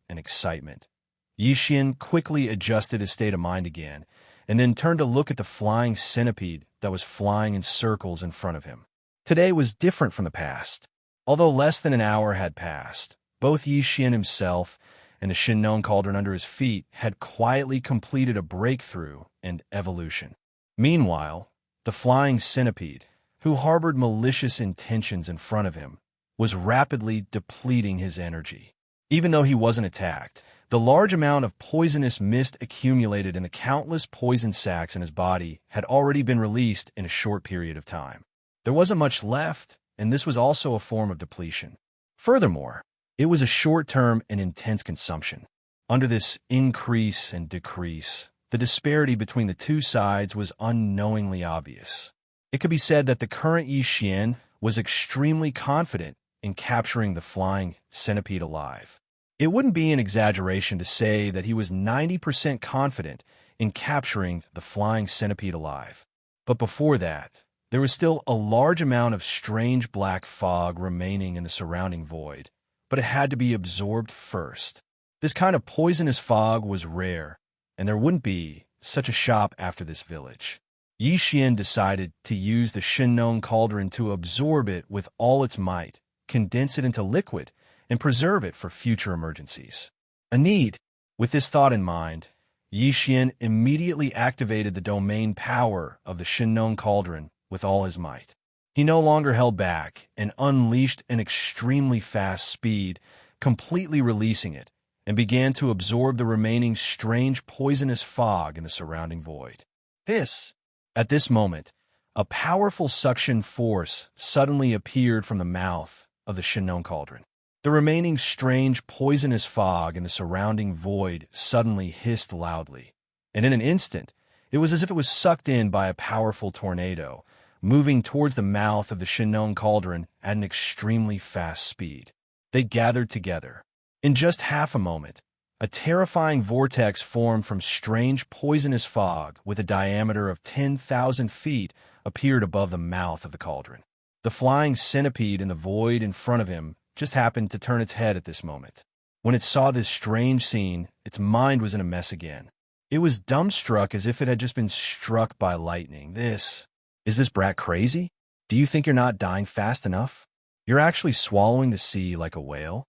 Yixian quickly adjusted his state of mind again, and then turned to look at the flying centipede that was flying in circles in front of him. Today was different from the past. Although less than an hour had passed, both Yixian himself and the Xianxia cauldron under his feet had quietly completed a breakthrough and evolution. Meanwhile, the flying centipede, who harbored malicious intentions in front of him, was rapidly depleting his energy. Even though he wasn't attacked, the large amount of poisonous mist accumulated in the countless poison sacs in his body had already been released in a short period of time. There wasn't much left, and this was also a form of depletion. Furthermore, it was a short-term and intense consumption. Under this increase and decrease, the disparity between the two sides was unknowingly obvious. It could be said that the current Yixian was extremely confident in capturing the flying centipede alive. It wouldn't be an exaggeration to say that he was 90% confident in capturing the flying centipede alive. But before that, there was still a large amount of strange black fog remaining in the surrounding void, but it had to be absorbed first. This kind of poisonous fog was rare, and there wouldn't be such a shop after this village. Yixian decided to use the Xianxia cauldron to absorb it with all its might, condense it into liquid, and preserve it for future emergencies. With this thought in mind, Yixian immediately activated the domain power of the Xianxia cauldron with all his might. He no longer held back and unleashed an extremely fast speed, completely releasing it, and began to absorb the remaining strange poisonous fog in the surrounding void. At this moment, a powerful suction force suddenly appeared from the mouth of the Xianxia cauldron. The remaining strange poisonous fog in the surrounding void suddenly hissed loudly, and in an instant, it was as if it was sucked in by a powerful tornado, moving towards the mouth of the Xianxia cauldron at an extremely fast speed. They gathered together. In just half a moment, a terrifying vortex formed from strange poisonous fog with a diameter of 10,000 feet appeared above the mouth of the cauldron. The flying centipede in the void in front of him just happened to turn its head at this moment. When it saw this strange scene, its mind was in a mess again. It was dumbstruck as if it had just been struck by lightning. Is this brat crazy? Do you think you're not dying fast enough? You're actually swallowing the sea like a whale?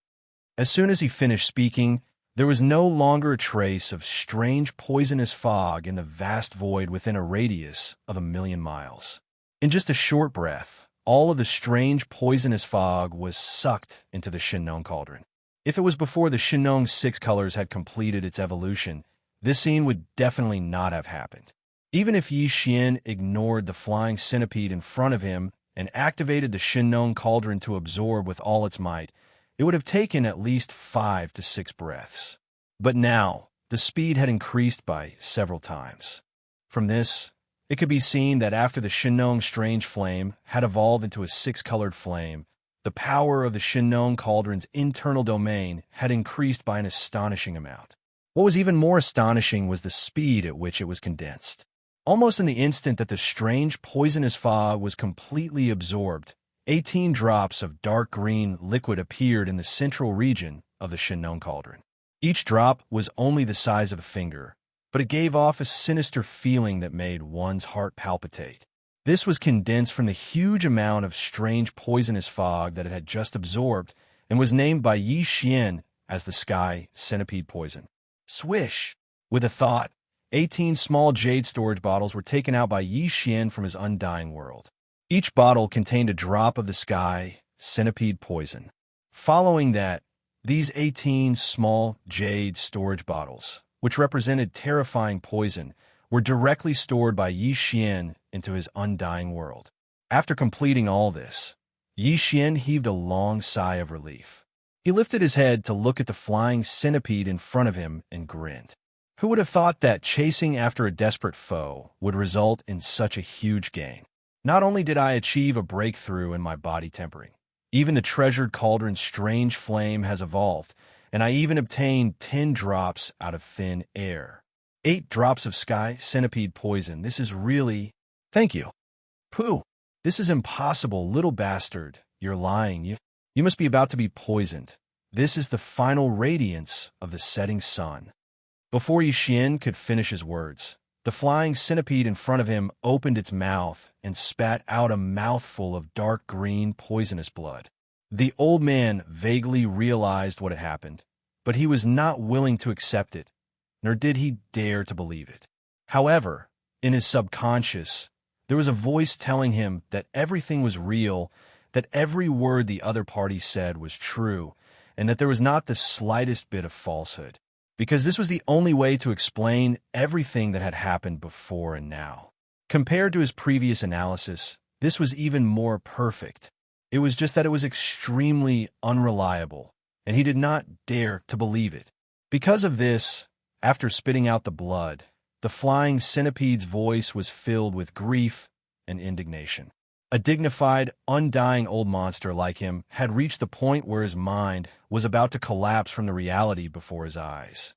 As soon as he finished speaking, there was no longer a trace of strange poisonous fog in the vast void within a radius of 1,000,000 miles. In just a short breath, all of the strange poisonous fog was sucked into the Xianxia cauldron. If it was before the Xianxia six colors had completed its evolution, this scene would definitely not have happened. Even if Yixian ignored the flying centipede in front of him and activated the Xianxia cauldron to absorb with all its might, it would have taken at least 5 to 6 breaths. But now, the speed had increased by several times. From this, it could be seen that after the Xianxia Strange Flame had evolved into a 6-colored flame, the power of the Xianxia cauldron's internal domain had increased by an astonishing amount. What was even more astonishing was the speed at which it was condensed. Almost in the instant that the strange poisonous fog was completely absorbed, 18 drops of dark green liquid appeared in the central region of the Xianxia cauldron. Each drop was only the size of a finger, but it gave off a sinister feeling that made one's heart palpitate. This was condensed from the huge amount of strange poisonous fog that it had just absorbed and was named by Xianxia as the sky centipede poison. Swish! With a thought, 18 small jade storage bottles were taken out by Xianxia from his undying world. Each bottle contained a drop of the sky centipede poison. Following that, these 18 small jade storage bottles, which represented terrifying poison, were directly stored by Xianxia into his undying world. After completing all this, Xianxia heaved a long sigh of relief. He lifted his head to look at the flying centipede in front of him and grinned. Who would have thought that chasing after a desperate foe would result in such a huge gain? Not only did I achieve a breakthrough in my body tempering, even the treasured cauldron's strange flame has evolved, and I even obtained 10 drops out of thin air. 8 drops of sky centipede poison. This is really... Thank you. Pooh. This is impossible, little bastard. You're lying. You must be about to be poisoned. This is the final radiance of the setting sun. Before Xianxia could finish his words, the flying centipede in front of him opened its mouth and spat out a mouthful of dark green poisonous blood. The old man vaguely realized what had happened, but he was not willing to accept it, nor did he dare to believe it. However, in his subconscious, there was a voice telling him that everything was real, that every word the other party said was true, and that there was not the slightest bit of falsehood, because this was the only way to explain everything that had happened before and now. Compared to his previous analysis, this was even more perfect. It was just that it was extremely unreliable, and he did not dare to believe it. Because of this, after spitting out the blood, the flying centipede's voice was filled with grief and indignation. A dignified, undying old monster like him had reached the point where his mind was about to collapse from the reality before his eyes.